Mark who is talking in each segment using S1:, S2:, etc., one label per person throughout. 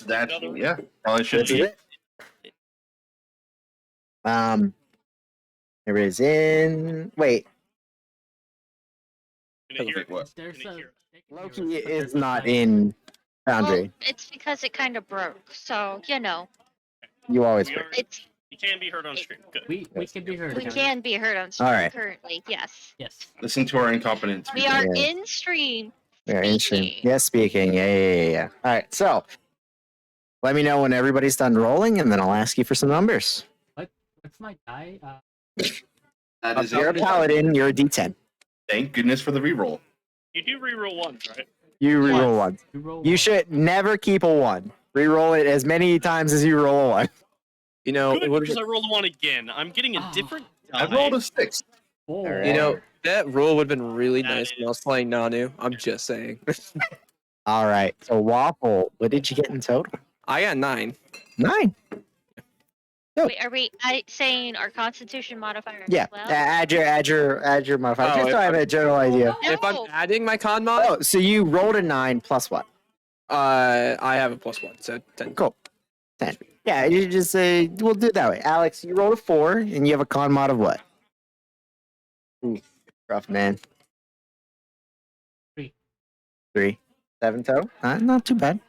S1: This is actually, yeah. Probably should
S2: This is
S1: be.
S2: it. There is in. Wait,
S1: What?
S2: Loki is not in Foundry.
S3: Well, it's because it kind of broke, so you know.
S2: You always
S4: We
S2: break.
S4: are,
S3: It's
S4: you can be heard on stream. Good.
S5: We can be heard.
S3: we
S5: can't
S3: can be heard on stream
S2: Alright.
S3: currently. Yes,
S5: Yes.
S1: Listen to our incompetence.
S3: we are
S2: Yeah.
S3: in stream.
S2: We are in stream.
S3: Speaking.
S2: Yes, speaking. Yeah. All right, so let me know when everybody's done rolling, and then I'll ask you for some numbers.
S5: What's my die?
S1: That is
S2: You're a paladin. You're a D10.
S1: Thank goodness for the reroll.
S4: You do reroll ones, right?
S2: You
S3: Yes.
S2: reroll one.
S5: You roll
S2: You
S5: one.
S2: should never keep a one. Reroll it as many times as you roll a one.
S6: You know,
S4: Good,
S6: it would
S4: because I rolled a one again. I'm getting a
S5: Ah.
S4: different
S1: I
S4: die.
S1: rolled a 6.
S5: Four.
S2: Alright.
S6: you know, that rule would have been really
S4: That
S6: nice when I was
S4: is-
S6: playing Nanu. I'm just saying.
S2: All right. So Waffle, what did you get in total?
S6: I got 9.
S2: 9.
S3: Wait, are we saying our Constitution modifier
S2: Yeah.
S3: as well?
S2: Add your modifier.
S6: Oh,
S2: Just so I have a general idea.
S6: If I'm
S3: No.
S6: adding my con mod,
S2: Oh, so you rolled a 9 plus what?
S6: I have a +1, so 10.
S2: Cool. 10. Yeah, you just say we'll do it that way. Alex, you rolled a 4, and you have a con mod of what? Ooh, rough man.
S5: 3.
S2: 3. 7 total. Not too bad.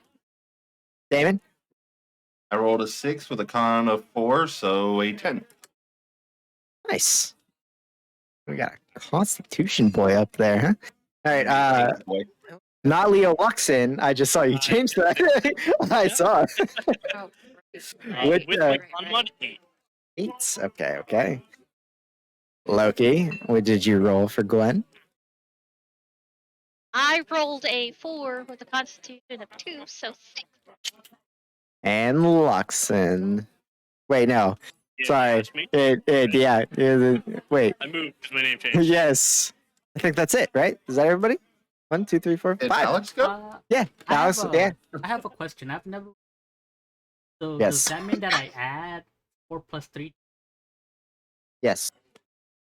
S2: Damon?
S1: I rolled a 6 with a con of 4, so a 10.
S2: Nice. We got a Constitution boy up there, huh? All right,
S1: Boy.
S2: not Leo Luxon. I just saw you change that. I saw it.
S3: Oh,
S2: With,
S4: with my con mod 8.
S2: 8. Okay. Loki, what did you roll for Gwen?
S3: I rolled a 4 with a Constitution of 2, so 6.
S2: And Luxon. Wait, no.
S4: Yeah,
S2: Sorry.
S4: that's me.
S2: Wait.
S4: I moved because my name changed.
S2: Yes. I think that's it, right? Is that everybody? 1, 2, 3, 4,
S1: Did
S2: 5.
S1: Alex go?
S2: Yeah.
S5: I have
S2: Alex,
S5: a-
S2: yeah.
S5: I have a question. I've never. So
S2: Yes.
S5: does that mean that I add 4 plus 3?
S2: Yes.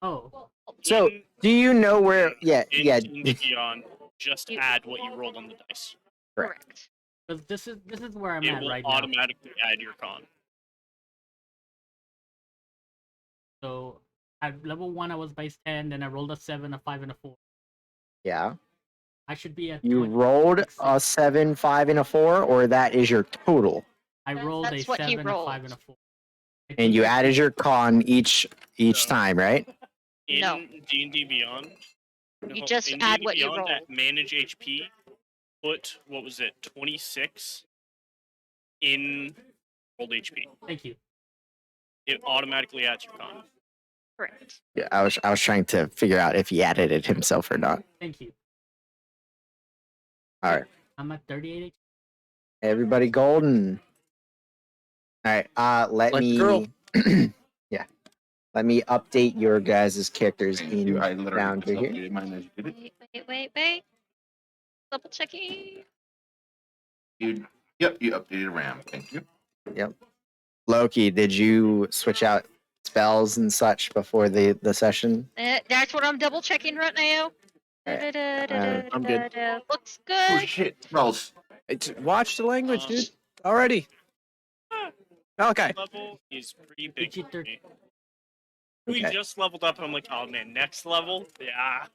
S5: Oh,
S2: So,
S4: In-
S2: do you know where? Yeah.
S4: in D&D Beyond, just add what you rolled on the dice.
S3: Correct.
S5: because this is where I'm
S4: It
S5: at
S4: will
S5: right now.
S4: automatically add your con.
S5: So at level 1, I was base 10. Then I rolled a 7, a 5, and a 4.
S2: Yeah.
S5: I should be at.
S2: You
S5: 20.
S2: rolled a 7, 5, and a 4, or that is your total,
S5: I rolled a
S3: That's what he
S5: 7, a 5, and a 4. I
S2: and
S5: think
S2: you
S5: I-
S2: added your con each time, right?
S4: In
S3: No.
S4: D&D Beyond,
S3: You just
S4: in
S3: add
S4: D&D
S3: what you
S4: Beyond, at
S3: rolled.
S4: manage HP, put, what was it, 26 in rolled HP.
S5: Thank you.
S4: It automatically adds your con.
S3: Correct.
S2: Yeah, I was trying to figure out if he added it himself or not.
S5: Thank you.
S2: All right,
S5: I'm at 38 HP.
S2: everybody golden. All right, let
S6: Like
S2: me.
S6: girl.
S2: Yeah, let me update your guys' characters
S1: Thank
S2: in
S1: you. I literally
S2: Foundry
S1: just
S2: here.
S1: updated mine as you did it.
S3: Wait. Double checking.
S1: Yep, you updated RAM. Thank you.
S2: Loki, did you switch out spells and such before the session?
S3: That's what I'm double checking right now.
S2: Alright,
S6: I'm good.
S3: Looks
S1: Oh
S3: good.
S1: shit, spells.
S6: Watch the language, dude. Already. Okay.
S4: Level is pretty big for
S5: PG-13.
S4: me. We
S2: Okay.
S4: just leveled up and I'm like, oh man, next level? Yeah.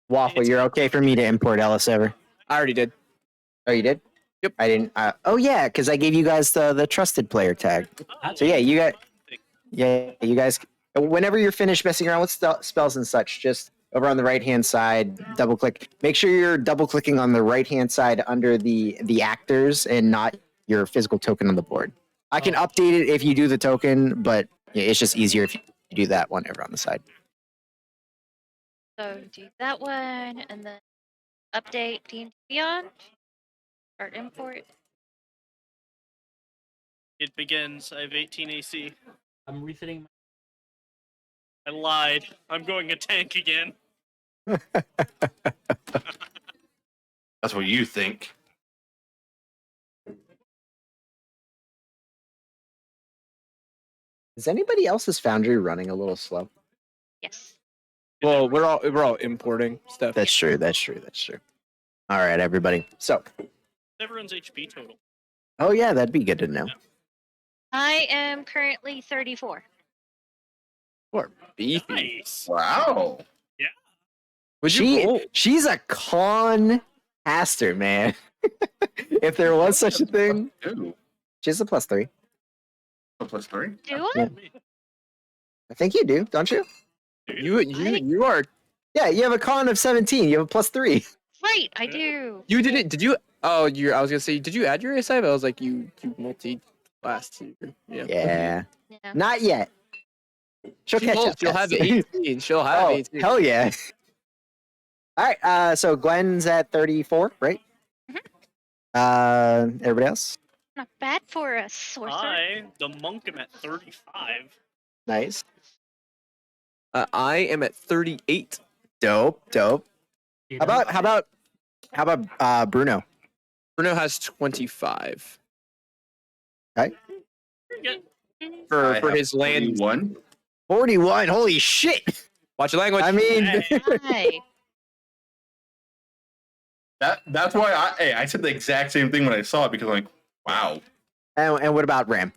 S2: Waffle, you're okay for me to import Ellis over?
S6: I already did.
S2: Oh, you did?
S6: Yep.
S2: I didn't. Oh yeah, because I gave you guys the trusted player tag. So yeah, you got. Yeah, you guys. Whenever you're finished messing around with spells and such, just over on the right hand side, double click. Make sure you're double clicking on the right hand side under the actors and not your physical token on the board. I can update it if you do the token, but yeah, it's just easier if you do that one over on the side.
S3: So do that one, and then update D&D Beyond. Start import.
S4: It begins. I have 18 AC.
S5: I'm resetting.
S4: I lied. I'm going a tank again.
S1: That's what you think.
S2: Is anybody else's Foundry running a little slow?
S3: Yes.
S6: Well, we're all importing stuff.
S2: That's true. All right, everybody. So
S4: everyone's HP total?
S2: Oh yeah, that'd be good to know.
S3: I am currently 34.
S6: Or beefy.
S4: Nice.
S1: Wow.
S6: Would you roll?
S2: She's a con caster, man. If there was such a thing,
S1: Ooh,
S2: she's a +3.
S1: a +3.
S3: Do I?
S2: Yeah. I think you do, don't you?
S6: You are.
S2: Yeah, you have a con of 17. You have a +3.
S3: Right, I do.
S6: You didn't. Did you? Oh, you. I was gonna say. Did you add your ASI? But I was like, you multi-class. Yeah.
S2: Yeah.
S3: Yeah.
S2: Not yet. She'll catch up.
S6: She'll have
S2: guys.
S6: 18. She'll have
S2: Oh,
S6: 18.
S2: hell yeah. All right. So Gwen's at 34, right? Everybody else?
S3: Not bad for a sorcerer.
S4: I, the monk, am at 35.
S2: Nice.
S6: I am at 38.
S2: Dope.
S5: You
S2: How
S5: know?
S2: about Bruno?
S6: Bruno has 25
S4: Pretty good.
S6: for his land.
S1: 1.
S2: 41. Holy shit.
S6: Watch your language.
S2: I mean,
S3: Hi.
S1: That's why I said the exact same thing when I saw it because I'm like, wow.
S2: and what about Ram?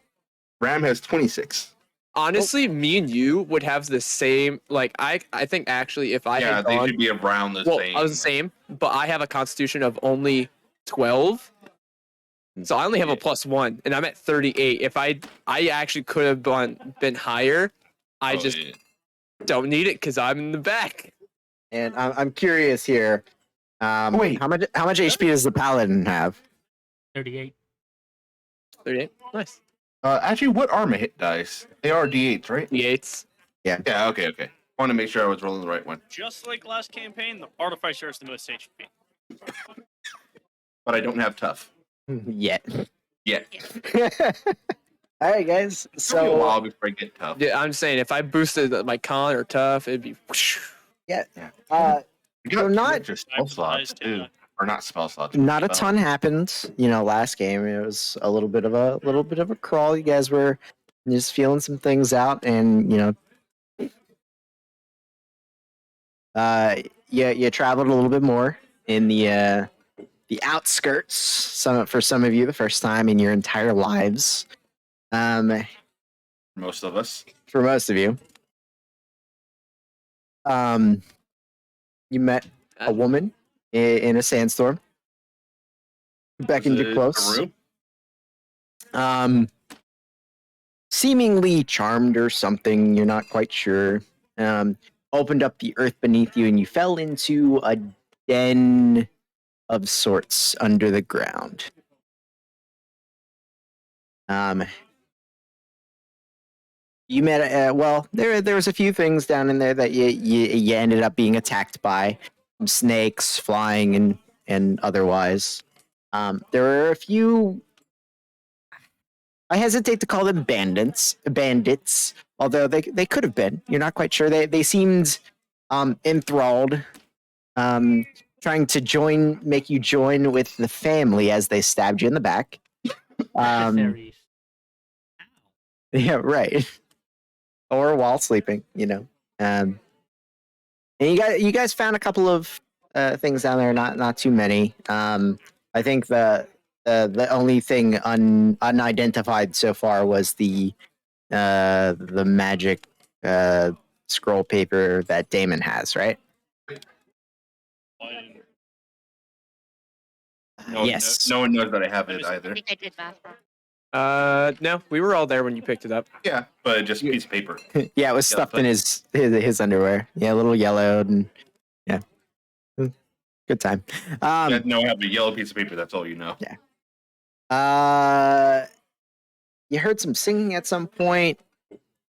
S1: Ram has 26.
S6: Honestly, me and you would have the same. Like I think actually, if I
S1: Yeah,
S6: had
S1: they
S6: gone,
S1: should be around the
S6: well,
S1: same.
S6: I was the same, but I have a constitution of only 12. So I only have a +1, and I'm at 38. If I actually could have been higher, I
S1: Oh,
S6: just
S1: yeah.
S6: don't need it because I'm in the back.
S2: And I'm curious here.
S1: Wait.
S2: How much HP does the paladin have?
S5: 38.
S6: 38. Nice.
S1: Actually, what armor hit dice? They are D8s, right?
S6: D8s.
S1: Yeah, okay. I want to make sure I was rolling the right one.
S4: Just like last campaign, the Artificer has the most HP.
S1: But I don't have tough
S2: Yet.
S1: yet.
S2: All right, guys.
S1: It'll be a
S2: So
S1: while before I get tough.
S6: Yeah, I'm saying if I boosted my con or tough, it'd be.
S2: yeah,
S1: You got
S2: So not-
S1: extra spell slots too, or not spell slots.
S2: not a
S1: spell.
S2: ton happened. Last game it was a little bit of a crawl. You guys were just feeling some things out, and you traveled a little bit more in the outskirts. For some of you, the first time in your entire lives.
S1: Most of us.
S2: For most of you, you met a woman in a sandstorm. Beckoned you close.
S1: Peru?
S2: Seemingly charmed or something, you're not quite sure. Opened up the earth beneath you, and you fell into a den of sorts under the ground. You met well. There was a few things down in there that you ended up being attacked by, some snakes flying and otherwise. There were a few. I hesitate to call them bandits, although they could have been. You're not quite sure. They seemed enthralled, trying to make you join with the family as they stabbed you in the back.
S5: Adversaries.
S2: Yeah, right. Or while sleeping, And you guys found a couple of things down there, not too many. I think the only thing unidentified so far was the magic scroll paper that Damon has, right? Yes.
S1: No one knows that I have it
S3: I
S1: either.
S3: think I did math wrong.
S6: No, we were all there when you picked it up.
S1: Yeah, but just a piece of paper.
S2: Yeah, it was stuffed in his underwear. Yeah, a little yellowed and yeah. Good time.
S1: No, I have a yellow piece of paper. That's all you know.
S2: You heard some singing at some point.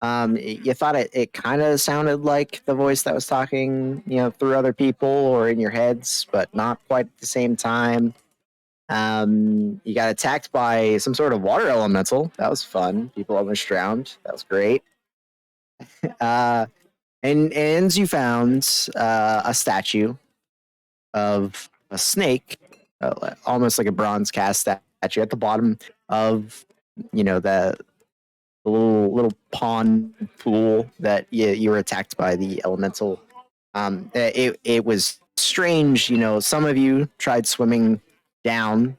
S2: You thought it kind of sounded like the voice that was talking, through other people or in your heads, but not quite at the same time. You got attacked by some sort of water elemental. That was fun. People almost drowned. That was great. And you found a statue of a snake, almost like a bronze cast statue at the bottom of the little pond pool that you were attacked by the elemental. It was strange. Some of you tried swimming down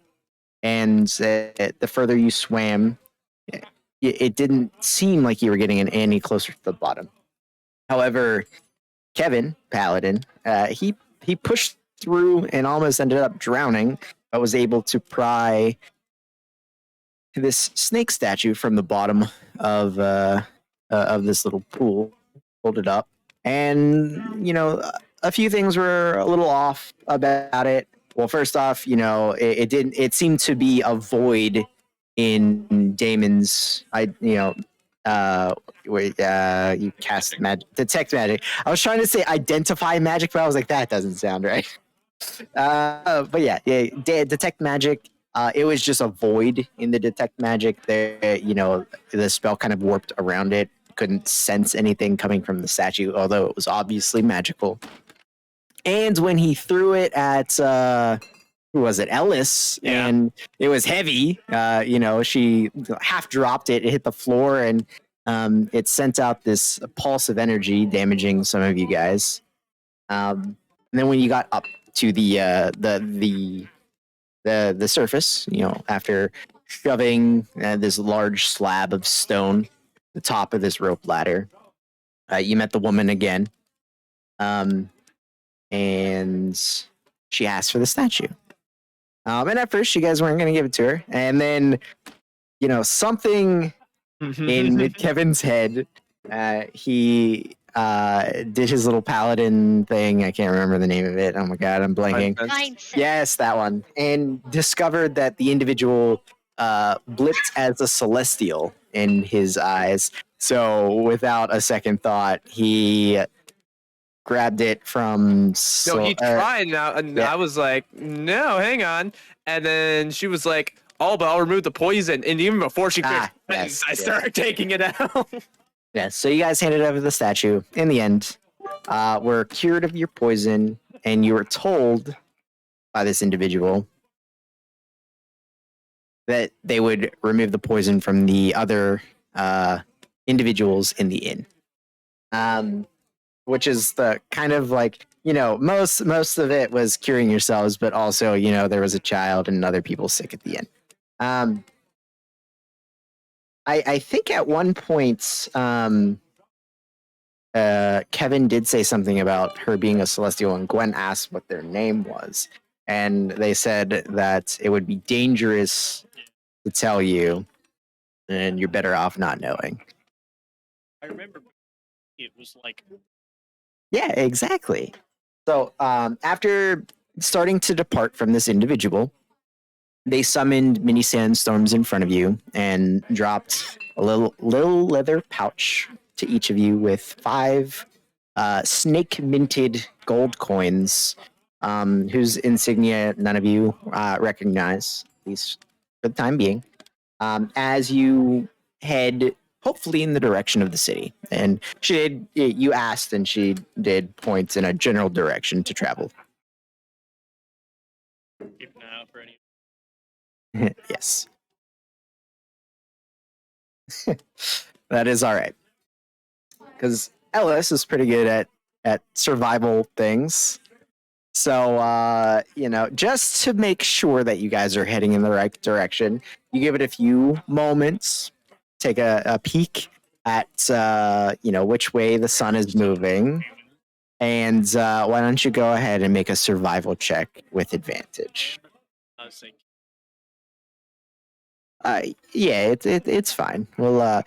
S2: and the further you swam, it didn't seem like you were getting any closer to the bottom. However, Kevin Paladin, he pushed through and almost ended up drowning, but was able to pry this snake statue from the bottom of this little pool, pulled it up, and a few things were a little off about it. Well, first off, it didn't. It seemed to be a void in Damon's. You cast magic, detect magic. I was trying to say identify magic, but I was like, that doesn't sound right. But yeah, detect magic. It was just a void in the detect magic. There, the spell kind of warped around it. Couldn't sense anything coming from the statue, although it was obviously magical. And when he threw it at who was it, Ellis,
S6: Yeah.
S2: and it was heavy. She half dropped it. It hit the floor, and it sent out this pulse of energy, damaging some of you guys. And then when you got up to the surface, after shoving this large slab of stone, the top of this rope ladder, you met the woman again, and she asked for the statue. And at first, you guys weren't going to give it to her, and then, something in Kevin's head, he did his little paladin thing. I can't remember the name of it. Oh my god, I'm blanking.
S3: Mindset.
S2: Yes, that one. And discovered that the individual blipped as a celestial in his eyes. So without a second thought, he grabbed it from.
S6: No, he tried now, and
S2: Yeah.
S6: I was like, no, hang on. And then she was like, oh, but I'll remove the poison. And even before she could,
S2: Yes,
S6: I started taking it out.
S2: Yeah, so you guys handed over the statue. In the end, were cured of your poison, and you were told by this individual that they would remove the poison from the other individuals in the inn. Which is the kind of like, most of it was curing yourselves, but also, there was a child and other people sick at the end. I think at one point, Kevin did say something about her being a celestial, and Gwen asked what their name was, and they said that it would be dangerous to tell you, and you're better off not knowing.
S4: I remember it was like
S2: Yeah, exactly. So after starting to depart from this individual, they summoned mini sandstorms in front of you and dropped a little leather pouch to each of you with 5 snake minted gold coins, whose insignia none of you recognize, at least for the time being, as you head hopefully in the direction of the city. And you asked, and she did point in a general direction to travel.
S4: keeping an eye out for any.
S2: Yes. That is all right. Because Ellis is pretty good at survival things. So, just to make sure that you guys are heading in the right direction, you give it a few moments, take a peek at, which way the sun is moving. And why don't you go ahead and make a survival check with advantage?
S4: I was thinking,
S2: Yeah, it's fine. Well,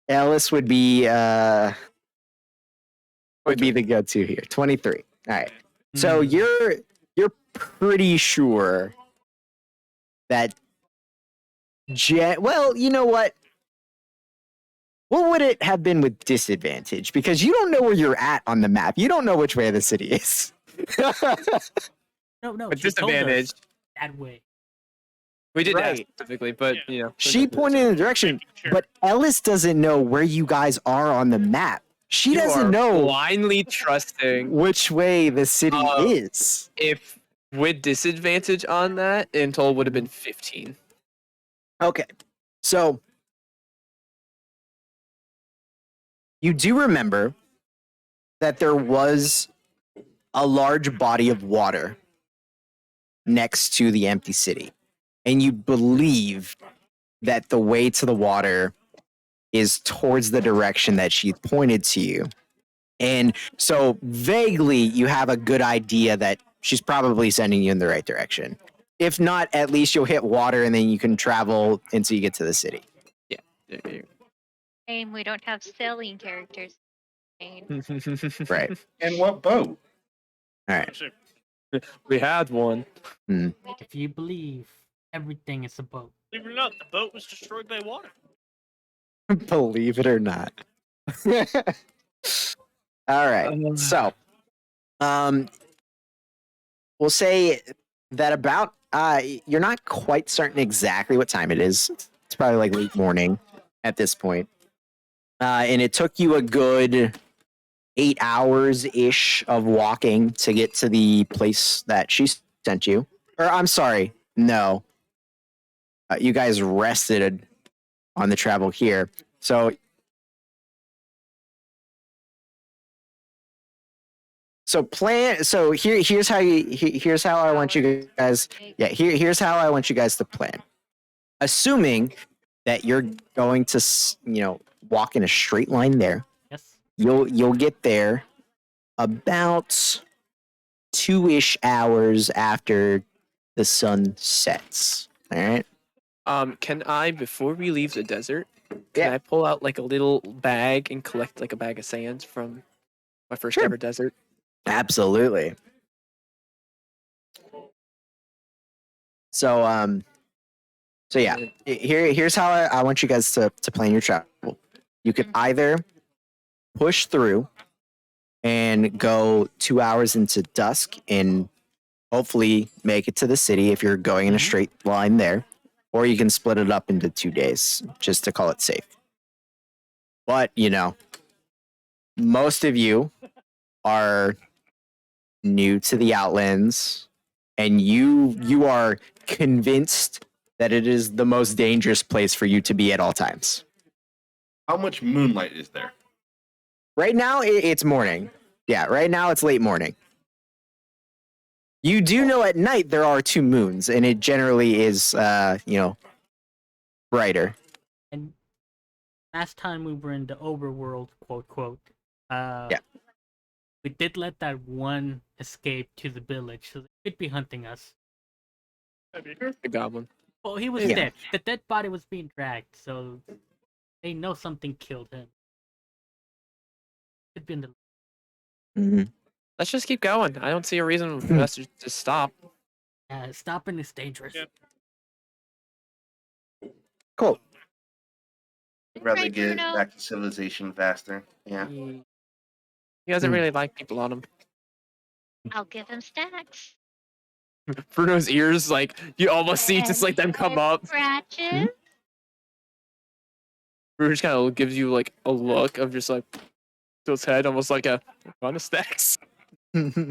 S2: Ellis would be the go-to here. 23. All right. So you're pretty sure that well, you know what? What would it have been with disadvantage? Because you don't know where you're at on the map. You don't know which way the city is.
S5: No,
S6: With
S5: she told us
S6: disadvantage.
S5: that way.
S6: We did
S2: Right.
S6: that specifically, but
S2: She pointed in the direction,
S4: Sure.
S2: but Ellis doesn't know where you guys are on the map. She
S6: you
S2: doesn't
S6: are
S2: know
S6: blindly trusting.
S2: which way the city is.
S6: If with disadvantage on that, in total would have been 15.
S2: Okay. So you do remember that there was a large body of water next to the empty city. And you believe that the way to the water is towards the direction that she pointed to you. And so vaguely you have a good idea that she's probably sending you in the right direction. If not, at least you'll hit water and then you can travel until you get to the city.
S6: There you
S3: Shame we don't have sailing characters. Shame.
S6: go.
S2: Right.
S1: And what boat?
S2: All right.
S6: We had one.
S5: If you believe everything is a boat.
S4: Believe it or not, the boat was destroyed by water.
S2: Believe it or not. All right. So, we'll say that about you're not quite certain exactly what time it is. It's probably like late morning at this point. And it took you a good 8 hours ish of walking to get to the place that she sent you. Or I'm sorry, no. You guys rested on the travel here. So here's how I want you guys here's how I want you guys to plan. Assuming that you're going to walk in a straight line there,
S5: Yes.
S2: you'll get there about 2-ish hours after the sun sets. All right.
S6: Can I, before we leave the desert,
S2: Yeah.
S6: can I pull out like a little bag and collect like a bag of sands from my first
S2: Sure.
S6: ever desert?
S2: Absolutely. So yeah, here's how I want you guys to plan your travel. You could either push through and go 2 hours into dusk and hopefully make it to the city if you're going in a straight line there, or you can split it up into 2 days just to call it safe. But most of you are new to the Outlands, and you are convinced that it is the most dangerous place for you to be at all times.
S1: How much moonlight is there?
S2: Right now, it's morning. Yeah, right now it's late morning. You do know at night there are 2 moons, and it generally is, brighter.
S5: And last time we were in the overworld, quote quote, we did let that one escape to the village, so they could be hunting us.
S6: The goblin.
S5: Well, he was
S2: Yeah.
S5: dead. The dead body was being dragged, so they know something killed him. Could be in the
S2: Mhm.
S6: Let's just keep going. I don't see a reason for us to stop.
S5: stopping is dangerous.
S4: Yeah.
S2: Cool.
S1: I'd rather
S3: Right,
S1: get
S3: Bruno?
S1: back to civilization faster. Yeah.
S6: He doesn't really like people on him.
S3: I'll give him snacks.
S6: Bruno's ears, like you almost see just like them come up.
S3: Scratches.
S6: Bruno just kind of gives you like a look of just like to his head, almost like a fun of stacks.
S3: Look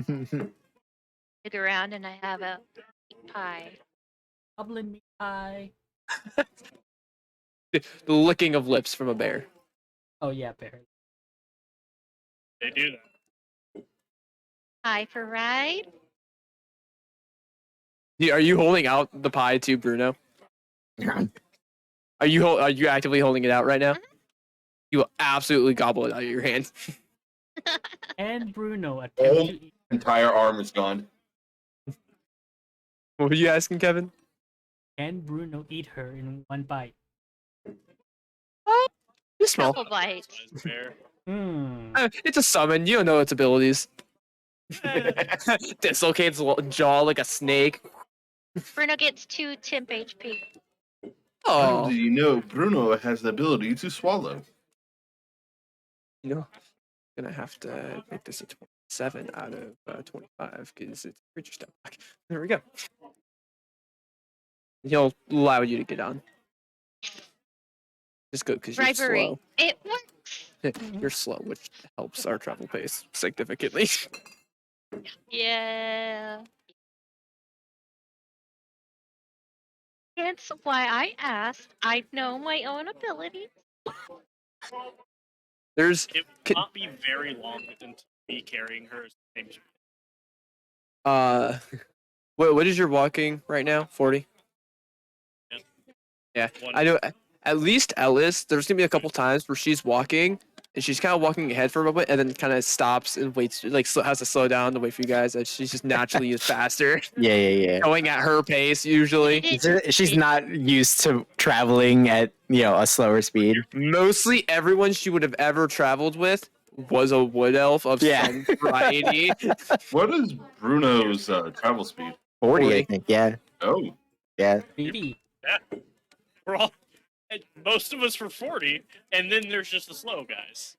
S3: around and I have a pie.
S5: Goblin meat pie.
S6: The licking of lips from a bear.
S5: Oh yeah, bear.
S4: They do that.
S3: Pie for ride.
S6: Are you holding out the pie to Bruno? Are you actively holding it out right now? You will absolutely gobble it out of your hand.
S5: And Bruno
S1: Oh.
S5: attempt to eat.
S1: Entire arm is gone.
S6: What were you asking, Kevin?
S5: Can Bruno eat her in one bite?
S6: It's small.
S3: Couple bites.
S4: Size bear.
S6: It's a summon. You don't know its abilities. Dislocates jaw like a snake.
S3: Bruno gets 2 temp HP.
S1: Little
S6: Oh,
S1: did you know Bruno has the ability to swallow.
S6: you know, gonna have to make this a 27 out of 25 because it's creature step back. There we go. He'll allow you to get on. Just good because you're
S3: Bribery.
S6: slow.
S3: It works.
S6: You're slow, which helps our travel pace significantly.
S3: Yeah. That's why I asked. I know my own abilities.
S6: There's
S4: It
S6: Can-
S4: will not be very long until me carrying her. Same speed.
S6: What is your walking right now? 40.
S4: Yeah.
S6: Yeah,
S4: One-
S6: I know. At least Ellis, there's gonna be a couple times where she's walking and she's kind of walking ahead for a moment and then kind of stops and waits, like has to slow down to wait for you guys. And she's just naturally is faster,
S2: Yeah.
S6: going at her pace usually.
S2: She's not used to traveling at a slower speed.
S6: Mostly everyone she would have ever traveled with was a wood elf of
S2: Yeah.
S6: some variety.
S1: What is Bruno's travel speed?
S2: 40, I
S6: 40.
S2: think. Yeah.
S1: Oh,
S2: Yeah.
S5: 80.
S4: Yeah. We're all. And most of us were 40, and then there's just the slow guys.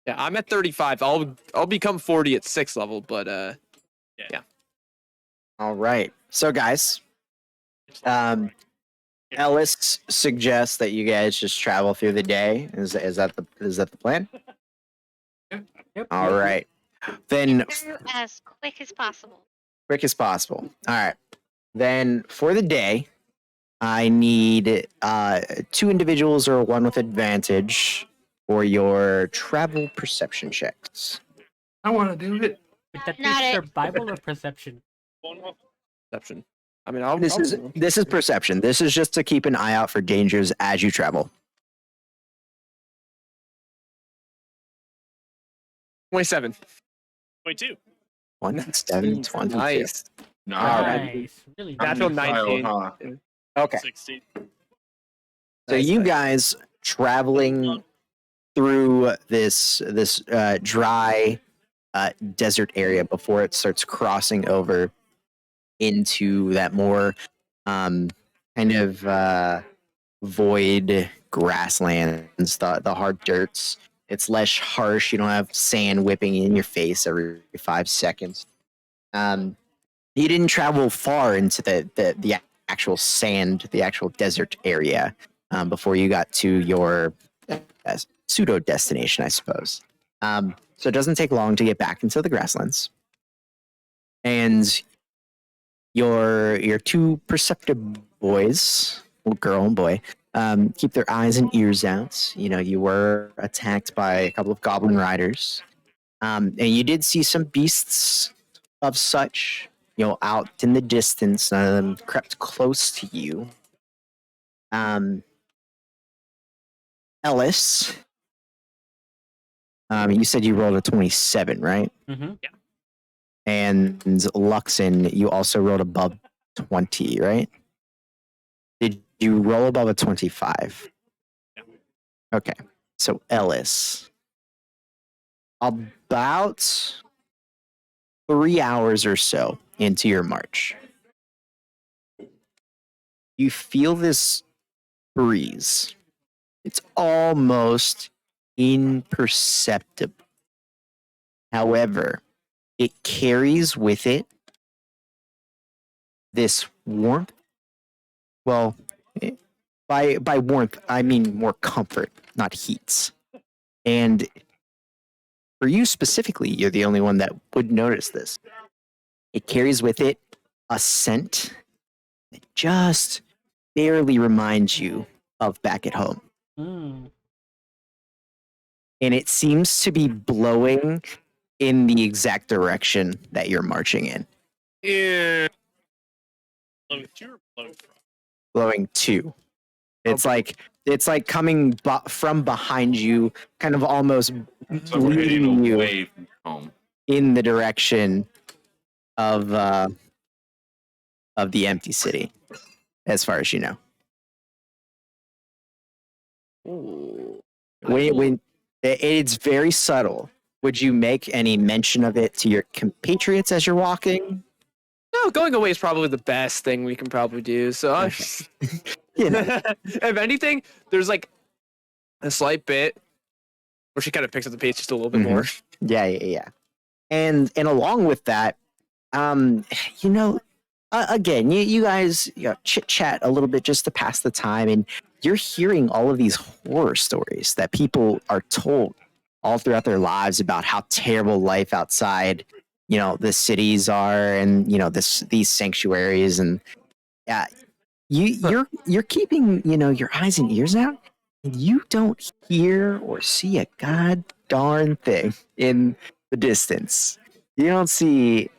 S6: Yeah, I'm at 35. I'll become 40 at 6th level, but
S2: All right. So, guys,
S4: It's like-
S2: Ellis suggests that you guys just travel through the day. Is that the plan?
S5: Yep.
S2: All right. Then
S3: Through as quick as possible.
S2: quick as possible. All right. Then for the day, I need 2 individuals or 1 with advantage for your travel perception checks.
S1: I want to do it.
S5: Wait, that
S3: Not
S5: is
S3: it.
S5: survival or perception?
S6: perception. I mean, I'll.
S2: This is perception. This is just to keep an eye out for dangers as you travel.
S6: 27.
S4: 22.
S2: 1, 7, 22.
S6: Nice.
S1: Nah,
S5: Nice. Really nice.
S6: Natural
S1: Child,
S6: 19.
S1: huh?
S2: Okay.
S4: 16.
S2: So
S6: Nice,
S2: you
S6: nice.
S2: guys traveling through this dry desert area before it starts crossing over into that more kind of void grasslands, the hard dirts. It's less harsh. You don't have sand whipping in your face every 5 seconds. You didn't travel far into the actual sand, the actual desert area before you got to your pseudo destination, I suppose. So it doesn't take long to get back into the grasslands. And your 2 perceptive boys, well, girl and boy, keep their eyes and ears out. You were attacked by a couple of goblin riders. And you did see some beasts of such, out in the distance. None of them crept close to you. Ellis, you said you rolled a 27, right?
S5: Mm-hmm.
S2: And Luxon, you also rolled above 20, right? Did you roll above a 25?
S4: Yeah.
S2: Okay. So Ellis, about 3 hours or so into your march, you feel this breeze. It's almost imperceptible. However, it carries with it this warmth. Well, by warmth, I mean more comfort, not heat. And for you specifically, you're the only one that would notice this. It carries with it a scent that just barely reminds you of back at home.
S5: Mm.
S2: And it seems to be blowing in the exact direction that you're marching in.
S6: Yeah.
S4: Blowing 2 or blowing from?
S2: Blowing 2. It's like coming from behind you, kind of almost
S1: So we're
S2: leading
S1: heading
S2: you
S1: away from home.
S2: in the direction of the empty city, as far as you know.
S6: Ooh.
S2: When it's very subtle. Would you make any mention of it to your compatriots as you're walking?
S6: No, going away is probably the best thing we can probably do. So, if anything, there's like a slight bit where she kind of picks up the pace just a little bit more.
S2: Yeah. And along with that, again, you guys chit chat a little bit just to pass the time, and you're hearing all of these horror stories that people are told all throughout their lives about how terrible life outside, the cities are, and these sanctuaries, and you're keeping your eyes and ears out, and you don't hear or see a god darn thing in the distance. You don't see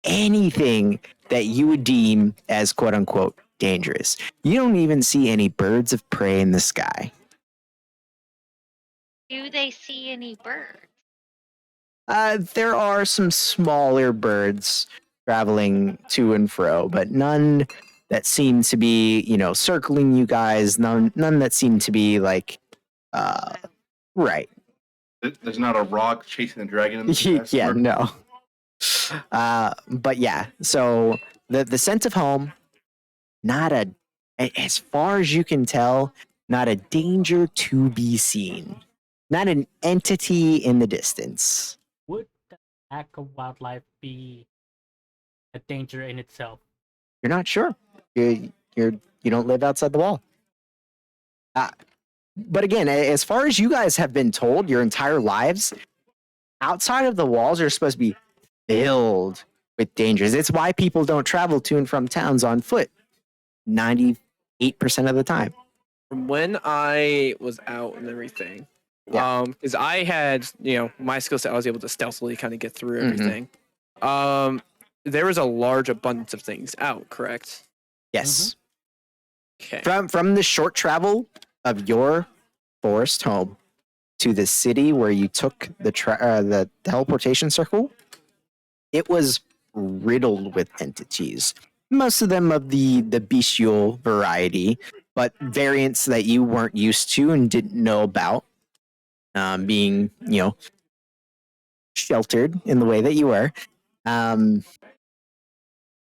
S2: anything that you would deem as quote unquote dangerous. You don't even see any birds of prey in the sky.
S3: Do they see any birds?
S2: There are some smaller birds traveling to and fro, but none that seem to be, circling you guys. None that seem to be like, right.
S1: There's not a rock chasing a dragon in the sky.
S2: Yeah,
S1: somewhere?
S2: no. But yeah, so the sense of home, not as far as you can tell, not a danger to be seen, not an entity in the distance.
S5: Would the lack of wildlife be a danger in itself?
S2: You're not sure. You don't live outside the wall. But again, as far as you guys have been told your entire lives, outside of the walls are supposed to be filled with dangers. It's why people don't travel to and from towns on foot 98% of the time.
S6: From when I was out and everything,
S2: Yeah.
S6: because I had, my skill set, I was able to stealthily kind of get through
S2: Mhm.
S6: everything. There was a large abundance of things out, correct?
S2: Yes.
S6: Okay.
S2: From the short travel of your forest home to the city where you took the teleportation circle, it was riddled with entities. Most of them of the bestial variety, but variants that you weren't used to and didn't know about, being sheltered in the way that you were.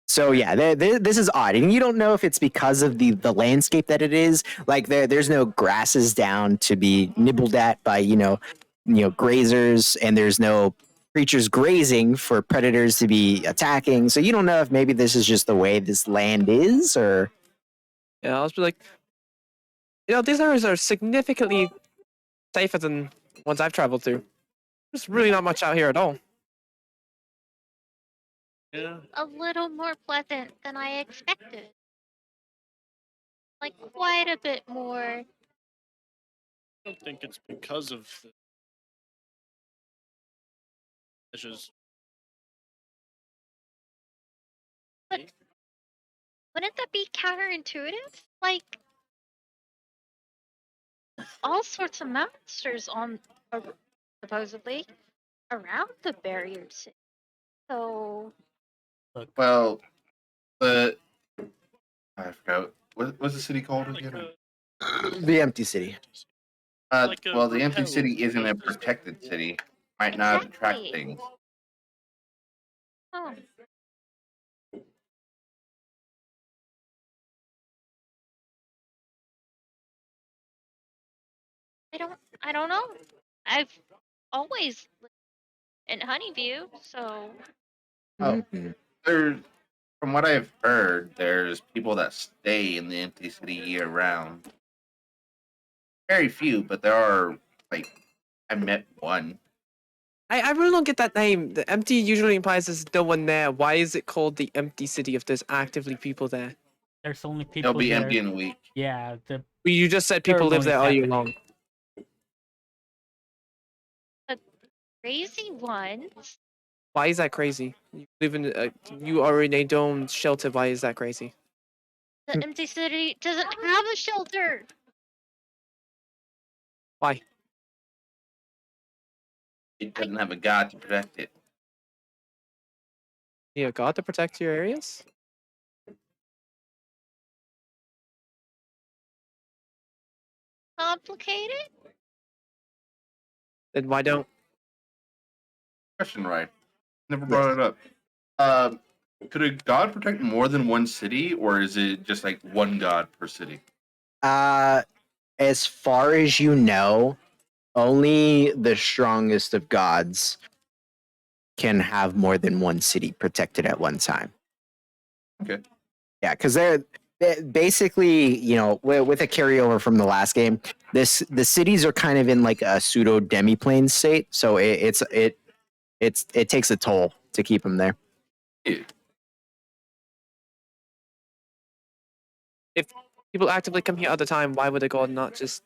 S2: So yeah, this is odd, and you don't know if it's because of the landscape that it is. Like there's no grasses down to be nibbled at by grazers, and there's no creatures grazing for predators to be attacking. So you don't know if maybe this is just the way this land is, or
S6: Yeah, I was like, these areas are significantly safer than ones I've traveled through. There's really not much out here at all.
S4: Yeah.
S3: A little more pleasant than I expected. Like quite a bit more.
S4: I don't think it's because of the measures.
S3: Wouldn't that be counterintuitive? Like all sorts of monsters supposedly around the barrier city. So
S5: Look,
S1: Well, the I forgot what's the city called
S4: Like
S1: again?
S2: the empty city.
S4: like a
S1: Well, the empty
S4: repel
S1: city isn't a
S4: versus-
S1: protected city. Might not attract
S3: Exactly.
S1: things.
S3: oh. I don't know. I've always lived in Honeyview, so
S1: Oh.
S2: Mhm.
S1: There, from what I've heard, there's people that stay in the empty city year round. Very few, but there are. Like, I met one.
S6: I really don't get that name. The empty usually implies there's no one there. Why is it called the empty city if there's actively people there?
S5: there's only
S1: It'll
S5: people
S1: be
S5: there.
S1: empty in a week.
S5: Yeah, the
S6: Well, you just said people live
S5: ceremony's
S6: there all year
S5: happening.
S6: long.
S3: crazy ones.
S6: Why is that crazy? You live in you are in a domed shelter. Why is that crazy?
S3: The empty city doesn't have a shelter.
S6: Why?
S1: It doesn't have a god to protect it.
S6: You have God to protect your areas?
S3: Complicated?
S6: Then why don't?
S1: Question right. Never
S2: Yes.
S1: brought it up. Could a god protect more than one city, or is it just like one god per city?
S2: As far as you know, only the strongest of gods can have more than one city protected at one time.
S1: Okay.
S2: Yeah, because they're basically, with a carryover from the last game, the cities are kind of in like a pseudo demiplane state, so it takes a toll to keep them there.
S6: If people actively come here all the time, why would a god not just?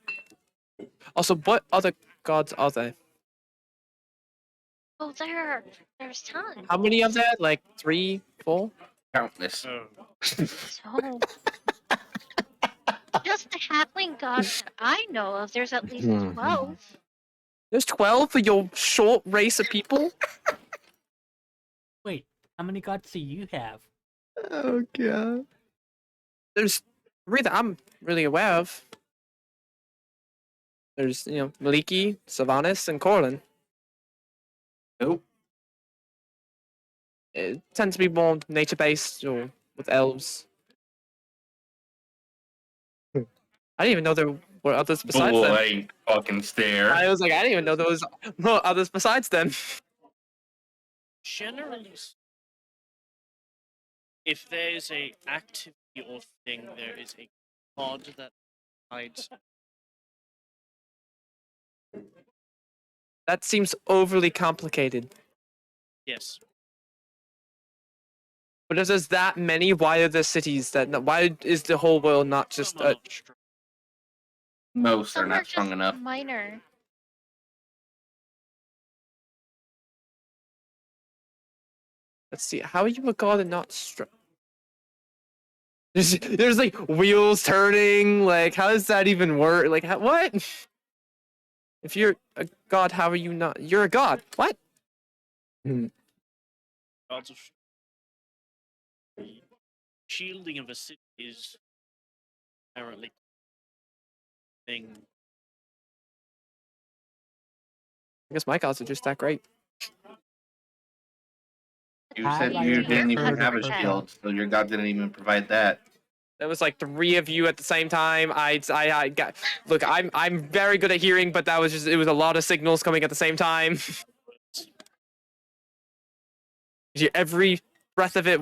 S6: Also, what other gods are there?
S3: Oh, there's tons.
S6: How many of that? Like 3, 4?
S1: Countless.
S4: Oh,
S3: So, just the halfling gods that I know of, there's at least
S2: Mhm.
S3: 12.
S6: There's 12 for your short race of people?
S5: Wait, how many gods do you have?
S2: Oh god.
S6: There's 3 that I'm really aware of. There's, Maliki, Sylvanas, and Corlin.
S1: Nope.
S6: It tends to be more nature-based or with elves. I didn't even know there were others besides them.
S1: Blank fucking stare.
S6: I was like, I didn't even know there was more others besides them.
S4: generally, if there is a activity or thing, there is a god that hides.
S6: That seems overly complicated.
S4: Yes.
S6: But if there's that many, why are there cities that? Why is the whole world not just
S4: Some are not strong.
S1: Most are
S3: Some are
S1: not strong
S3: just
S1: enough.
S3: minor.
S6: Let's see. How are you a god and not strong? There's like wheels turning. Like, how does that even work? Like, what? If you're a god, how are you not? You're a god. What?
S4: Gods of the shielding of a city is apparently thing.
S6: I guess my gods are just that great.
S1: You
S5: I've
S1: said
S3: Like,
S1: you
S3: your
S1: didn't even
S3: gods
S1: have
S3: are
S1: a
S3: bad.
S1: shield, so your god didn't even provide that.
S6: There was like 3 of you at the same time. I got. Look, I'm very good at hearing, but that was just it was a lot of signals coming at the same time. Every breath of it,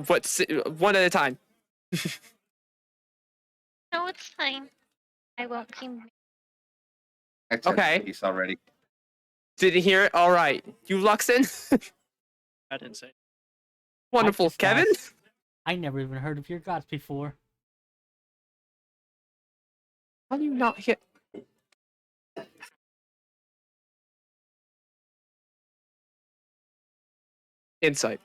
S6: one at a time.
S3: No, it's fine. I won't be.
S1: I said
S6: Okay.
S1: peace already.
S6: Didn't hear it. All right, you Luxon.
S4: I didn't say.
S6: Wonderful,
S5: just
S6: Kevin.
S5: asked. I never even heard of your gods before.
S6: How do you not hit? Insight.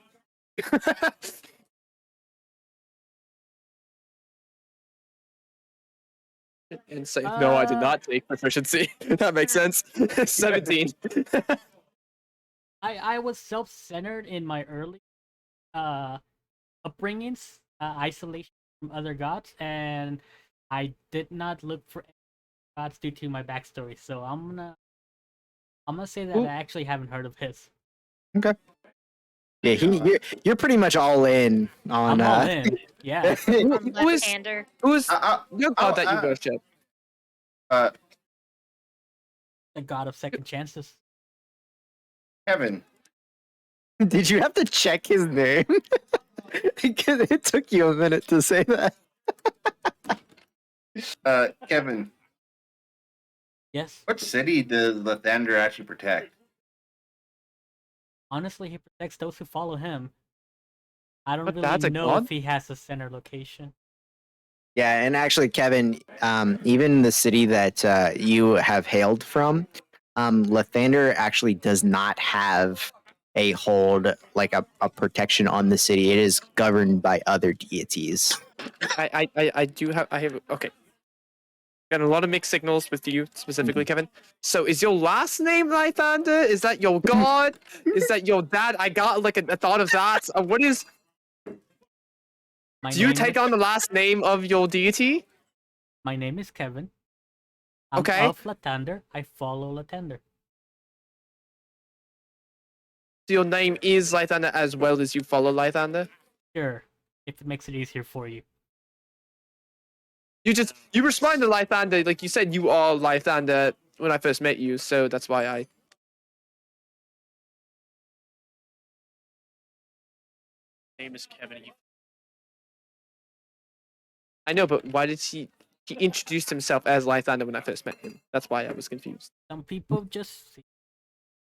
S6: Insight. No, I did not take proficiency. That makes sense. 17.
S5: I was self-centered in my early upbringings, isolation from other gods, and I did not look for any gods due to my backstory. So I'm gonna say that
S6: Ooh.
S5: I actually haven't heard of his.
S2: Okay. Yeah, you're pretty much all in on
S5: I'm all in. Yeah,
S6: Who
S3: On
S6: who is
S3: left-hander.
S6: your god that you worship?
S5: the god of second chances.
S1: Kevin,
S2: Did you have to check his name? Because it took you a minute to say that.
S1: Kevin,
S5: Yes,
S1: what city does Lathander actually protect?
S5: honestly, he protects those who follow him. I don't
S6: But
S5: really
S6: that's a
S5: know
S6: god?
S5: if he has a center location.
S2: Yeah, and actually, Kevin, even the city that you have hailed from, Lathander actually does not have a hold, like a protection on the city. It is governed by other deities.
S6: I do have okay. Got a lot of mixed signals with you specifically, Kevin. So is your last name Lythander? Is that your god? Is that your dad? I got like a thought of that. What is?
S5: My
S6: Do you
S5: name
S6: take
S5: is,
S6: on the last name of your deity?
S5: My name is Kevin. I'm
S6: Okay.
S5: of Lathander. I follow Lathander.
S6: So your name is Lythander as well as you follow Lythander?
S5: Sure, if it makes it easier for you.
S6: You respond to Lythander like you said you are Lythander when I first met you, so that's why I.
S4: Name is Kevin.
S6: I know, but why did he introduced himself as Lythander when I first met him? That's why I was confused.
S5: Some people just see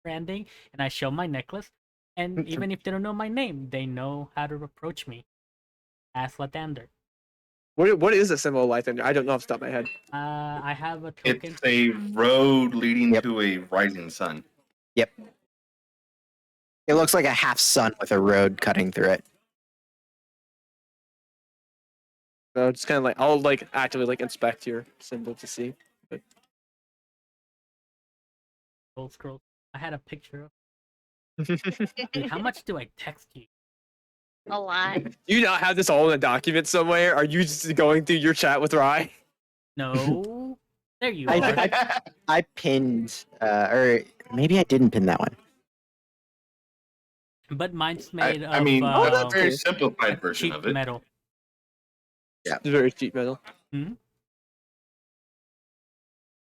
S5: branding, and I show my necklace, and even if they don't know my name, they know how to approach me as Lathander.
S6: What is a symbol of Lythander? I don't know off the top of my head.
S5: I have a token.
S1: It's a road leading
S2: Yep.
S1: to a rising sun.
S2: Yep. It looks like a half sun with a road cutting through it.
S6: So it's kind of like I'll like actively like inspect your symbol to see. But
S5: Scroll. I had a picture of. Dude, how much do I text you?
S3: A lot.
S6: do you not have this all in a document somewhere? Are you just going through your chat with Rai?
S5: No. There you are.
S2: I pinned, or maybe I didn't pin that one.
S5: But mine's made of
S1: that's a very
S6: cool.
S1: simplified version
S5: cheap
S1: of it.
S5: metal.
S6: It's very cheap metal.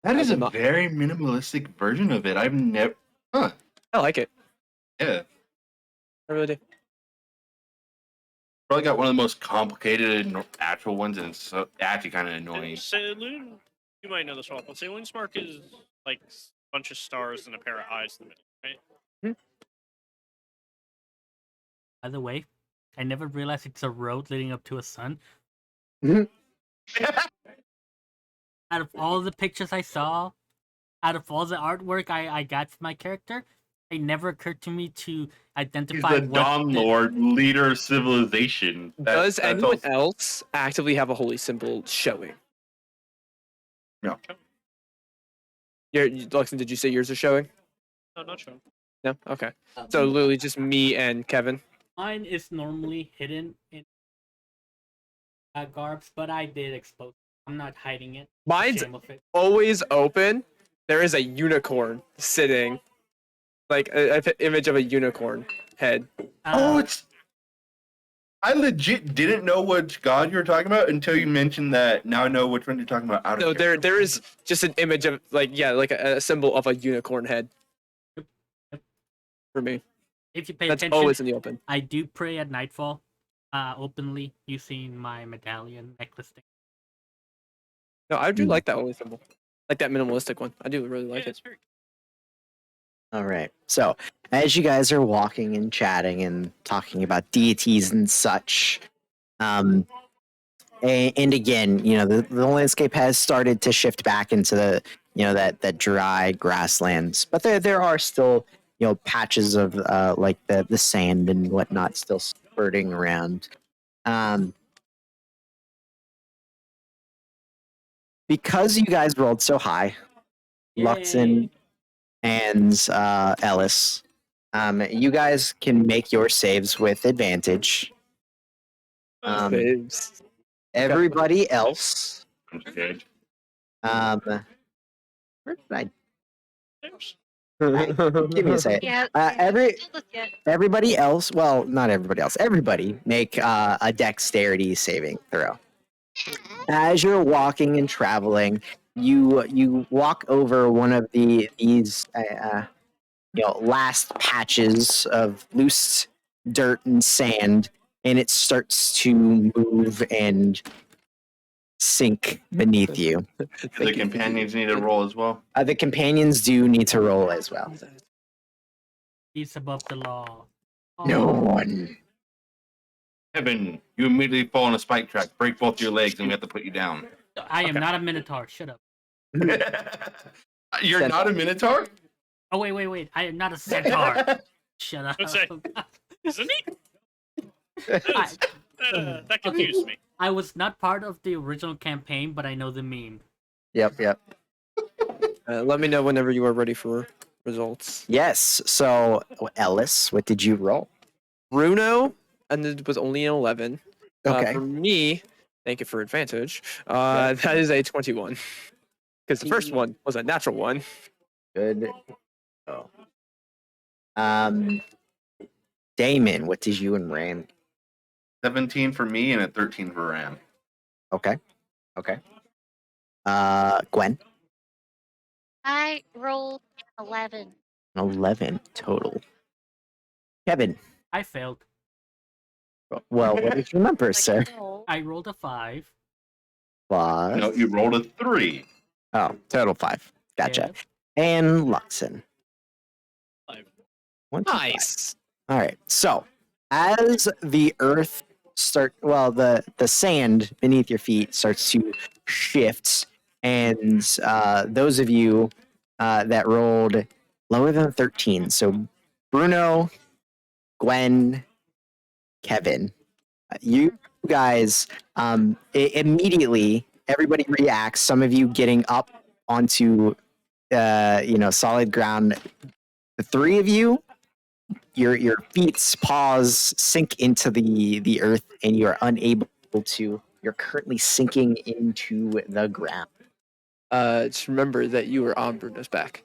S1: That is a
S6: not-
S1: very minimalistic version of it. I've never. Huh.
S6: I like it.
S1: Yeah.
S6: I really do.
S1: Probably got one of the most complicated and actual ones, and it's so, actually kind of annoying.
S4: Saloon, you might know this well, but Saloon's mark is like a bunch of stars and a pair of eyes in the middle, right?
S5: By the way, I never realized it's a road leading up to a sun. Out of all the pictures I saw, out of all the artwork I got for my character, it never occurred to me to
S1: He's
S5: identify
S1: the
S5: what
S1: Dawn Lord, leader of civilization.
S6: Does
S1: That's
S6: anyone
S1: also-
S6: else actively have a holy symbol showing?
S1: No.
S6: Luxon, did you say yours are showing?
S4: No, not sure.
S6: No? Okay. So literally just me and Kevin.
S5: Mine is normally hidden in garbs, but I did expose. I'm not hiding it.
S6: Mine's
S5: Shame of it.
S6: always open. There is a unicorn sitting. Like an image of a unicorn head.
S1: Oh, it's. I legit didn't know which god you were talking about until you mentioned that. Now I know which one you're talking about. Out of
S6: No,
S1: character.
S6: there is just an image of like a symbol of a unicorn head.
S5: Yep.
S6: For me,
S5: If you pay
S6: that's
S5: attention,
S6: always in the open.
S5: I do pray at nightfall, openly using my medallion necklace thing.
S6: No, I do like that holy symbol, like that minimalistic one. I do really like
S4: Yeah,
S6: it.
S4: it's very
S2: All right. So, as you guys are walking and chatting and talking about deities and such, and again, the landscape has started to shift back into the, that dry grasslands, but there are still, patches of like the sand and whatnot still spurting around. Because you guys rolled so high, Luxon and Ellis, you guys can make your saves with advantage.
S6: Saves.
S2: Everybody else,
S1: I'm scared.
S2: where did I?
S4: There's-
S2: Give me a second.
S3: Yeah.
S2: Everybody else, well, not everybody else. Everybody make a dexterity saving throw. As you're walking and traveling, you walk over one of these last patches of loose dirt and sand, and it starts to move and sink beneath you.
S1: The companions need to roll as well.
S2: The companions do need to roll as well.
S5: He's above the law.
S2: No
S5: Oh,
S2: one.
S1: Evan, you immediately fall on a spike track, break both your legs, and we have to put you down.
S5: I am
S1: Okay.
S5: not a minotaur. Shut up.
S1: You're not a minotaur?
S5: Oh wait. I am not a centaur. Shut up.
S4: Let's say- Isn't he?
S5: I,
S4: That confused me.
S5: I was not part of the original campaign, but I know the meme.
S2: Yep.
S6: Let me know whenever you are ready for results.
S2: Yes. So, Ellis, what did you roll?
S6: Bruno ended with only an 11.
S2: Okay.
S6: For me, thank you for advantage. That is a 21. Because the first one was a natural one.
S2: Good. Oh. Damon, what did you and Ram?
S1: 17 for me and a 13 for Ram.
S2: Okay. Gwen,
S3: I rolled 11.
S2: 11 total. Kevin,
S5: I failed.
S2: well, what is your number, sir?
S3: No.
S5: I rolled a 5.
S2: Plus.
S1: No, you rolled a 3.
S2: Oh, total 5. Gotcha.
S5: Yeah.
S2: And Luxon.
S4: 5.
S2: 1, 2, 5.
S6: Nice.
S2: All right. So, as the earth the sand beneath your feet starts to shift, and those of you that rolled lower than 13, so Bruno, Gwen, Kevin. You guys, immediately, everybody reacts. Some of you getting up onto, solid ground. The three of you, your feet's paws sink into the earth, and you are unable to. You're currently sinking into the ground.
S6: Just remember that you were on Bruno's back.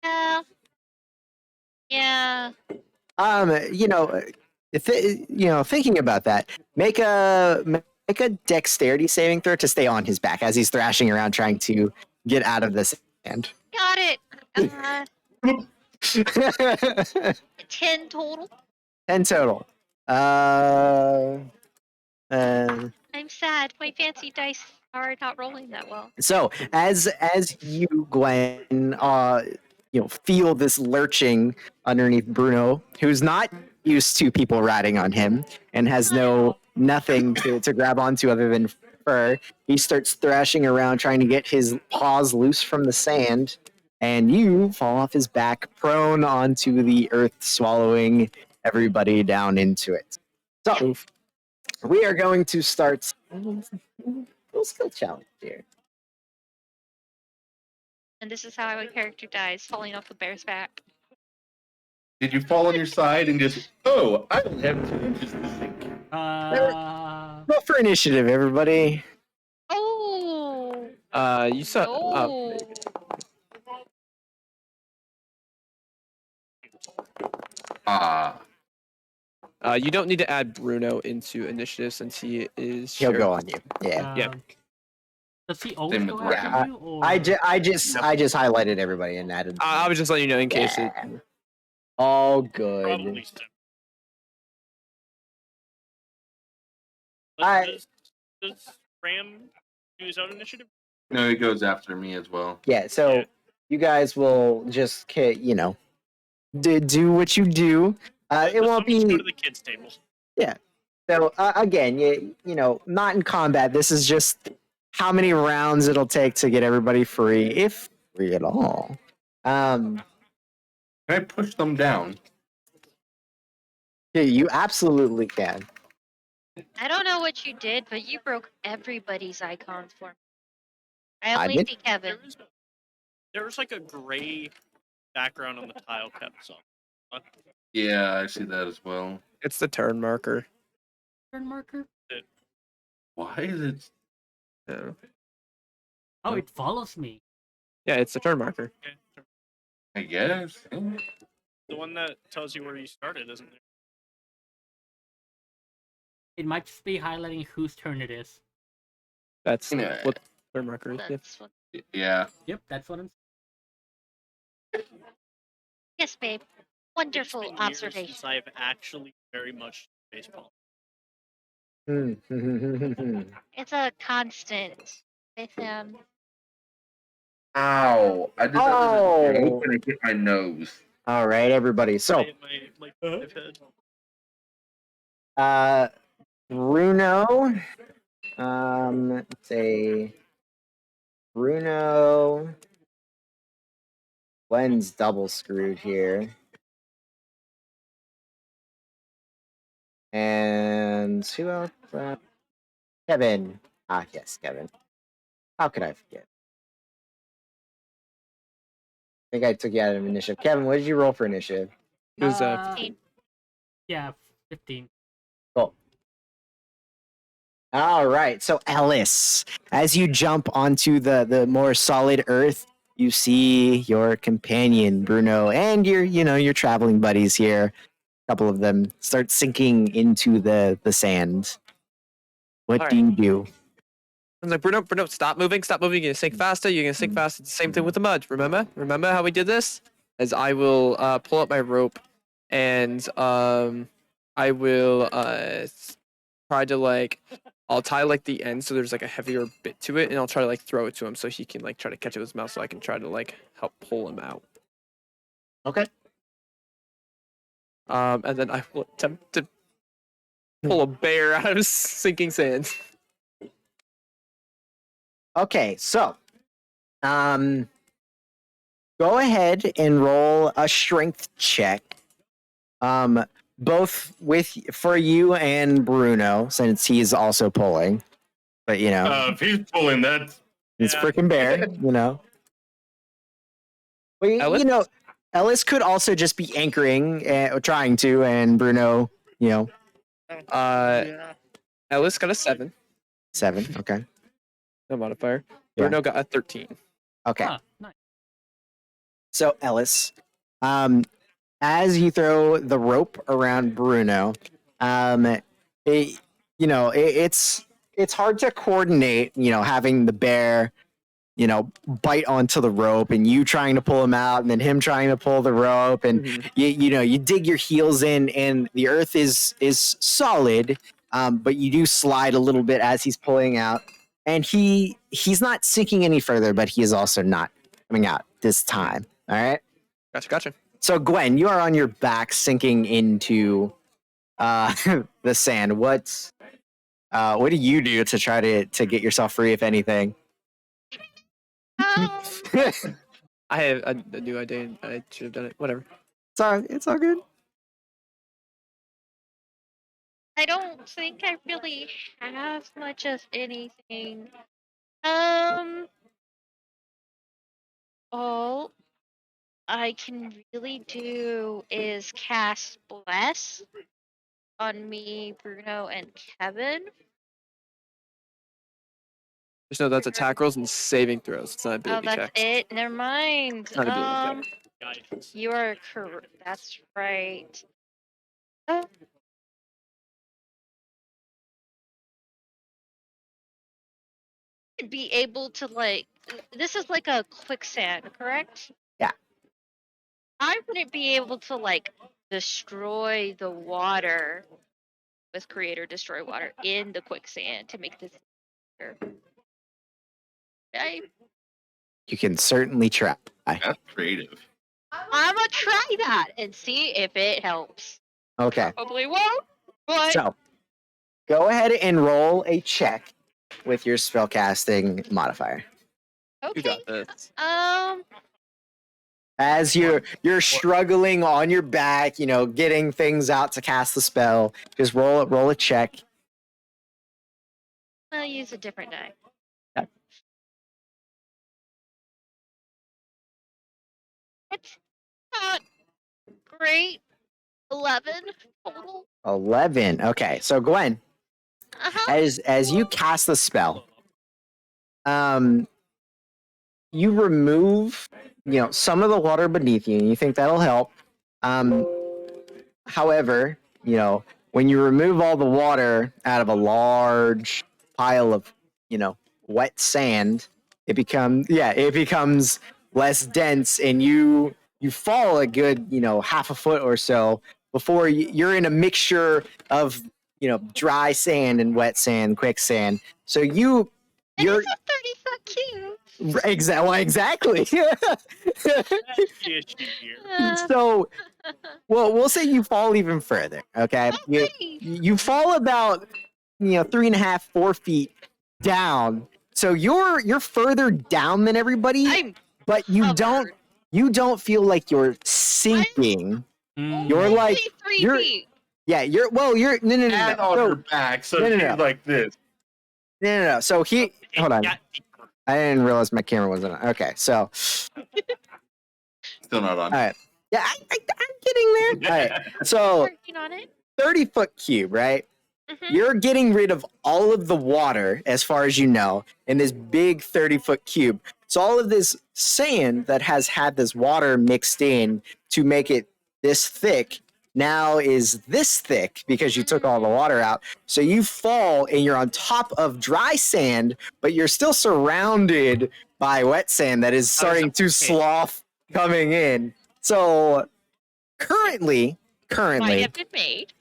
S3: Yeah. Yeah.
S2: Thinking about that, make a dexterity saving throw to stay on his back as he's thrashing around trying to get out of the sand.
S3: Got it. 10 total.
S2: 10 total.
S3: I'm sad. My fancy dice are not rolling that well.
S2: So as you, Gwen, feel this lurching underneath Bruno, who's not used to people ratting on him and has nothing to grab onto other than fur, he starts thrashing around trying to get his paws loose from the sand, and you fall off his back, prone onto the earth, swallowing everybody down into it. So we are going to start a little skill challenge here.
S3: And this is how my character dies, falling off the bear's back.
S1: Did you fall on your side and just, oh, I only have 2 inches to sink?
S2: Roll for initiative, everybody.
S3: Oh.
S6: You saw.
S3: Oh.
S6: You don't need to add Bruno into initiative since he is.
S2: He'll go on you. Yeah.
S6: Yeah.
S5: Does he always
S1: Same
S5: go
S1: with
S5: after
S1: Ram.
S5: you? Or...
S2: I just highlighted everybody and added.
S6: I was just letting you know in case it.
S2: All good.
S4: Probably so.
S2: I-
S4: Does Ram do his own initiative?
S1: No, he goes after me as well.
S2: Yeah. So
S4: Yeah.
S2: you guys will just do what you do. It
S4: Let's
S2: won't
S4: go
S2: be.
S4: to the kids' table.
S2: So again, not in combat. This is just how many rounds it'll take to get everybody free, if free at all.
S1: Can I push them down?
S2: Yeah, you absolutely can.
S3: I don't know what you did, but you broke everybody's icons for me. I
S2: I
S3: only
S2: did?
S3: see Kevin.
S4: There was like a gray background on the tile kept on.
S1: Yeah, I see that as well.
S6: It's the turn marker.
S5: turn marker?
S1: Why is it?
S6: Yeah.
S5: Oh, it follows me.
S6: Yeah, it's the turn marker.
S4: Okay.
S1: I guess.
S4: The one that tells you where you started, isn't there?
S5: It might just be highlighting whose turn it is.
S6: That's
S1: Yeah.
S6: what turn marker is. Yeah.
S3: That's what...
S1: Yeah.
S5: Yep, that's what I'm
S3: Yes, babe.
S4: It's
S3: Wonderful
S4: been years
S3: observation.
S4: since I've actually very much baseball.
S3: It's a constant with him.
S1: Ow! I did that
S2: Oh.
S1: as a joke and it hit my nose.
S2: All right, everybody. So,
S4: My head.
S2: Bruno. Let's say Bruno. Gwen's double screwed here. And who else? Kevin. Ah, yes, Kevin. How could I forget? I think I took you out of initiative. Kevin, what did you roll for initiative?
S6: It was
S5: yeah, 15.
S2: Cool. All right. So, Ellis, as you jump onto the more solid earth, you see your companion, Bruno, and your traveling buddies here. A couple of them start sinking into the sand. What
S6: All
S2: do you do?
S6: I was like, Bruno, stop moving. You're gonna sink faster. You're gonna sink faster. It's the same thing with the mud. Remember how we did this? As I will pull up my rope, and I will try to I'll tie the end so there's a heavier bit to it, and I'll try to throw it to him so he can try to catch it with his mouth, so I can try to help pull him out.
S2: Okay.
S6: And then I will attempt to pull a bear out of sinking sand.
S2: Okay, so go ahead and roll a strength check. both for you and Bruno, since he's also pulling. But
S1: If he's pulling that,
S2: it's
S4: Yeah.
S2: freaking bear. Well,
S6: Ellis?
S2: Ellis could also just be anchoring, or trying to, and Bruno,
S6: Ellis got a 7.
S2: 7. Okay.
S6: No modifier.
S2: Yeah.
S6: Bruno got a 13.
S2: Okay.
S5: Huh, nice.
S2: So Ellis, as you throw the rope around Bruno, it's hard to coordinate. Having the bear, bite onto the rope, and you trying to pull him out, and then him trying to pull the rope, and
S6: Mhm.
S2: you dig your heels in, and the earth is solid, but you do slide a little bit as he's pulling out, and he's not sinking any further, but he is also not coming out this time. All right.
S6: Gotcha.
S2: So Gwen, you are on your back, sinking into the sand. What do you do to try to get yourself free, if anything?
S3: Um,
S6: I have a new idea. I should have done it. Whatever.
S2: It's all good.
S3: I don't think I really have much of anything. All I can really do is cast Bless on me, Bruno, and Kevin.
S6: Just know that's attack rolls and saving throws. It's not
S3: Oh,
S6: ability
S3: that's
S6: checks.
S3: it. Never mind.
S6: Not ability
S4: Guidance.
S3: You are correct. That's right. Uh, be able to this is like a quicksand, correct?
S2: Yeah.
S3: I wouldn't be able to destroy the water with create or destroy water in the quicksand to make this better.
S2: You can certainly try.
S1: that's creative.
S3: I'm gonna try that and see if it helps.
S2: Okay.
S3: Probably won't, but
S2: So go ahead and roll a check with your spellcasting modifier.
S6: You
S3: okay.
S6: got this.
S2: As you're struggling on your back, getting things out to cast the spell, just roll a check.
S3: I'll use a different die.
S2: Okay.
S3: It's not great. 11 total.
S2: 11. Okay. So Gwen, as you cast the spell, you remove some of the water beneath you, and you think that'll help. However, when you remove all the water out of a large pile of wet sand, it becomes less dense, and you fall a good half a foot or so before you're in a mixture of dry sand and wet sand, quicksand. So
S3: And
S2: you're
S3: it's a 30-foot cube.
S2: exactly.
S4: That's the issue here.
S2: So, well, we'll say you fall even further. Okay, you fall about 3.5, 4 feet down. So you're further down than everybody,
S3: I'm
S2: but you
S3: covered.
S2: don't feel like you're sinking.
S5: Mm.
S2: You're
S3: Only
S2: like
S3: 3
S2: you're-
S3: feet.
S2: Yeah, you're no.
S1: And on
S2: So,
S1: her back, so
S2: no,
S1: she's
S2: no.
S1: like this.
S2: no. So
S4: It
S2: hold on.
S4: got deeper.
S2: I didn't realize my camera wasn't on. Okay, so
S1: Still not on.
S2: all right. Yeah, I'm getting there. All right. So
S3: Working on it.
S2: 30-foot cube, right?
S3: Mhm.
S2: You're getting rid of all of the water, as far as you know, in this big 30-foot cube. So all of this sand that has had this water mixed in to make it this thick now is this thick because you took all the water out. So you fall and you're on top of dry sand, but you're still surrounded by wet sand that is starting to slough coming in. So currently,
S3: Might have been made.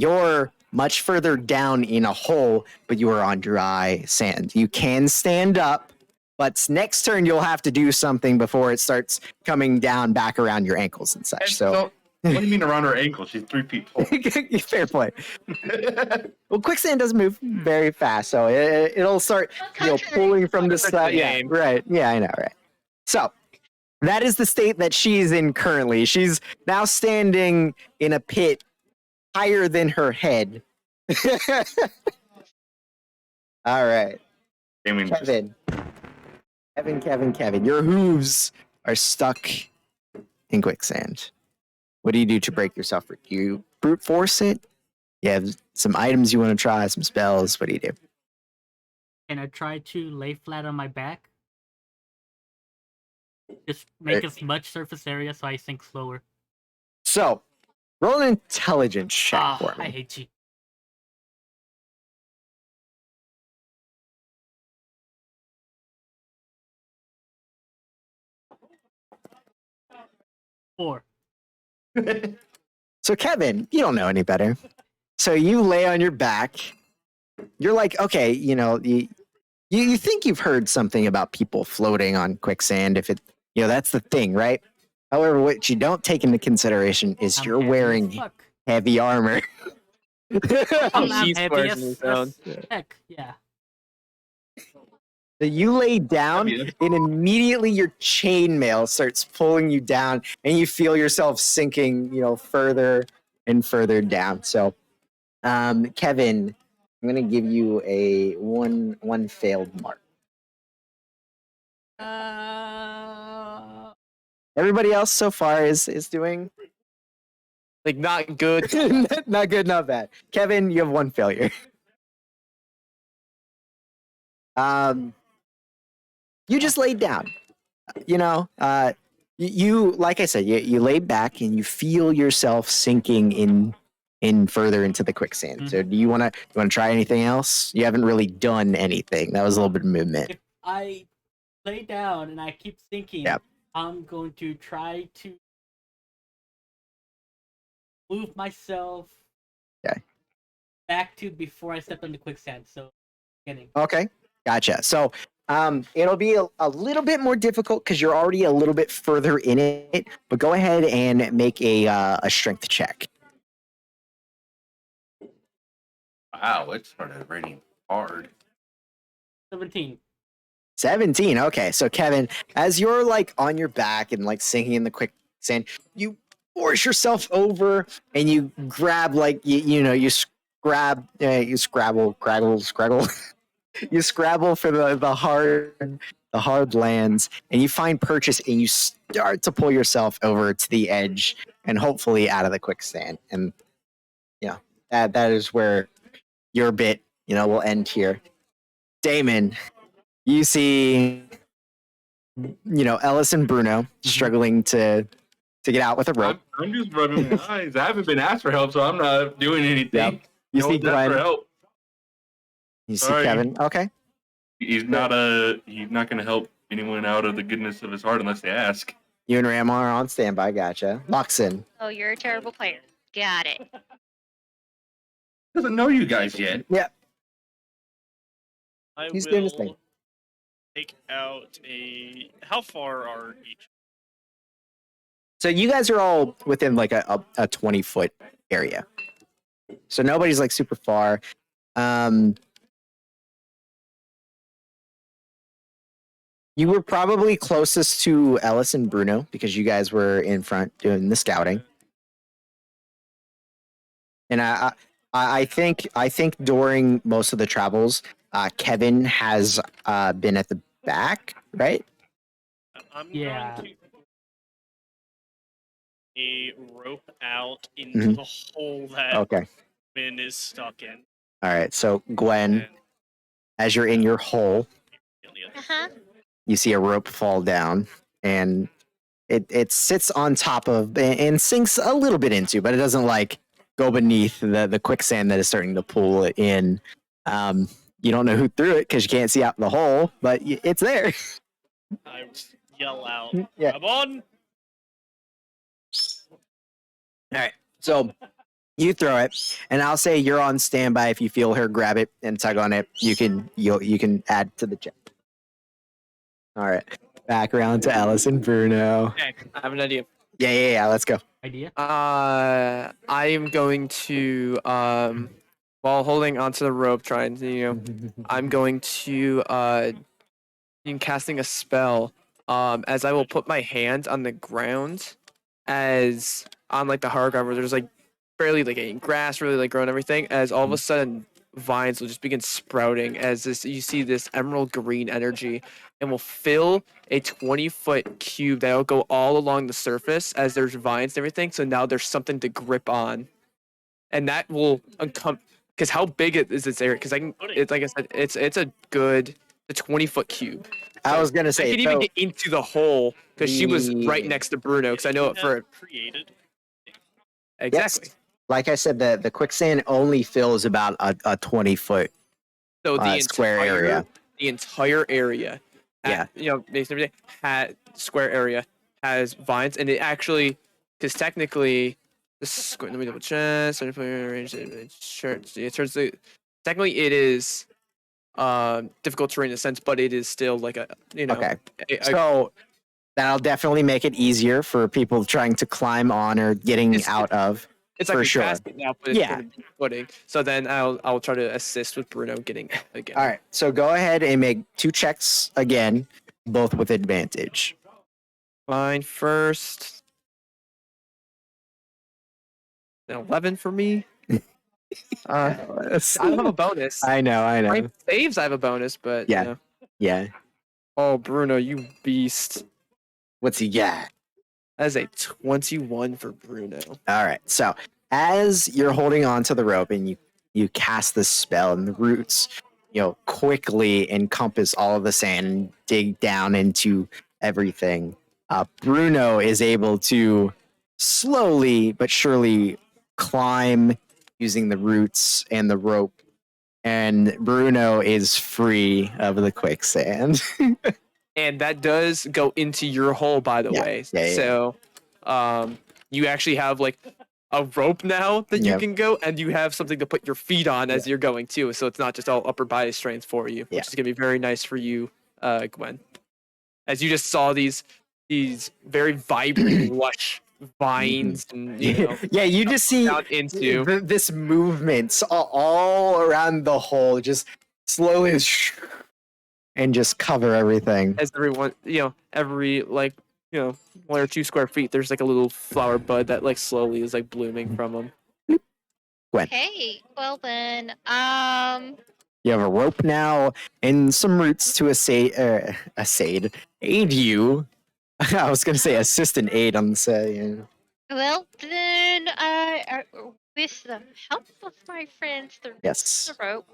S2: you're much further down in a hole, but you are on dry sand. You can stand up, but next turn you'll have to do something before it starts coming down back around your ankles and such. So
S1: What do you mean around her ankle? She's 3 feet tall.
S2: fair play. Well, quicksand does move very fast, so it'll start
S3: Contrary
S2: pulling from the
S6: That's a
S2: side. Yeah,
S6: game.
S2: right. Yeah, I know, right. So that is the state that she's in currently. She's now standing in a pit higher than her head. All right,
S1: I mean,
S2: Kevin. Your hooves are stuck in quicksand. What do you do to break yourself free? Do you brute force it? You have some items you want to try, some spells. What do you do?
S5: Can I try to lay flat on my back? Just make as much surface area so I sink slower.
S2: So, roll an intelligence check for
S5: I
S2: me.
S5: hate you. Four.
S2: So, Kevin, you don't know any better. So you lay on your back. You're like, okay, you think you've heard something about people floating on quicksand. If it, that's the thing, right? However, what you don't take into consideration is
S5: I'm
S2: you're
S5: heavy as
S2: wearing
S5: fuck.
S2: heavy armor.
S5: I'm
S6: He's
S5: heavy
S6: squares in his own.
S5: as heck. Yeah.
S2: So you lay down,
S1: Yeah.
S2: and immediately your chainmail starts pulling you down, and you feel yourself sinking, further and further down. So, Kevin, I'm gonna give you a one failed mark. Everybody else so far is doing
S6: Like not good.
S2: not good, not bad. Kevin, you have one failure. You just laid down. You like I said, you lay back and you feel yourself sinking in further into the quicksand. So, do you want to try anything else? You haven't really done anything. That was a little bit of movement.
S5: If I lay down and I keep sinking,
S2: Yep.
S5: I'm going to try to move myself
S2: Okay.
S5: back to before I step into quicksand. So, beginning.
S2: Okay, gotcha. So, it'll be a little bit more difficult because you're already a little bit further in it. But go ahead and make a strength check.
S1: wow, it started raining hard.
S5: 17.
S2: 17. Okay, so Kevin, as you're like on your back and like sinking in the quicksand, you force yourself over and you grab like you scrabble, you scrabble for the hard lands, and you find purchase, and you start to pull yourself over to the edge and hopefully out of the quicksand. And that is where your bit will end here. Damon, you see Ellis and Bruno struggling to get out with a rope.
S7: I'm just rubbing my eyes. I haven't been asked for help, so I'm not doing anything.
S2: Yep. You
S7: No
S2: see
S7: one's asked for
S2: Glenn.
S7: help.
S2: You see
S7: Sorry.
S2: Kevin. Okay.
S7: He's not going to help anyone out of the goodness of his heart unless they ask.
S2: You and Ram are on standby. Gotcha. Loxin.
S3: Oh, you're a terrible player. Got it.
S1: Doesn't know you guys yet.
S4: I
S2: He's doing his thing.
S4: will take out a. How far are each?
S2: So you guys are all within like a 20-foot area. So nobody's like super far. You were probably closest to Ellis and Bruno because you guys were in front doing the scouting. And I think during most of the travels, Kevin has been at the back, right?
S4: I'm
S5: Yeah.
S4: going to a rope out into the hole that
S2: Okay.
S4: Finn is stuck in.
S2: All right. So Gwen,
S4: And
S2: as you're in your hole,
S4: on the other
S3: Uh-huh.
S2: you see a rope fall down, and it sits on top of and sinks a little bit into, but it doesn't like go beneath the quicksand that is starting to pull it in. You don't know who threw it because you can't see out the hole, but it's there.
S4: I yell out,
S2: Yeah.
S4: "Come on!"
S2: All right. So you throw it, and I'll say you're on standby. If you feel her grab it and tug on it, you can add to the check. All right. Back around to Alice and Bruno.
S6: Okay, I have an idea.
S2: Yeah. Let's go.
S5: Idea?
S6: I am going to while holding onto the rope, trying to I'm going to casting a spell as I will put my hand on the ground, as on like the hard ground where there's like barely like any grass really like growing everything, as all of a sudden vines will just begin sprouting as this you see this emerald green energy and will fill a 20-foot cube that'll go all along the surface as there's vines and everything. So now there's something to grip on, and that will because how big is this area? Because it's like I said, it's a good 20-foot cube.
S2: I
S6: So
S2: was gonna
S6: I
S2: say
S6: could even
S2: so
S6: get into the hole because she was right
S2: the-
S6: next to Bruno. Because I know it for
S4: created.
S6: exactly.
S2: Yes. Like I said, the quicksand only fills about a 20-foot
S6: So the
S2: square area.
S6: the entire area,
S2: Yeah.
S6: basically had square area has vines, and it actually, because technically, let me double check. Technically, it is difficult terrain in a sense, but it is still like
S2: Okay. So that'll definitely make it easier for people trying to climb on or getting out of.
S6: it's
S2: for
S6: like a
S2: sure.
S6: casket now, but it's
S2: Yeah.
S6: in footing. So then I'll try to assist with Bruno getting again.
S2: All right. So go ahead and make 2 checks again, both with advantage.
S6: Fine first. An 11 for me. I don't have a bonus.
S2: I know.
S6: My saves I have a bonus, but
S2: Yeah.
S6: you know.
S2: Yeah.
S6: Oh, Bruno, you beast.
S2: What's he got?
S6: That is a 21 for Bruno.
S2: All right. So as you're holding on to the rope and you cast this spell and the roots, quickly encompass all of the sand and dig down into everything. Bruno is able to slowly but surely climb using the roots and the rope, and Bruno is free of the quicksand.
S6: And that does go into your hole, by the way.
S2: Yeah.
S6: So you actually have like a rope now that you
S2: Yep.
S6: can go, and you have something to put your feet on as you're going too. So it's not just all upper body strength for you,
S2: Yeah.
S6: which is gonna be very nice for you, Gwen. As you just saw these very vibrant, lush vines, and
S2: Yeah, you just see
S6: down into
S2: this movement all around the hole, just slowly and just cover everything.
S6: as everyone, every 1 or 2 square feet, there's like a little flower bud that like slowly is like blooming from them.
S3: Okay, well then,
S2: You have a rope now and some roots to aid you. I was gonna say assist and aid on the say. Yeah.
S3: well then, with the help of my friends, the
S2: Yes.
S3: rope,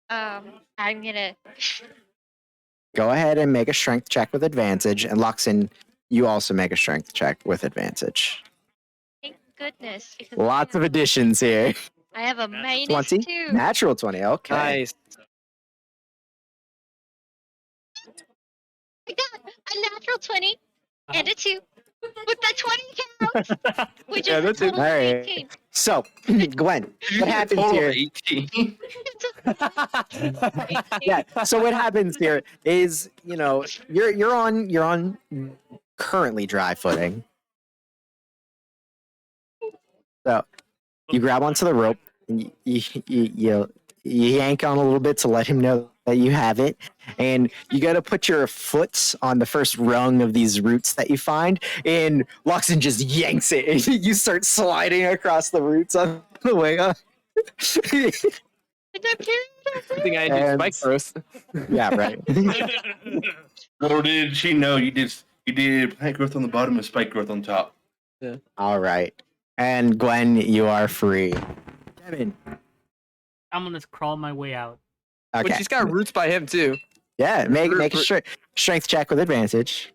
S3: I'm gonna.
S2: Go ahead and make a strength check with advantage, and Luxon, you also make a strength check with advantage.
S3: Thank goodness, because
S2: Lots of additions here.
S3: I have a minus
S2: 20?
S3: 2.
S2: Natural 20. Okay.
S6: Nice.
S3: I got a natural 20 and a 2. With that 20 counts, which
S6: Yeah,
S3: is a
S6: that's it.
S3: total of
S2: Alright.
S3: 18.
S2: So, Gwen, what happens
S7: Total of
S2: here?
S7: 18.
S2: Yeah. So what happens here is, you're on currently dry footing. So you grab onto the rope and you yank on a little bit to let him know that you have it, and you got to put your foot on the first rung of these roots that you find, and Loxon just yanks it, and you start sliding across the roots on the way up.
S3: And I'm carrying
S6: I think I did
S2: And-
S6: spike first.
S2: Yeah, right.
S7: Little did she know you did plant growth on the bottom and spike growth on top.
S2: All right. And Gwen, you are free. Kevin.
S5: I'm gonna crawl my way out.
S6: But
S2: Okay.
S6: she's got roots by him too.
S2: Yeah, make a strength check with advantage.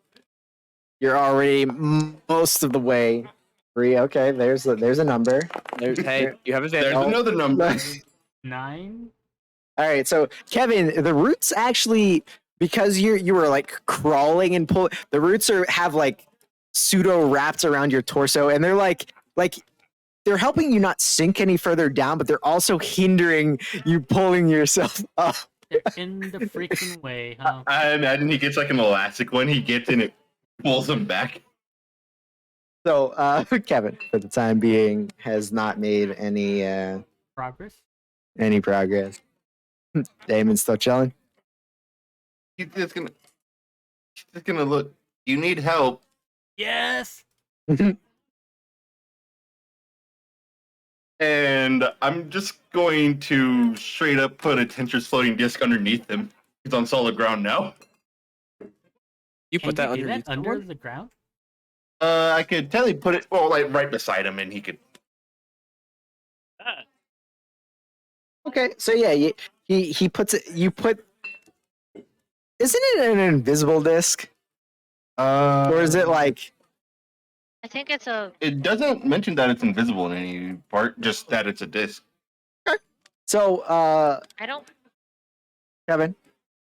S2: You're already most of the way free. Okay, there's a number.
S6: Hey, you have
S7: There's
S6: advantage.
S7: another number.
S5: 9.
S2: All right, so Kevin, the roots actually, because you were like crawling and pull, the roots have like pseudo wrapped around your torso, and they're like they're helping you not sink any further down, but they're also hindering you pulling yourself up.
S5: They're in the freaking way, huh?
S7: I imagine he gets like an elastic one he gets and it pulls him back.
S2: So Kevin, for the time being, has not made any
S5: Progress.
S2: progress. Damon's still chilling.
S7: He's just gonna.
S1: She's just gonna look. You need help.
S5: Yes.
S7: And I'm just going to straight up put a Tensor's floating disc underneath him. He's on solid ground now.
S6: You
S5: Can
S6: put that
S5: you do that
S6: underneath
S5: under
S6: someone?
S5: the ground?
S1: I could tell you put it like right beside him, and he could.
S4: Ah,
S2: Okay, so yeah, he puts it. You put. Isn't it an invisible disc, or is it like?
S3: I think it's a.
S1: It doesn't mention that it's invisible in any part, just that it's a disc.
S2: So,
S3: I don't.
S2: Kevin,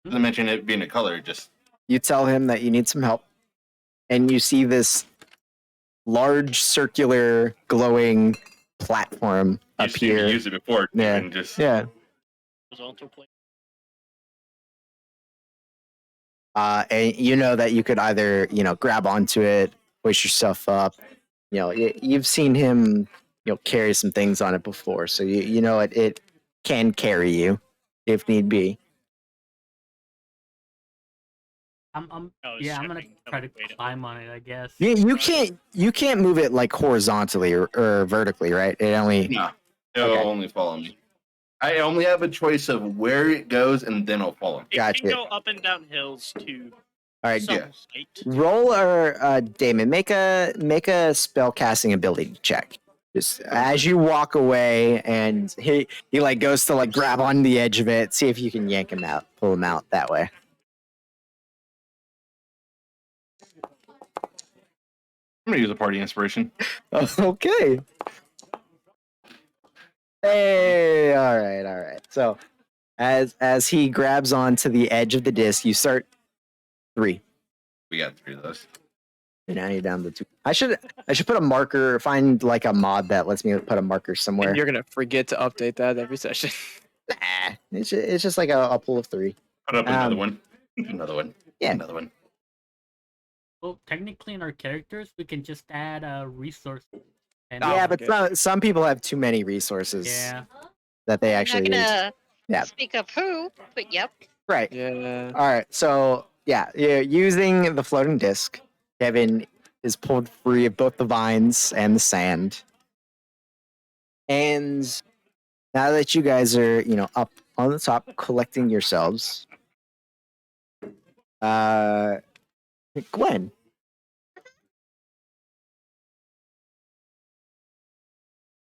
S1: It doesn't mention it being a color. Just
S2: you tell him that you need some help, and you see this large circular glowing platform up
S7: You've seen me
S2: here.
S7: use it before.
S2: Yeah.
S7: And just
S2: Yeah.
S4: was also playing.
S2: And you know that you could either, grab onto it, push yourself up. You've seen him, carry some things on it before, so you know it can carry you if need be.
S5: I'm
S4: I was
S5: yeah, I'm gonna
S4: checking how
S5: try to
S4: much weight it
S5: climb on it, I guess.
S2: You can't move it like horizontally or vertically, right? It only
S1: no, it'll
S2: Okay.
S1: only follow me. I only have a choice of where it goes, and then I'll follow.
S4: It
S2: Gotcha.
S4: can go up and down hills to
S2: all right.
S4: some
S1: yeah.
S4: height.
S2: Roll or Damon, make a spell casting ability check. Just as you walk away, and he like goes to like grab on the edge of it, see if you can yank him out, pull him out that way.
S7: I'm gonna use a party inspiration.
S2: Okay. Hey, all right. So as he grabs onto the edge of the disc, you start 3.
S1: We got 3 of those.
S2: And now you're down to 2. I should put a marker, find like a mod that lets me put a marker somewhere.
S6: And you're gonna forget to update that every session.
S2: Nah, it's just like a pool of 3.
S7: Put up another
S2: Um,
S7: one.
S1: Another one.
S2: Yeah.
S1: Another one.
S5: Well, technically, in our characters, we can just add a resource. And
S6: Oh,
S2: Yeah, but
S6: okay.
S2: some people have too many resources
S5: yeah,
S2: that they
S3: I'm
S2: actually
S3: not
S2: use.
S3: gonna
S2: Yeah.
S3: speak of who, but yep.
S2: Right.
S6: Yeah.
S2: All right. So yeah, using the floating disc, Kevin is pulled free of both the vines and the sand. And now that you guys are, up on the top collecting yourselves, Gwen.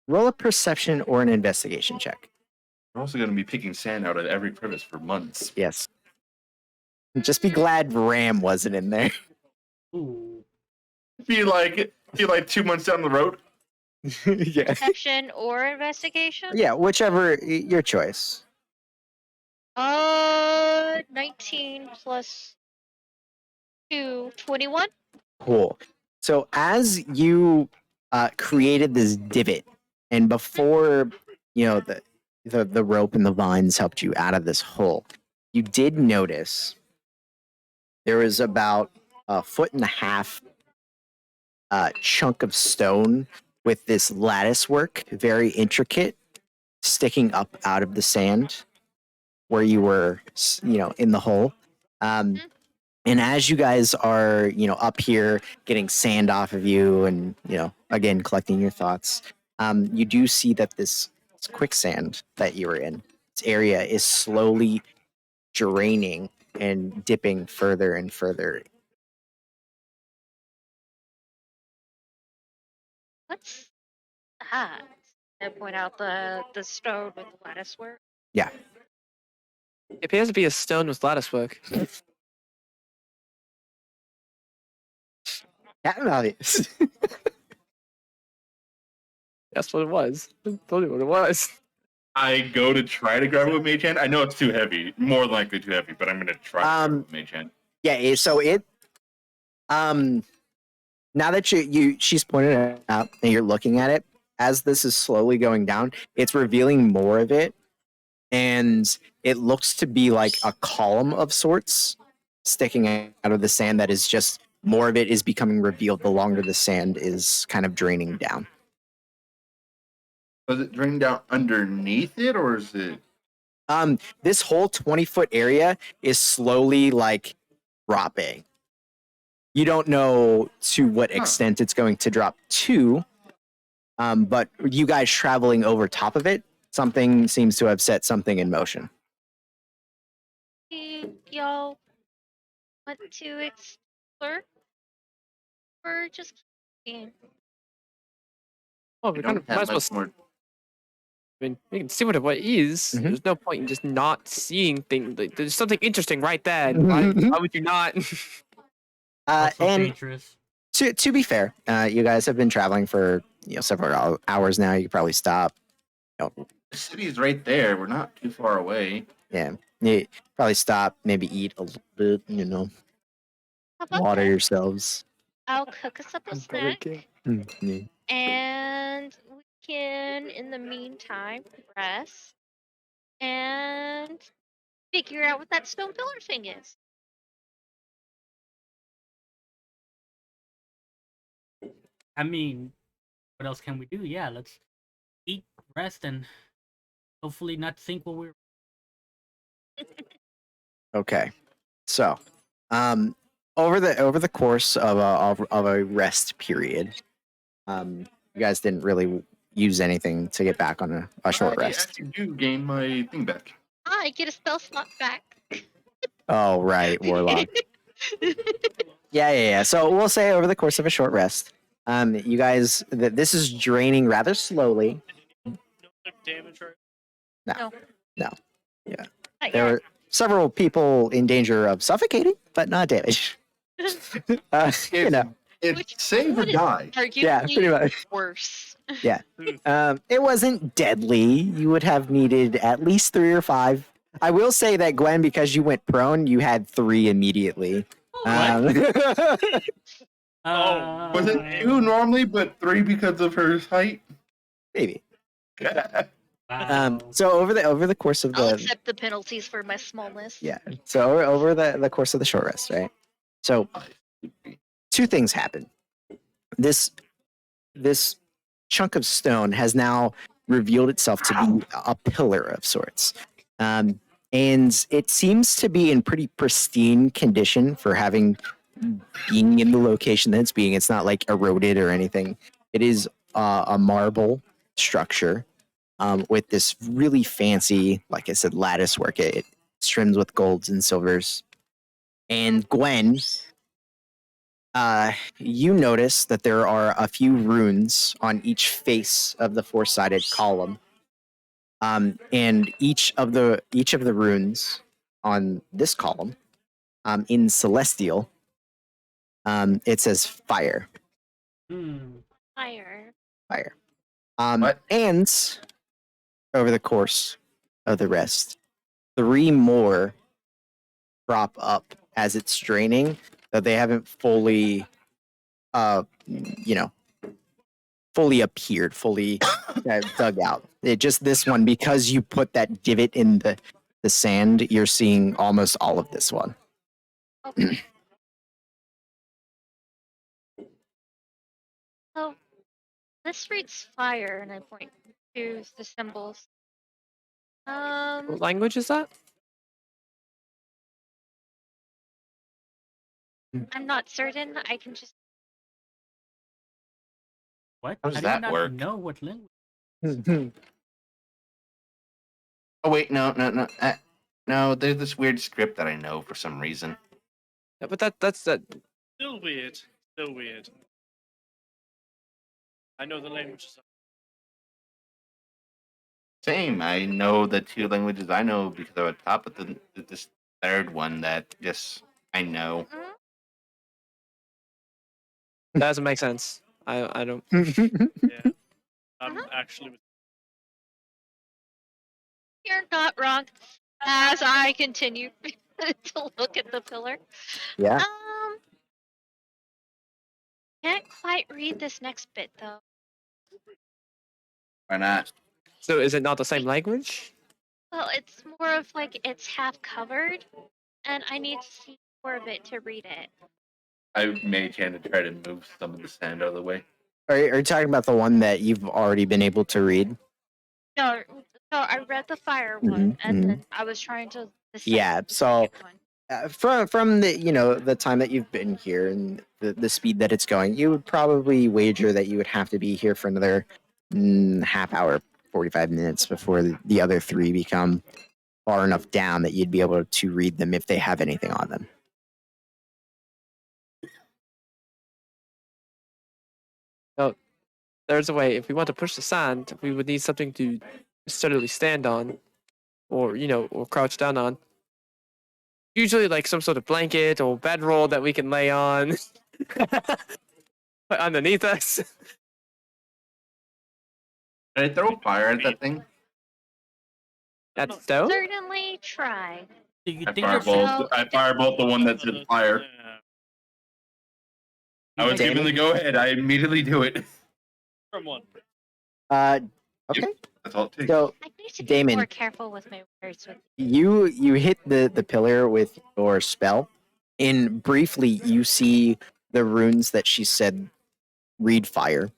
S2: Roll a perception or an investigation check.
S7: We're also gonna be picking sand out of every crevice for months.
S2: Yes. Just be glad Ram wasn't in there.
S5: ooh,
S7: Be like 2 months down the road.
S2: Yeah.
S3: Perception or investigation?
S2: Yeah, whichever your choice.
S3: 19 plus 2, 21.
S2: Cool. So as you created this divot, and before the rope and the vines helped you out of this hole, you did notice there was about a 1.5 foot chunk of stone with this lattice work, very intricate, sticking up out of the sand where you were, in the hole. And as you guys are, up here getting sand off of you and, again, collecting your thoughts, you do see that this quicksand that you were in, this area is slowly draining and dipping further and further.
S3: What's that? I point out the stone with the lattice work.
S2: Yeah.
S6: It appears to be a stone with lattice work.
S2: Cat and obvious.
S6: That's what it was. I told you what it was.
S7: I go to try to grab it with Mage Hand. I know it's too heavy, more likely too heavy, but I'm gonna try to grab it with Mage Hand.
S2: Yeah, so now that she's pointed it out and you're looking at it, as this is slowly going down, it's revealing more of it, and it looks to be like a column of sorts sticking out of the sand that is just more of it is becoming revealed the longer the sand is kind of draining down.
S1: Does it drain down underneath it, or is it?
S2: This whole 20-foot area is slowly like dropping. You don't know to what extent it's going to drop to, but you guys traveling over top of it, something seems to have set something in motion.
S3: Y'all want to explore? Or just kidding?
S6: Oh,
S1: We
S6: we kind
S1: don't
S6: of might
S1: have
S6: as well.
S1: much more.
S6: I mean, we can see what it is.
S2: Mhm.
S6: There's no point in just not seeing things. Like, there's something interesting right there. Why would you not?
S5: Also
S2: And
S5: dangerous.
S2: to be fair, you guys have been traveling for several hours now. You could probably stop.
S1: The city's right there. We're not too far away.
S2: Yeah, you probably stop. Maybe eat a little bit.
S3: How about
S2: Water
S3: this?
S2: yourselves.
S3: I'll cook us up a snack,
S2: Yeah.
S3: and we can, in the meantime, rest and figure out what that stone pillar thing is.
S5: I mean, what else can we do? Yeah, let's eat, rest, and hopefully not think what we're.
S2: Okay, so over the course of a rest period, you guys didn't really use anything to get back on a short
S7: I
S2: rest.
S7: actually do gain my thing back.
S3: I get a spell slot back.
S2: Oh right, warlock. Yeah. So we'll say over the course of a short rest, you guys, this is draining rather slowly.
S4: No damage, right?
S3: No.
S2: No. Yeah.
S3: Not
S2: There
S3: yet.
S2: were several people in danger of suffocating, but not damage.
S7: It's
S3: Which
S7: save or
S3: one is
S7: die.
S3: arguably
S2: Yeah, pretty much.
S3: worse.
S2: It wasn't deadly. You would have needed at least 3 or 5. I will say that Gwen, because you went prone, you had 3 immediately.
S5: What?
S7: Was it 2 normally, but 3 because of her height?
S2: Maybe.
S5: Wow.
S2: So over the course of
S3: I'll
S2: the
S3: accept the penalties for my smallness.
S2: yeah, so over the course of the short rest, right? So 2 things happen. This chunk of stone has now revealed itself to be a pillar of sorts. And it seems to be in pretty pristine condition for having being in the location that it's being. It's not like eroded or anything. It is a marble structure with this really fancy, like I said, lattice work. It's trimmed with golds and silvers. And Gwen, you notice that there are a few runes on each face of the 4-sided column. And each of the runes on this column, in Celestial, it says fire.
S3: Fire.
S2: Fire.
S7: What?
S2: And over the course of the rest, 3 more crop up as it's draining that they haven't fully fully appeared, fully dug out. It just this one, because you put that divot in the sand, you're seeing almost all of this one.
S3: Okay. So this reads fire, and I point to the symbols.
S6: What language is that?
S3: I'm not certain. I can just.
S5: What?
S1: How does
S5: I do
S1: that
S5: not
S1: work?
S5: know what language.
S1: Oh wait, no. No, there's this weird script that I know for some reason.
S6: Yeah, but that's that.
S4: Still weird. Still weird. I know the languages.
S1: Same. I know the 2 languages I know because I was top of this third one that just I know.
S6: That doesn't make sense. I don't.
S4: Yeah. I'm actually.
S3: You're not wrong. As I continue to look at the pillar.
S2: Yeah.
S3: Can't quite read this next bit though.
S1: Why not?
S6: So is it not the same language?
S3: Well, it's more of like it's half covered, and I need to see more of it to read it.
S1: I made hand to try to move some of the sand out of the way.
S2: Are you talking about the one that you've already been able to read?
S3: No, so I read the fire one,
S2: Mhm,
S3: and
S2: mhm.
S3: then I was trying to. decide
S2: Yeah,
S3: the
S2: so
S3: second one.
S2: From the the time that you've been here and the speed that it's going, you would probably wager that you would have to be here for another half hour, 45 minutes before the other three become far enough down that you'd be able to read them if they have anything on them.
S6: No, there's a way. If we want to push the sand, we would need something to steadily stand on, or or crouch down on. Usually, like some sort of blanket or bedroll that we can lay on, put underneath us.
S1: Did I throw fire at that thing?
S6: That's dope.
S3: Certainly try.
S5: Do you
S1: I
S5: think
S3: firebolt-
S1: firebolt. I firebolt the one that said fire. I was
S2: Damon?
S1: given the go ahead. I immediately do it.
S4: From one.
S2: Okay.
S1: That's all it takes.
S2: So
S3: I need to be
S2: Damon.
S3: more careful with my words. With
S2: you hit the pillar with your spell, and briefly you see the runes that she said read fire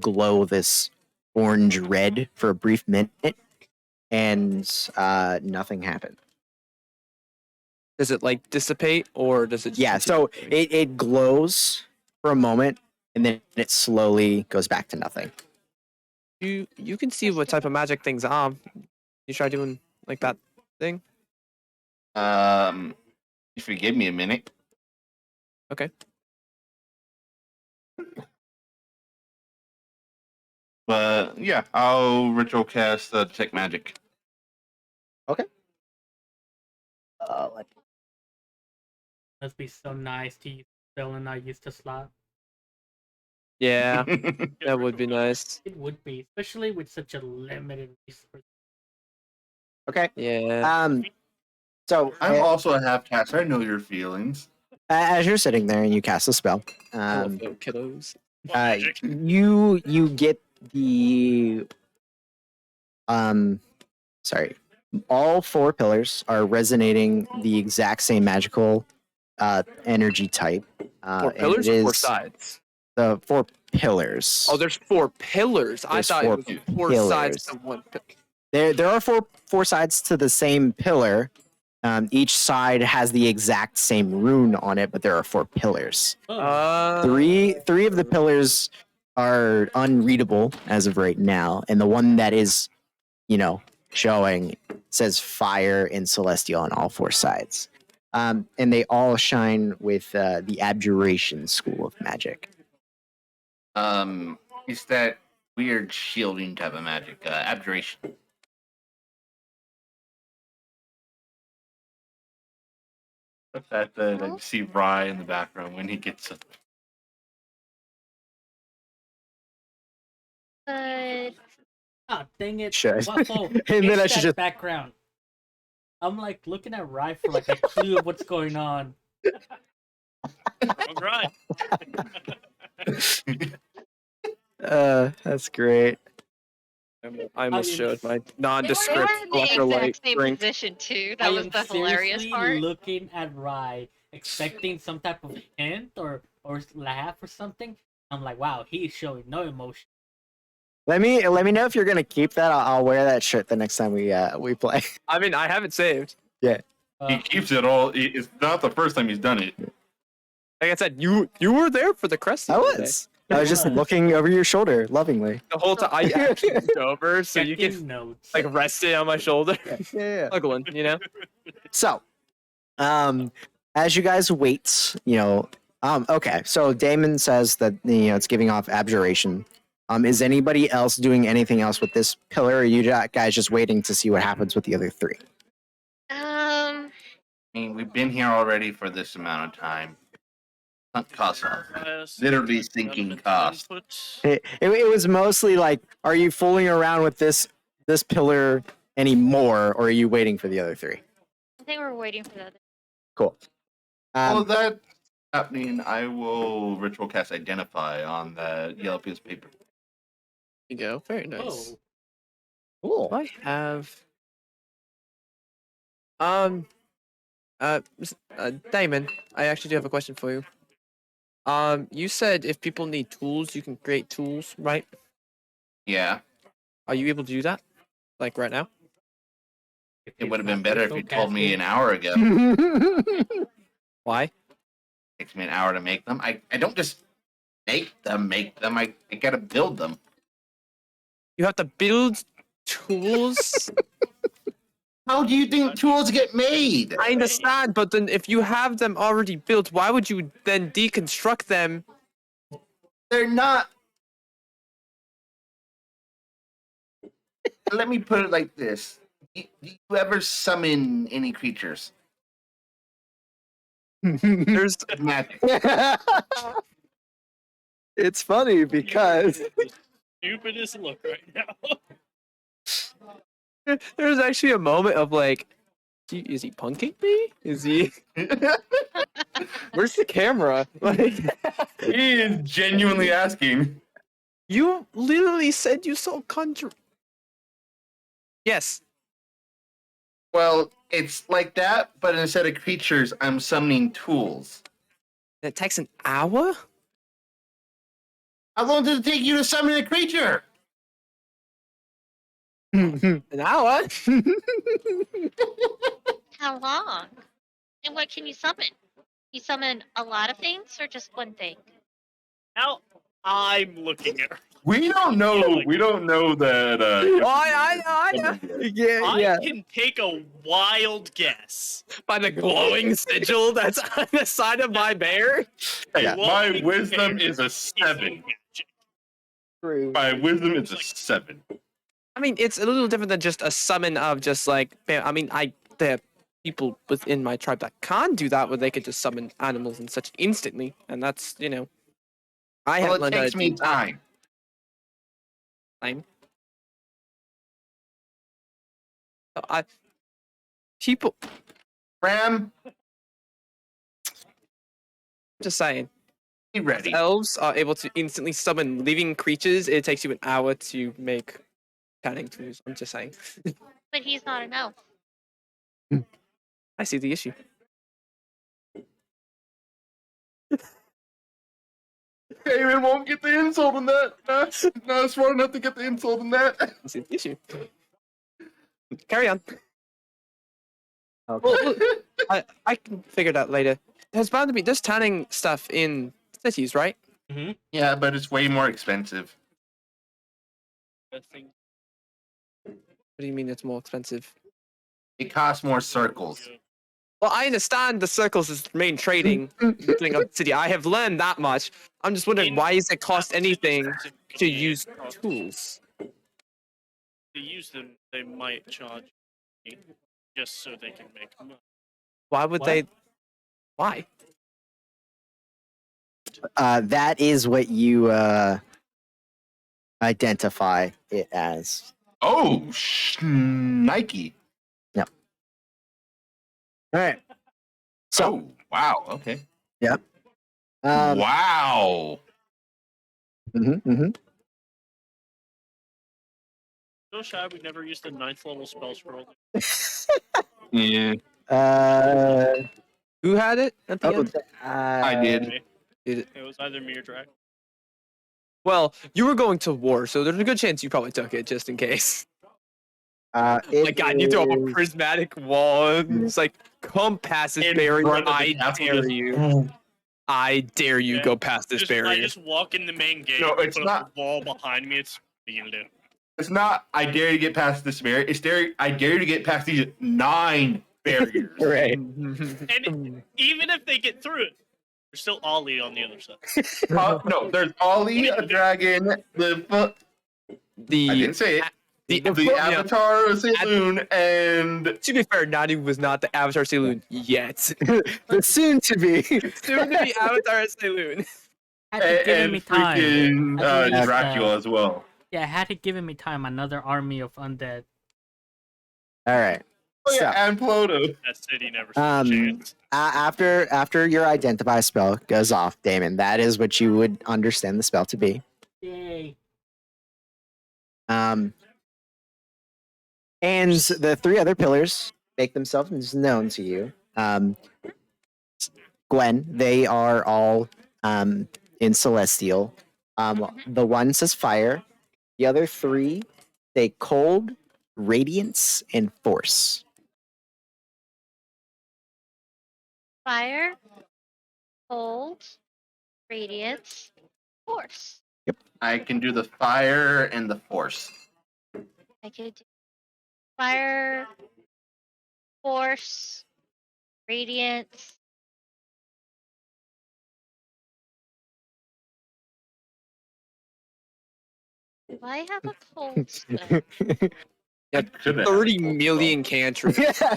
S2: glow this orange red for a brief minute, and nothing happened.
S6: Does it like dissipate, or does it? Just
S2: Yeah, so
S6: continue glowing?
S2: it glows for a moment, and then it slowly goes back to nothing.
S6: You can see what type of magic things are. You try doing like that thing.
S1: If you give me a minute.
S6: Okay.
S1: But yeah, I'll ritual cast detect magic.
S5: must be so nice to use spell and not use the slot?
S6: Yeah, that would be nice.
S5: It would be, especially with such a limited resource.
S2: Okay.
S6: Yeah.
S2: So
S1: I'm also a half caster. I know your feelings.
S2: as you're sitting there and you cast a spell,
S6: I love little kiddos.
S4: Magic.
S2: you get the sorry, all four pillars are resonating the exact same magical energy type.
S6: Four
S2: and
S6: pillars
S2: it
S6: or four
S2: is
S6: sides?
S2: the four pillars.
S6: Oh, there's four pillars. I
S2: There's
S6: thought
S2: four
S6: it was four sides
S2: pillars.
S6: to one pillar.
S2: There are four sides to the same pillar. Each side has the exact same rune on it, but there are four pillars.
S5: Oh,
S2: Three of the pillars are unreadable as of right now, and the one that is, showing says fire and celestial on all four sides. And they all shine with the abjuration school of magic.
S1: It's that weird shielding type of magic, abjuration. The fact that I see Rye in the background when he gets up.
S3: but
S5: ah, dang it!
S2: Should.
S5: Waffle,
S2: And then I
S5: it's
S2: should
S5: that
S2: just
S5: background. I'm like looking at Rye for like a clue of what's going on.
S4: All right.
S2: That's great.
S6: I almost
S5: I am
S6: showed my
S3: they
S6: nondescript
S3: were in the
S6: electrolyte
S3: exact same
S6: drink.
S3: position too.
S5: I
S3: That was
S5: am
S3: the hilarious
S5: seriously
S3: part.
S5: looking at Rye, expecting some type of hint or laugh or something. I'm like, wow, he's showing no emotion.
S2: Let me know if you're gonna keep that. I'll wear that shirt the next time we play.
S6: I mean, I haven't saved.
S1: He
S5: Uh,
S1: keeps it all. It's not the first time he's done it.
S6: Like I said, you were there for the crest. the
S2: I
S6: other day.
S2: was. I was just looking over your shoulder lovingly.
S6: The whole time. I actually looked over so you
S5: checking
S6: could
S5: notes.
S6: like rest it on my shoulder.
S2: Yeah.
S6: Snuggling,
S2: So, as you guys wait, okay. So Damon says that it's giving off abjuration. Is anybody else doing anything else with this pillar? Or are you guys just waiting to see what happens with the other three?
S3: Um,
S1: I mean, we've been here already for this amount of time. Not cost literally sinking cost.
S2: It was mostly like, are you fooling around with this pillar anymore, or are you waiting for the other three?
S3: I think we're waiting for the other.
S2: Cool.
S1: Well, that's happening. I will ritual cast identify on the yellow piece of paper.
S6: You go. Very nice.
S5: Oh,
S2: Cool.
S6: I have. Damon, I actually do have a question for you. You said if people need tools, you can create tools, right?
S1: Yeah.
S6: Are you able to do that? Like right now?
S1: It would have been better if you told me an hour ago.
S6: Why?
S1: Takes me an hour to make them. I don't just make them. I gotta build them.
S6: You have to build tools.
S1: How do you think tools get made?
S6: I understand, but then if you have them already built, why would you then deconstruct them?
S1: They're not. Let me put it like this. Do you ever summon any creatures?
S6: There's
S1: Magic.
S2: It's funny because
S4: Stupidest look right now.
S6: there's actually a moment of like, is he punking me? Is he? Where's the camera? Like,
S7: He is genuinely asking.
S6: you literally said you saw conjure. Yes.
S1: Well, it's like that, but instead of creatures, I'm summoning tools.
S6: It takes an hour.
S1: How long does it take you to summon a creature?
S6: An hour.
S3: How long? And what can you summon? You summon a lot of things or just one thing?
S4: Now I'm looking at her.
S7: We don't know. We don't know that.
S6: I know. Yeah,
S4: I can take a wild guess.
S6: By the glowing sigil that's on the side of my bear.
S7: Hey,
S2: Yeah.
S7: my
S4: Glowing
S7: wisdom
S4: bear
S7: is a
S4: is
S7: 7.
S4: magic.
S2: True.
S7: My wisdom is a 7.
S6: I mean, it's a little different than just a summon of just like. I mean, there are people within my tribe that can't do that, where they could just summon animals and such instantly, and that's I
S1: Well,
S6: haven't
S1: it
S6: learned how
S1: takes
S6: to
S1: me
S6: do that.
S1: time.
S6: Time. So people.
S1: Ram,
S6: Just saying.
S1: be ready.
S6: Elves are able to instantly summon living creatures. It takes you an hour to make canning tools. I'm just saying.
S3: But he's not an elf.
S6: I see the issue.
S7: David won't get the insult on that. Not smart enough to get the insult on that.
S6: I see the issue. Carry on.
S2: Okay.
S6: Well, I can figure it out later. There's bound to be tanning stuff in cities, right?
S1: Yeah, but it's way more expensive.
S4: I think
S6: What do you mean it's more expensive?
S1: It costs more circles.
S6: Well, I understand the circles is the main trading thing of the city. I have learned that much. I'm just wondering, why does it cost anything to use tools?
S4: To use them, they might charge me just so they can make money.
S6: Why would
S5: What?
S6: they? Why?
S2: That is what you identify it as.
S7: Oh, Nike.
S2: All right. So,
S7: Oh, wow. Okay.
S2: mhm,
S7: Wow.
S2: mhm.
S4: So shy we never used the 9th level spell scroll.
S7: Yeah,
S6: Who had it at the
S2: Oh,
S6: end?
S7: I did.
S6: Did it?
S4: It was either me or Drag.
S6: Well, you were going to war, so there's a good chance you probably took it just in case. My God, you throw up a prismatic wall. It's like, come past this
S7: In
S6: barrier.
S7: front of the
S6: I
S7: castle,
S6: dare
S7: just-
S6: you. I dare you
S4: Yeah.
S6: go past this
S4: I
S6: barrier.
S4: just walk in the main gate.
S7: No, it's
S4: put
S7: not-
S4: up a wall behind me. It's what are you gonna do?
S7: It's not. I dare you to get past this barrier. It's I dare you to get past these 9 barriers.
S2: Right.
S4: And even if they get through it, there's still Ollie on the other side.
S7: No, there's Ollie, a dragon, I didn't say it. The Avatar of Saloon, and
S6: To be fair, Nadu was not the Avatar Saloon yet.
S2: The soon to be.
S6: Soon to be Avatar Saloon.
S5: Had it given me time.
S7: freaking
S5: At least,
S7: Dracula as well.
S5: Yeah, had it given me time, another army of undead.
S2: All right.
S7: Oh yeah,
S2: So,
S7: and Pluto.
S4: That city never stood a chance.
S2: after your identify spell goes off, Damon, that is what you would understand the spell to be.
S5: Yay.
S2: And the 3 other pillars make themselves known to you. Gwen, they are all in Celestial. The one says fire. The other 3 say cold, radiance, and force.
S3: fire, cold, radiance, force.
S1: I can do the fire and the force.
S3: I could do fire, force, radiance. Do I have a cold spell?
S6: Yeah,
S1: Could have
S6: 30
S1: full
S6: million cantrips.
S4: I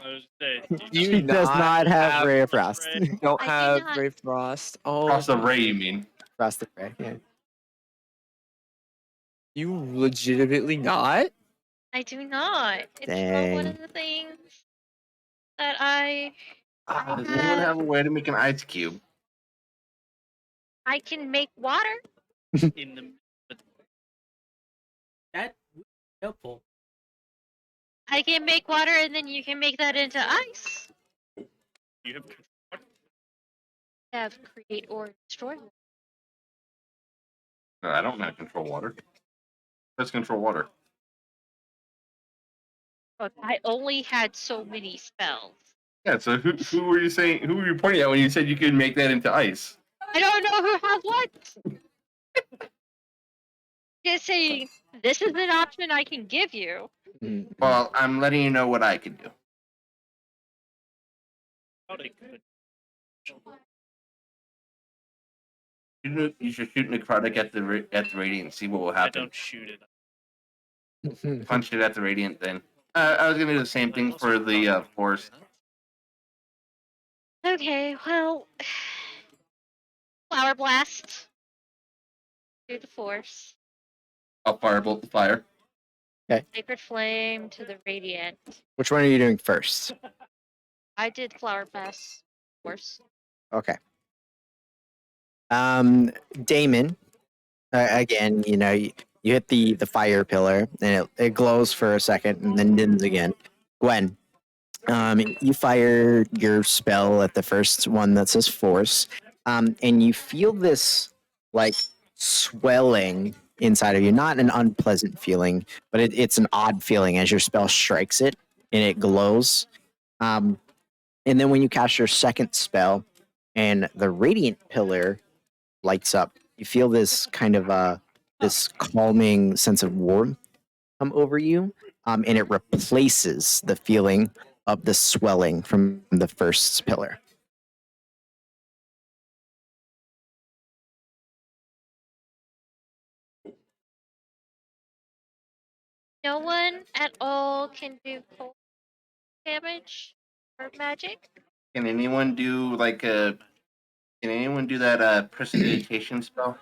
S4: was saying,
S6: Do
S2: She
S6: you
S2: does not have
S6: have
S2: Ray of Frost.
S4: Ray?
S6: don't
S3: I do
S6: have
S3: not.
S6: Ray Frost? Oh,
S1: Across the ray, you mean?
S2: Frost the Ray. Yeah.
S6: you legitimately not?
S3: I do not. It's not one
S2: Dang.
S3: of the things that I
S1: Does anyone
S3: have.
S1: have a way to make an ice cube?
S3: I can make water.
S4: In the but
S5: That would be helpful.
S3: I can make water, and then you can make that into ice.
S4: you have
S3: Have create or destroy.
S1: No, I don't know how to control water. Let's control water.
S3: Look, I only had so many spells.
S1: Yeah, so who were you saying? Who were you pointing at when you said you could make that into ice?
S3: I don't know who has what. Just saying, this is an option I can give you.
S2: Mm.
S1: Well, I'm letting you know what I could do.
S4: about a good.
S1: You should shoot necrotic at the radiant and see what will
S4: I
S1: happen.
S4: don't shoot it.
S1: Punch it at the radiant then. I was gonna do the same thing for the force.
S3: Okay, well, flower blast. Do the force.
S1: I'll firebolt the fire.
S3: Sacred flame to the radiant.
S2: Which one are you doing first?
S3: I did flower blast. Force.
S2: Okay. Damon. Again, you hit the fire pillar and it glows for a second and then dims again. Gwen, you fire your spell at the first one that says force, and you feel this like swelling inside of you. Not an unpleasant feeling, but it's an odd feeling as your spell strikes it and it glows. And then when you cast your second spell and the radiant pillar lights up, you feel this kind of this calming sense of warmth come over you, and it replaces the feeling of the swelling from the first pillar.
S3: No one at all can do cold damage or magic.
S1: Can anyone do like a? Can anyone do that prestidigitation spell?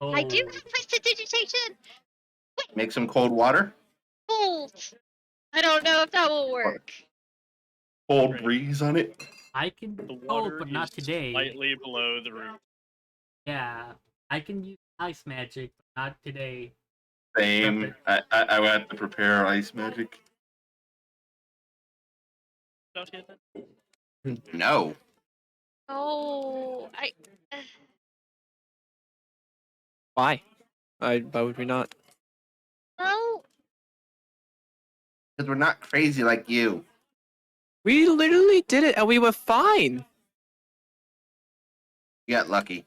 S5: Oh,
S3: I do have prestidigitation.
S1: Make some cold water.
S3: Cold. I don't know if that will work.
S1: Cold breeze on it.
S5: I can
S4: The
S5: do cold,
S4: water
S5: but not
S4: is
S5: today.
S4: slightly below the room.
S5: Yeah, I can use ice magic, but not today.
S1: Same. I would have to prepare ice magic.
S4: Out here then?
S1: No.
S3: Oh,
S6: Why? Why would we not?
S3: well,
S1: Because we're not crazy like you.
S6: We literally did it and we were fine.
S1: You got lucky.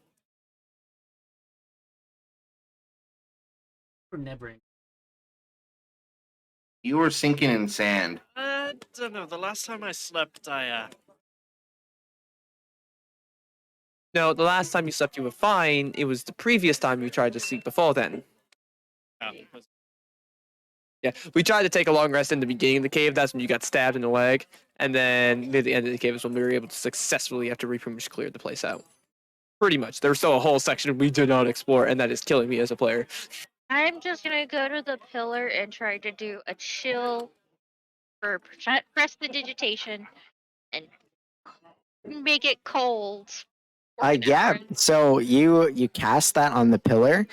S5: We're never in.
S1: You were sinking in sand.
S4: I don't know. The last time I slept,
S6: No, the last time you slept, you were fine. It was the previous time you tried to sleep before then.
S4: was
S6: Yeah, we tried to take a long rest in the beginning of the cave. That's when you got stabbed in the leg. And then near the end of the cave is when we were able to successfully, after we pretty much cleared the place out. Pretty much. There's still a whole section we did not explore, and that is killing me as a player.
S3: I'm just gonna go to the pillar and try to do a chill for prestidigitation and make it cold. for an
S2: Yeah.
S3: hour.
S2: So you cast that on the pillar,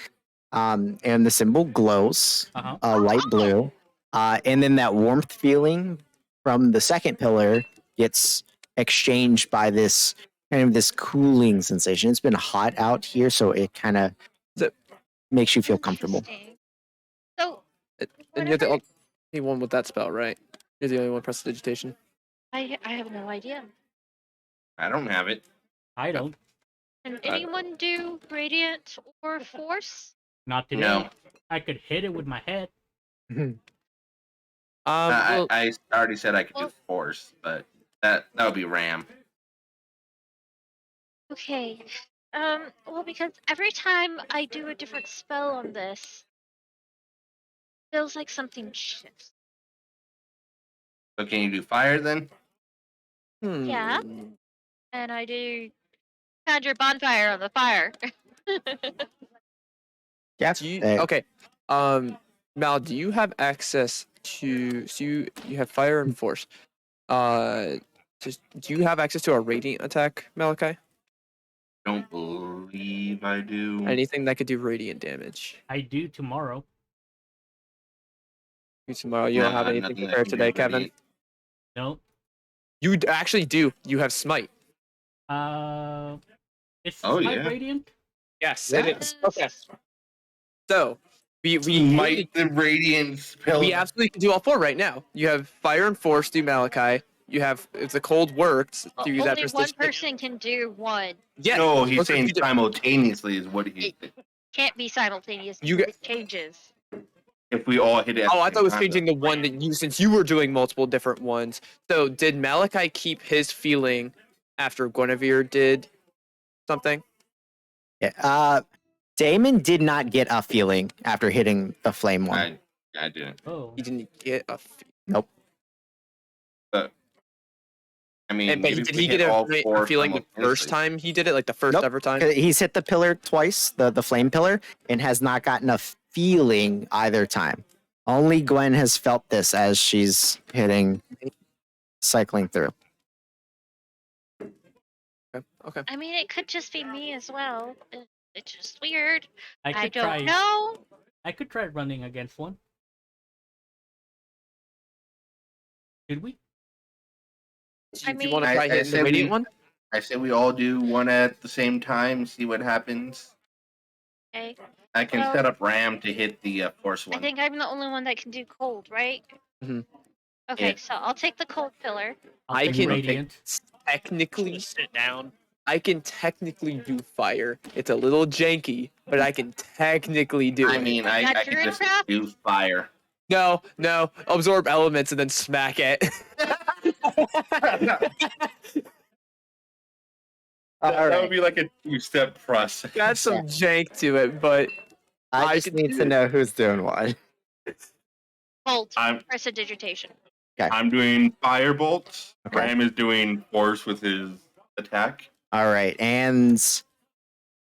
S2: and the symbol glows,
S5: Uh-huh.
S2: light blue, and then that warmth feeling from the second pillar gets exchanged by this kind of this cooling sensation. It's been hot out here, so it kind of
S6: So-
S2: makes you feel comfortable.
S3: Interesting. So
S6: And you're the
S3: whatever.
S6: only one with that spell, right? You're the only one prestidigitation.
S3: I have no idea.
S1: I don't have it.
S5: I don't.
S3: Can anyone do radiant or force?
S5: Not today.
S1: No.
S5: I could hit it with my head.
S6: Well,
S1: I already said I could
S3: Well-
S1: do force, but that would be Ram.
S3: Okay. Well, because every time I do a different spell on this, feels like something shifts.
S1: So can you do fire then?
S3: Yeah. And I do conjure bonfire on the fire.
S2: Yeah.
S6: Do you, okay. Mal, do you have access to? So you have fire and force. Just do you have access to a radiant attack, Malachi?
S1: Don't believe I do.
S6: Anything that could do radiant damage?
S5: I do tomorrow.
S6: Tomorrow you don't have anything
S1: Nothing that
S6: prepared
S1: can do
S6: today, Kevin.
S1: radiant.
S5: No.
S6: You actually do. You have smite.
S5: It's
S1: Oh,
S5: my
S1: yeah.
S5: radiant.
S6: Yes,
S2: Yeah.
S6: it is. Okay. So we
S1: Might the radiant spell.
S6: we absolutely can do all four right now. You have fire and force through Malachi. You have if the cold works through that
S3: Only one
S6: precision.
S3: person can do one.
S6: Yeah.
S1: No, he's
S6: those are
S1: saying
S6: two di-
S1: simultaneously is what he.
S3: Can't be simultaneous.
S6: You
S3: because it changes.
S1: If we all hit it. At
S6: Oh,
S1: the
S6: I
S1: same
S6: thought it was
S1: time,
S6: changing the one that you since you were doing multiple different ones. So did Malachi keep his feeling after Guinevere did something?
S2: Yeah. Damon did not get a feeling after hitting the flame one.
S1: I didn't.
S5: Oh.
S6: He didn't get a.
S2: Nope.
S1: But I mean,
S6: But
S1: maybe
S6: did
S1: if we
S6: he
S1: hit
S6: get
S1: all
S6: a
S1: four
S6: feeling the first
S1: simultaneously.
S6: time he did it, like the first
S2: Nope.
S6: ever time?
S2: He's hit the pillar twice, the flame pillar, and has not gotten a feeling either time. Only Gwen has felt this as she's cycling through.
S6: Okay.
S3: I mean, it could just be me as well. It's just weird.
S5: I
S3: I
S5: could
S3: don't
S5: try.
S3: know.
S5: I could try running against one. Should we?
S6: Do you
S3: mean-
S6: want to try
S1: I
S6: hitting the
S1: said
S6: radiant
S1: we-
S6: one?
S1: I say we all do one at the same time, see what happens.
S3: Okay.
S1: I can
S3: Well-
S1: set up Ram to hit the force
S3: I
S1: one.
S3: think I'm the only one that can do cold, right?
S6: Mhm.
S3: Okay,
S1: Yeah.
S3: so I'll take the cold pillar.
S5: I'll
S6: I
S5: take
S6: can-
S5: radiant.
S6: Technically,
S4: Just sit down.
S6: I can technically do fire. It's a little janky, but I can technically do
S1: I
S6: it.
S1: mean,
S3: Like
S1: I
S3: that
S1: can just
S3: Druidcraft?
S1: do fire.
S6: No, absorb elements and then smack it.
S2: All
S1: That
S2: right.
S1: would be like a two-step process.
S6: Got some jank to it, but I
S2: I just
S6: can
S2: need
S6: do
S2: to
S6: it.
S2: know who's doing what.
S3: Cold.
S1: I'm
S3: Prestidigitation.
S1: I'm doing fire bolts.
S2: Okay.
S1: Ram is doing force with his attack.
S2: All right, and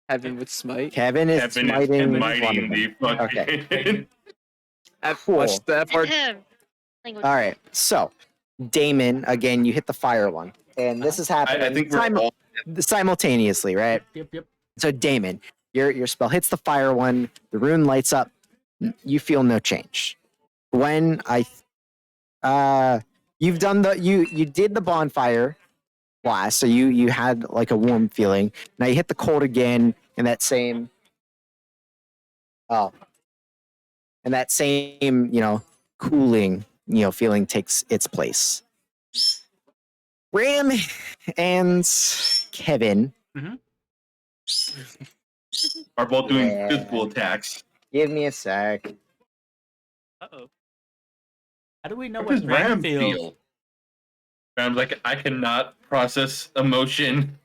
S6: Heaven with smite.
S2: Kevin is
S1: Kevin
S2: smiting
S1: is
S2: one of
S1: smiting
S2: them.
S1: the fucking.
S2: Okay.
S6: Cool. Watch the F word.
S3: Language.
S2: All right, so Damon, again, you hit the fire one, and this is happening
S1: I think we're all.
S2: simultaneously, right?
S5: Yep.
S2: So Damon, your spell hits the fire one, the rune lights up, you feel no change. Gwen, you've done you did the bonfire blast, so you had like a warm feeling. Now you hit the cold again, and that same cooling feeling takes its place. Ram and Kevin,
S1: Are both doing
S2: Yeah.
S1: physical attacks.
S2: give me a sec.
S4: Uh-oh.
S5: How do we know
S1: How
S5: what
S1: does
S5: Ram
S1: Ram
S5: feels?
S1: feel? Ram's like, I cannot process emotion.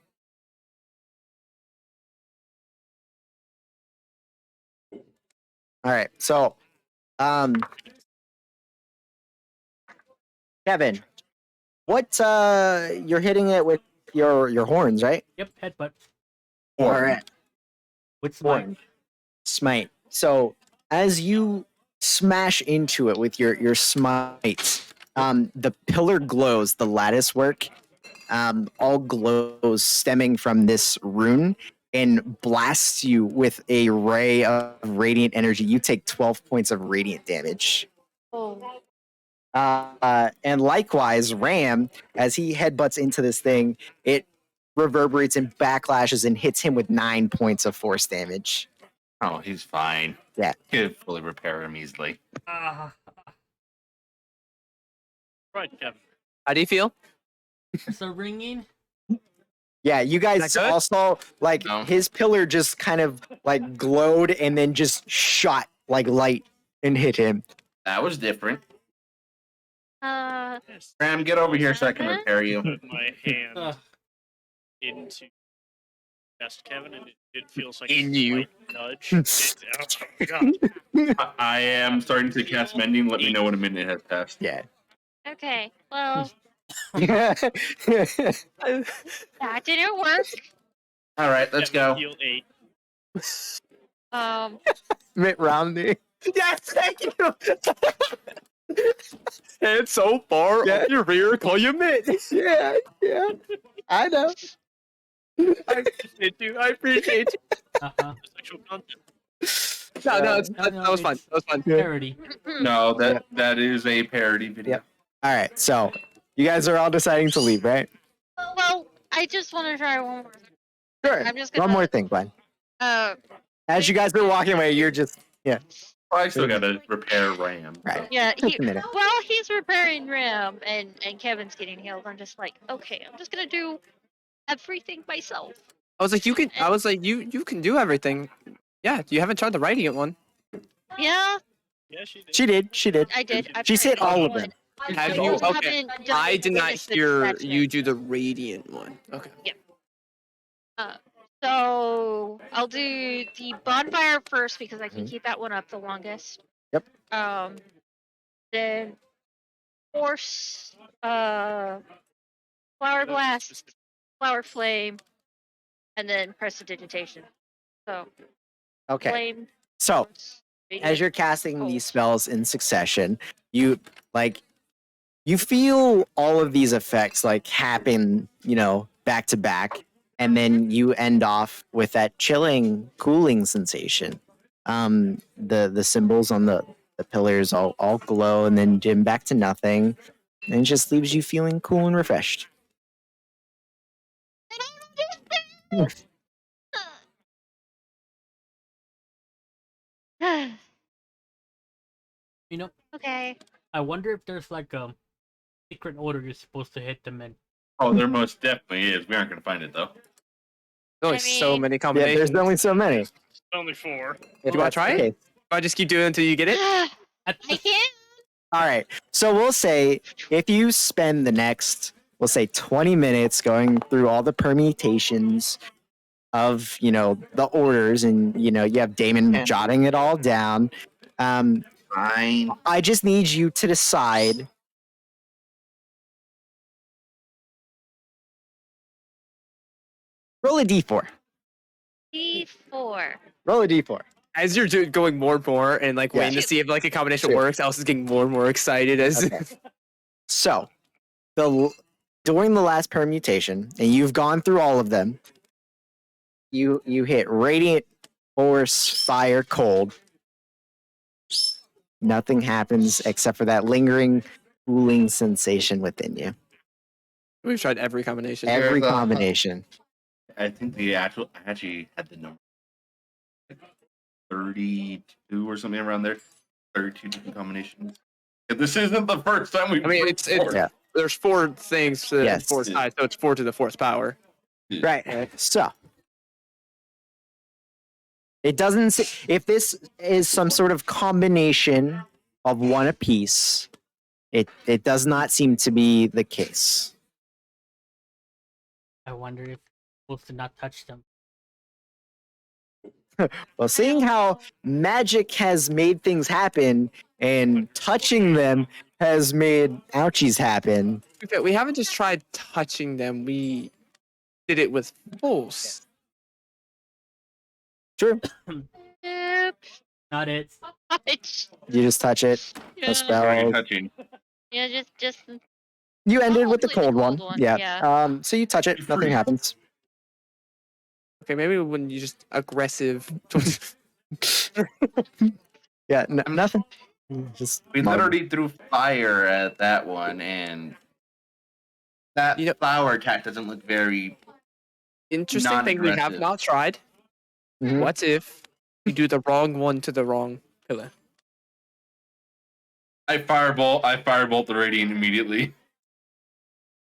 S2: All right, so Kevin, what you're hitting it with your horns, right?
S5: Yep, headbutt.
S2: All right.
S5: With smite.
S2: Smite. So as you smash into it with your smite, the pillar glows, the lattice work, all glows stemming from this rune and blasts you with a ray of radiant energy. You take 12 points of radiant damage.
S3: Oh.
S2: And likewise, Ram, as he headbutts into this thing, it reverberates and backlashes and hits him with 9 points of force damage.
S1: Oh, he's fine.
S2: Yeah.
S1: Could fully repair him easily.
S5: Ah,
S4: Right, Kevin.
S6: How do you feel?
S5: it's a ringing.
S2: Yeah, you guys
S6: good?
S2: all saw like
S1: No.
S2: his pillar just kind of like glowed and then just shot like light and hit him.
S1: That was different.
S4: Yes.
S1: Graham, get over here so I can
S3: Seven?
S1: repair you.
S4: Put my hand
S5: Ugh.
S4: into chest, Kevin, and it feels like
S6: In
S4: a
S6: you.
S4: slight nudge. Oh god.
S7: I am starting to cast mending. Let me know when a minute has passed.
S2: Yeah.
S3: Okay. Well,
S2: Yeah.
S3: that didn't work.
S1: All right, let's
S4: Kevin,
S1: go.
S4: Heal 8.
S2: Mitt Romney.
S6: Yes, thank you. And so far
S2: Yeah.
S6: up your rear, call you Mitt.
S2: Yeah, yeah. I know.
S6: I appreciate you. I appreciate you.
S5: Uh-huh.
S4: Sexual content.
S6: No,
S5: No,
S6: that was fun.
S5: it's
S6: That was fun.
S5: Parody.
S7: No, that is a parody video.
S2: Yep. All right, so you guys are all deciding to leave, right?
S3: Well, I just want to try one more.
S2: Sure.
S3: I'm just
S2: One
S3: gonna-
S2: more thing, Glenn.
S3: Uh,
S2: As you guys are walking away, you're just
S7: I still gotta repair RAM.
S2: right.
S3: yeah.
S2: Just a minute.
S3: Well, he's repairing Ram, and Kevin's getting healed. I'm just like, okay, I'm just gonna do everything myself.
S6: I was like, you can. I was like, you can do everything. Yeah, you haven't tried the writing it one.
S3: Yeah,
S4: Yeah, she did.
S2: She did. She did.
S3: I did. I
S2: She said
S3: tried
S2: all of
S3: one.
S2: them.
S6: Have
S3: I
S6: you?
S3: also
S6: Okay.
S3: haven't done
S6: I
S3: the
S6: did not
S3: witness
S6: hear
S3: inspection.
S6: you do the radiant one. Okay.
S3: So I'll do the bonfire first because I can keep that one up the longest.
S2: Yep.
S3: Then force, flower blast, flower flame, and then prestidigitation. So
S2: Okay.
S3: flame.
S2: So
S3: force,
S2: as
S3: radiant,
S2: you're casting
S3: cold.
S2: these spells in succession, you feel all of these effects like happen, back to back, and then you end off with that chilling, cooling sensation. The symbols on the pillars all glow and then dim back to nothing, and it just leaves you feeling cool and refreshed.
S5: You know,
S3: Okay.
S5: I wonder if there's like a secret order you're supposed to hit them in.
S7: Oh, there most definitely is. We aren't gonna find it though.
S6: There's only
S3: I
S6: so
S3: mean-
S6: many
S2: Yeah,
S6: combinations.
S2: there's only so many.
S4: Only 4.
S2: If
S6: You wanna
S2: that's
S6: try
S2: the
S6: it?
S2: case.
S6: I just keep doing it until you get it.
S3: I can't.
S2: All right. So we'll say if you spend the next, we'll say 20 minutes going through all the permutations of, the orders and, you have Damon jotting it all down.
S1: Fine.
S2: I just need you to decide. Roll a d4.
S3: D4.
S2: Roll a d4.
S6: As you're going more and more and like
S2: Yeah.
S6: waiting to see if like a combination
S2: Sure.
S6: works, Alice is getting more and more excited as
S2: Okay. So, during the last permutation, and you've gone through all of them, you hit radiant, force, fire, cold. Nothing happens except for that lingering, cooling sensation within you.
S6: we've tried every combination.
S2: Every
S1: There's a-
S2: combination.
S7: I think I actually had the number 32 or something around there. 32 different combinations. This isn't the first time we've.
S6: I mean, it's
S2: Yeah.
S6: there's 4 things to
S2: Yes.
S6: 4 sides, so it's 4 to the 4th power.
S2: Right. So, it doesn't say, if this is some sort of combination of one apiece, it does not seem to be the case.
S5: I wonder if you're supposed to not touch them.
S2: Well, seeing how magic has made things happen and touching them has made ouchies happen.
S6: Okay, we haven't just tried touching them, we did it with force.
S2: True.
S3: Nope.
S5: Not it.
S2: You just touch it.
S3: Yeah.
S2: No spell.
S7: Are you touching?
S3: Yeah, just
S2: You ended with the
S3: Hopefully the
S2: cold one.
S3: cold one,
S2: Yeah.
S3: yeah.
S2: So you touch it.
S7: Be
S2: Nothing
S7: free.
S2: happens.
S6: Okay, maybe when you just aggressive.
S2: Yeah. Nothing. Just
S1: We literally threw fire at that one, and that flower attack doesn't look very.
S6: Interesting thing we have
S1: Non-aggressive.
S6: not tried.
S2: Mhm.
S6: What if you do the wrong one to the wrong pillar?
S7: I firebolt the radiant immediately.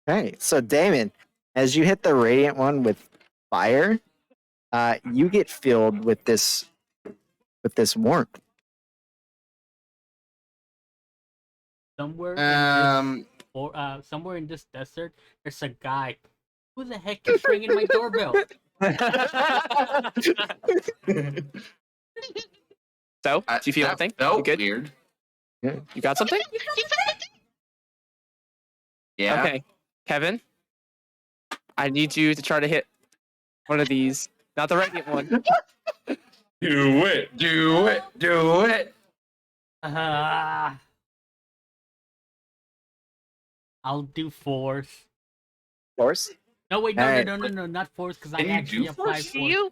S2: Okay. So Damon, as you hit the radiant one with fire, you get filled with this warmth.
S5: Somewhere in this desert, there's a guy. Who the heck is ringing my doorbell?
S6: So, do you feel anything? You good?
S1: Weird.
S2: Yeah.
S6: You got something?
S1: Yeah.
S6: Okay, Kevin. I need you to try to hit one of these. Not the radiant one.
S7: Do it. Do it. Do it.
S5: I'll do force.
S2: Force?
S5: No, wait,
S2: Alright.
S5: no, not force, because I
S1: Can you
S5: actually
S1: do
S5: applied
S1: force?
S3: Do
S5: force.
S3: you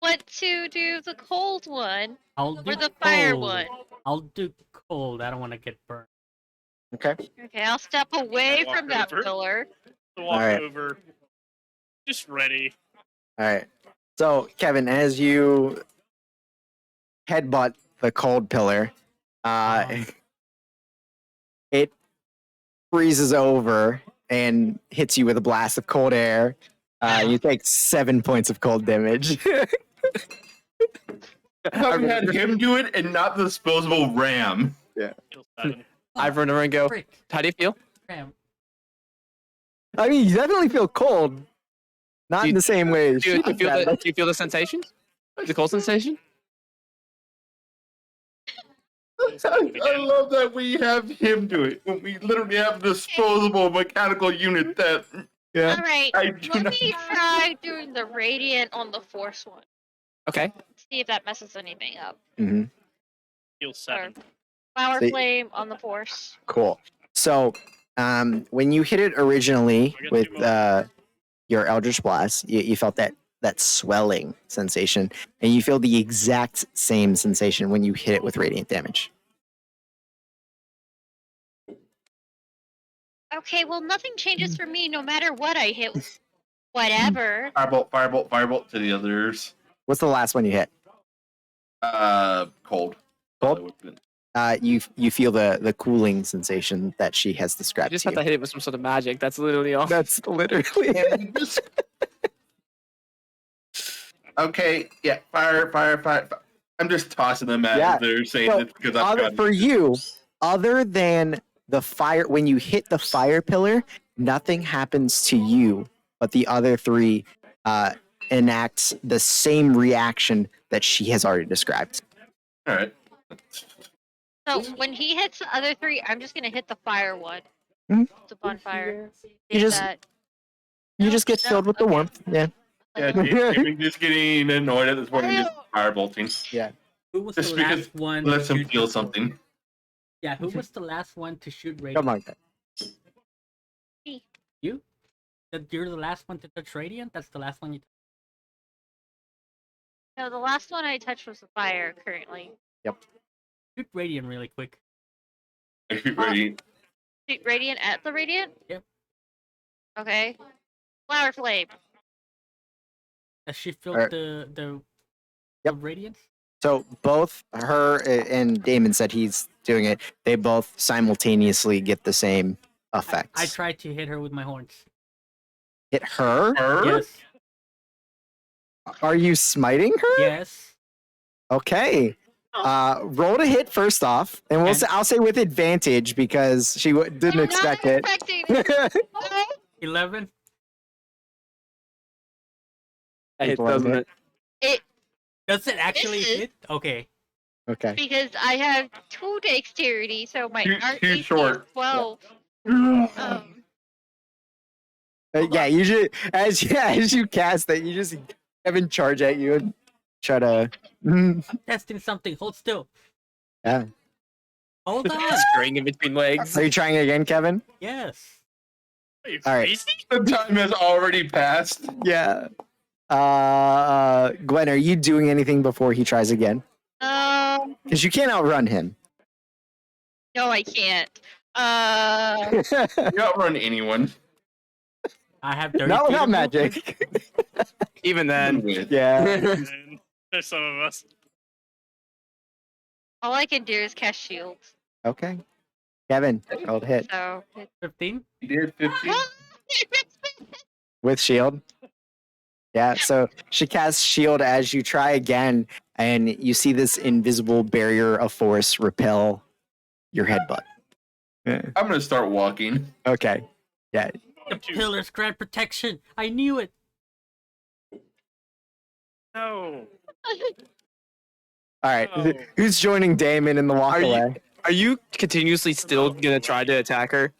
S3: want to do the cold one
S5: I'll do
S3: or the fire
S5: cold.
S3: one?
S5: I'll do cold. I don't want to get burned.
S2: Okay.
S3: Okay, I'll step away
S4: Walk
S3: from that
S4: over.
S3: pillar.
S4: Walk
S2: Alright.
S4: over. Just ready.
S2: All right. So, Kevin, as you headbutt the cold pillar, it freezes over and hits you with a blast of cold air. You take 7 points of cold damage.
S7: I thought we had him do it and not the disposable ram.
S4: Kill 7.
S6: I run over and go,
S5: Frick.
S6: how do you feel?
S5: Damn.
S2: I mean, you definitely feel cold. Not in the same way.
S6: Do you feel the sensation? The cold sensation?
S7: I love that we have him do it when we literally have a disposable mechanical unit that.
S2: Yeah.
S3: All right,
S7: I do
S3: let
S7: not-
S3: me try doing the radiant on the force one.
S6: Okay.
S3: See if that messes anything up.
S2: Mm-hmm.
S4: Kill 7.
S3: Flower
S2: So-
S3: flame on the force.
S2: Cool. So, when you hit it originally
S4: I got
S2: with
S4: 2 more.
S2: your Eldritch Blast, you felt that swelling sensation, and you feel the exact same sensation when you hit it with radiant damage.
S3: Okay, well, nothing changes for me no matter what I hit. Whatever.
S7: Firebolt, firebolt, firebolt to the others.
S2: What's the last one you hit?
S7: Cold.
S2: Cold? You feel the cooling sensation that she has
S6: You
S2: described
S6: just
S2: to
S6: have
S2: you.
S6: to hit it with some sort of magic. That's literally all.
S2: That's literally it.
S7: Okay, yeah, fire. I'm just tossing them at
S2: Yeah.
S7: they're saying
S2: So,
S7: it's because I've got
S2: for you, other than the fire, when you hit the fire pillar, nothing happens to you, but the other three enacts the same reaction that she has already described.
S7: All right.
S3: So when he hits the other three, I'm just gonna hit the fire one.
S2: Mhm.
S3: It's a bonfire.
S2: You
S3: See
S2: just-
S3: that.
S2: You
S3: No,
S2: just get
S3: no,
S2: filled with the
S3: okay.
S2: warmth. Yeah.
S7: Yeah, Damon's just getting annoyed at this point and just firebolting.
S5: Who was
S7: Just
S5: the
S7: because
S5: last one?
S7: Lets
S5: to
S7: him
S5: shoot
S7: feel
S5: the-
S7: something.
S5: Yeah, who was the last one to shoot radiant?
S2: Come on, guys.
S5: You? You're the last one to touch radiant? That's the last one you
S3: No, the last one I touched was the fire currently.
S5: shoot radiant really quick.
S7: I keep ready.
S3: Shoot radiant at the radiant?
S5: Yep.
S3: Okay. Flower flame.
S5: Does she feel
S2: Alright.
S5: the
S2: Yep.
S5: radiance?
S2: So both her and Damon said he's doing it. They both simultaneously get the same effects.
S5: I tried to hit her with my horns.
S2: Hit her?
S7: Her?
S5: Yes.
S2: Are you smiting her?
S5: Yes.
S2: Okay. Roll to hit first off, and
S5: And-
S2: I'll say with advantage because she didn't
S3: I'm
S2: expect
S3: not
S2: it.
S3: expecting it. No.
S5: 11.
S6: It
S2: People
S6: doesn't
S2: hit.
S6: it?
S5: Does it actually
S3: Misses.
S5: hit? Okay.
S2: Okay.
S3: Because I have 2 dexterity, so my
S7: Too-
S3: art
S7: too
S3: AC is
S7: short.
S3: 12.
S2: Yeah, you should as you cast it, you just have him charge at you and try to.
S5: Testing something. Hold still.
S2: Yeah.
S5: Hold on.
S6: Scurrying in between legs.
S2: Are you trying again, Kevin?
S5: Yes.
S4: Are you
S2: All right.
S4: crazy?
S7: The time has already passed.
S2: Yeah. Gwen, are you doing anything before he tries again? Because you can't outrun him.
S3: No, I can't.
S7: You outrun anyone.
S5: I have 30
S2: Not
S5: feet
S2: without
S5: of movement.
S2: magic.
S6: Even then.
S7: With.
S2: Yeah.
S4: And there's some of us.
S3: All I can do is cast shields.
S2: Okay. Kevin, roll to hit.
S3: So
S5: 15.
S7: You did 15.
S2: with shield. Yeah, so she casts shield as you try again, and you see this invisible barrier of force repel your headbutt. Yeah.
S1: I'm gonna start walking.
S2: Okay. Yeah.
S5: The pillars grant protection. I knew it.
S4: No.
S2: All right.
S4: Oh.
S2: Who's joining Damon in the walk
S6: Are you-
S2: away?
S6: Are you continuously still gonna try to attack her?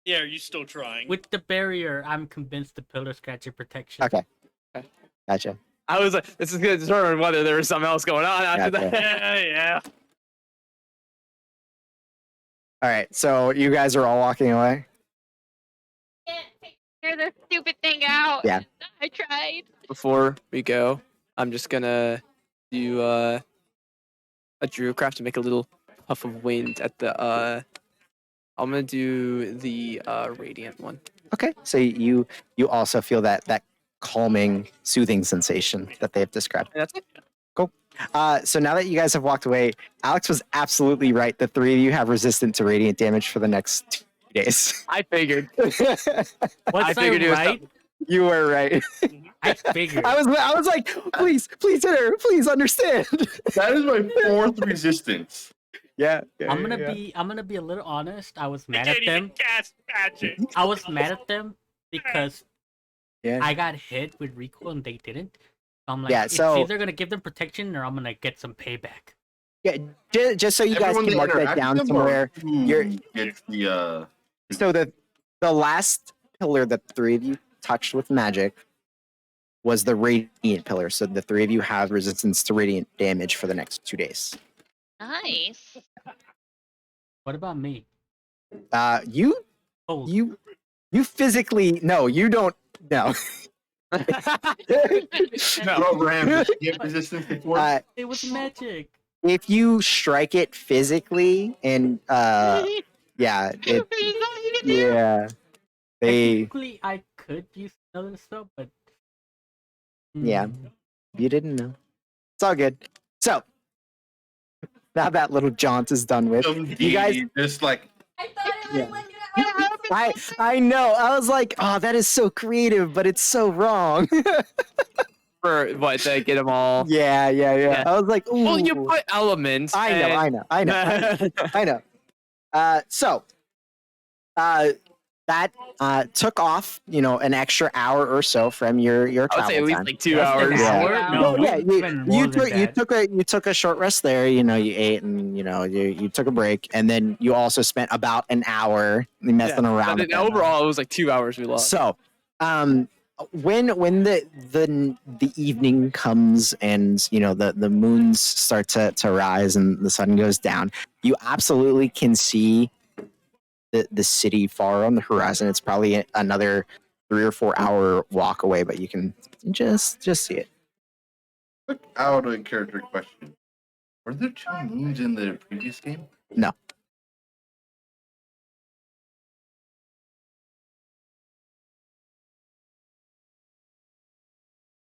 S4: Yeah, are you still trying?
S5: With the barrier, I'm convinced the pillars grant you protection.
S2: Okay. Gotcha.
S6: I was like, this is gonna determine whether there was something else going on after
S2: Gotcha.
S6: that.
S4: Yeah.
S2: All right. So you guys are all walking away.
S3: Figure the stupid thing out.
S2: Yeah.
S3: I tried.
S6: Before we go, I'm just gonna do a druidcraft to make a little puff of wind at the I'm gonna do the radiant one.
S2: Okay. So you also feel that calming, soothing sensation that they have described.
S6: And that's it.
S2: So now that you guys have walked away, Alex was absolutely right. The three of you have resistant to radiant damage for the next 2 days.
S6: I figured.
S5: Was I
S6: figured it was
S5: right?
S2: You were right.
S5: I figured.
S2: I was like, please hit her. Please understand.
S1: That is my 4th resistance.
S2: Yeah.
S5: I'm gonna be a little honest. I was
S4: I
S5: mad
S4: can't
S5: at
S4: even
S5: them.
S4: cast magic.
S5: I was mad at them because
S2: Yeah.
S5: I got hit with recoil and they didn't. I'm like,
S2: Yeah,
S5: it's
S2: so-
S5: either gonna give them protection or I'm gonna get some payback.
S2: Yeah. Just so you guys
S1: Everyone
S2: can mark that
S1: interacts
S2: down
S1: with them, or
S2: somewhere.
S1: who
S2: You're-
S1: gets the
S2: So the last pillar that the three of you touched with magic was the radiant pillar. So the three of you have resistance to radiant damage for the next 2 days.
S3: Nice.
S5: What about me?
S2: You
S5: Oh,
S2: you physically no, you don't no.
S1: program to get resistance before.
S5: it was magic.
S2: If you strike it physically and yeah, it yeah. They
S5: Technically, I could use another spell, but
S2: Yeah.
S5: Hmm.
S2: you didn't know. It's all good. So now that little jaunt is done with,
S1: Some
S2: you guys
S1: deity just like
S2: yeah. I know. I was like, oh, that is so creative, but it's so wrong.
S6: For what to get them all.
S2: yeah.
S6: Yeah.
S2: I was like, ooh.
S6: Well, you put elements.
S2: I know. I know. So, that took off, an extra hour or so from your
S6: I would
S2: travel
S6: say at least
S2: time.
S6: like 2
S5: Less than
S6: hours.
S5: an
S2: Yeah.
S5: hour?
S2: No, yeah,
S5: even more than that.
S2: you took a short rest there. You ate and you took a break, and then you also spent about an hour messing around.
S6: But
S2: with
S6: then
S2: them.
S6: overall, it was like 2 hours we lost.
S2: So, when the evening comes and the moons start to rise and the sun goes down, you absolutely can see the city far on the horizon. It's probably another 3 or 4 hour walk away, but you can just see it.
S1: quick out of character question. Were there 2 moons in the previous game?
S2: No.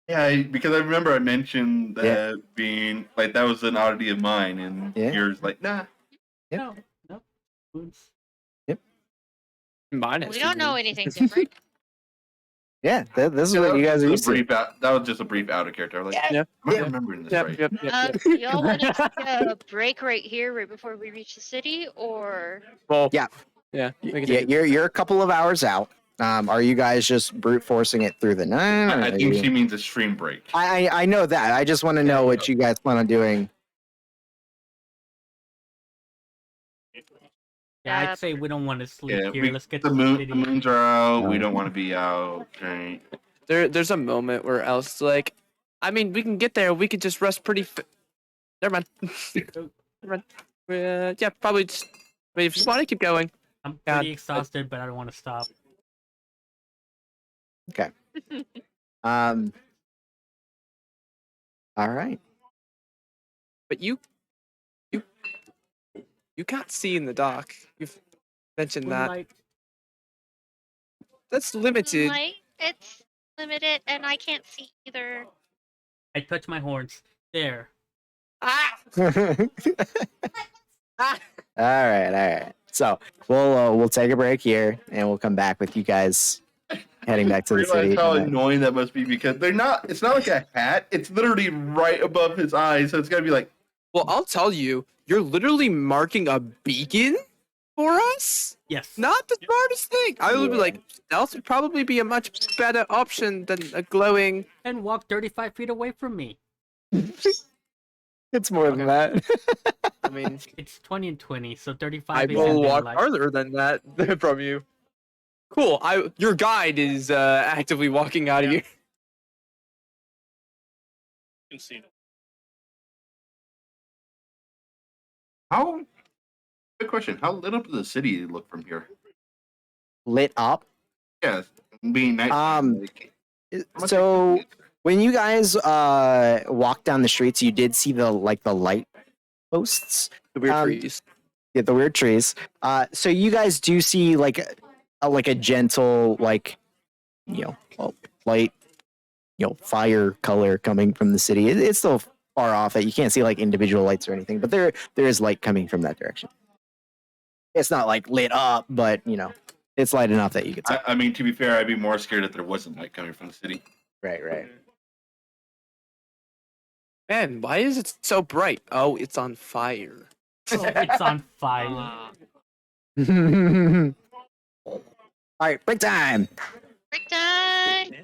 S1: Yeah, because I remember I mentioned that being like that was an oddity of mine, and
S2: Yeah.
S1: yours like nah.
S5: No. Wounds.
S6: Minus.
S3: We don't know anything different.
S2: Yeah, this is
S1: Yeah,
S2: what you
S1: that
S2: guys
S1: was
S2: are
S1: just
S2: used
S1: a
S2: to.
S1: brief out. That was just a brief out of character. I was like,
S6: Yeah.
S1: I'm not remembering this right.
S6: Yep.
S3: Y'all want to take a break right here, right before we reach the city, or
S6: Well,
S2: Yeah.
S6: Yeah. we can
S2: Yeah,
S6: take it.
S2: you're a couple of hours out. Are you guys just brute forcing it through the night?
S1: I think she means a stream break.
S2: I know that. I just want to know what you guys plan on doing.
S5: Yeah,
S3: Yeah.
S5: I'd say we don't want to sleep
S1: Yeah,
S5: here. Let's get
S1: the
S5: to
S1: moon.
S5: the
S1: The
S5: city.
S1: moons are out. We
S2: Oh.
S1: don't want to be out. Right.
S6: There's a moment where Alice is like, I mean, we can get there. We could just rest pretty. Never mind. Never mind. Yeah, probably. Just, but if you want to keep going,
S5: I'm
S6: God.
S5: pretty exhausted, but I don't want to stop.
S2: Um. All right.
S6: but you can't see in the dock. You've mentioned that.
S5: Moonlight.
S6: That's limited.
S3: Light, it's limited, and I can't see either.
S5: I touch my horns. There.
S6: Ah!
S2: All right. So we'll take a break here, and we'll come back with you guys heading back to the
S1: Realize
S2: city.
S1: how
S2: and,
S1: annoying that must be because they're not. It's not like a hat. It's literally right above his eyes, so it's gotta be like.
S6: Well, I'll tell you, you're literally marking a beacon for us?
S5: Yes.
S6: Not the smartest thing. I would be
S2: Yeah.
S6: like, stealth would probably be a much better option than a glowing.
S5: And walk 35 feet away from me.
S2: It's more than that.
S6: I mean,
S5: It's 20 and 20, so 35
S6: I
S5: isn't
S6: will
S5: dim
S6: walk
S5: light.
S6: farther than that from you. Cool. Your guide is actively walking out of
S4: Yeah.
S6: you.
S4: You can see it.
S1: How? Good question. How lit up does the city look from here?
S2: Lit up.
S1: Yeah, being night. Like, how much
S2: So
S1: activity is there?
S2: when you guys walked down the streets, you did see the light posts.
S6: The weird
S2: Um,
S6: trees.
S2: Yeah, the weird trees. So you guys do see like a gentle light, fire color coming from the city. It's still far off that you can't see like individual lights or anything, but there is light coming from that direction. It's not like lit up, but it's light enough that you could see.
S1: I mean, to be fair, I'd be more scared if there wasn't light coming from the city.
S2: Right.
S6: Man, why is it so bright? Oh, it's on fire.
S5: Oh, it's on fire.
S2: All right, break time.
S3: Break time.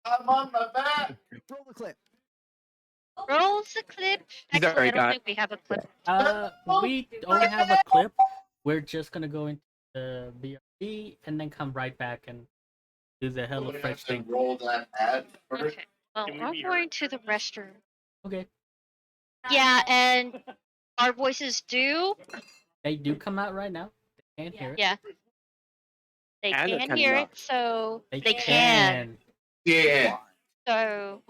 S1: I'm on my back.
S2: Roll the clip.
S3: Rolls the clip.
S6: He's
S3: Actually,
S6: already
S3: I don't
S6: got-
S3: think we have a clip.
S5: We don't have a clip. We're just gonna go into the BRB and then come right back and do the HelloFresh thing.
S1: Roll that ad first.
S3: Okay. Well,
S4: Can we
S3: I'm
S4: be
S3: going
S4: heard?
S3: to the restroom.
S5: Okay.
S3: Yeah, and our voices do.
S5: They do come out right now. They can't hear it.
S3: Yeah. They
S6: And it
S3: can
S6: can
S3: hear
S6: not.
S3: it, so
S5: They
S3: they can.
S1: Yeah.
S3: So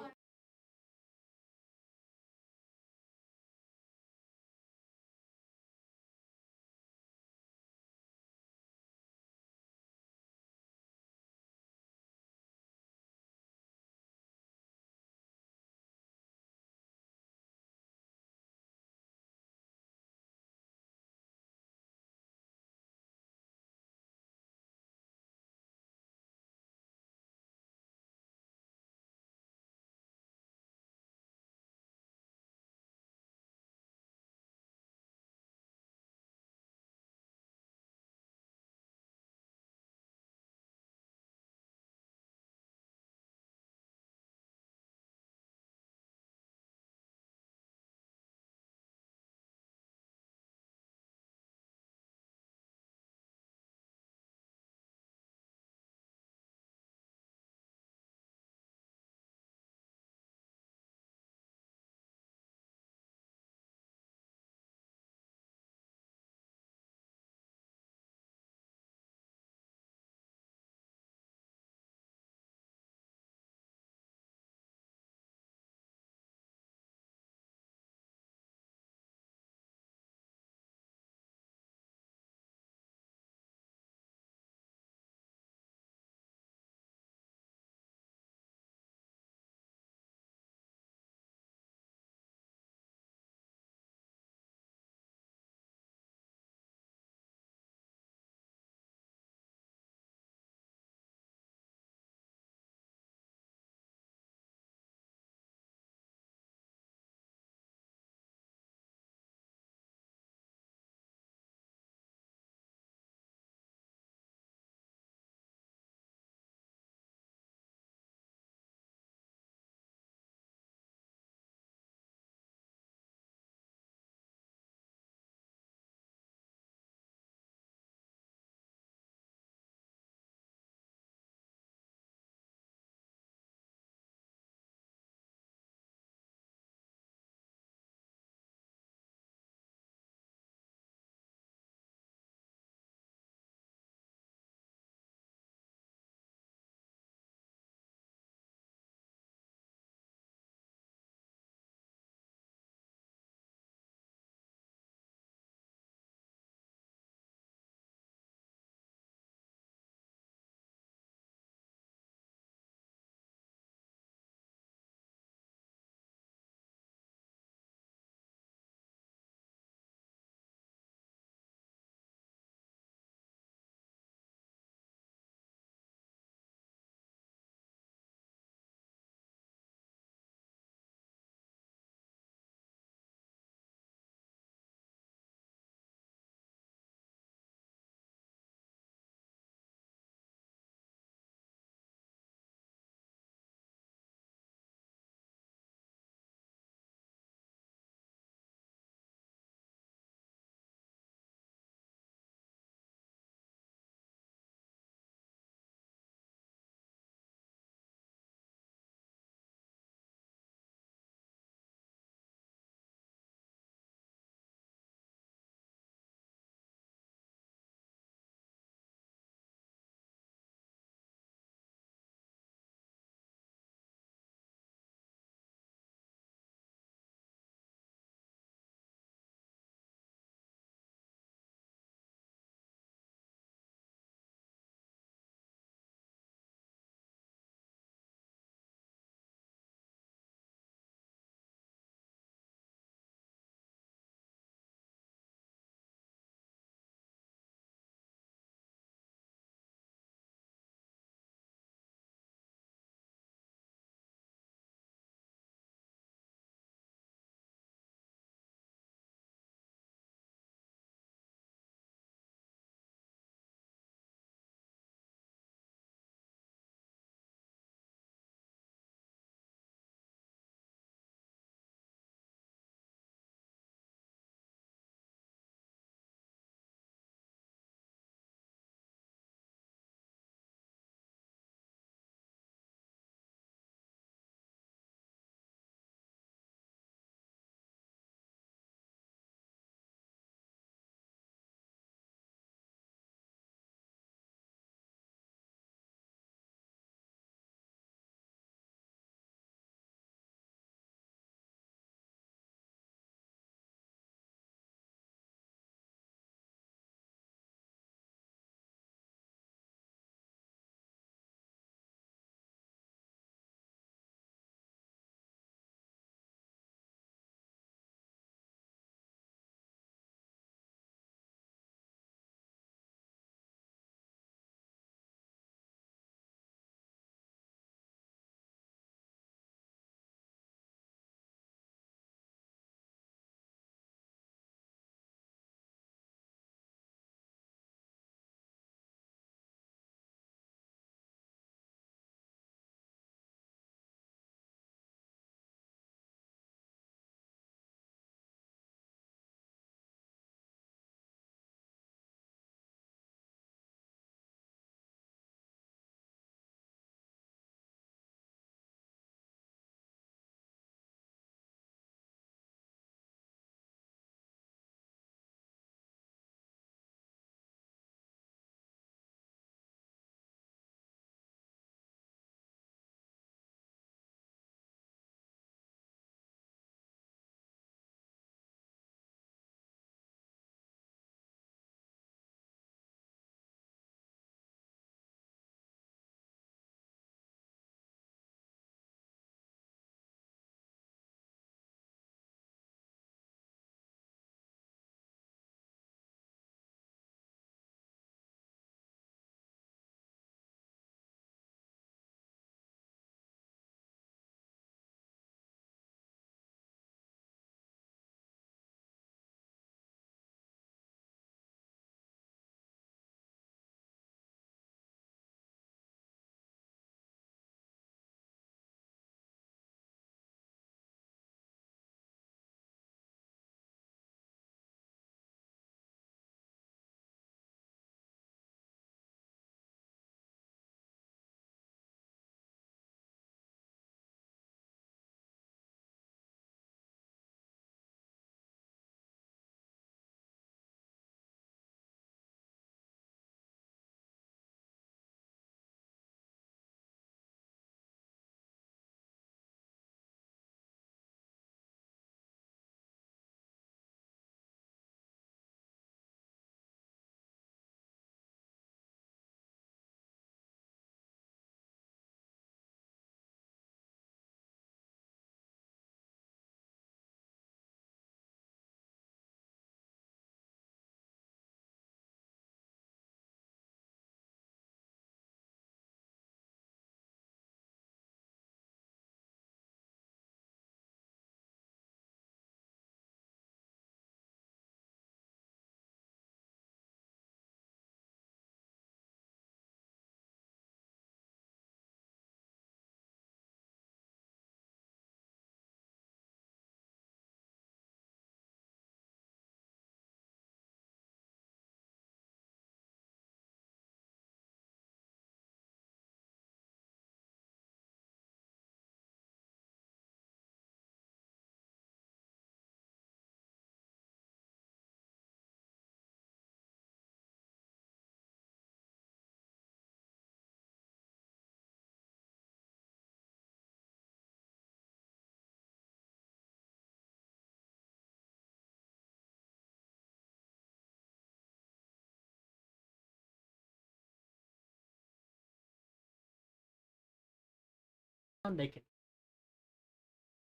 S5: they can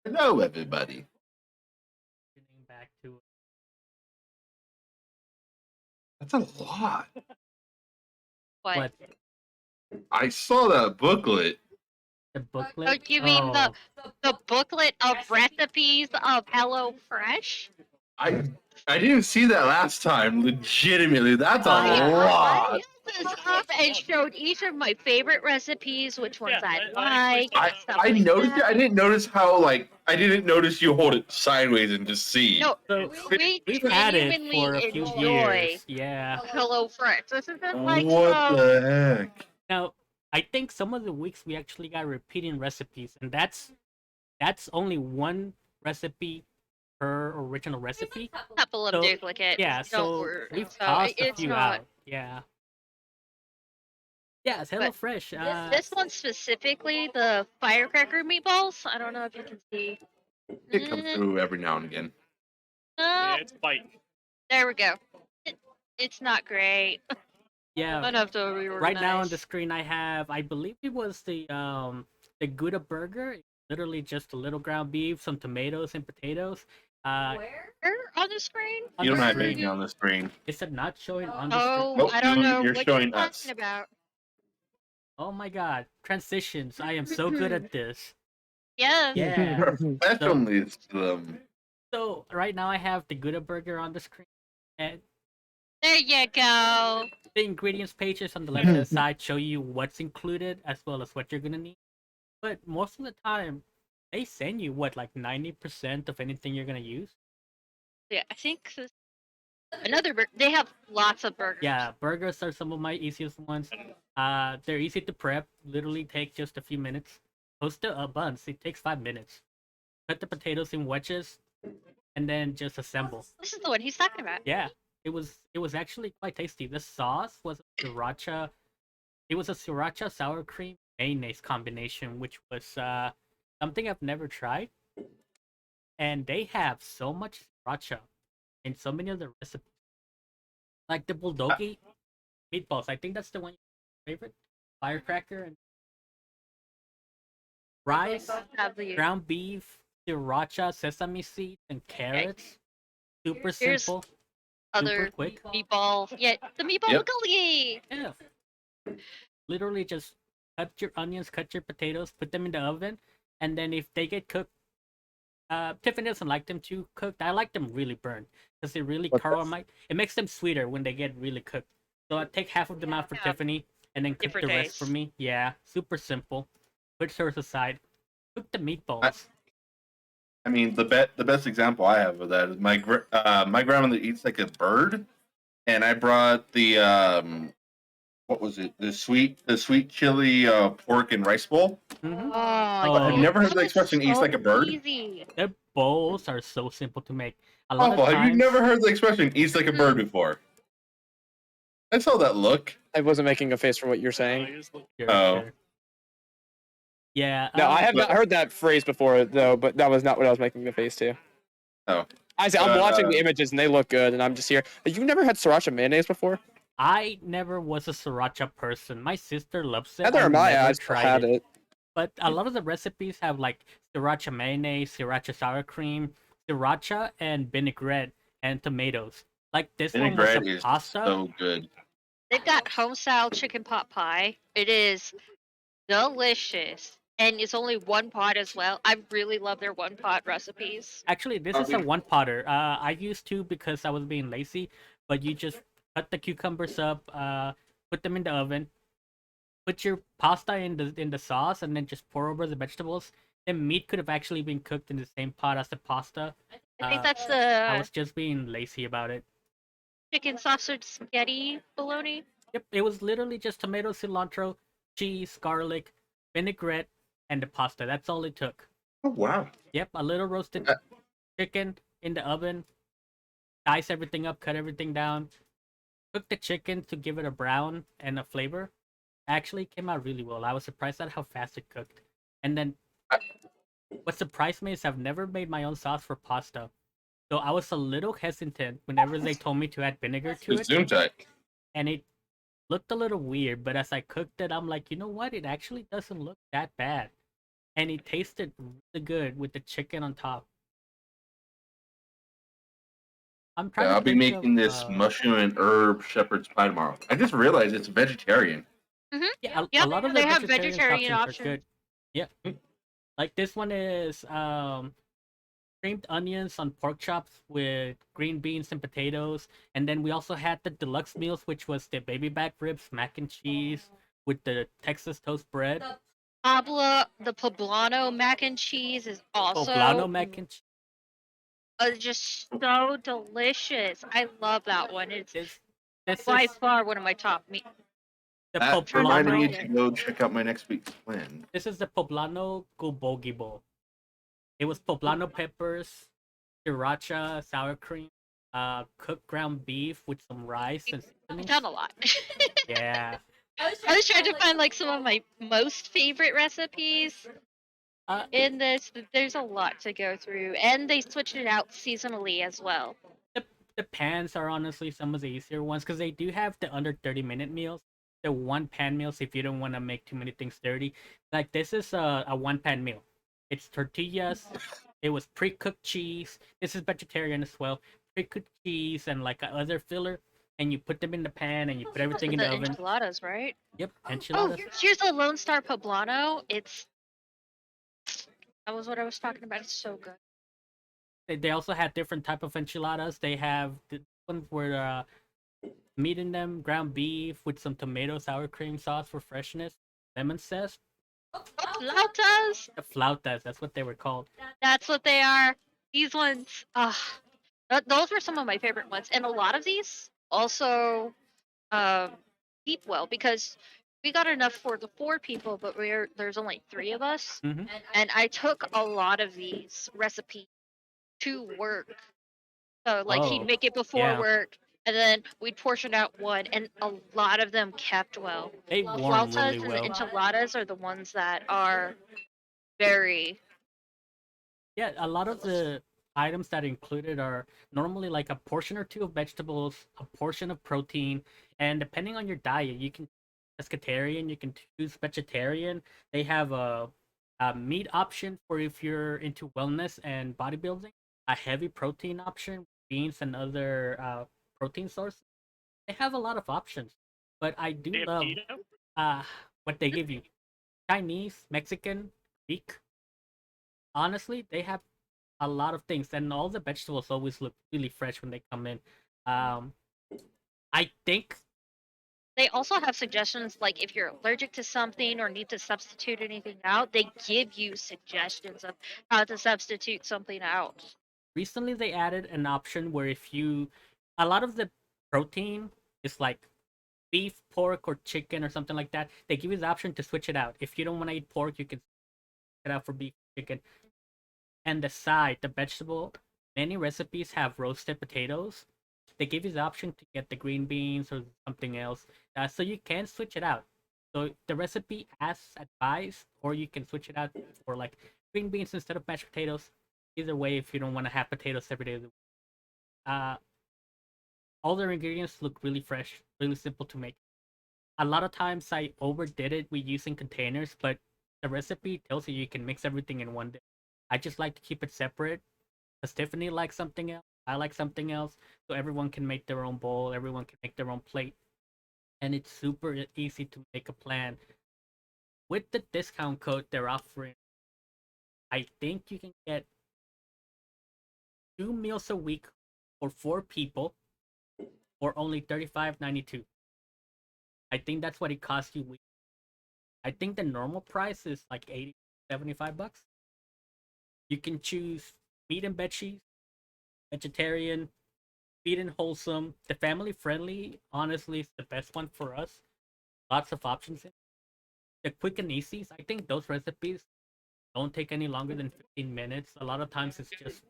S1: Hello, everybody.
S5: getting back to
S1: That's a lot.
S3: What?
S5: what
S1: I saw that booklet.
S5: the booklet.
S3: Oh, you mean the booklet of recipes of HelloFresh?
S1: I didn't see that last time. Legitimately, that's a
S5: I
S1: lot.
S3: I pulled this up and showed each of my favorite recipes, which ones
S4: Yeah,
S3: I
S4: I
S3: like,
S1: I
S3: and stuff
S1: I
S3: like
S1: noticed it.
S3: that.
S1: I didn't notice how I didn't notice you hold it sideways and just see.
S3: No,
S5: So
S3: we
S5: we've had it
S3: genuinely
S5: for a few
S3: enjoy
S5: years. Yeah.
S3: HelloFresh. This isn't like
S1: What
S3: some.
S1: the heck?
S5: Now I think some of the weeks we actually got repeating recipes, and that's only one recipe per original recipe.
S3: Couple of
S5: So
S3: duplicates.
S5: yeah,
S3: Don't
S5: so
S3: worry.
S5: we've
S3: So
S5: tossed a
S3: it's
S5: few
S3: not.
S5: out. Yeah. Yeah, it's
S3: But
S5: HelloFresh.
S3: this one specifically, the firecracker meatballs. I don't know if you can see.
S1: It comes through every now and again.
S3: No,
S4: Yeah, it's bite.
S3: there we go. It's not great.
S5: Yeah.
S3: I'd have to reorganize.
S5: Right now on the screen I have, I believe it was the Gouda burger. Literally just a little ground beef, some tomatoes and potatoes.
S3: Where on the screen?
S5: On
S1: You
S5: the
S1: don't have
S5: screen.
S1: anything on the screen.
S5: Is it not showing on the
S3: Oh,
S5: screen?
S1: Nope,
S3: I don't know
S1: you're
S3: what
S1: showing
S3: you're
S1: us.
S3: talking about.
S5: Oh my god. Transitions. I am so good at this.
S3: Yes.
S5: Yeah.
S1: Professionalism.
S5: So right now I have the Gouda burger on the screen. And
S3: There you go.
S5: the ingredients pages on the left hand side show you what's included as well as what you're gonna need. But most of the time, they send you what, like 90% of anything you're gonna use.
S3: Yeah, I think another. They have lots of burgers.
S5: Yeah, burgers are some of my easiest ones. They're easy to prep. Literally take just a few minutes. Toast the buns. It takes 5 minutes. Cut the potatoes in wedges, and then just assemble.
S3: This is the one he's talking about.
S5: Yeah, it was actually quite tasty. The sauce was sriracha. It was a sriracha sour cream mayonnaise combination, which was something I've never tried. And they have so much sriracha in so many of the recipes, like the bulgogi meatballs. I think that's the one favorite. Firecracker and rice,
S3: Have the-
S5: ground beef, sriracha, sesame seeds, and carrots. Super
S3: Here's
S5: simple,
S3: other
S5: super quick.
S3: meatball. Yeah, the meatball
S1: Yep.
S3: bulgogi.
S5: Yeah. Literally just cut your onions, cut your potatoes, put them in the oven, and then if they get cooked, Tiffany doesn't like them too cooked. I like them really burnt because they really caramelize. It makes them sweeter when they get really cooked. So I take half of them out for
S3: Yeah.
S5: Tiffany and then cook
S3: Different
S5: the rest for
S3: days.
S5: me. Yeah, super simple. Put hers aside. Cook the meatballs.
S1: I mean, the best example I have of that is my grandmother eats like a bird, and I brought the what was it? The sweet chili pork and rice bowl.
S5: Mm-hmm.
S3: Oh,
S1: I've
S5: Oh.
S1: never heard the
S3: that is
S1: expression "eats like a bird."
S3: Easy.
S5: Their bowls are so simple to make. A lot
S1: Awful.
S5: of
S1: Have you
S5: times,
S1: never heard the expression "eats like a bird" before? I saw that look.
S6: I wasn't making a face for what you're saying.
S5: Sure,
S1: Oh.
S5: sure. Yeah.
S6: No, I have
S1: but-
S6: not heard that phrase before though, but that was not what I was making the face to.
S1: Oh.
S6: I say I'm watching the
S1: Uh,
S6: images and they look good, and I'm just here. You've never had sriracha mayonnaise before?
S5: I never was a sriracha person. My sister loves it.
S6: Neither
S5: I've
S6: am I.
S5: never
S6: I just had it.
S5: But a lot of the recipes have like sriracha mayonnaise, sriracha sour cream, sriracha and vinaigrette and tomatoes. Like this one was
S1: Vinaigrette
S5: a
S1: is
S5: pasta.
S1: so good.
S3: They've got home style chicken pot pie. It is delicious. And it's only one pot as well. I really love their one pot recipes.
S5: Actually, this is a one potter. I used to because I was being lazy, but you just cut the cucumbers up, put them in the oven, put your pasta in the sauce, and then just pour over the vegetables. The meat could have actually been cooked in the same pot as the pasta.
S3: I think that's
S5: I
S3: the
S5: was just being lazy about it.
S3: chicken sausage spaghetti bologna.
S5: Yep, it was literally just tomato, cilantro, cheese, garlic, vinaigrette, and the pasta. That's all it took.
S1: Oh wow.
S5: Yep, a little roasted chicken in the oven. Dice everything up, cut everything down. Cook the chicken to give it a brown and a flavor. Actually came out really well. I was surprised at how fast it cooked. And then what surprised me is I've never made my own sauce for pasta. So I was a little hesitant whenever they told me to add vinegar to it.
S1: Zoom tight.
S5: And it looked a little weird, but as I cooked it, I'm like, you know what? It actually doesn't look that bad. and it tasted really good with the chicken on top. I'm trying
S1: Yeah,
S5: to
S1: I'll be
S5: think
S1: making
S5: of
S1: this mushroom and herb shepherd's pie tomorrow. I just realized it's vegetarian.
S5: yeah, a
S3: Yep,
S5: lot of
S3: they
S5: the
S3: have
S5: vegetarian
S3: vegetarian
S5: options are
S3: options.
S5: good. Yeah, like this one is creamed onions on pork chops with green beans and potatoes, and then we also had the deluxe meals, which was the baby back ribs, mac and cheese with the Texas toast bread,
S3: The poblano mac and cheese is
S5: poblano
S3: also
S5: mac and cheese.
S3: just so delicious. I love that one. It's
S5: This
S3: by
S5: is
S3: far one of my top meat.
S5: the
S1: That
S3: Trying to
S1: reminded
S3: find
S1: me
S5: poblano.
S1: to
S3: it.
S1: go check out my next week's plan.
S5: This is the poblano bulgogi bowl. It was poblano peppers, sriracha, sour cream, cooked ground beef with some rice and
S3: I've
S5: seasonings.
S3: done a lot.
S5: Yeah.
S3: I was trying to find like some of my most favorite recipes
S5: Uh,
S3: in this. There's a lot to go through, and they switched it out seasonally as well.
S5: the the pans are honestly some of the easier ones because they do have the under 30-minute meals. The one pan meals if you don't want to make too many things dirty. Like this is a one pan meal. It's tortillas. It was pre-cooked cheese. This is vegetarian as well. Pre-cooked cheese and like a other filler, and you put them in the pan and you put everything in the
S3: The
S5: oven.
S3: enchiladas, right?
S5: Yep,
S3: Oh,
S5: enchiladas.
S3: here's a Lone Star Poblano. That was what I was talking about. It's so good.
S5: They also had different type of enchiladas. They have the ones where meat in them, ground beef with some tomato sour cream sauce for freshness, lemon zest.
S3: Flautas.
S5: The flautas, that's what they were called.
S3: That's what they are. These ones. Those were some of my favorite ones, and a lot of these also um, keep well because we got enough for the 4 people, but there's only 3 of us,
S5: Mm-hmm.
S3: and I took a lot of these recipes to work. So like he'd
S5: Oh,
S3: make it before
S5: yeah.
S3: work, and then we'd portion out one, and a lot of them kept well.
S5: They
S3: The
S5: warm really
S3: flautas and the
S5: well.
S3: enchiladas are the ones that are very.
S5: Yeah, a lot of the items that included are normally like a portion or two of vegetables, a portion of protein, and depending on your diet, you can pescatarian, you can choose vegetarian. They have a meat option for if you're into wellness and bodybuilding, a heavy protein option, beans and other protein sources. They have a lot of options, but I do
S4: They have
S5: love
S4: keto?
S5: uh what they give you. Chinese, Mexican, Greek. Honestly, they have a lot of things, and all the vegetables always look really fresh when they come in. Um, I think
S3: They also have suggestions like if you're allergic to something or need to substitute anything out, they give you suggestions of how to substitute something out.
S5: recently they added an option where if you, a lot of the protein is like beef, pork, or chicken or something like that. They give you the option to switch it out. If you don't want to eat pork, you can switch it out for beef, chicken, and the side, the vegetable. Many recipes have roasted potatoes. They give you the option to get the green beans or something else, so you can switch it out. So the recipe as advised, or you can switch it out for like green beans instead of mashed potatoes. Either way, if you don't want to have potatoes every day of the week. Uh, all their ingredients look really fresh, really simple to make. A lot of times I overdid it with using containers, but the recipe tells you you can mix everything in one day. I just like to keep it separate. Because Tiffany likes something else, I like something else, so everyone can make their own bowl, everyone can make their own plate, and it's super easy to make a plan. With the discount code they're offering, I think you can get 2 meals a week for 4 people for only $35.92. I think that's what it costs you. I think the normal price is like 80, $75. You can choose meat and veggies, vegetarian, fit and wholesome. The family friendly, honestly, is the best one for us. Lots of options. The quick and easy, I think those recipes don't take any longer than 15 minutes. A lot of times it's just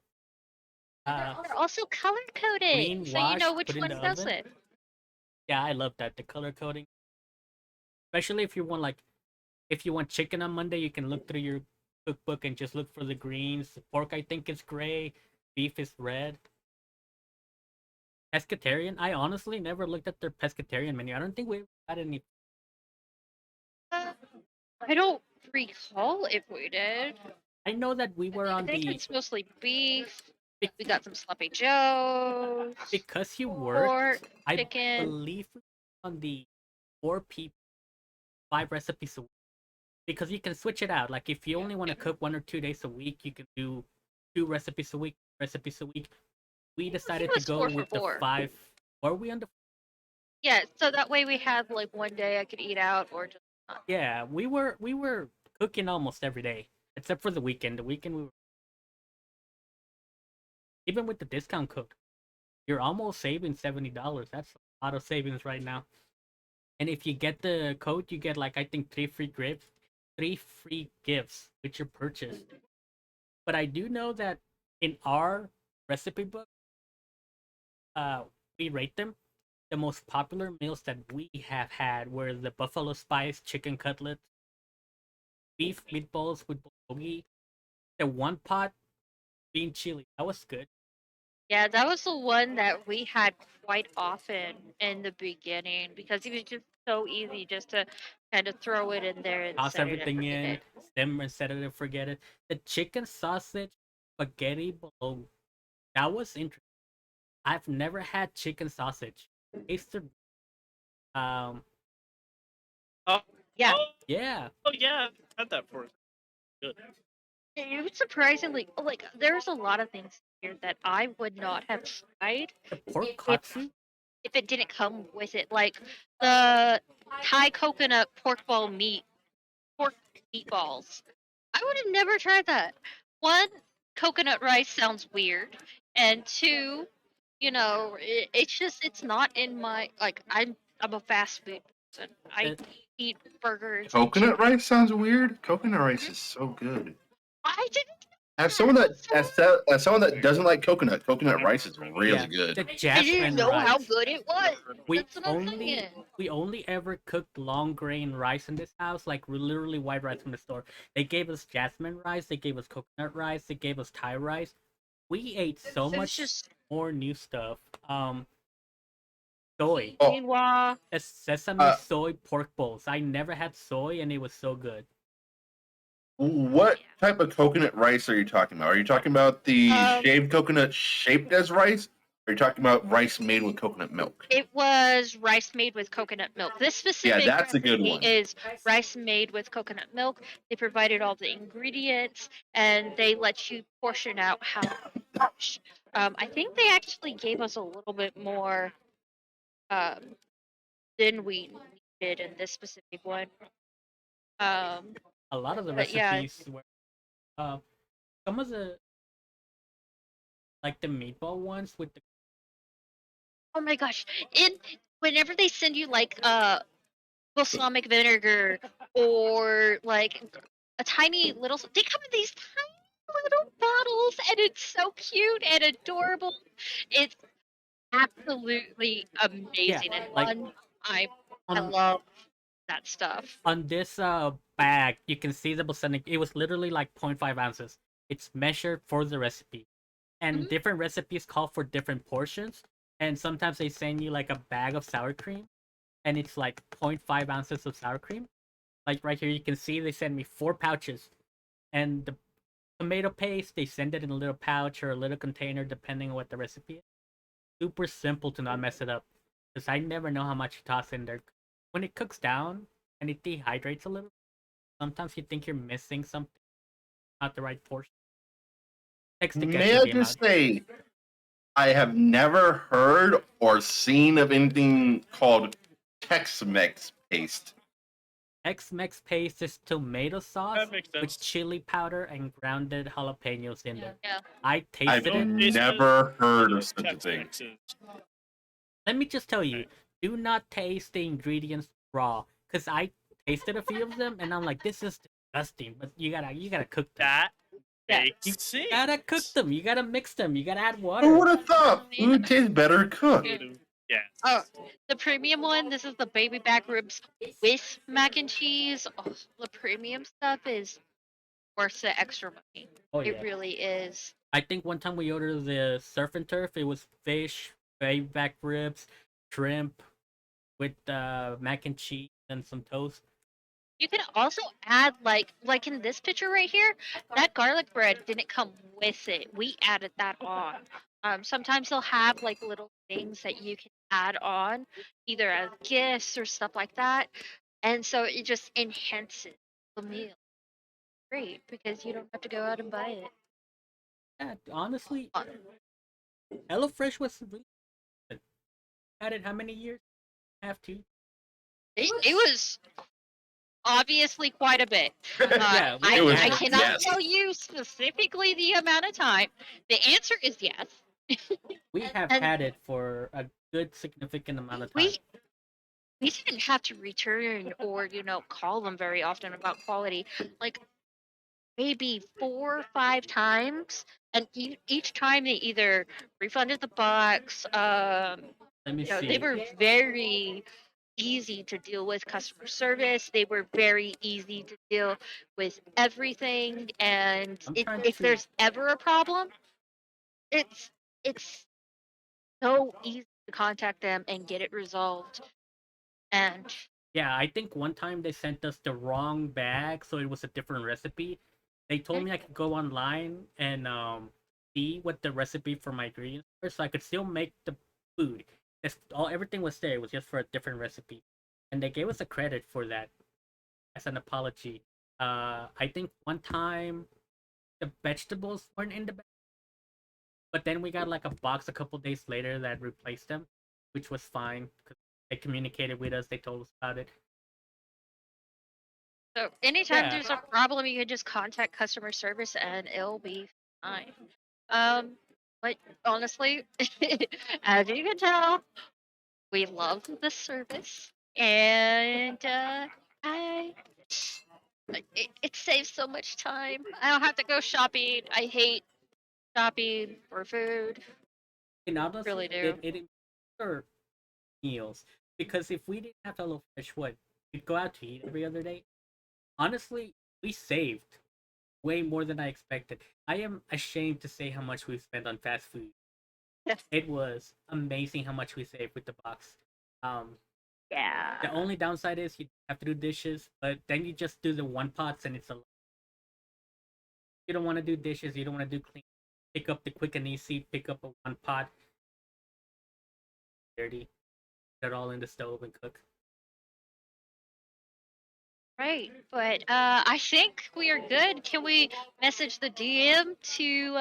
S3: They're also color coded,
S5: clean,
S3: so you
S5: wash,
S3: know which
S5: put in
S3: one
S5: the
S3: does
S5: oven.
S3: it.
S5: Yeah, I love that. The color coding. Especially if you want like if you want chicken on Monday, you can look through your cookbook and just look for the greens. Pork I think is gray, beef is red. Pescatarian, I honestly never looked at their pescatarian menu. I don't think we had any.
S3: Uh, I don't recall if we did.
S5: I know that we were
S3: I
S5: on
S3: think
S5: the
S3: it's mostly beef.
S5: be-
S3: We got some sloppy joes,
S5: because you
S3: pork,
S5: worked. I
S3: chicken.
S5: believe we were on the 4 people, 5 recipes a week. Because you can switch it out. Like if you only want to cook 1 or 2 days a week, you can do 2 recipes a week, recipes a week. We decided to
S3: was
S5: go
S3: 4 for
S5: with the
S3: 4.
S5: 5. Were we on the?
S3: Yeah, so that way we had like one day I could eat out or just not.
S5: Yeah, we were cooking almost every day, except for the weekend. The weekend we were even with the discount cook. You're almost saving $70. That's a lot of savings right now. And if you get the code, you get like I think 3 free gifts with your purchase. But I do know that in our recipe book, we rate them. The most popular meals that we have had were the buffalo spice chicken cutlets, beef meatballs with bulgogi, the one pot bean chili. That was good.
S3: Yeah, that was the one that we had quite often in the beginning because it was just so easy just to kind of throw it in there and
S5: Toss
S3: set it and
S5: everything
S3: forget
S5: in,
S3: it.
S5: stem and set it and forget it. The chicken sausage spaghetti bologna. That was interesting. I've never had chicken sausage. Tasted um
S4: Oh,
S3: Yeah,
S5: yeah.
S4: oh yeah, I've had that for good.
S3: it was surprisingly like there's a lot of things here that I would not have tried
S5: The pork
S3: if
S5: katsu.
S3: if it didn't come with it. Like the Thai coconut pork meatballs. I would have never tried that. One, coconut rice sounds weird, and two, it's not in my like. I'm a fast food person. I
S5: The,
S3: eat burgers and
S1: Coconut
S3: chicken.
S1: rice sounds weird. Coconut rice is so good.
S3: I didn't.
S1: As
S3: Know
S1: someone that
S3: that.
S1: as someone that doesn't like coconut rice is really
S5: yeah,
S1: good.
S5: the
S3: I didn't
S5: jasmine
S3: know how
S5: rice.
S3: good it was.
S5: We
S3: That's what I'm
S5: only
S3: saying.
S5: we only ever cooked long grain rice in this house, like literally white rice from the store. They gave us jasmine rice, they gave us coconut rice, they gave us Thai rice. We ate so
S3: It's
S5: much
S3: just
S5: more new stuff. Soy.
S1: Oh,
S3: quinoa.
S5: The sesame
S1: uh,
S5: soy pork bowls. I never had soy and it was so good.
S1: what type of coconut rice are you talking about? Are you talking about the
S3: Um,
S1: shaved coconut shaped as rice? Or are you talking about rice made with coconut milk?
S3: It was rice made with coconut milk. This
S1: Yeah,
S3: specific
S1: that's a good
S3: recipe
S1: one.
S3: is rice made with coconut milk. They provided all the ingredients and they let you portion out how much. I think they actually gave us a little bit more um, than we needed in this specific one. Um,
S5: A lot of the
S3: but yeah,
S5: recipes were uh some of the like the meatball ones with the
S3: oh my gosh! Whenever they send you like balsamic vinegar or like a tiny little they come in these tiny little bottles and it's so cute and adorable. It's absolutely
S5: yeah,
S3: amazing and
S5: like
S3: fun. I
S5: on
S3: love that stuff.
S5: on this bag you can see the percentage. It was literally like 0.5 ounces. It's measured for the recipe. And
S3: Mhm.
S5: different recipes call for different portions. And sometimes they send you like a bag of sour cream and it's like 0.5 ounces of sour cream. Like right here you can see they send me 4 pouches. And the tomato paste, they send it in a little pouch or a little container depending on what the recipe is. Super simple to not mess it up. Because I never know how much you toss in there. When it cooks down and it dehydrates a little, sometimes you think you're missing something, not the right portion. Takes to get
S1: May
S5: to
S1: I
S5: the amount.
S1: just say, I have never heard or seen of anything called Tex-Mex paste.
S5: X-Mex paste is tomato sauce
S4: That makes
S5: with
S4: sense.
S5: chili powder and grounded jalapenos in there.
S3: Yeah.
S5: I
S1: I've
S5: tasted it.
S1: never heard of such a thing.
S4: Tex-Mex is-
S5: Let me just tell you, do not taste the ingredients raw. Cause I tasted a few of them and I'm like, this is disgusting. But you gotta cook them.
S4: That
S3: Yeah.
S4: makes
S5: You
S4: sense.
S5: gotta cook them. You gotta mix them. You gotta add
S1: Who
S5: water.
S1: would have thought food tastes better cooked?
S4: Yes.
S3: Oh, the premium one. This is the baby back ribs with mac and cheese. Oh, the premium stuff is worth the extra money.
S5: Oh
S3: It
S5: yeah.
S3: really is.
S5: I think one time we ordered the surf and turf. It was fish, baby back ribs, shrimp, with mac and cheese and some toast.
S3: You can also add like in this picture right here, that garlic bread didn't come with it. We added that on. Sometimes they'll have like little things that you can add on, either as gifts or stuff like that, and so it just enhances the meal. Great because you don't have to go out and buy it.
S5: Yeah, honestly,
S3: Uh,
S5: HelloFresh was really good. Had it how many years? Have to.
S3: It was obviously quite a bit.
S5: Yeah, we
S3: I,
S1: It was-
S3: I
S5: had it.
S3: cannot
S1: yes.
S3: tell you specifically the amount of time. The answer is yes.
S5: We have
S3: And
S5: had it for a good significant amount of time.
S3: we didn't have to return or call them very often about quality. Like maybe 4 or 5 times, and each time they either refunded the box.
S5: Let me see.
S3: They were very easy to deal with customer service. They were very easy to deal with everything, and
S5: I'm trying
S3: if
S5: to-
S3: there's ever a problem, it's so easy to contact them and get it resolved. And
S5: Yeah, I think one time they sent us the wrong bag, so it was a different recipe. They told me I could go online and see what the recipe for my ingredients were, so I could still make the food. Everything was there. It was just for a different recipe, and they gave us a credit for that as an apology. I think one time the vegetables weren't in the bag, but then we got like a box a couple days later that replaced them, which was fine because they communicated with us. They told us about it.
S3: so anytime
S5: Yeah.
S3: there's a problem, you can just contact customer service and it'll be fine. But honestly, as you can tell, we love the service, and it saves so much time. I don't have to go shopping. I hate shopping for food.
S5: And honestly,
S3: Really do.
S5: it improved our meals because if we didn't have HelloFresh, what we'd go out to eat every other day. Honestly, we saved way more than I expected. I am ashamed to say how much we spent on fast food. It was amazing how much we saved with the box. Um,
S3: Yeah.
S5: the only downside is you have to do dishes, but then you just do the one pots and it's a. You don't want to do dishes. You don't want to do clean. Pick up the quick and easy. Pick up a one pot. Dirty. Put it all in the stove and cook.
S3: Right, but I think we are good. Can we message the DM to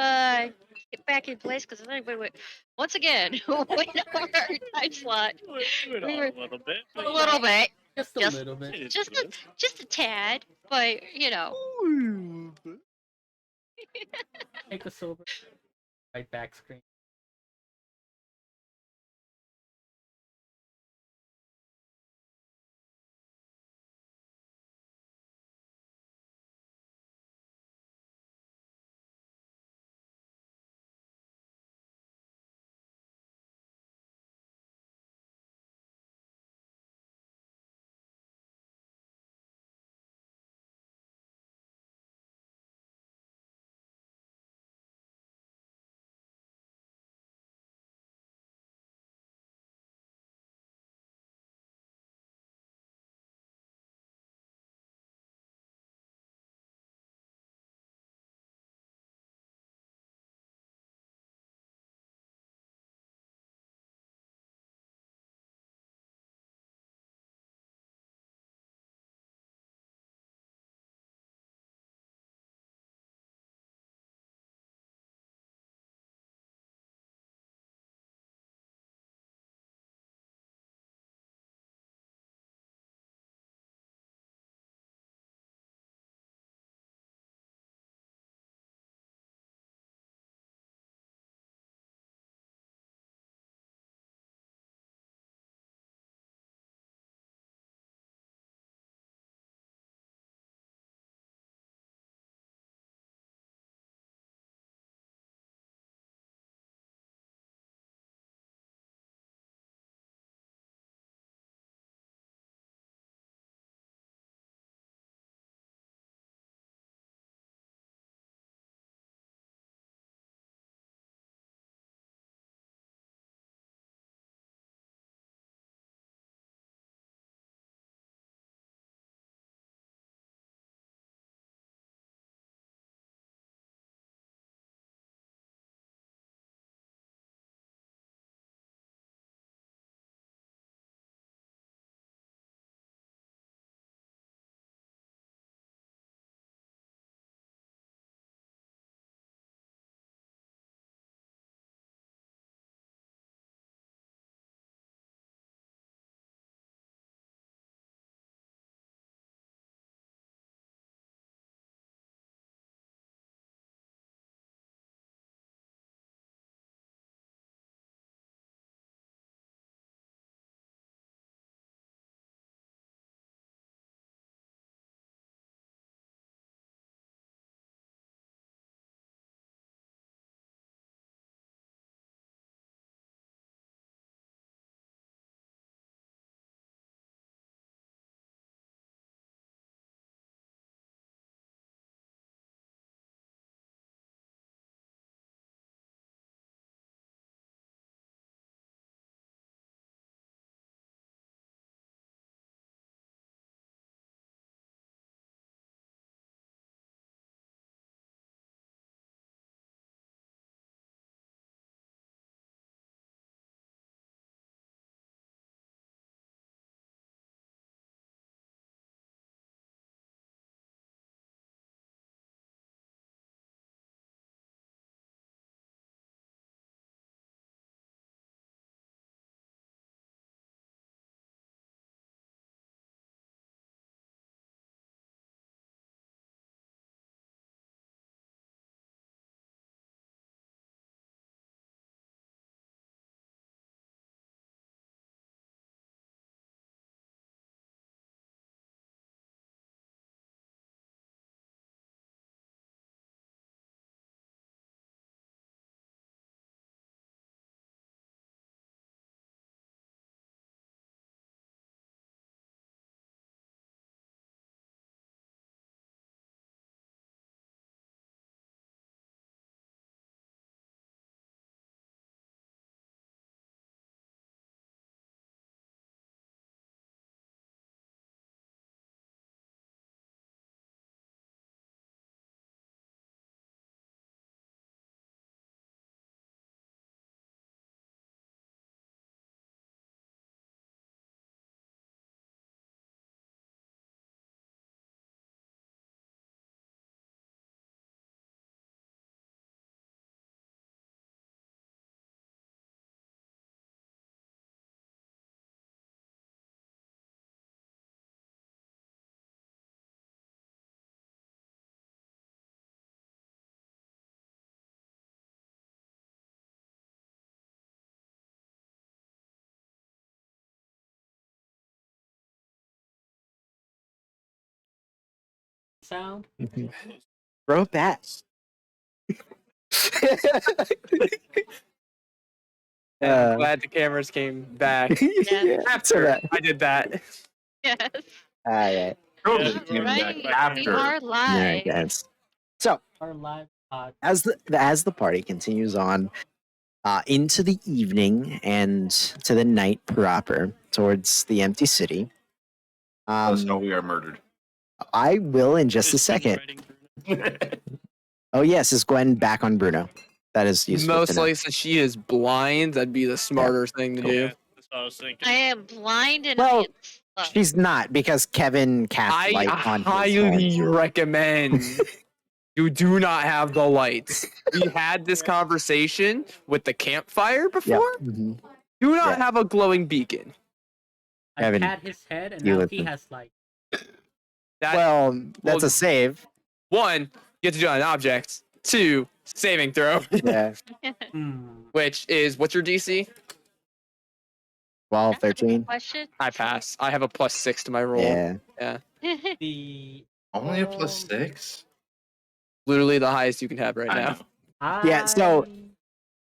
S3: get back in place? Because wait. Once again, wait on our time slot.
S4: We went
S3: We
S4: on
S3: were
S4: a little bit.
S3: a little bit,
S5: Just a
S3: Just-
S5: little bit.
S4: It is
S3: just
S4: what
S3: a,
S4: it is.
S3: just a tad, but
S5: Take us over. Right back screen. sound.
S2: Throw it back.
S6: I'm glad the cameras came back.
S2: Yeah,
S6: After
S2: that.
S6: I did that.
S3: Yes.
S2: All right.
S1: Totally
S4: Yeah,
S1: came
S3: Right.
S1: back
S3: We
S1: after.
S3: are
S2: All right,
S3: live.
S2: guys. So
S5: Our live pod.
S2: as the party continues on into the evening and to the night proper towards the empty city,
S1: Let us know we are murdered.
S2: I will in just a
S4: Is Gwen
S2: second.
S4: writing Bruno?
S2: Oh yes, is Gwen back on Bruno? That is useful.
S6: Most
S2: to know.
S6: likely, since she is blind, that'd be the smarter thing to do.
S4: Yeah, that's what I was thinking.
S3: I am blind and
S2: Well,
S3: I am slow.
S2: She's not because Kevin cast
S6: I
S2: light on his
S6: highly
S2: phone.
S6: recommend you do not have the lights. We had this conversation with the campfire
S2: Yep.
S6: before.
S2: Mhm.
S6: Do not
S2: Yeah.
S6: have a glowing beacon.
S5: I
S2: Kevin,
S5: had his head, and
S2: you
S5: now he
S2: listen.
S5: has light.
S6: That
S2: Well, that's
S6: well,
S2: a save.
S6: one, you have to do it on an object. Two, saving throw,
S2: Yeah.
S6: which is what's your DC?
S2: 12,
S3: That's a good
S2: 13.
S3: question.
S6: I pass. I have a +6 to my roll.
S2: Yeah.
S5: The
S1: Only a +6?
S6: Literally the highest you can have right
S1: I
S6: now.
S1: know.
S2: Yeah, so-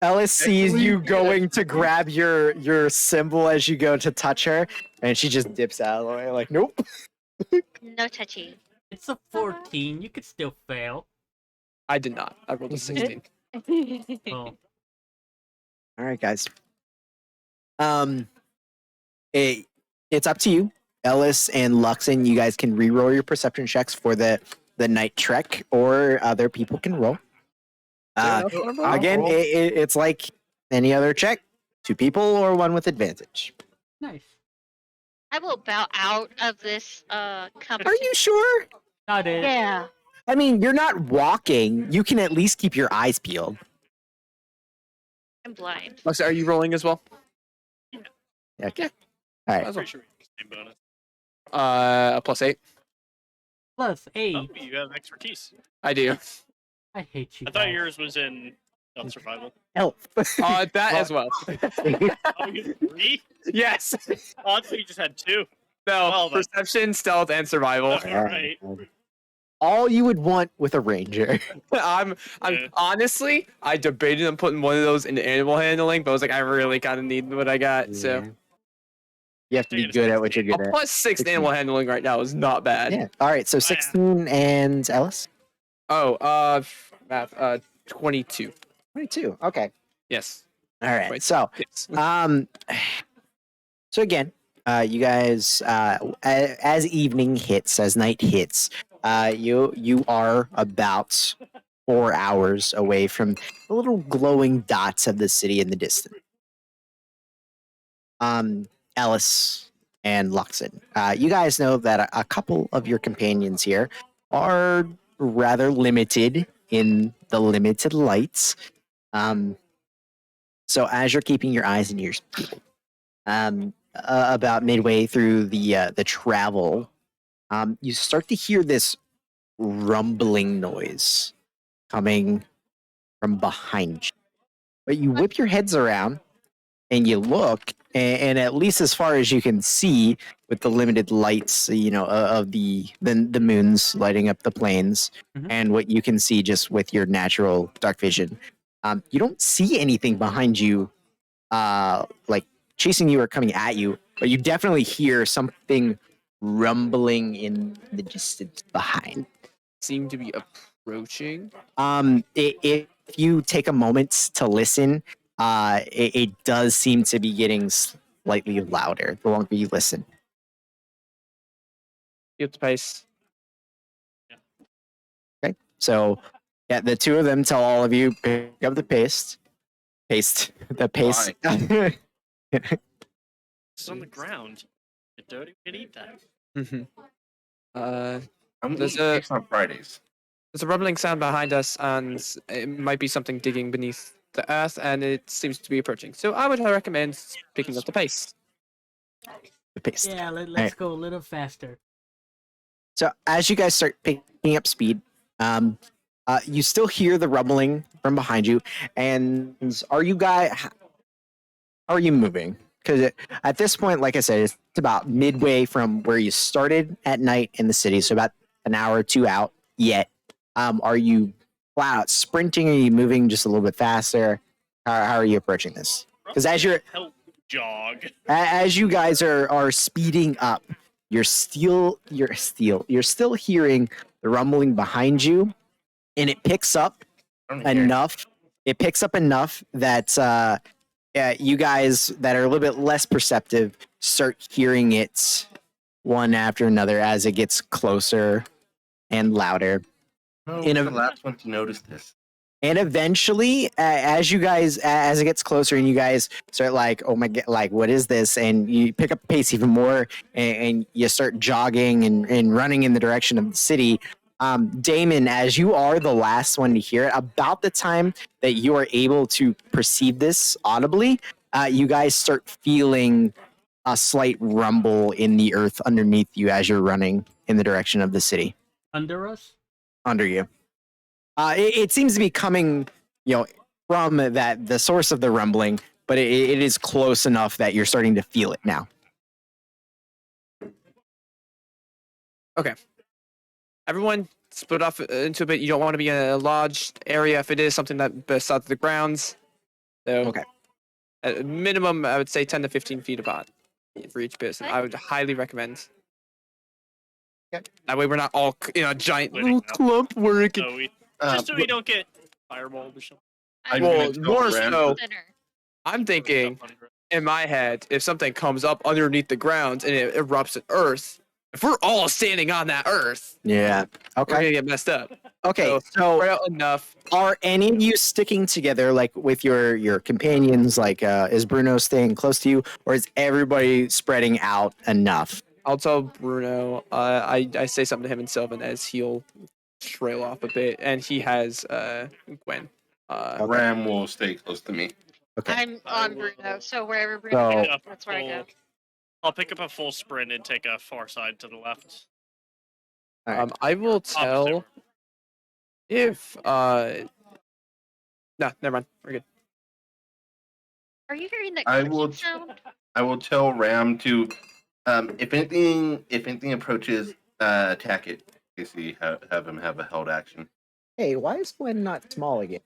S2: Ellis sees
S1: Actually,
S2: you
S1: yeah.
S2: going to grab your symbol as you go to touch her, and she just dips out of the way, like, nope.
S3: No touchy.
S5: It's a 14. You could still fail.
S6: I did not. I rolled a 16.
S5: Oh,
S2: All right, guys. It's up to you, Ellis and Luxon. You guys can re-roll your perception checks for the night trek, or other people can roll. Again, it's like any other check: 2 people or 1 with advantage.
S5: nice.
S3: I will bow out of this
S2: Are
S3: competition.
S2: you sure?
S5: Got it.
S3: Yeah.
S2: I mean, you're not walking. You can at least keep your eyes peeled.
S3: I'm blind.
S6: Oh, so are you rolling as well?
S2: Okay. All right.
S6: As well.
S4: Pretty sure we get the same bonus.
S6: A +8.
S5: Plus 8.
S4: Oh, you have expertise.
S6: I do.
S5: I hate you.
S4: I thought
S5: guys.
S4: yours was in survival.
S2: Elf.
S6: That as well.
S4: Oh, you have 3?
S6: Yes.
S4: Oh, I thought you just had 2.
S6: No.
S4: Well, then.
S6: Perception, stealth, and survival.
S4: Alright.
S2: All you would want with a ranger.
S6: I'm
S4: Yeah.
S6: honestly, I debated on putting one of those into animal handling, but I was like, I really kind of need what I got. So
S2: You have to be good at what you're
S6: a
S2: good at.
S6: +6 to animal handling right now is not bad.
S2: Yeah. All right. So 16 and Ellis.
S6: Oh, math, 22.
S2: 22. Okay.
S6: Yes.
S2: All right.
S6: Right.
S2: So,
S6: Yes.
S2: so again, you guys, as evening hits, as night hits, you are about 4 hours away from the little glowing dots of the city in the distance. Ellis and Luxon, you guys know that a couple of your companions here are rather limited in the limited lights. So as you're keeping your eyes and ears peeled, about midway through the travel, you start to hear this rumbling noise coming from behind you. But you whip your heads around and you look, and at least as far as you can see, with the limited lights, of the moons lighting up the plains,
S5: Mhm.
S2: and what you can see just with your natural dark vision, you don't see anything behind you, like chasing you or coming at you, but you definitely hear something rumbling in the distance behind.
S6: Seem to be approaching.
S2: If you take a moment to listen, it does seem to be getting slightly louder the longer you listen.
S6: Keep the pace.
S2: Okay, so yeah, the 2 of them tell all of you pick up the pace. The pace.
S4: It's on the ground. You don't even eat that.
S6: Mm-hmm.
S1: I'm
S6: There's
S1: eating
S6: a-
S1: cakes on Fridays.
S6: There's a rumbling sound behind us, and it might be something digging beneath the earth, and it seems to be approaching. So I would recommend picking up the pace.
S2: The pace.
S5: Yeah, let's
S2: Alright.
S5: go a little faster.
S2: So as you guys start picking up speed, you still hear the rumbling from behind you. And how are you moving? Because at this point, like I said, it's about midway from where you started at night in the city. So about an hour or two out yet. Are you flat out sprinting? Are you moving just a little bit faster? How are you approaching this? Because as you're
S4: jog.
S2: as you guys are speeding up, you're still hearing the rumbling behind you, and it picks up enough. It picks up enough that you guys that are a little bit less perceptive start hearing it one after another as it gets closer and louder.
S1: No,
S2: In a-
S1: the last one to notice this.
S2: And eventually, as it gets closer, and you guys start like, oh my god, like what is this? And you pick up pace even more, and you start jogging and running in the direction of the city. Damon, as you are the last one to hear it, about the time that you are able to perceive this audibly, you guys start feeling a slight rumble in the earth underneath you as you're running in the direction of the city.
S5: Under us?
S2: Under you. It seems to be coming, from the source of the rumbling, but it is close enough that you're starting to feel it now.
S6: Okay. Everyone split off into a bit. You don't want to be in a large area if it is something that bursts out of the grounds. So,
S2: Okay.
S6: At a minimum, I would say 10 to 15 feet apart for each person. I would highly recommend.
S2: Okay.
S6: That way we're not all in a giant
S4: Splitting
S6: little
S4: up.
S6: clump working.
S4: So just so we don't get fireballed or something.
S1: I'm
S6: Well,
S1: gonna tell
S6: more
S1: Ram-
S6: so,
S3: Center.
S6: I'm thinking in my head, if something comes up underneath the ground and it erupts in Earth, if we're all standing on that Earth,
S2: Yeah.
S6: we're
S2: Okay.
S6: gonna get messed up.
S2: Okay.
S6: So,
S2: So,
S6: spread out enough.
S2: are any of you sticking together, like with your companions? Like, is Bruno staying close to you, or is everybody spreading out enough?
S6: I'll tell Bruno. I say something to him and Sylvan as he'll trail off a bit, and he has Gwen.
S1: Ram will stay close to me.
S2: Okay.
S3: I'm
S4: I
S3: on
S4: will-
S3: Bruno, so wherever Bruno
S2: So-
S3: goes, that's where I go.
S4: I'll pick up a full sprint and take a far side to the left.
S2: All right.
S6: I will tell if no, never mind. We're good.
S3: Are you hearing that
S1: I
S3: clicking
S1: will-
S3: sound?
S1: I will tell Ram to, if anything approaches, attack it. Basically, have him have a held action
S2: Hey, why is Gwen not small again?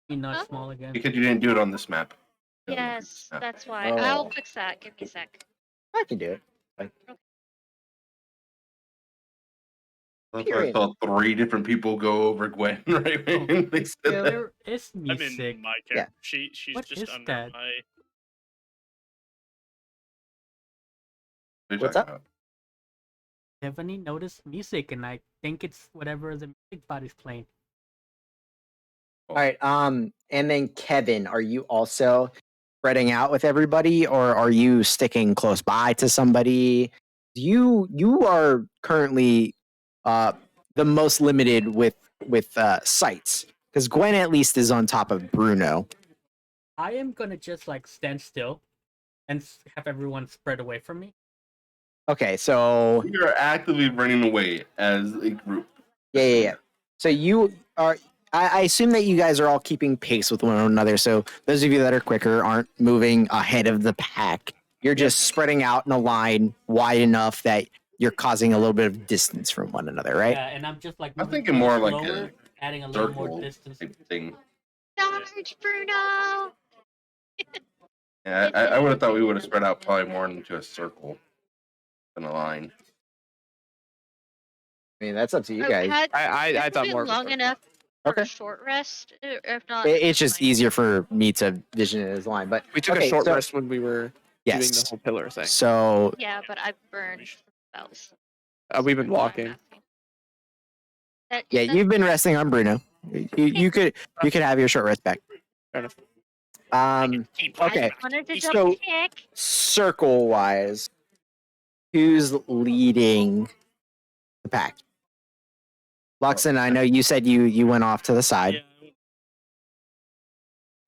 S5: Be not
S3: Huh?
S5: small again.
S1: because you didn't do it on this map.
S3: Yes,
S1: Yeah.
S3: that's why.
S2: Oh.
S3: I'll fix that. Give me a sec.
S2: I can do it.
S1: I
S2: Period.
S1: saw 3 different people go over Gwen right when they said that.
S5: Where is me
S4: I'm in
S5: sick?
S4: my
S2: Yeah.
S4: character. She's
S5: What
S4: just
S5: is
S4: under
S5: that?
S4: my.
S1: What are you
S2: What's
S1: talking
S2: up?
S1: about?
S5: Stephanie noticed music, and I think it's whatever the music body's playing.
S2: All right. And then Kevin, are you also spreading out with everybody, or are you sticking close by to somebody? You are currently the most limited with sights, because Gwen at least is on top of Bruno.
S5: I am gonna just like stand still and have everyone spread away from me.
S2: Okay, so
S1: We are actively running away as a group.
S2: yeah. So you are. I assume that you guys are all keeping pace with one another. So those of you that are quicker aren't moving ahead of the pack. You're just spreading out in a line wide enough that you're causing a little bit of distance from one another, right?
S5: Yeah, and I'm just like
S1: I'm
S5: moving
S1: thinking
S5: a little
S1: more like
S5: slower, adding a little more
S1: circle
S5: distance.
S1: type thing.
S3: Charge, Bruno!
S1: Yeah, I would have thought we would have spread out probably more into a circle than a line.
S2: I mean, that's up to you
S3: Oh,
S2: guys.
S6: I
S3: has
S6: thought
S3: been
S6: more. of a
S3: long
S6: circle.
S3: enough for
S2: Okay.
S3: a short rest. If not,
S2: It's just
S3: fine.
S2: easier for me to vision it as a line. But
S6: We took
S2: okay,
S6: a short
S2: so-
S6: rest when we were doing the
S2: Yes.
S6: whole pillar thing.
S2: So
S3: Yeah, but I've burned spells.
S6: We've been
S3: That's why I'm
S6: walking.
S3: asking. That,
S2: yeah,
S3: that's-
S2: you've been resting on Bruno. You could have your short rest back.
S6: Fair enough.
S4: Keep
S2: Okay.
S3: I wanted to
S2: So-
S3: double check.
S2: Circle wise, who's leading the pack? Luxon, I know you said you went off to the side.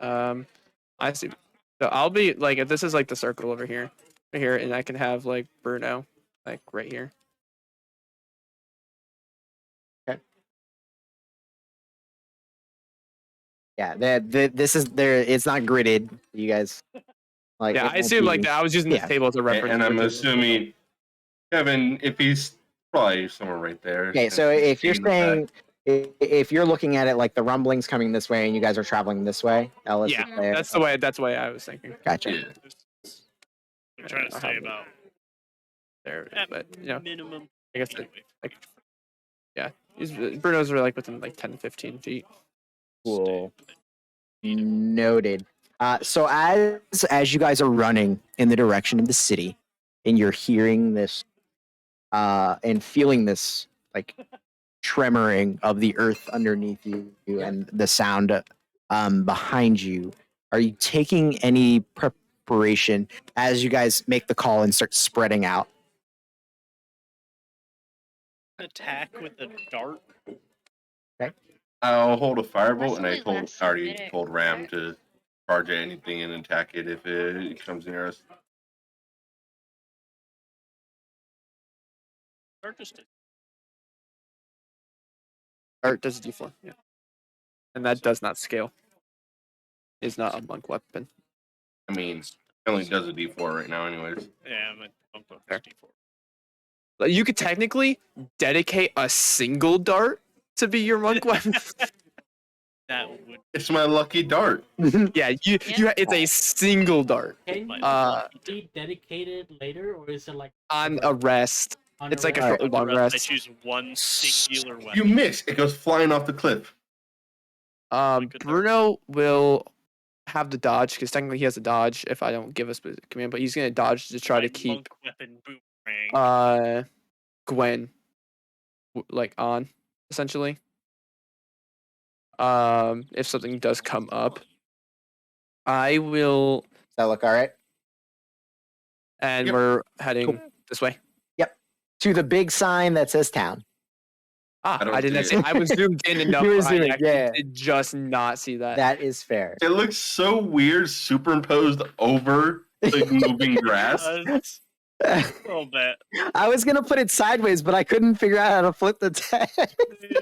S4: Yeah.
S6: I see. So I'll be like, if this is like the circle over here, and I can have like Bruno, like right here.
S2: Yeah, this is there. It's not gridded. You guys, like
S6: Yeah,
S2: it
S6: I
S2: won't
S6: assume like
S2: be-
S6: that. I was using
S2: Yeah.
S6: this table as a reference.
S1: And I'm
S6: for it.
S1: assuming Kevin, if he's Probably somewhere right there.
S2: Okay,
S1: since
S2: so
S1: we've
S2: if you're
S1: seen the back.
S2: saying if you're looking at it like the rumbling's coming this way and you guys are traveling this way, Ellis
S6: Yeah,
S2: is there.
S6: that's the way. That's the way I was thinking.
S2: Gotcha.
S1: Yeah.
S4: I'm trying to
S6: I'll
S4: stay
S6: have it
S4: about
S6: there,
S4: at
S6: but you know,
S4: minimum.
S6: I guess it,
S4: Anyway,
S6: like, yeah, Bruno's are like within like 10 to 15 feet.
S2: Cool. Noted. So as you guys are running in the direction of the city, and you're hearing this, and feeling this like tremoring of the earth underneath you and the sound behind you, are you taking any preparation as you guys make the call and start spreading out?
S4: attack with a dart.
S1: I'll hold a firebolt, and
S3: Wesley last
S1: already
S3: minute.
S1: told Ram to charge at anything and attack it if it comes near us.
S4: Dart just
S6: Art does a d4, yeah, and that does not scale. Is not a monk weapon.
S1: I mean, it only does a D4 right now, anyways.
S4: yeah, I'm a
S6: Fair.
S4: D4.
S6: Like, you could technically dedicate a single dart to be your monk weapon.
S4: That would
S1: It's my lucky dart.
S6: Yeah, it's a single dart
S5: Can
S4: my
S5: you
S6: Uh,
S5: be dedicated later, or is it like
S6: on a rest.
S5: on
S6: It's
S5: a
S6: like a
S5: rest?
S6: short, long
S4: I
S6: rest.
S4: choose one singular
S1: You
S4: weapon.
S1: miss. It goes flying off the cliff.
S4: good dart.
S6: Bruno will have the dodge because technically he has a dodge if I don't give us the command, but he's gonna dodge to try
S4: My
S6: to keep
S4: monk weapon boomerang.
S6: Gwen like on essentially. If something does come up, I will,
S2: Does that look all right?
S6: and
S1: Yep.
S6: we're heading
S2: Cool.
S6: this way.
S2: To the big sign that says town.
S1: I don't
S6: I did not
S1: see
S6: see.
S1: it.
S6: I was zoomed in enough.
S2: You were
S6: I
S2: zooming,
S6: actually
S2: yeah.
S6: did just not see that.
S2: That is fair.
S1: It looks so weird superimposed over the moving grass.
S4: A little bit.
S2: I was gonna put it sideways, but I couldn't figure out how to flip the text.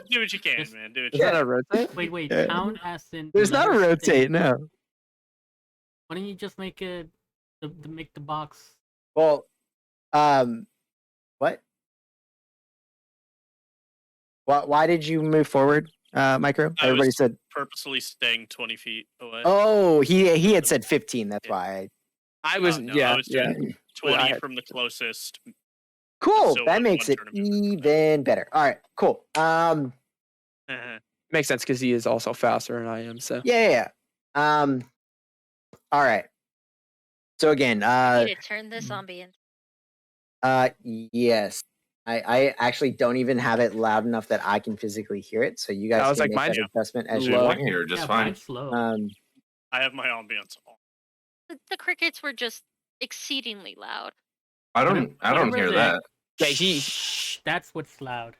S4: Do what you can,
S5: Yes.
S4: man. Do what
S6: Is
S4: you
S6: that
S4: can.
S6: a rotate?
S5: Wait,
S2: Yeah.
S5: town as in
S2: There's not a
S5: another
S2: rotate,
S5: state.
S2: no.
S5: Why don't you just make it make the box?
S2: Well, what? Why did you move forward, Micro?
S4: I
S2: Everybody
S4: was-
S2: said.
S4: Purposely staying 20 feet away.
S2: Oh, he had said 15. That's
S4: Yeah.
S2: why.
S6: I was,
S4: no,
S6: yeah,
S4: I was
S6: yeah.
S4: doing 20
S6: I had-
S4: from the closest.
S2: Cool.
S4: So
S2: that
S4: one-
S2: makes
S4: one
S2: it
S4: tournament.
S2: even better. All right. Cool.
S6: Makes sense because he is also faster than I am. So
S2: Yeah. All right. So again,
S3: I need to turn this ambience.
S2: yes. I actually don't even have it loud enough that I can physically hear it. So you guys
S6: I was
S2: can
S6: like,
S2: make
S6: mine's
S2: that adjustment as you
S6: low.
S2: want.
S1: Here, just
S5: yeah,
S1: fine.
S5: mine's slow.
S4: I have my ambience on.
S3: The crickets were just exceedingly loud.
S1: I don't
S5: Whatever
S1: hear
S5: the-
S1: that.
S6: Yeah,
S5: Shh, that's what's loud.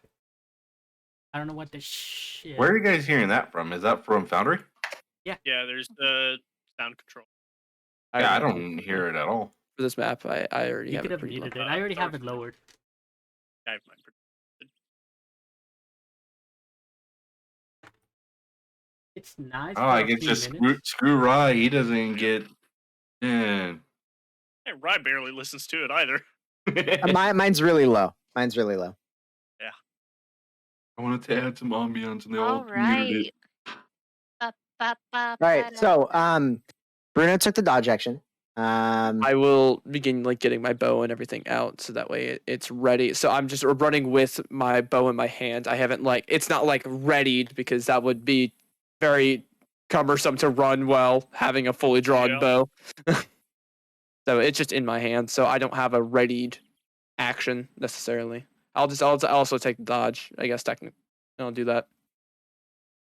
S5: I don't know what the shh is.
S1: Where are you guys hearing that from? Is that from Foundry?
S4: Yeah, there's the sound control.
S1: Yeah, I don't hear it at all.
S6: For this map, I already
S5: You
S6: have
S5: could
S6: it
S5: have
S6: pretty low.
S5: muted it. I already have it lowered.
S4: I have mine pretty-
S5: It's nice.
S1: Oh,
S5: for
S1: I
S5: a
S1: guess
S5: few
S1: just
S5: minutes.
S1: screw Rye. He doesn't get. Eh.
S4: Hey, Rye barely listens to it either.
S2: Mine's really low. Mine's really low.
S1: I wanted to add some ambience, and they all
S3: All
S1: muted
S3: right.
S1: it.
S2: All right. So Bruno took the dodge action.
S6: I will begin like getting my bow and everything out so that way it's ready. So I'm just running with my bow in my hand. I haven't it's not like readied because that would be very cumbersome to run while having a fully drawn
S4: Yeah.
S6: bow. So it's just in my hand. So I don't have a readied action necessarily. I'll also take the dodge, I guess technically. I'll do that.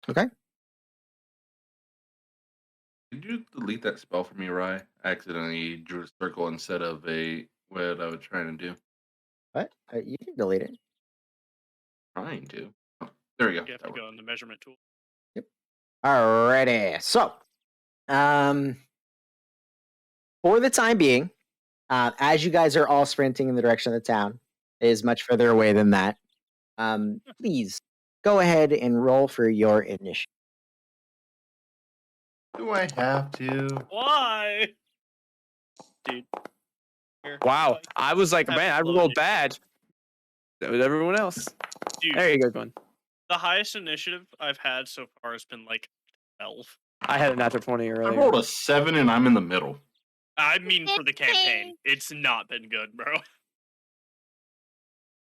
S2: Okay.
S1: Did you delete that spell for me, Rye? I accidentally drew a circle instead of what I was trying to do.
S2: What? You can delete it.
S1: Trying to. Oh, there we go.
S4: You have
S1: That
S4: to
S1: worked.
S4: go in the measurement tool.
S2: Alrighty. So, for the time being, as you guys are all sprinting in the direction of the town, it is much further away than that. Please go ahead and roll for your initiative.
S1: Do I have to?
S4: Why? Dude. Here.
S6: Wow. I was like,
S4: Have
S6: man, I
S4: to load
S6: rolled
S4: it.
S6: bad. So with everyone else.
S4: Dude,
S6: There you go, Glenn.
S4: the highest initiative I've had so far has been like 12.
S6: I had a natural 20
S1: I
S6: earlier.
S1: rolled a 7 and I'm in the middle.
S4: I mean, for the campaign, it's not been good, bro.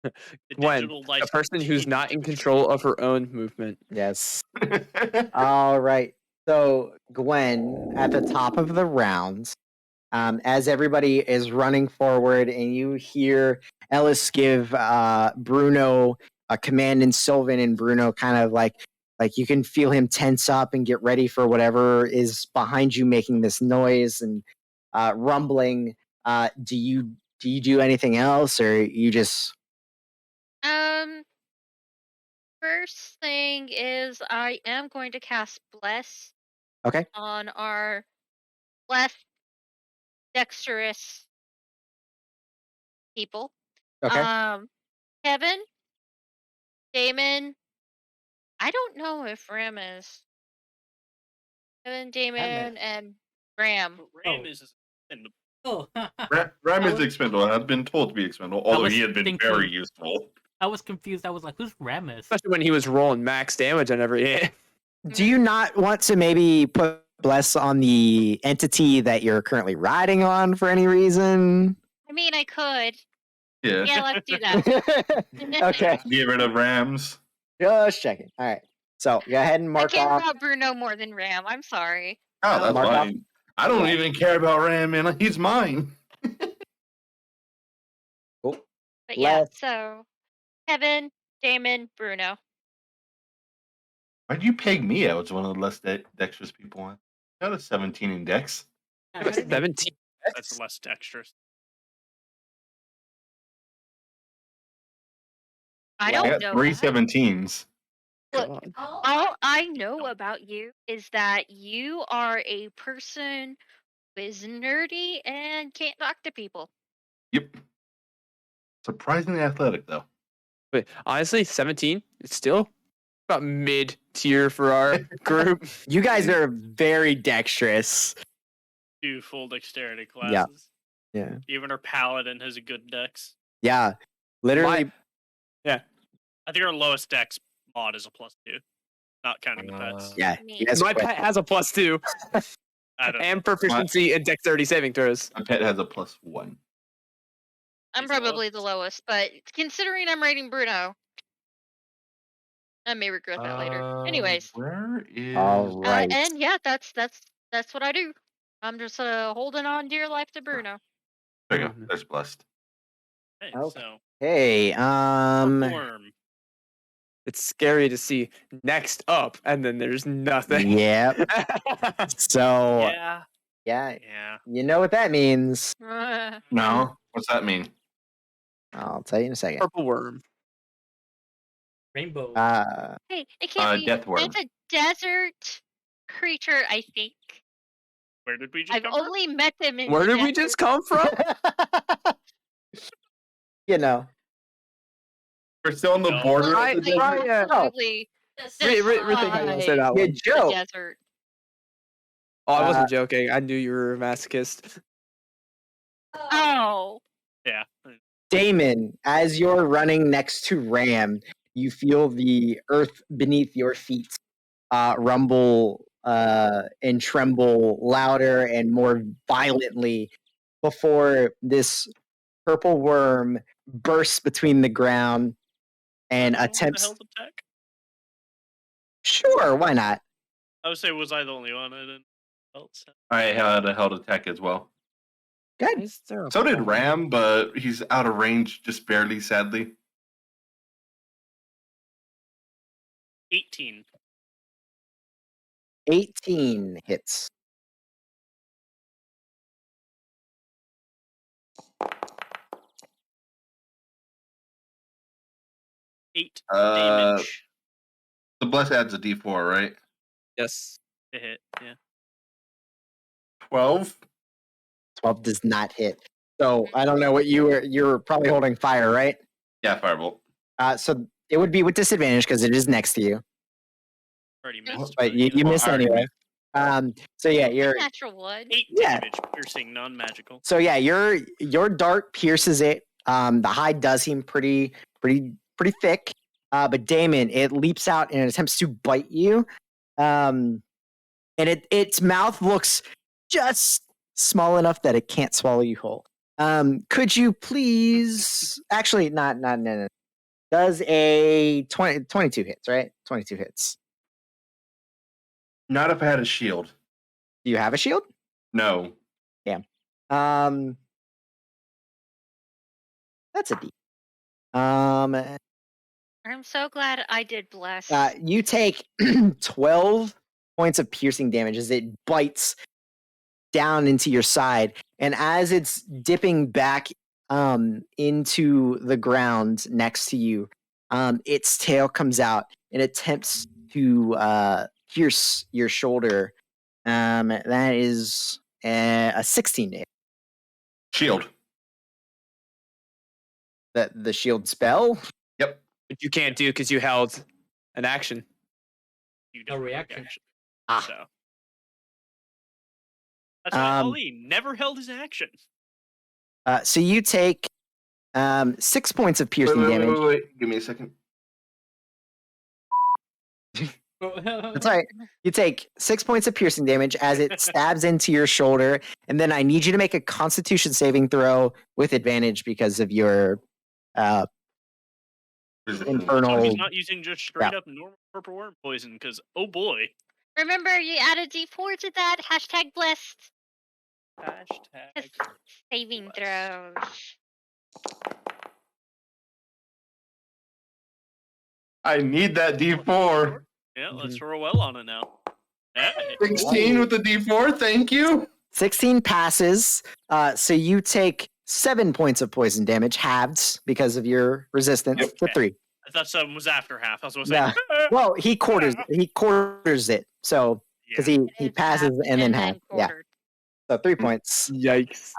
S4: The
S6: Gwen,
S4: digital
S6: a
S4: dice
S6: person who's
S4: continue
S6: not
S4: to
S6: in
S4: destroy.
S6: control of her own movement.
S2: Yes. All right. So, Gwen, at the top of the round, as everybody is running forward, and you hear Ellis give Bruno a command in Sylvan, and Bruno kind of like you can feel him tense up and get ready for whatever is behind you, making this noise and rumbling. Do you do anything else, or you just?
S3: First thing is I am going to cast Bless
S2: Okay.
S3: on our less dexterous people.
S2: Okay.
S3: Kevin, Damon. I don't know if Ram is. Kevin, Damon, and Ram.
S4: Ram is in
S5: Oh,
S1: Ram
S5: I
S1: is
S5: was-
S1: expendable. I've been told to be expendable, although
S5: was
S1: he had been
S5: thinking-
S1: very useful.
S5: I was confused. I was like, "Who's Ramus?"
S6: Especially when he was rolling max damage on every hit.
S2: Do you not want to maybe put Bless on the entity that you're currently riding on for any reason?
S3: I mean, I could.
S1: Yeah.
S3: Yeah, let's do that.
S2: Okay.
S1: Get rid of Rams.
S2: Just checking. All right. So go ahead and
S3: I
S2: mark
S3: care
S2: off.
S3: about Bruno more than Ram. I'm sorry.
S1: Oh, that's
S2: Mark off.
S1: fine. I don't even care about Ram, man. He's mine.
S2: Cool.
S3: But yeah,
S2: Left.
S3: so Kevin, Damon, Bruno.
S1: Why'd you peg me out as one of the less dexterous people? I got a 17 in dex.
S5: I heard it.
S6: 17.
S4: that's less dexterous.
S3: I
S1: I
S3: don't
S1: got
S3: know.
S1: three
S3: that.
S1: 17s.
S3: Look,
S6: God.
S3: all I know about you is that you are a person who is nerdy and can't talk to people.
S1: Yep. Surprisingly athletic, though.
S6: But honestly, 17 is still about mid tier for our group.
S2: You guys are very dexterous.
S4: 2 full dexterity
S2: Yeah.
S4: classes.
S2: Yeah.
S4: Even our paladin has a good dex.
S2: Yeah. Literally.
S4: I think our lowest dex mod is a +2, not counting the pets.
S2: Yeah.
S3: Me.
S2: You guys
S6: My
S2: are quite-
S6: pet has a +2
S4: I don't.
S6: and proficiency in dexterity saving throws.
S1: My pet has a +1.
S3: I'm
S4: He's the
S3: probably the lowest, but considering I'm rating Bruno, I may regret that later. Anyways,
S1: Where is.
S2: All right.
S3: and yeah, that's what I do. I'm just holding on dear life to Bruno.
S1: There you go. There's blessed.
S4: Okay,
S2: Okay.
S4: so
S2: Hey.
S4: perform.
S6: It's scary to see next up, and then there's nothing.
S2: Yep. So
S4: Yeah,
S2: yeah,
S4: yeah.
S2: you know what that means.
S1: No? What's that mean?
S2: I'll tell you in a second.
S6: Purple worm.
S5: Rainbow.
S3: Hey, it can't be.
S1: Death worm.
S3: It's a desert creature, I think.
S4: Where did we just
S3: I've
S4: come from?
S3: only met them in.
S6: Where
S3: the
S6: did we
S3: desert.
S6: just come from?
S2: You know.
S1: We're still on the
S4: No.
S1: border.
S6: Right,
S1: of the desert?
S6: right, yeah.
S3: Probably
S6: Rithik, how you say that
S2: You
S6: one.
S2: joke.
S3: desert.
S6: Oh, I wasn't joking. I knew you were a masochist.
S3: Oh.
S4: Yeah.
S2: Damon, as you're running next to Ram, you feel the earth beneath your feet rumble and tremble louder and more violently before this purple worm bursts between the ground and
S4: Was I the
S2: attempts.
S4: held attack?
S2: Sure, why not?
S4: I would say, was I the only one? I didn't. Else.
S1: I had a held attack as well.
S2: Good.
S6: Is there a
S1: So did
S6: bomb?
S1: Ram, but he's out of range just barely, sadly.
S4: 18.
S2: 18 hits.
S4: Eight
S1: Uh,
S4: damage
S1: The bless adds a d4, right?
S6: Yes.
S4: to hit. Yeah.
S1: 12?
S2: 12 does not hit. So I don't know what you're probably holding fire, right?
S1: Yeah, firebolt.
S2: So it would be with disadvantage because it is next to you.
S4: Already missed.
S2: But you
S1: Well,
S2: missed
S1: I already
S2: anyway. So yeah, you're
S3: Natural one.
S4: 8
S2: Yeah.
S4: damage, piercing, non-magical.
S2: so yeah, your dart pierces it The hide does seem pretty thick. But Damon, it leaps out and it attempts to bite you. And its mouth looks just small enough that it can't swallow you whole. Could you please actually no. Does a 22 hits, right? 22 hits.
S1: Not if I had a shield.
S2: Do you have a shield?
S1: No.
S2: Yeah. That's a D.
S3: I'm so glad I did bless.
S2: You take 12 points of piercing damage as it bites down into your side, and as it's dipping back into the ground next to you, its tail comes out and attempts to pierce your shoulder. That is a 16 hit.
S1: Shield.
S2: The shield spell.
S1: Yep.
S6: Which you can't do because you held an action.
S4: You
S5: No
S4: don't
S5: reaction.
S2: Ah.
S4: So. That's why
S2: Um,
S4: Ali never held his action.
S2: So you take 6 points of piercing damage.
S1: Wait. Give me a second.
S2: That's right. You take 6 points of piercing damage as it stabs into your shoulder, and then I need you to make a Constitution saving throw with advantage because of your infernal.
S4: So he's not using just straight up normal purple worm poison because, oh boy.
S3: Remember, you added D4 to that. Hashtag blessed.
S4: Hashtag.
S3: Saving
S4: blessed.
S3: throws.
S1: I need that D4.
S4: Yeah, let's roll on it now. Hey.
S1: 16 with the D4. Thank you.
S2: 16 passes. So you take 7 points of poison damage, halved because of your resistance to
S4: Okay.
S2: 3.
S4: I thought something was after half. I was going to say.
S2: No. Well, he quarters it. So because
S4: Yeah.
S2: he passes and then half. Yeah.
S3: quartered.
S2: So 3 points.
S6: Yikes.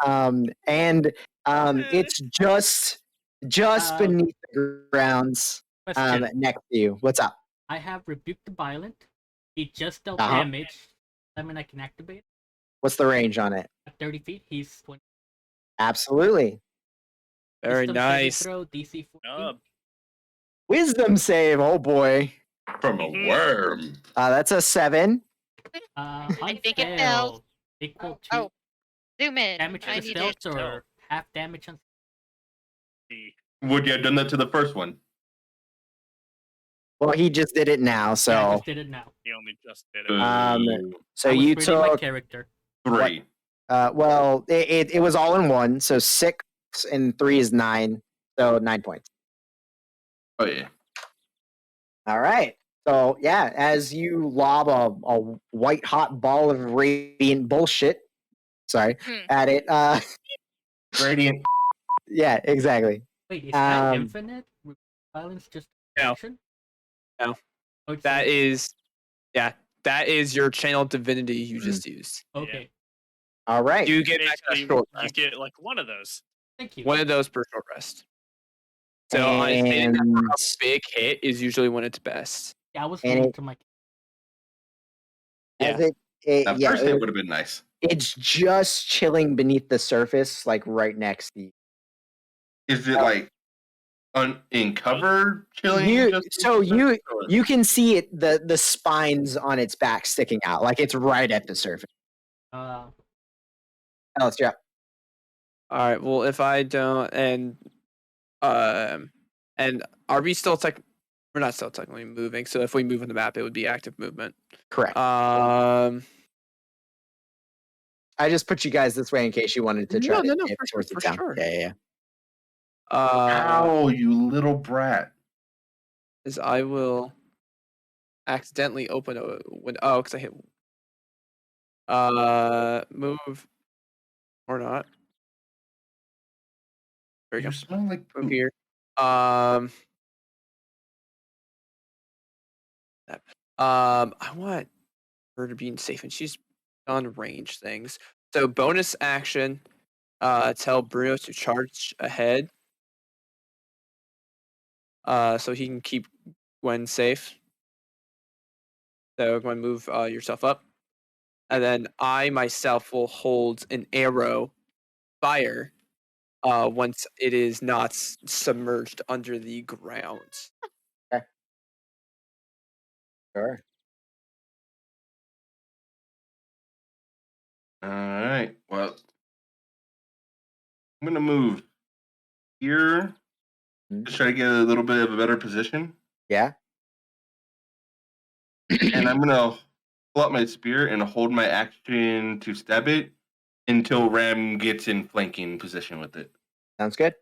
S2: And it's just beneath the grounds
S5: Question.
S2: next to you. What's up?
S5: I have rebuked the violent. He just dealt
S2: Uh-huh.
S5: damage. I mean, I can activate
S2: What's the range on it?
S5: at 30 feet. He's 20.
S2: Absolutely.
S6: Very
S5: Wisdom saving
S6: nice.
S5: Throw DC 14.
S2: Wisdom save. Oh boy.
S1: From a worm.
S2: That's a 7.
S5: I
S3: think it failed.
S5: Equal to
S3: Oh, zoom in.
S5: damage
S3: I
S5: to the
S3: need
S5: stealth
S3: it.
S5: or half damage on.
S1: Would you have done that to the first one?
S2: Well, he just did it now,
S5: Yeah, I
S2: so
S5: just did it now.
S4: He only just did it.
S1: Ooh,
S2: so
S5: I was
S2: you
S5: reading my
S2: took
S5: character.
S1: 3.
S2: well, it was all in one, so 6 and 3 is 9, so 9 points.
S1: Oh yeah.
S2: All right. So yeah, as you lob a white hot ball of radiant bullshit, sorry, at it.
S1: Radiant.
S2: Yeah, exactly.
S5: Wait, is that
S2: Um,
S5: infinite? Violence just
S6: No.
S5: action?
S6: No.
S5: Oh, it's
S6: That
S5: infinite.
S6: that is your channel divinity you just used.
S5: Okay.
S2: All right.
S6: You get back a
S4: Basically,
S6: short
S4: you
S6: rest.
S4: get like one of those.
S5: Thank you.
S6: One of those per short rest. So I stated that for
S2: And-
S6: a big hit is usually when it's best.
S5: Yeah, I was
S2: and
S5: reading
S2: it-
S5: to my.
S2: as
S6: Yeah.
S2: it
S1: That first hit would have been nice.
S2: it's just chilling beneath the surface, like right next to you.
S1: Is it like in cover chilling?
S2: You can see it the spines on its back sticking out, like it's right at the surface. Alex, yeah.
S6: All right. Well, if I don't, and are we still we're not still technically moving. So if we move on the map, it would be active movement.
S2: Correct.
S6: Um.
S2: I just put you guys this way in case you wanted to try to
S6: No,
S2: dip
S6: for
S2: towards the
S6: sure,
S2: town.
S6: for sure.
S2: Yeah.
S1: Ow, you little brat.
S6: Is I will accidentally open a window. Oh, because I hit. Move or not. There you
S1: You
S6: go.
S1: smell like
S6: Move
S1: poop.
S6: here. I want her to be safe, and she's on range things. So bonus action, tell Bruno to charge ahead, so he can keep Gwen safe. So Gwen, move yourself up, and then I myself will hold an arrow, fire once it is not submerged under the ground.
S2: Sure.
S1: All right. Well, I'm gonna move here. Just try to get a little bit of a better position,
S2: Yeah.
S1: and I'm gonna pull out my spear and hold my action to stab it until Ram gets in flanking position with it.
S2: Sounds good.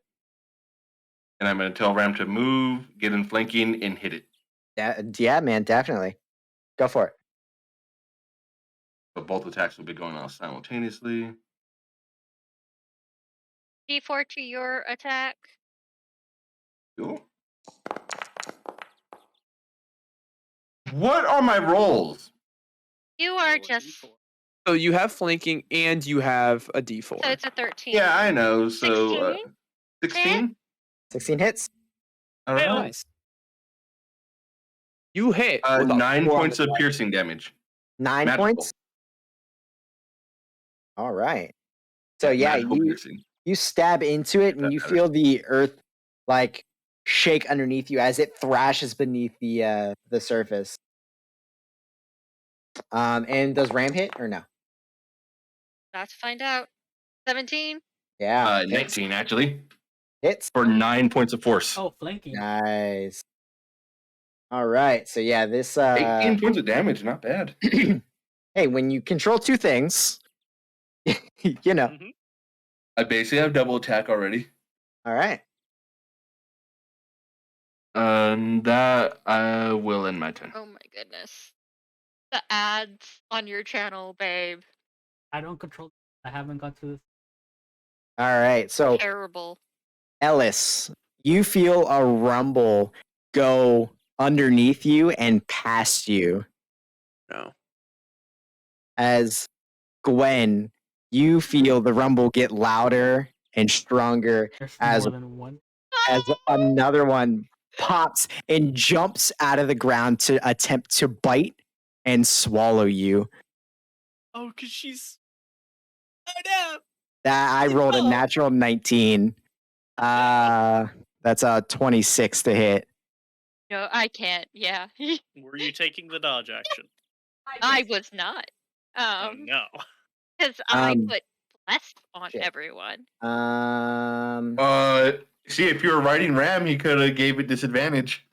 S1: And I'm gonna tell Ram to move, get in flanking, and hit it.
S2: Yeah, man, definitely. Go for it.
S1: So both attacks will be going off simultaneously.
S3: D4 to your attack.
S1: Cool. What are my rolls?
S3: You are just.
S6: So you have flanking and you have a D4.
S3: So it's a 13.
S1: Yeah, I know. So 16.
S2: 16 hits.
S1: All right.
S6: Nice. You hit with a
S1: 9
S6: 4 on
S1: points
S6: the
S1: of
S6: die.
S1: piercing damage.
S2: 9
S1: Magical.
S2: points. All right. So yeah,
S1: Magical piercing.
S2: you stab into it and you feel the earth like shake underneath you as it thrashes beneath the surface. And does Ram hit or no?
S3: About to find out. 17.
S2: Yeah.
S1: 19 actually
S2: Hits.
S1: for 9 points of force.
S5: Oh, flanking.
S2: Nice. All right. So yeah, this
S1: 18 points of damage, not bad.
S2: hey, when you control two things, you know.
S4: Mhm.
S1: I basically have double attack already.
S2: All right.
S1: That I will end my turn.
S3: Oh my goodness. The ads on your channel, babe.
S5: I don't control. I haven't got to this.
S2: All right. So
S3: Terrible.
S2: Ellis, you feel a rumble go underneath you and past you.
S6: No.
S2: As Gwen, you feel the rumble get louder and stronger
S5: There's
S2: as
S5: more than one.
S2: another one pops and jumps out of the ground to attempt to bite and swallow you.
S4: Oh, because she's. Oh no!
S2: That I rolled a natural 19. That's a 26 to hit.
S3: No, I can't. Yeah.
S4: Were you taking the dodge action?
S3: I was not.
S4: Oh no.
S3: Because I
S2: Um,
S3: put bless on
S2: shit.
S3: everyone.
S1: See, if you were riding Ram, he could have gave it disadvantage.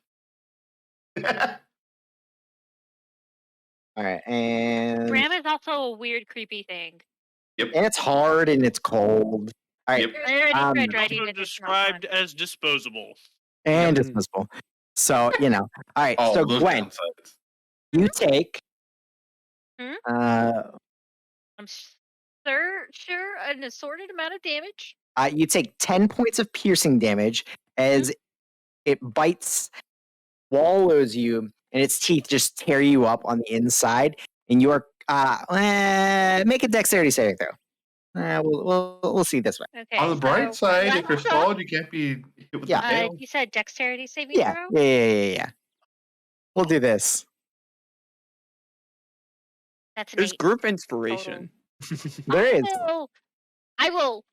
S2: All right, and
S3: Ram is also a weird, creepy thing.
S2: and it's hard and it's cold. All right,
S1: Yep.
S3: I already tried writing
S4: Also
S3: it. It's not fun.
S4: described as disposable.
S2: and
S6: Yep.
S2: it's visible. So you know. All right,
S1: All
S2: so
S1: those
S2: Gwen,
S1: downsides.
S2: you take
S3: Hmm? I'm sure an assorted amount of damage.
S2: you take 10 points of piercing damage as it bites, swallows you, and its teeth just tear you up on the inside, and you are make a dexterity saving throw. We'll see this way.
S3: Okay.
S1: On the bright
S3: so
S1: side, if
S3: let's
S1: you're
S3: start-
S1: stalled, you can't be hit with
S2: Yeah.
S1: the tail.
S3: you said dexterity saving
S2: Yeah,
S3: throw?
S2: yeah. We'll do this.
S3: That's an
S6: There's
S3: 8.
S6: group inspiration.
S2: There is.
S3: I will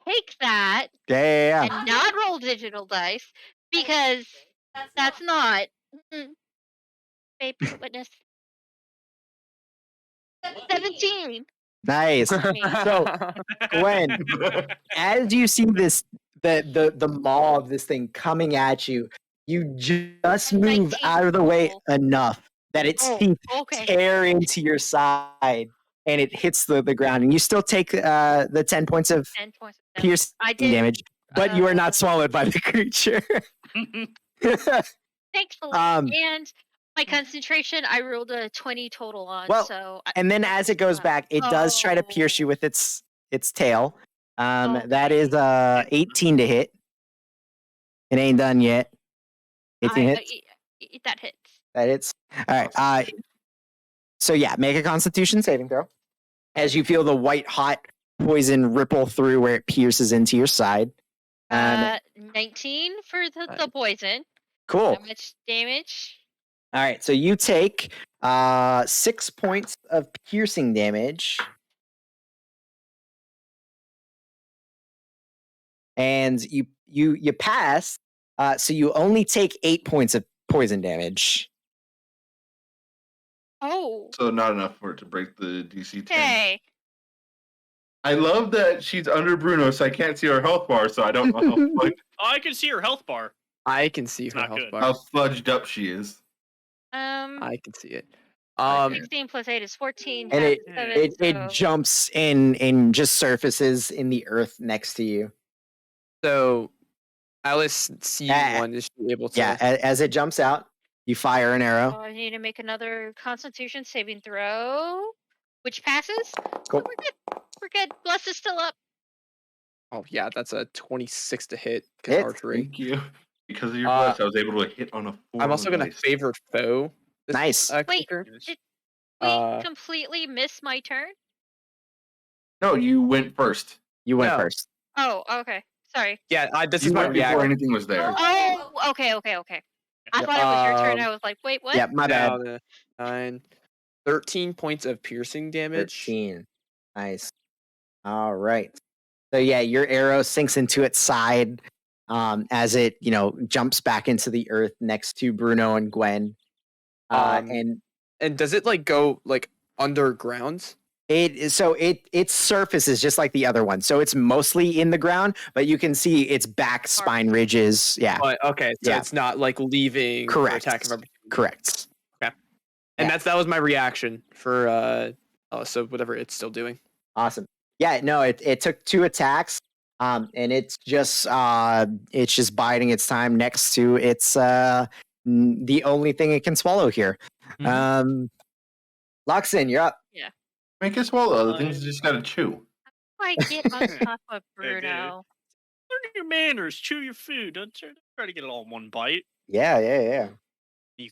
S3: take that
S2: Yeah.
S3: and not roll digital dice because that's not. Babe, witness. 17.
S2: Nice. So, Gwen, as you see this, the maw of this thing coming at you, you just move
S3: 19
S2: out of the way
S3: total.
S2: enough that its
S3: Oh,
S2: teeth
S3: okay.
S2: tear into your side and it hits the ground. And you still take the 10 points of
S3: 10 points of damage.
S2: piercing
S3: I did.
S2: damage, but you are not swallowed by the creature.
S3: Thankfully.
S2: Um,
S3: And my concentration, I rolled a 20 total on.
S2: Well,
S3: so
S2: and then as it goes back, it does try to pierce you with its tail. That is 18 to hit. It ain't done yet. 18 hits.
S3: That hits.
S2: That hits. All right. So yeah, make a Constitution saving throw as you feel the white hot poison ripple through where it pierces into your side.
S3: 19 for the poison.
S2: Cool.
S3: How much damage?
S2: All right. So you take 6 points of piercing damage. and you pass. So you only take 8 points of poison damage.
S3: Oh.
S1: So not enough for it to break the DC 10.
S3: Okay.
S1: I love that she's under Bruno, so I can't see her health bar, so I don't know
S4: Oh, I can see her health bar.
S6: I can see her
S4: Not
S6: health
S4: good.
S6: bar.
S1: how fudged up she is.
S6: I can see it.
S3: 16 plus 8 is 14.
S2: And
S3: half
S2: it
S3: of
S2: it
S3: so-
S2: jumps and just surfaces in the earth next to you.
S6: So, Alice C1 is she able to?
S2: Yeah, as it jumps out, you fire an
S3: Oh,
S2: arrow.
S3: I need to make another Constitution saving throw, which passes.
S2: Cool.
S3: Oh, we're good. We're good. Bless is still up.
S6: Oh yeah, that's a 26 to hit because
S2: Hits.
S6: archery.
S1: Thank you. Because of your bless, I was able to hit on a 4.
S6: I'm also
S1: on the
S6: gonna
S1: dice.
S6: favorite foe. This,
S2: Nice.
S3: Wait,
S6: character.
S3: did we
S6: Uh,
S3: completely miss my turn?
S1: No, you went first.
S2: You went
S6: No.
S2: first.
S3: Oh, okay. Sorry.
S6: Yeah, this
S1: You
S6: is my
S1: went before
S6: reaction.
S1: anything was there.
S3: Oh, okay. I
S2: Yep.
S3: thought it was your turn. I was like, wait, what?
S2: Yeah, my bad.
S6: Down, 9, 13 points of piercing damage.
S2: 13. Nice. All right. So yeah, your arrow sinks into its side as it, jumps back into the earth next to Bruno and Gwen. And
S6: does it like go like underground?
S2: its surface is just like the other one. So it's mostly in the ground, but you can see its back spine ridges. Yeah.
S6: But okay, so
S2: Yeah.
S6: it's not like leaving for
S2: Correct.
S6: attack of opportunity.
S2: Correct.
S6: And
S2: Yeah.
S6: that was my reaction for so whatever it's still doing.
S2: Awesome. Yeah, no, it took 2 attacks. And it's just biding its time next to its the only thing it can swallow here. Loxin, you're up.
S1: Make it swallow. Other things you just gotta chew.
S3: I get on top of
S4: Yeah, dude.
S3: Bruno.
S4: Learn your manners. Chew your food. Don't try to get it all in one bite.
S2: Yeah.
S4: You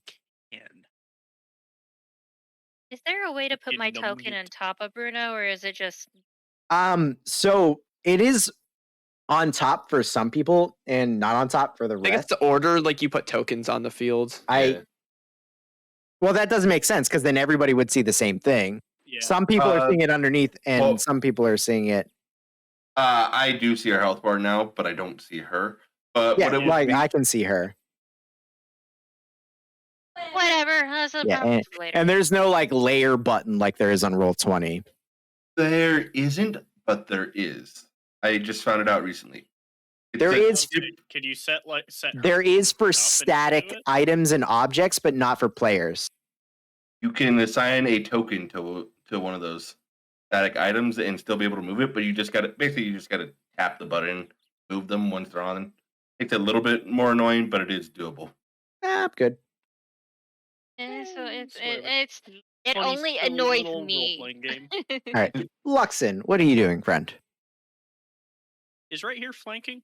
S4: can.
S3: Is there a way to put
S4: Get
S3: my
S4: numb
S3: token
S4: meat.
S3: on top of Bruno, or is it just
S2: So it is on top for some people and not on top for the
S6: I think it's
S2: rest.
S6: the order like you put tokens on the field.
S1: Yeah.
S2: Well, that doesn't make sense because then everybody would see the same thing.
S4: Yeah.
S2: Some people are seeing it underneath, and
S1: well-
S2: some people are seeing it.
S1: I do see her health bar now, but I don't see her. But
S2: Yeah,
S1: what it would
S2: like
S1: be,
S2: I can see her.
S3: whatever? That's a
S2: Yeah,
S3: problem for later.
S2: And there's no like layer button like there is on Roll20.
S1: there isn't, but there is. I just found it out recently. It's
S2: There
S1: a-
S2: is-
S4: Can you set her
S2: There is for
S4: up and
S2: static
S4: do it?
S2: items and objects, but not for players.
S1: You can assign a token to one of those static items and still be able to move it, but you just gotta tap the button, move them once they're on. It's a little bit more annoying, but it is doable.
S2: Good.
S3: Yeah, so
S4: whatever.
S3: it
S4: Funny,
S3: only
S4: silly
S3: annoys
S4: little
S3: me.
S4: role-playing game.
S2: All right, Luxin, what are you doing, friend?
S4: Is right here flanking?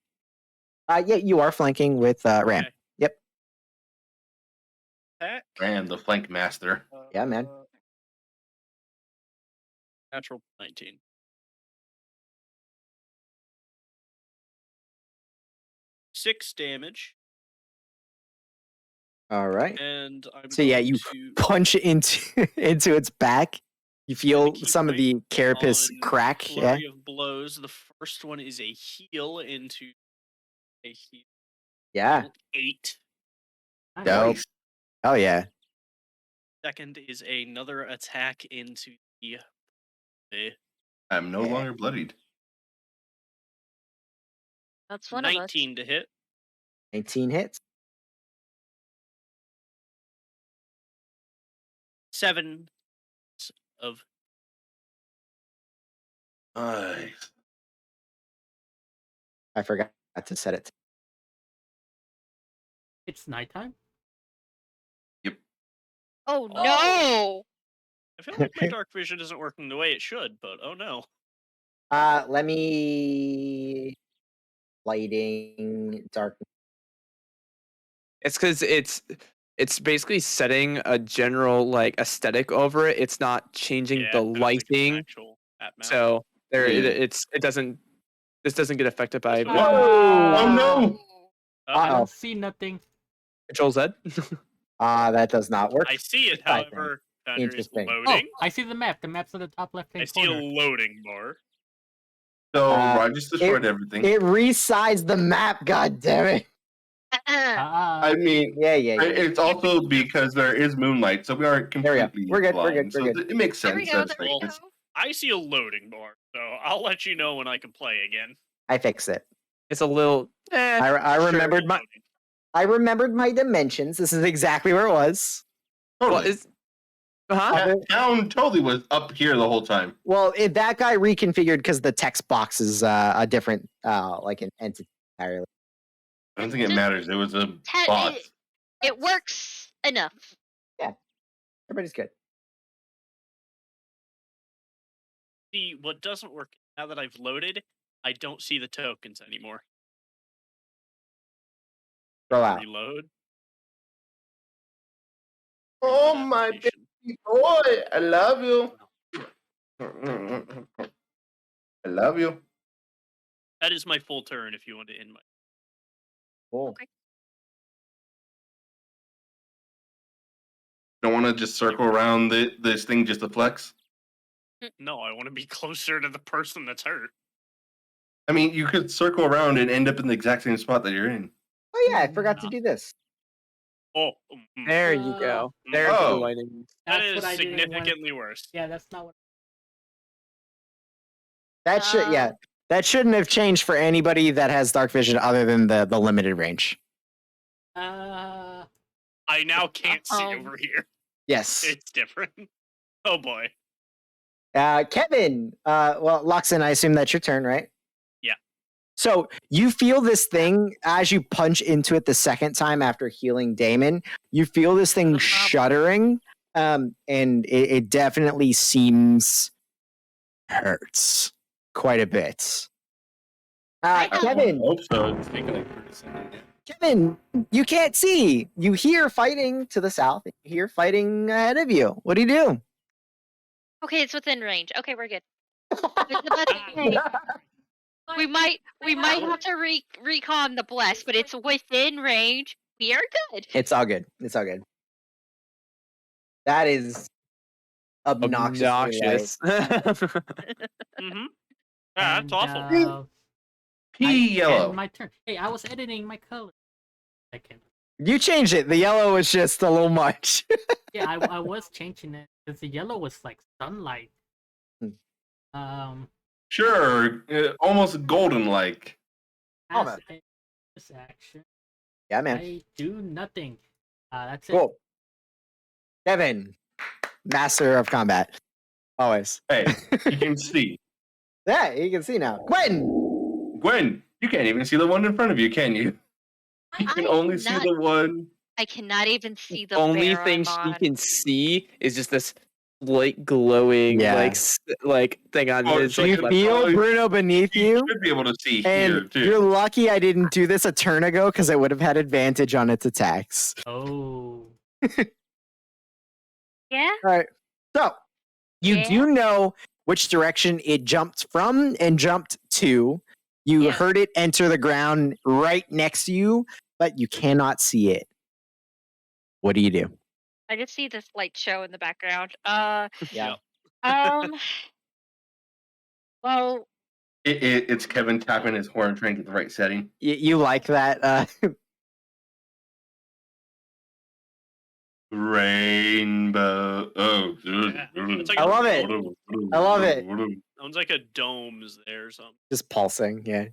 S2: Yeah, you are flanking with Ram.
S4: Okay.
S2: Yep.
S4: Attack.
S1: And the flank master.
S2: Yeah, man.
S4: Natural 19. Six damage,
S2: All right.
S4: and I'm
S2: So yeah,
S4: going
S2: you
S4: to
S2: punch into into its back. You feel
S4: keep
S2: some of
S4: my
S2: the carapace
S4: on
S2: crack. Yeah.
S4: flurry of blows. The first one is a heal into a heal.
S2: Yeah.
S4: 8.
S2: Dope. Oh yeah.
S4: Second is another attack into the
S1: I'm no
S2: Yeah.
S1: longer bloodied.
S3: That's one of us.
S4: 19 to hit.
S2: 19 hits.
S4: 7 of
S1: Nice.
S2: I forgot to set it.
S5: It's nighttime.
S3: Oh no!
S4: I feel like my dark vision isn't working the way it should, but oh no.
S2: Let me lighting dark.
S6: It's because it's basically setting a general like aesthetic over it. It's not changing
S4: Yeah,
S6: the
S4: I don't think it's an
S6: lighting.
S4: actual map.
S6: So there
S1: Yeah.
S6: this doesn't get affected by
S4: Whoa!
S1: Oh no!
S5: I
S2: Uh-oh.
S5: don't see nothing.
S6: Control Z.
S2: That does not work.
S4: I see it,
S2: I think.
S4: however. Down here is
S2: Interesting.
S5: Oh,
S4: loading.
S5: I see the map. The map's on the top left
S4: I
S5: hand
S4: see a
S5: corner.
S4: loading bar.
S1: So Rod just destroyed everything.
S2: It resized the map. God damn it!
S1: I mean,
S2: Yeah.
S1: it's also because there is moonlight, so we aren't
S2: There we go.
S1: completely
S2: We're good.
S1: blind.
S2: We're good.
S1: So it makes
S3: There we
S1: sense.
S3: go.
S1: That's
S3: There we
S1: right.
S3: go.
S4: I see a loading bar, so I'll let you know when I can play again.
S2: I fixed it.
S6: It's a little.
S2: I remembered
S4: Sure.
S2: my. I remembered my dimensions. This is exactly where it was.
S1: Totally.
S6: What is? Huh?
S1: Town totally was up here the whole time.
S2: Well, that guy reconfigured because the text box is a different, like an entity entirely.
S1: I don't think it matters. It was a
S3: Te-
S1: bot.
S3: It works enough.
S2: Everybody's good.
S4: See, what doesn't work now that I've loaded, I don't see the tokens anymore.
S2: Go out.
S4: Reload.
S1: Oh
S4: Reload
S1: my
S4: application.
S1: baby boy, I love you. I love you.
S4: That is my full turn if you want to end my.
S2: Cool.
S3: Okay.
S1: Don't want to just circle around this thing just to flex.
S4: No, I want to be closer to the person that's hurt.
S1: I mean, you could circle around and end up in the exact same spot that you're in.
S2: Oh yeah, I forgot to do this.
S4: Oh,
S6: There you go. There's
S1: Oh.
S6: the lighting.
S4: that
S5: That's
S4: is
S5: what I didn't want.
S4: significantly worse.
S5: Yeah, that's not what.
S2: That should that shouldn't have changed for anybody that has dark vision other than the limited range.
S4: I now can't see over here.
S2: Yes.
S4: It's different. Oh boy.
S2: Kevin, well, Luxon, I assume that's your turn, right?
S4: Yeah.
S2: So you feel this thing as you punch into it the second time after healing Damon. You feel this thing shuddering, and it definitely seems hurts quite a bit. Kevin,
S1: I hope so. It's taking like 30 seconds.
S2: Kevin, you can't see. You hear fighting to the south. You hear fighting ahead of you. What do you do?
S3: Okay, it's within range. Okay, we're good. Okay. We might have to recon the bless, but it's within range. We are good.
S2: It's all good. It's all good. That is obnoxious.
S4: Mm-hmm. Yeah, that's awful.
S1: Yellow.
S5: My turn. Hey, I was editing my color. Second.
S2: You changed it. The yellow was just a little much.
S5: Yeah, I was changing it because the yellow was like sunlight.
S1: Sure, almost golden-like.
S5: As
S2: man.
S5: this action,
S2: Yeah, man.
S5: I do nothing. That's it.
S2: Cool. Kevin, master of combat. Always.
S1: Hey, you can see.
S2: Yeah, you can see now. Gwen!
S1: Gwen, you can't even see the one in front of you, can you? You can only see the one.
S3: I cannot even see the
S6: Only
S3: bear
S6: thing
S3: I'm
S6: she
S3: on.
S6: can see is just this light glowing
S2: Yeah.
S6: like thing on
S1: Oh,
S6: his.
S1: so
S6: like,
S2: You
S1: you
S6: left
S2: feel
S6: side.
S2: Bruno beneath you?
S1: You should be able to see here,
S2: And
S1: too.
S2: you're lucky I didn't do this a turn ago because it would have had advantage on its attacks.
S5: Oh.
S3: Yeah.
S2: All right. So you
S3: Yeah.
S2: do know which direction it jumped from and jumped to. You
S3: Yeah.
S2: heard it enter the ground right next to you, but you cannot see it. What do you do?
S3: I just see this light show in the background.
S2: Yeah.
S3: Well,
S1: It's Kevin tapping his horn trying to get the right setting.
S2: You like that?
S1: Rainbow. Oh,
S4: Yeah, it's like
S2: I love it. I love it.
S4: Sounds like a dome's there or something.
S2: Just pulsing. Yeah.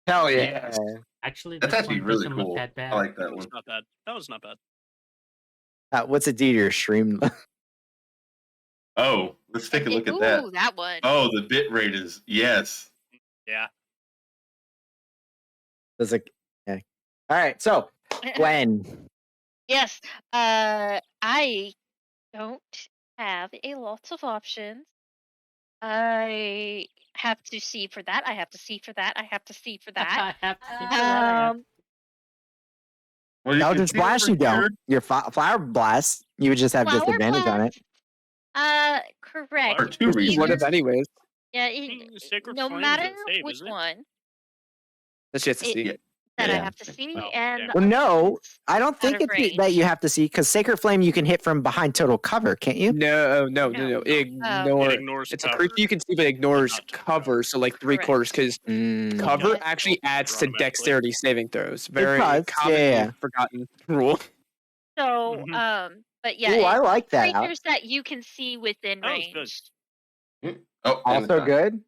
S2: Hell yeah.
S1: Yes.
S5: Actually,
S1: That's
S5: this
S1: actually
S5: one
S1: really
S5: doesn't
S1: cool.
S5: look that bad.
S1: I like that one.
S4: It's not bad. That was not bad.
S2: What's it do to your stream?
S1: Oh, let's take a look at that.
S3: Ooh, that one.
S1: Oh, the bit rate is yes.
S4: Yeah.
S2: Does it? Yeah. All right. So Gwen.
S3: Yes. I don't have a lot of options. I have to see for that. I have to see for that. I have to see for that.
S5: I have to see for that.
S1: Well, you
S2: Eldritch
S1: can see
S2: Blast,
S1: over
S2: you don't.
S1: here.
S2: Your flower blast, you would just have
S3: Flower
S2: disadvantage on it.
S3: blast. Correct.
S1: For two reasons.
S6: Would have anyways.
S3: Yeah,
S4: Sacred
S3: no
S4: Flame's
S3: matter
S4: a save,
S3: which
S4: isn't it?
S3: one,
S6: That she has to
S3: It-
S6: see.
S1: Yeah.
S3: that
S1: Yeah,
S3: I
S1: yeah.
S3: have to see,
S4: Well,
S3: and
S4: yeah.
S2: Well, no,
S3: is
S2: I don't
S3: out
S2: think
S3: of
S2: it's that
S3: range.
S2: you have to see because Sacred Flame you can hit from behind total cover, can't you?
S6: No.
S3: No.
S4: It
S6: Ignore.
S4: ignores
S6: It's a
S4: cover.
S6: creature you can see, but ignores
S4: not
S6: cover. So like 3/4, because
S2: Mm.
S6: cover
S3: Yeah.
S6: actually adds to
S4: Automatically.
S6: dexterity saving throws. Very
S2: does,
S6: commonly
S2: yeah.
S6: forgotten rule.
S3: So,
S4: Mhm.
S3: but yeah,
S2: Ooh, I like that.
S3: creatures that you can see within
S4: That was good.
S3: range.
S1: Oh, and it's
S2: Also
S1: done.
S2: good.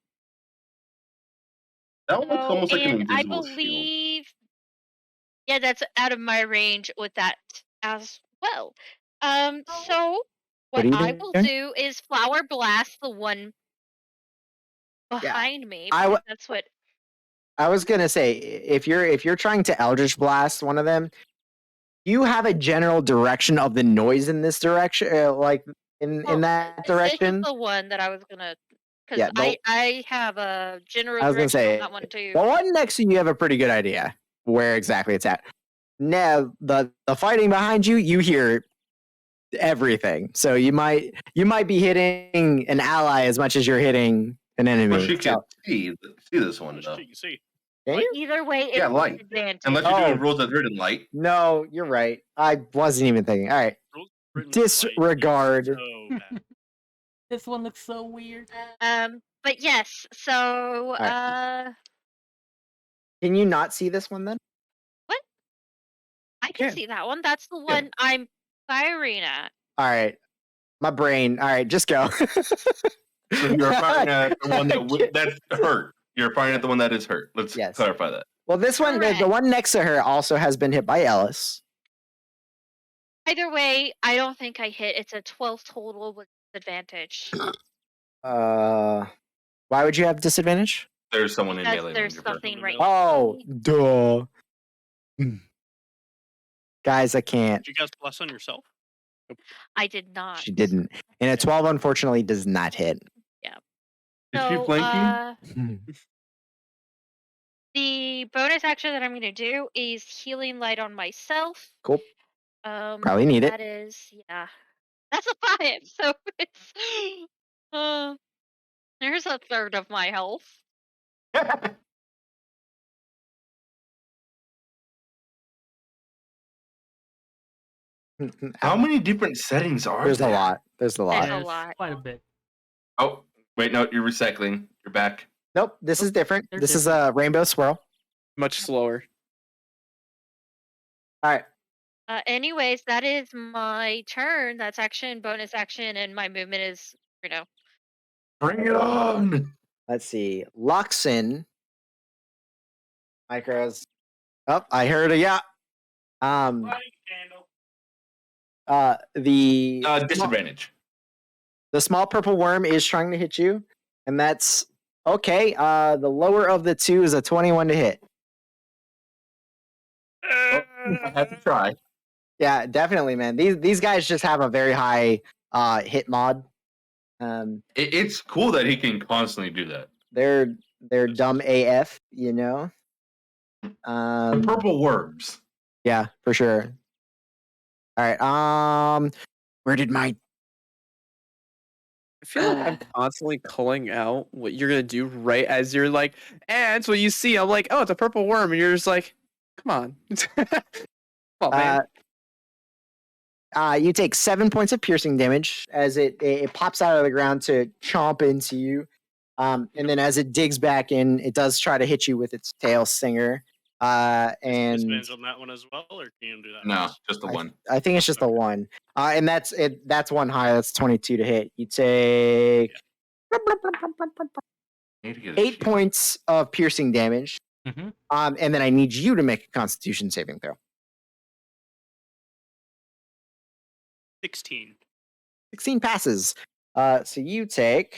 S1: That one looks
S3: So,
S1: almost like an
S3: and I
S1: invisible shield.
S3: believe, yeah, that's out of my range with that as well. So
S2: What
S3: what
S2: are you
S3: I will
S2: doing?
S3: do is flower blast the one
S2: Yeah,
S3: behind me
S2: I
S3: because
S2: w-
S3: that's what.
S2: I was gonna say if you're trying to Eldritch Blast one of them, you have a general direction of the noise in this direction, like in
S3: Well,
S2: that
S3: this is
S2: direction.
S3: the one that I was gonna, because
S2: Yeah,
S3: I have a general
S2: I was gonna
S3: direction on
S2: say
S3: that one too.
S2: the one next to you have a pretty good idea where exactly it's at. Now the fighting behind you, you hear everything, so you might be hitting an ally as much as you're hitting an
S1: But
S2: enemy.
S1: she can
S2: So,
S1: see this one
S4: Which
S1: though.
S4: you can see.
S2: can you?
S3: Either way,
S1: Yeah,
S3: it's
S1: light.
S3: advantage.
S1: Unless you're
S2: Oh.
S1: doing rules of written light.
S2: No, you're right. I wasn't even thinking. All right,
S4: Rules written light is
S2: disregard.
S4: so bad.
S5: This one looks so weird.
S3: But yes, so
S2: right. Can you not see this one then?
S3: what? I can
S6: Yeah.
S3: see that one. That's the
S1: Yeah.
S3: one I'm firing at.
S2: All right, my brain. All right, just go.
S1: So you're firing at the one that's hurt. You're firing at the one that is hurt. Let's
S2: Yes.
S1: clarify that.
S2: Well, this one, the
S3: Correct.
S2: one next to her, also has been hit by Ellis.
S3: Either way, I don't think I hit. It's a 12 total with advantage.
S2: Why would you have disadvantage?
S1: There's someone in
S3: Because
S1: melee
S3: there's
S1: range of her.
S3: something right
S2: Oh,
S3: behind me.
S2: duh. Guys, I can't.
S4: Did you guys bless on yourself?
S3: I did not.
S2: She didn't. And a 12 unfortunately does not hit.
S1: Is she
S3: So,
S1: flanking?
S3: the bonus action that I'm going to do is healing light on myself.
S2: Cool. Probably need it.
S3: That is, yeah. That's a 5. So it's, there's a third of my health.
S1: How many different settings are
S2: There's
S1: there?
S2: a lot. There's a lot.
S3: There's a
S5: There's
S3: lot.
S5: quite a bit.
S1: Oh, wait, no, you're recycling. You're back.
S2: Nope, this is different.
S5: They're
S2: This is a rainbow swirl.
S6: Much slower.
S2: All right.
S3: Anyways, that is my turn. That's action, bonus action, and my movement is,
S1: Bring it on.
S2: Let's see. Luxin. Micros. Oh, I heard a yeah. The
S1: Disadvantage.
S2: the small purple worm is trying to hit you, and that's okay. The lower of the two is a 21 to hit.
S1: I have to try.
S2: Yeah, definitely, man. These guys just have a very high hit mod.
S1: It's cool that he can constantly do that.
S2: They're dumb AF, you know.
S1: The purple worms.
S2: Yeah, for sure. All right. Where did my
S6: I feel like I'm constantly calling out what you're gonna do right as you're like, and so you see, I'm like, oh, it's a purple worm, and you're just like, come on. Come on, man.
S2: You take 7 points of piercing damage as it pops out of the ground to chomp into you. And then as it digs back in, it does try to hit you with its tail stinger. And
S4: Disadvantage on that one as well, or can you do that?
S1: No,
S4: once?
S1: just the one.
S2: I think it's just the one. And that's it. That's one high. That's 22 to hit. You take
S1: Need to get a
S2: 8
S1: shield.
S2: points of piercing damage.
S5: Mhm.
S2: And then I need you to make a Constitution saving throw.
S4: 16.
S2: 16 passes. So you take.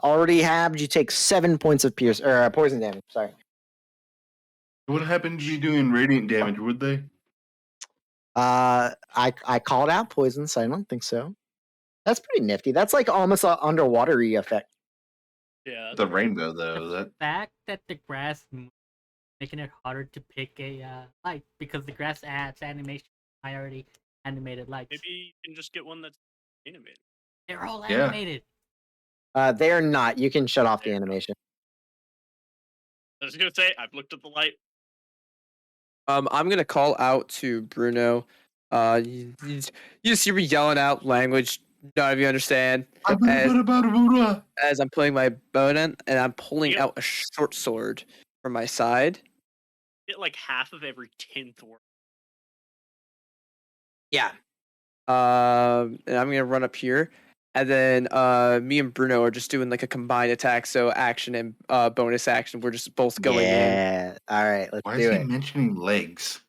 S2: Already halved. You take 7 points of poison damage. Sorry.
S1: What happened to you doing radiant damage, would they?
S2: I called out poison, so I don't think so. That's pretty nifty. That's like almost an underwatery effect.
S4: Yeah.
S1: The rainbow, though.
S5: The fact that the grass moves, making it harder to pick a light because the grass adds animation. I already animated lights.
S4: Maybe you can just get one that's Animated.
S5: They're all
S1: Yeah.
S5: animated.
S2: They are not. You can shut off the animation.
S4: I was gonna say I've looked at the light.
S6: I'm gonna call out to Bruno. You just hear me yelling out language none of you understand as I'm putting my bow in and I'm pulling
S4: Yep.
S6: out a short sword from my side.
S4: Get like half of every 10th word.
S2: Yeah.
S6: And I'm gonna run up here, and then me and Bruno are just doing like a combined attack, so action and bonus action. We're just both going
S2: Yeah. All right. Let's
S1: Why
S2: do
S1: is he
S2: it.
S1: mentioning legs?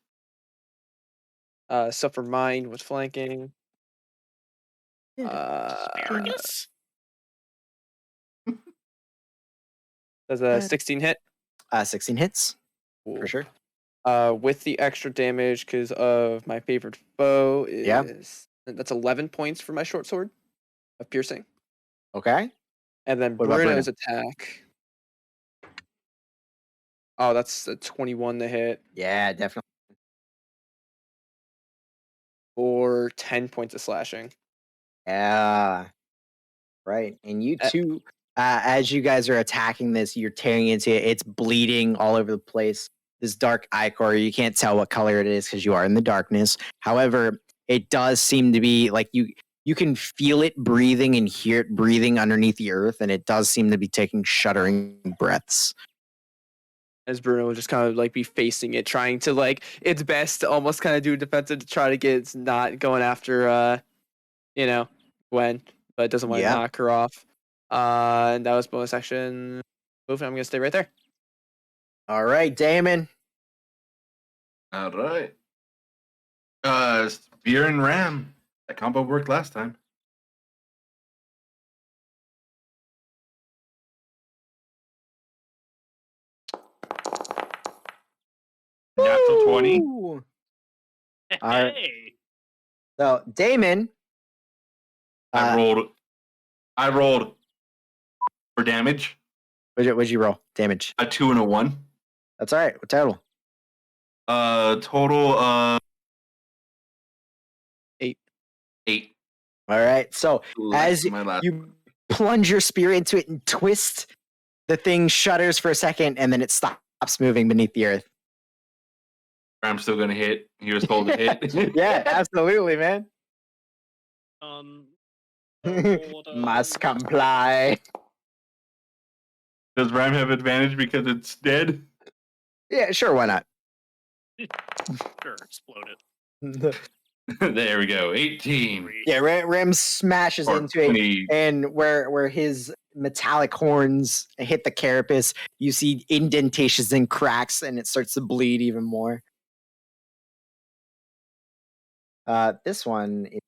S6: in. So for mine with flanking,
S4: Asparagus?
S6: does a 16 hit.
S2: 16 hits
S6: Cool.
S2: for sure.
S6: With the extra damage because of my favorite bow
S2: Yeah.
S6: that's 11 points for my short sword of piercing,
S2: Okay.
S6: and then
S2: What about
S6: Bruno's attack. Oh, that's a 21 to hit
S2: Yeah, definitely.
S6: or 10 points of slashing.
S2: Yeah. Right. And you
S6: Uh,
S2: too, as you guys are attacking this, you're tearing into it. It's bleeding all over the place. This dark ichor, you can't tell what color it is because you are in the darkness. However, it does seem to be like you can feel it breathing and hear it breathing underneath the earth, and it does seem to be taking shuddering breaths.
S6: As Bruno will just kind of like be facing it, trying to like its best to almost kind of do defensive to try to get it's not going after Gwen, but it doesn't want to
S2: Yeah.
S6: knock her off. And that was bonus action move. I'm gonna stay right there.
S2: All right, Damon.
S1: All right. Spear and ram. That combo worked last time. Natural 20.
S2: Ooh. All right.
S4: Hey.
S2: So Damon.
S1: I rolled for damage.
S2: What'd you roll? Damage.
S1: A 2 and a 1.
S2: That's all right. What total?
S1: Total
S6: 8.
S1: 8.
S2: All right. So
S1: Less
S2: as
S1: than my last
S2: you plunge your spear into it and twist, the thing shudders for a second and then it stops moving beneath the earth.
S1: I'm still gonna hit. He was told to hit.
S2: Yeah, absolutely, man. Must comply.
S1: Does Ram have advantage because it's dead?
S2: Yeah, sure. Why not?
S4: Sure, explode it.
S1: There we go. 18.
S2: Yeah, Ram smashes
S1: Or
S2: into it,
S1: 20.
S2: and where his metallic horns hit the carapace, you see indentations and cracks, and it starts to bleed even more. This one is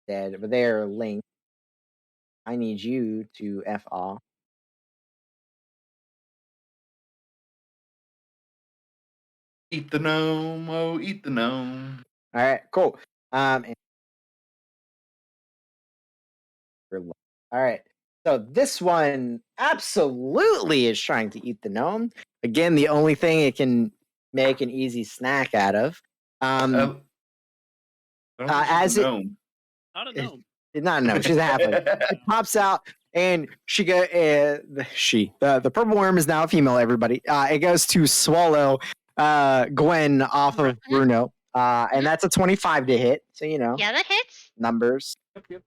S2: dead, but they're linked. I need you to F off.
S1: Eat the gnome. Oh, eat the gnome.
S2: All right, cool. And all right. So this one absolutely is trying to eat the gnome. Again, the only thing it can make an easy snack out of.
S1: I don't think she's
S2: As
S1: a
S2: it,
S1: gnome.
S4: Not a gnome.
S2: not a gnome, she's a halfling. It pops out, and the purple worm is now a female. Everybody, it goes to swallow Gwen off of Bruno, and that's a 25 to hit. So
S3: Yeah, that hits.
S2: numbers.
S5: Yep.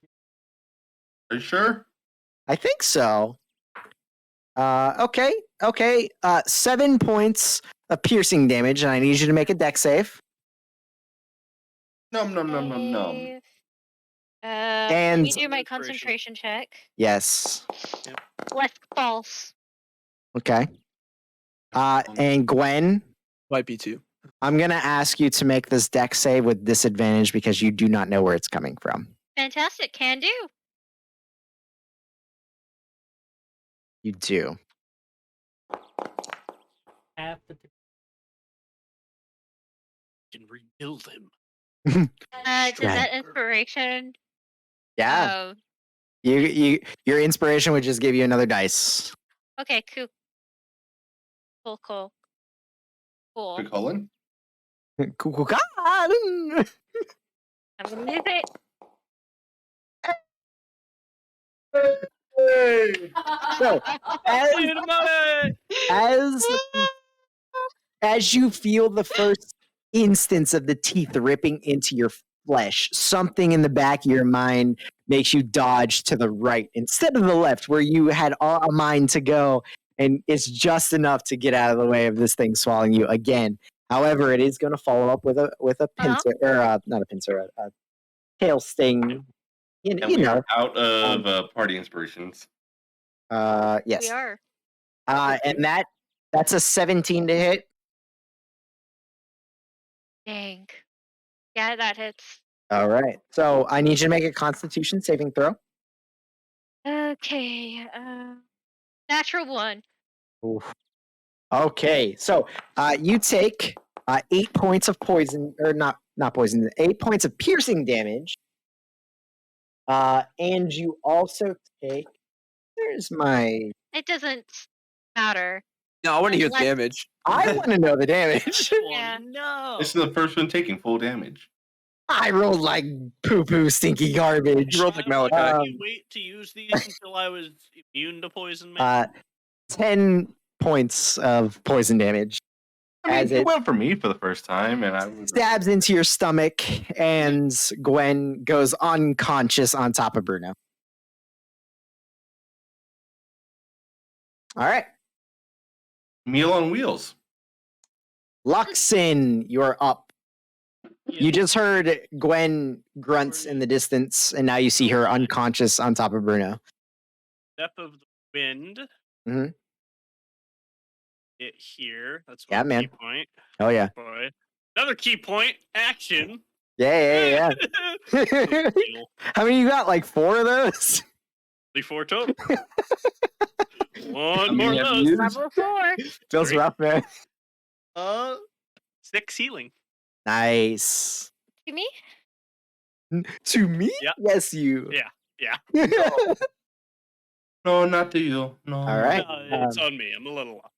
S1: Are you sure?
S2: I think so. Okay. 7 points of piercing damage, and I need you to make a dex save.
S1: Num num num num num.
S3: Save.
S2: And-
S3: let me do my concentration check.
S2: Yes.
S3: Less false.
S2: Okay. And Gwen,
S6: Might be 2.
S2: I'm gonna ask you to make this dex save with disadvantage because you do not know where it's coming from.
S3: Fantastic, can do.
S2: You do.
S5: Half the
S4: Can rebuild him.
S3: Does
S2: Yeah.
S3: that inspiration?
S2: Yeah. Your inspiration would just give you another dice.
S3: Okay, cool. Cool.
S1: Quick Cullen?
S2: Cool.
S3: I'm gonna use it.
S2: So as,
S4: Wait a minute!
S2: as as you feel the first instance of the teeth ripping into your flesh, something in the back of your mind makes you dodge to the right instead of the left, where you had a mind to go, and it's just enough to get out of the way of this thing swallowing you again. However, it is going to follow up with a pincer, or not a pincer, a tail sting.
S1: And
S2: You
S1: we
S2: know,
S1: are out of party inspirations.
S3: We
S2: yes,
S3: are.
S2: and that's a 17 to hit.
S3: Dang. Yeah, that hits.
S2: All right, so I need you to make a Constitution saving throw.
S3: Okay. Natural 1.
S2: Oof. Okay, so you take 8 points of poison, or not poison, 8 points of piercing damage, and you also take. There's my.
S3: It doesn't matter.
S6: No, I want to hear the
S3: Unless-
S6: damage.
S2: I want to know the damage.
S3: Yeah.
S4: No.
S1: This is the first one taking full damage.
S2: I rolled like poo poo stinky garbage.
S6: You rolled like
S4: Why
S6: Malachi.
S4: did you wait to use these until I was immune to poison, man?
S2: 10 points of poison damage.
S1: I mean,
S2: As
S1: it
S2: it
S1: went for me for the first time, and I was
S2: stabs into your stomach, and Gwen goes unconscious on top of Bruno. All right.
S1: meal on wheels.
S2: Luxin, you're up.
S4: Yeah.
S2: You just heard Gwen grunts in the distance, and now you see her unconscious on top of Bruno.
S4: Step of the wind.
S2: Mhm.
S4: It here. That's
S2: Yeah,
S4: one
S2: man.
S4: key point.
S2: Oh, yeah.
S4: Boy. Another key point. Action.
S2: Yeah.
S4: Deal.
S2: How many you got? Like 4 of those?
S4: Before total. One
S1: I mean,
S4: more of
S1: have
S4: those.
S1: you-
S3: Level 4.
S2: Feels
S4: Three.
S2: rough, man.
S4: 6 healing.
S2: Nice.
S3: To me?
S2: To me?
S4: Yeah.
S2: Yes, you.
S4: Yeah.
S1: No, not to you. No.
S2: All right.
S4: No, it's on me. I'm a little off.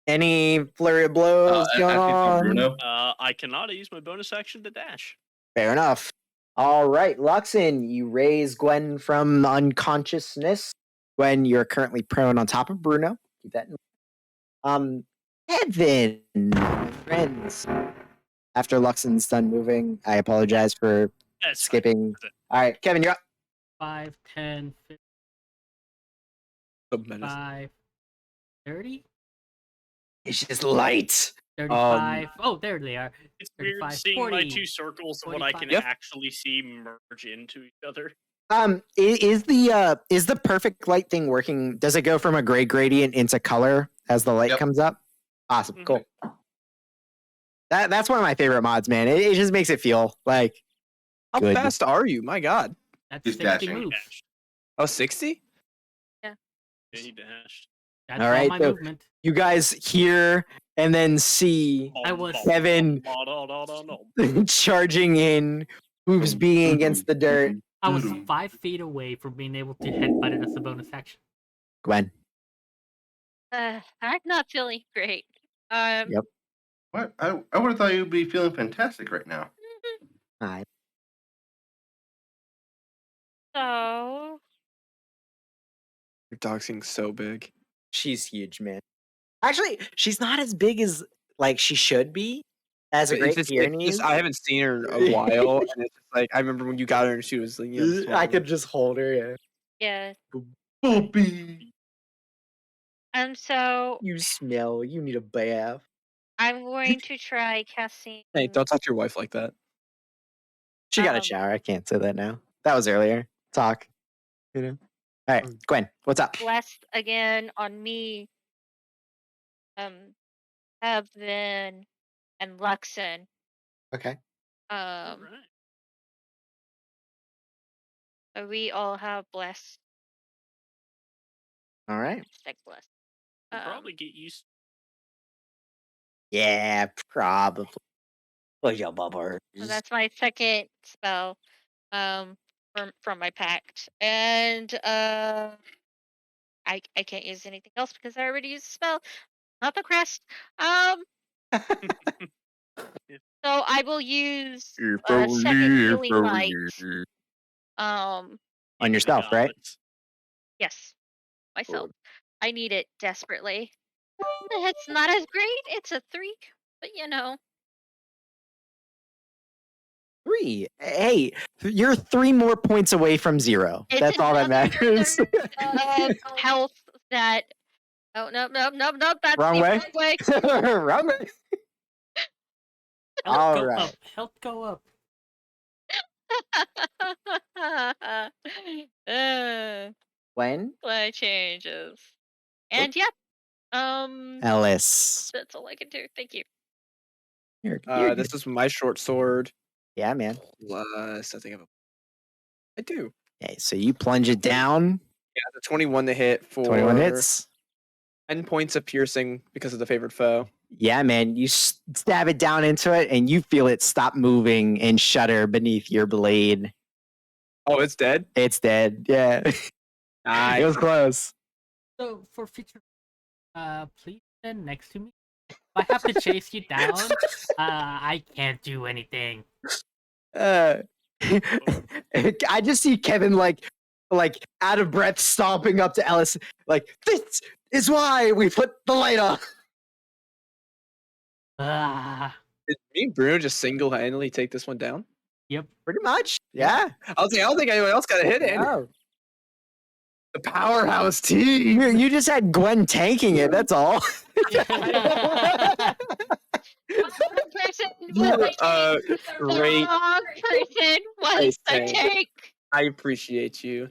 S2: Any flurry of blows going
S1: Asking for
S2: on?
S1: Bruno.
S4: I cannot use my bonus action to dash.
S2: Fair enough. All right, Luxin, you raise Gwen from unconsciousness. Gwen, you're currently prone on top of Bruno. Keep that in mind. Evan, my friends. After Luxin's done moving, I apologize for
S4: That's fine.
S2: skipping.
S4: That's it.
S2: All right, Kevin, you're up.
S5: 5, 10,
S6: So menacing.
S5: 55, 30,
S2: It's just light.
S5: 35. Oh, there they are.
S4: It's weird
S5: 35,
S4: seeing my
S5: 40,
S4: 2 circles of what I can
S5: 45.
S4: actually see merge into each other.
S2: Is the perfect light thing working? Does it go from a gray gradient into color as the light
S1: Yep.
S2: comes up? Awesome,
S4: Mhm.
S2: cool. That's one of my favorite mods, man. It just makes it feel like
S6: How
S2: Good.
S6: fast are you? My God.
S5: That's
S1: He's
S5: 60
S1: dashing.
S5: moves.
S4: Dashed.
S6: Oh, 60?
S4: Yeah, he dashed.
S5: That's
S2: All
S5: all
S2: right,
S5: my
S2: so-
S5: movement.
S2: you guys hear and then see
S5: I was-
S2: Kevin charging in, hooves beating against the dirt.
S5: I was 5 feet away from being able to headbutt it as a bonus action.
S2: Gwen.
S3: I'm not feeling great.
S2: Yep.
S1: What? I would have thought you'd be feeling fantastic right now.
S2: Hi.
S3: So
S6: Your dog's getting so big.
S2: She's huge, man. Actually, she's not as big as like she should be as a
S6: It's
S2: Great
S6: just-
S2: Pyrenees.
S6: I haven't seen her in a while, and it's just like I remember when you got her and she was like,
S2: I could just hold her. Yeah.
S3: yeah.
S1: Puppy.
S3: So
S2: You smell. You need a bath.
S3: I'm going to try casting.
S6: Hey, don't talk to your wife like that.
S2: She got a
S3: Um,
S2: shower. I can't say that now. That was earlier. Talk. You know. All right, Gwen. What's up?
S3: Blessed again on me. Evan and Luxon.
S2: Okay.
S4: Right.
S3: So we all have blessed.
S2: All right.
S3: Stick blessed.
S4: We'll probably get used.
S2: Yeah, probably. Well, your bubber.
S3: So that's my second spell. From my pact, and I can't use anything else because I already used the spell. Not the crest. So I will use second healing light.
S2: On yourself, right?
S3: Yes, myself. I need it desperately. It's not as great. It's a 3, but you know.
S2: 3. Hey, you're 3 more points away from 0.
S3: It's
S2: That's all that matters.
S3: Health that. Oh no. That's
S2: Wrong
S3: the
S2: way.
S3: wrong way.
S2: Wrong way.
S5: Health
S2: All
S5: go
S2: right.
S5: up. Health go up.
S2: When?
S3: Play changes. And yep.
S2: Ellis.
S3: That's all I can do. Thank you.
S2: You're
S6: This is my short sword.
S2: yeah, man.
S6: Plus, I think I do.
S2: Okay, so you plunge it down.
S6: Yeah, the 21 to hit for
S2: 21 hits.
S6: 10 points of piercing because of the favored foe.
S2: Yeah, man. You stab it down into it, and you feel it stop moving and shudder beneath your blade.
S6: Oh, it's dead?
S2: It's dead. Yeah. It was close.
S5: So for future, please stand next to me. If I have to chase you down, I can't do anything.
S2: I just see Kevin like out of breath, stomping up to Ellis. Like, this is why we put the light on.
S5: Ah,
S6: Did me and Bruno just single-handedly take this one down?
S5: yep.
S2: Pretty much. Yeah.
S6: I don't think anyone else got a hit in.
S2: Oh.
S6: The powerhouse team.
S2: You just had Gwen tanking it. That's all.
S6: Great.
S3: Wrong person was
S6: Nice
S3: the
S6: tank.
S3: tank.
S6: I appreciate you.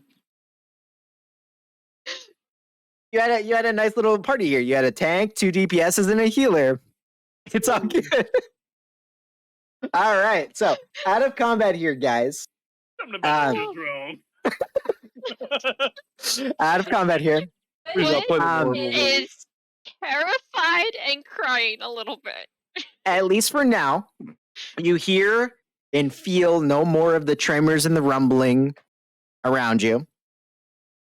S2: You had a nice little party here. You had a tank, 2 DPSs, and a healer. It's all good. All right. So out of combat here, guys.
S4: I'm about to wrong.
S2: Out of combat here.
S3: Gwen is terrified and crying a little bit.
S2: At least for now, you hear and feel no more of the tremors and the rumbling around you.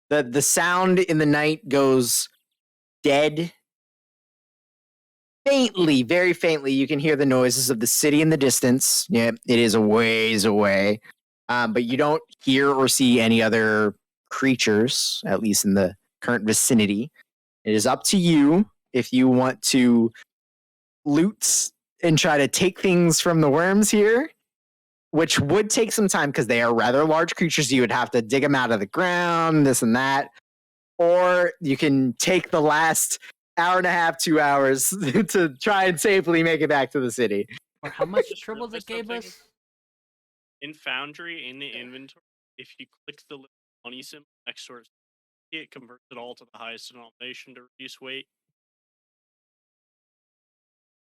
S2: The sound in the night goes dead. Faintly, very faintly, you can hear the noises of the city in the distance. Yeah, it is a ways away. But you don't hear or see any other creatures, at least in the current vicinity. It is up to you if you want to loot and try to take things from the worms here, which would take some time because they are rather large creatures. You would have to dig them out of the ground, this and that. Or you can take the last hour and a half, 2 hours to try and safely make it back to the city.
S5: Or how much
S4: Just
S5: trouble they
S4: realized
S5: gave
S4: something.
S5: us?
S4: In Foundry, in the inventory, if you click the little money symbol next to it converts it all to the highest denomination to reduce weight.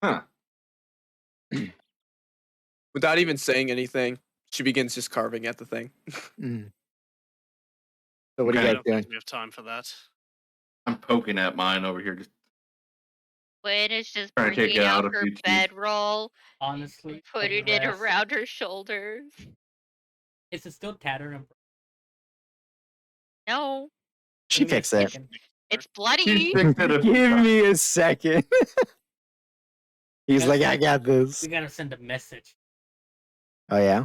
S1: Huh.
S6: Without even saying anything, she begins just carving at the thing.
S2: So what are
S4: I
S2: you guys
S4: don't
S2: doing?
S4: think we have time for that.
S1: I'm poking at mine over here. Just
S3: Gwen is just
S1: Trying to take
S3: bringing
S1: it out
S3: out
S1: a
S3: her
S1: few teeth.
S3: bedroll,
S5: Honestly,
S3: putting it
S5: rest.
S3: around her shoulders.
S5: Is it still tattered?
S3: No,
S2: She
S5: Give me a
S2: fixed it.
S5: second.
S3: it's
S1: She
S3: bloody.
S1: fixed it a few
S2: Give
S1: times.
S2: me a second. He's like, I got this.
S5: We gotta send a message.
S2: Oh, yeah?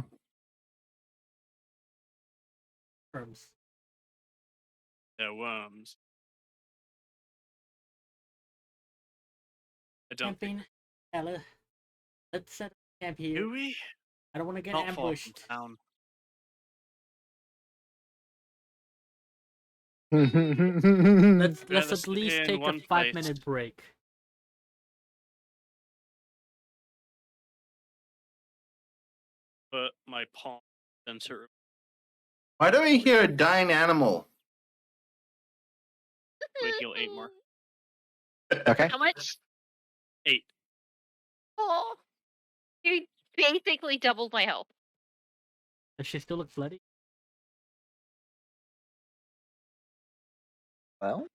S5: Terms.
S4: They're worms. I don't think.
S5: Camping, Ella. Let's set up camp here.
S4: Do we?
S5: I don't want to get
S4: Not far from
S5: ambushed.
S4: town.
S5: Let's
S4: rather
S5: at
S4: sit
S5: least
S4: here in
S5: take a
S4: one
S5: 5-minute break.
S4: But my palm sensor.
S1: Why don't we hear a dying animal?
S4: Would heal 8 more.
S2: Okay.
S3: How much?
S4: 8.
S3: Oh, you basically doubled my health.
S5: Does she still look bloody?
S2: Well,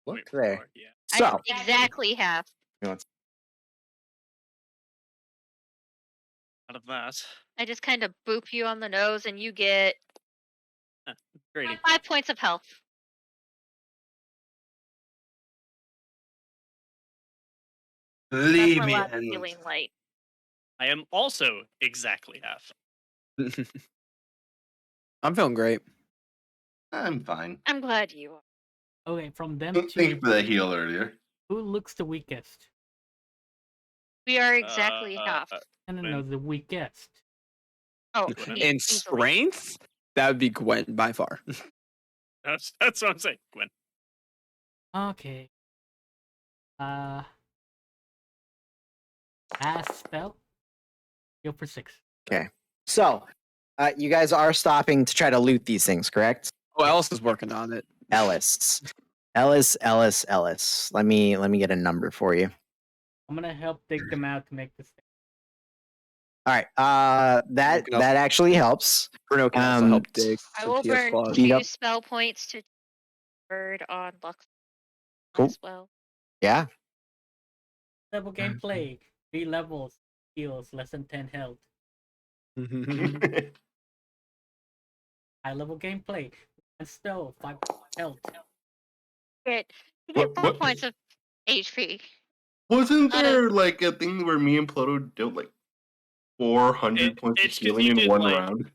S2: look
S4: Wait,
S2: there.
S4: 4, yeah.
S2: So,
S3: Exactly half.
S4: Out of that.
S3: I just kind of boop you on the nose, and you get
S4: Grading.
S3: 5 points of health.
S1: Leave
S3: That's
S1: me
S3: my last
S1: alone.
S3: healing light.
S4: I am also exactly half.
S6: I'm feeling great.
S1: I'm fine.
S3: I'm glad you are.
S5: Okay, from them
S1: Thank
S5: two,
S1: you for that heal earlier.
S5: who looks the weakest?
S3: We are exactly half.
S5: No, the weakest.
S3: Oh,
S4: Gwen.
S6: In
S3: easily.
S6: strength, that would be Gwen by far.
S4: That's what I'm saying, Gwen.
S5: Okay. Last spell. Heal for 6.
S2: So, you guys are stopping to try to loot these things, correct?
S6: Who else is working on it?
S2: Ellis. Let me get a number for you.
S5: I'm gonna help dig them out to make this thing.
S2: All right. That
S6: can also-
S2: that actually helps.
S6: Bruno can also help dig.
S3: I will
S6: since he has
S3: burn
S6: claws.
S3: 2
S2: Yep.
S3: spell points to bird on Lux
S2: Cool.
S3: as well.
S2: Yeah.
S5: Level gameplay. 3 levels. Heals less than 10 health. High level gameplay. And still 5 health.
S3: Good. You get
S1: What-
S3: 4
S1: what-
S3: points of HP.
S1: Wasn't
S3: Not
S1: there like a thing where me and Pluto dealt like 400 points of
S4: It's 'cause
S1: healing
S4: you
S1: in
S4: did,
S1: one
S4: like,
S1: round?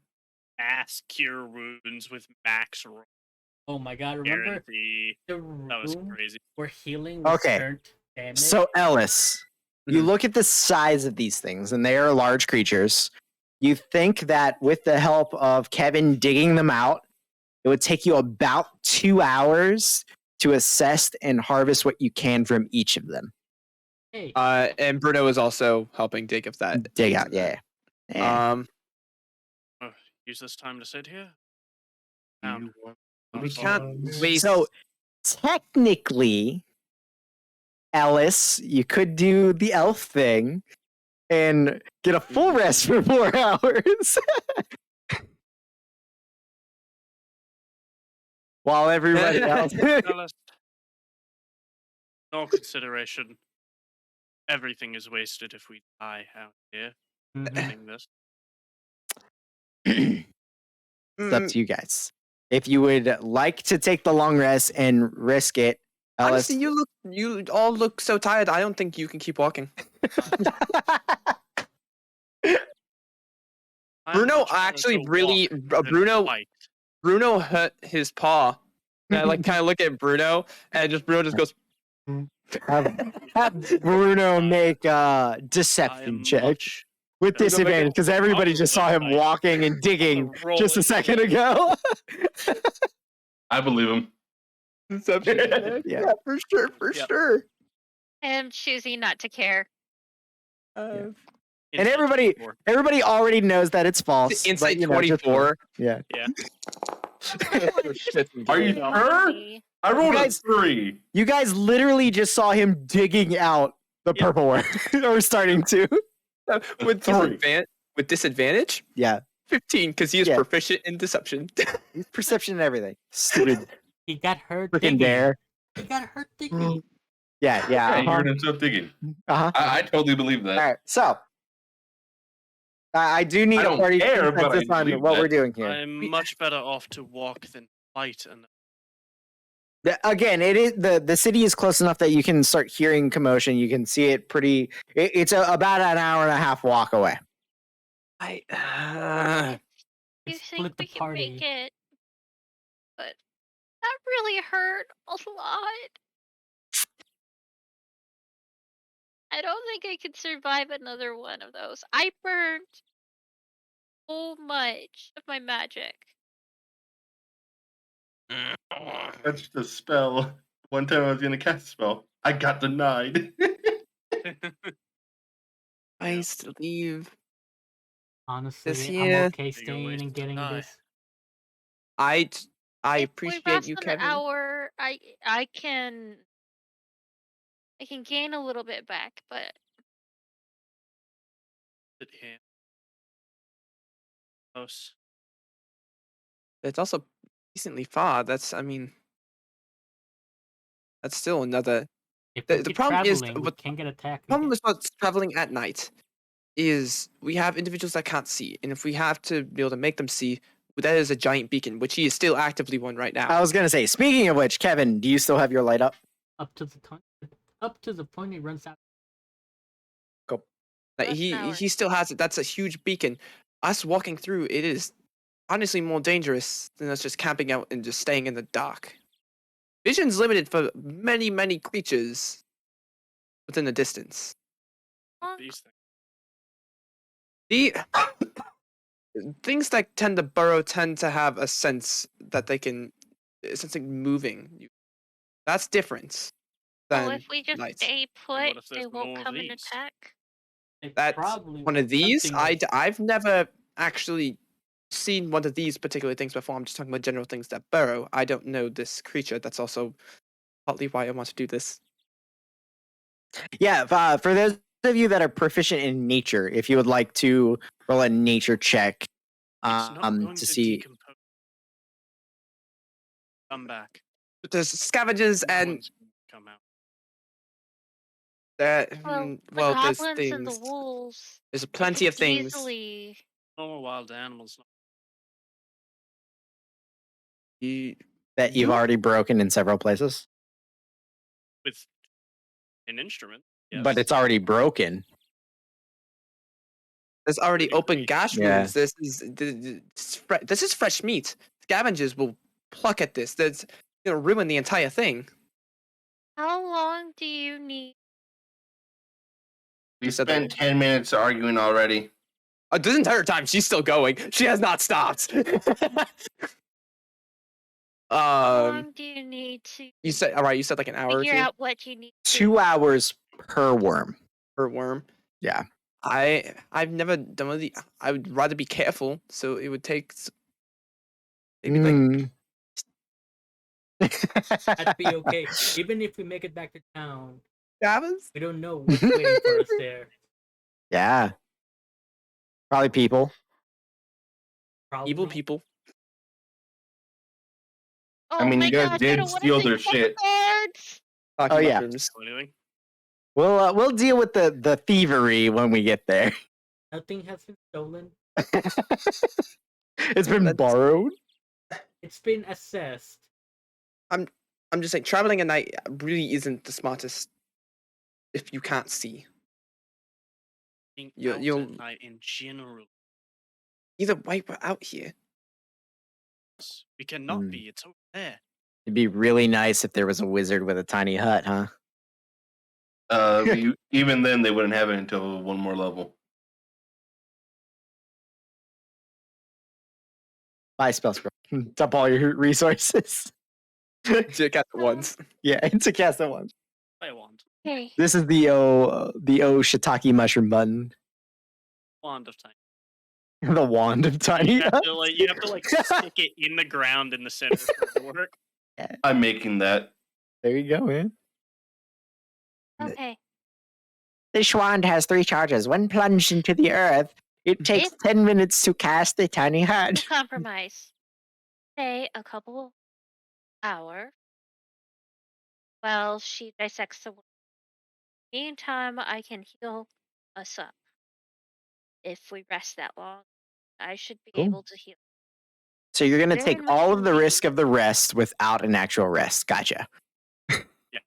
S4: Mass cure wounds with max roll
S5: Oh my god, remember
S4: guarantee.
S5: the
S4: That was
S5: room
S4: crazy.
S5: where healing was
S2: Okay.
S5: turned damage?
S2: So Ellis, you
S6: Mhm.
S2: look at the size of these things, and they are large creatures. You think that with the help of Kevin digging them out, it would take you about 2 hours to assess and harvest what you can from each of them.
S5: Hey,
S6: And Bruno is also helping dig if that.
S2: Dig
S6: needs
S2: out,
S6: in that.
S2: yeah.
S4: Oh, use this time to sit here.
S1: You
S6: We
S1: want
S6: can't
S1: this?
S6: waste.
S2: So technically, Ellis, you could do the elf thing and get a full rest for 4 hours. While everybody else.
S4: Alice, no consideration. Everything is wasted if we die out here.
S5: mhm.
S4: Doing this.
S2: It's up to you guys. If you would like to take the long rest and risk it, Ellis.
S6: Honestly, you all look so tired. I don't think you can keep walking.
S4: I'm
S6: Bruno
S4: much better
S6: actually
S4: to
S6: really.
S4: walk than fight.
S6: Bruno hurt his paw. And I like kind of look at Bruno, and Bruno just goes.
S2: have Bruno make a
S4: I
S2: deception
S4: am
S2: check
S4: much
S2: with
S6: Bruno make
S2: disadvantage
S6: it-
S2: because everybody
S4: I'll
S2: just
S4: roll
S2: saw
S4: it,
S2: him
S4: like-
S2: walking and digging
S4: roll
S2: just a
S4: it.
S2: second ago.
S1: I believe him.
S6: Deception.
S2: Yeah.
S6: Yeah, for sure, for
S4: Yep.
S6: sure.
S3: I am choosing not to care.
S2: And
S4: Inside
S2: everybody-
S4: 24.
S2: Everybody already knows that it's false.
S6: Insight
S2: but, you know, just-
S6: 24.
S2: Yeah.
S1: Are you sure? I rolled a
S2: guys-
S1: 3.
S2: You guys literally just saw him digging out the
S4: Yep.
S2: purple one, or starting to.
S6: with
S1: Three.
S6: disadvantage?
S2: Yeah.
S6: 15, because he is
S2: Yeah.
S6: proficient in deception.
S2: Perception and everything. Stupid
S5: He got hurt
S2: freaking
S5: digging.
S2: bear.
S5: He got hurt digging.
S2: Yeah,
S1: Yeah,
S2: yeah.
S1: he heard himself digging.
S2: Uh-huh.
S1: I totally believe that.
S2: All right, so I do need
S1: I
S2: a
S1: don't
S2: party
S1: care, but I
S2: consensus on
S1: believe
S2: what
S1: that.
S2: we're doing here.
S4: I'm much better off to walk than fight. And
S2: Again, it is the city is close enough that you can start hearing commotion. You can see it pretty. It's about an hour and a half walk away.
S6: I
S3: You
S5: Let's
S3: think
S5: split the
S3: we can
S5: party.
S3: make it? But that really hurt a lot. I don't think I could survive another one of those. I burned so much of my magic.
S1: That's just a spell. One time I was gonna cast a spell. I got denied.
S6: to leave.
S5: Honestly,
S6: This
S5: I'm
S6: year-
S5: okay
S4: Bigger
S5: staying
S4: ways
S5: and
S4: to
S5: getting
S4: die.
S5: this.
S6: I
S3: If we
S6: appreciate
S3: rest
S6: you,
S3: an
S6: Kevin.
S3: hour, I can gain a little bit back, but
S4: sit here. Close.
S6: It's also decently far. That's still another.
S5: If
S6: The-
S5: we
S6: the
S5: keep
S6: problem is
S5: traveling, we
S6: with-
S5: can't get attacked.
S6: Problem is not traveling at night. Is we have individuals that can't see, and if we have to be able to make them see, that is a giant beacon, which he is still actively one right now.
S2: I was gonna say. Speaking of which, Kevin, do you still have your light up?
S5: up to the point it runs out.
S6: Like,
S3: Less
S6: he
S3: an hour.
S6: he still has it. That's a huge beacon. Us walking through it is honestly more dangerous than us just camping out and just staying in the dark. Vision's limited for many, many creatures within the distance.
S4: These things.
S6: The things that tend to burrow tend to have a sense that they can, sense like moving. That's different
S3: Well,
S6: than
S3: if we just
S6: lights.
S3: stay
S4: what
S3: put,
S4: if there's
S3: they won't
S4: more of
S3: come and
S4: these?
S3: attack.
S5: It
S6: That's
S5: probably
S6: one
S5: was
S6: of these.
S5: something that-
S6: I've never actually seen one of these particular things before. I'm just talking about general things that burrow. I don't know this creature. That's also partly why I want to do this.
S2: Yeah, for those of you that are proficient in nature, if you would like to roll a nature check
S4: It's not going
S2: to see.
S4: decompose. Come back.
S6: But there's scavengers
S4: No
S6: and
S4: one's gonna come out.
S3: Well, the
S6: well, there's
S3: goblins and the
S6: things.
S3: wolves.
S6: There's
S3: they
S6: plenty
S3: can
S6: of things.
S3: Easily.
S4: Normal wild animals.
S2: That you've already broken in several places,
S4: With an instrument. Yes.
S2: but it's already broken.
S6: There's already
S4: Pretty
S6: open
S4: great.
S6: gash
S2: Yeah.
S6: wounds. This is fresh meat. Scavengers will pluck at this. That's ruin the entire thing.
S3: How long do you need?
S7: We
S6: said that
S7: spent 10 minutes arguing already.
S6: This entire time she's still going. She has not stopped.
S3: How long do you need to
S6: You said all right. You said like an hour or
S3: figure
S6: two
S3: out what you need?
S2: 2 hours per worm.
S6: per worm.
S2: Yeah.
S6: I've never done one of the. I would rather be careful, so it would take maybe like
S2: Mm.
S5: That'd be okay. Even if we make it back to town,
S6: hours.
S5: we don't know what's waiting for us there.
S2: Yeah. Probably people.
S5: Probably.
S6: Evil people.
S3: Oh
S7: I mean,
S3: my
S7: you guys
S3: gosh, I
S7: did
S3: don't wanna
S7: steal
S3: think
S7: their
S3: about
S7: shit.
S3: cards!
S6: Talking
S2: Oh, yeah.
S6: mushrooms.
S4: Anything?
S2: We'll deal with the thievery when we get there.
S5: Nothing has been stolen.
S2: It's been borrowed.
S5: It's been assessed.
S6: I'm just saying, traveling at night really isn't the smartest if you can't see.
S4: Being
S6: You-
S4: out
S6: you'll-
S4: at night in general.
S6: Either way, we're out here.
S4: We cannot
S2: Hmm.
S4: be. It's over there.
S2: It'd be really nice if there was a wizard with a tiny hut, huh?
S7: Even then, they wouldn't have it until one more level.
S2: Buy spell scroll. Dump all your resources.
S6: Just cast it once.
S2: Yeah, it's a cast at once.
S4: I want
S3: Okay.
S2: This is the O shiitake mushroom button.
S4: wand of time.
S2: The wand of tiny
S4: You have
S2: huts.
S4: to stick it in the ground in the center for it to work.
S7: I'm making that.
S2: There you go, man.
S3: Okay.
S2: This wand has 3 charges. When plunged into the earth, it takes 10 minutes to cast the tiny
S3: To
S2: hut.
S3: compromise. Say a couple hours while she dissects the wound. Meantime, I can heal us up. If we rest that long, I should be
S2: Cool.
S3: able to heal.
S2: So you're going to
S3: Very
S2: take
S3: much
S2: all of the
S3: indeed.
S2: risk of the rest without an actual rest. Gotcha. Yeah.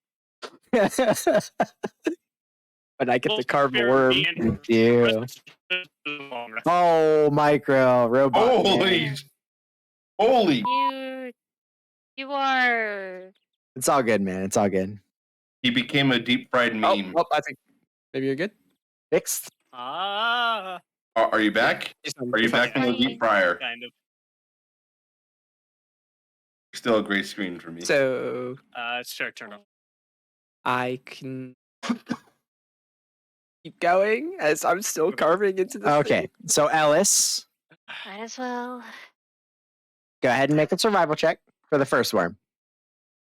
S6: But I get
S4: Well,
S6: to carve a
S4: fair
S6: worm.
S4: and-
S2: Yeah.
S4: Long rest.
S2: Oh, micro robot. man.
S7: Holy!
S3: You are
S2: It's all good, man. It's all good.
S7: He became a deep fried meme.
S6: Oh, I think maybe you're good.
S2: Fixed.
S4: Ah,
S7: Are you back? Are you back from the deep fryer?
S4: kind of.
S7: Still a gray screen for me.
S6: So
S4: It's your turn off.
S6: I can keep going as I'm still carving into the
S2: Okay. So Ellis,
S3: might as well.
S2: go ahead and make a survival check for the first worm.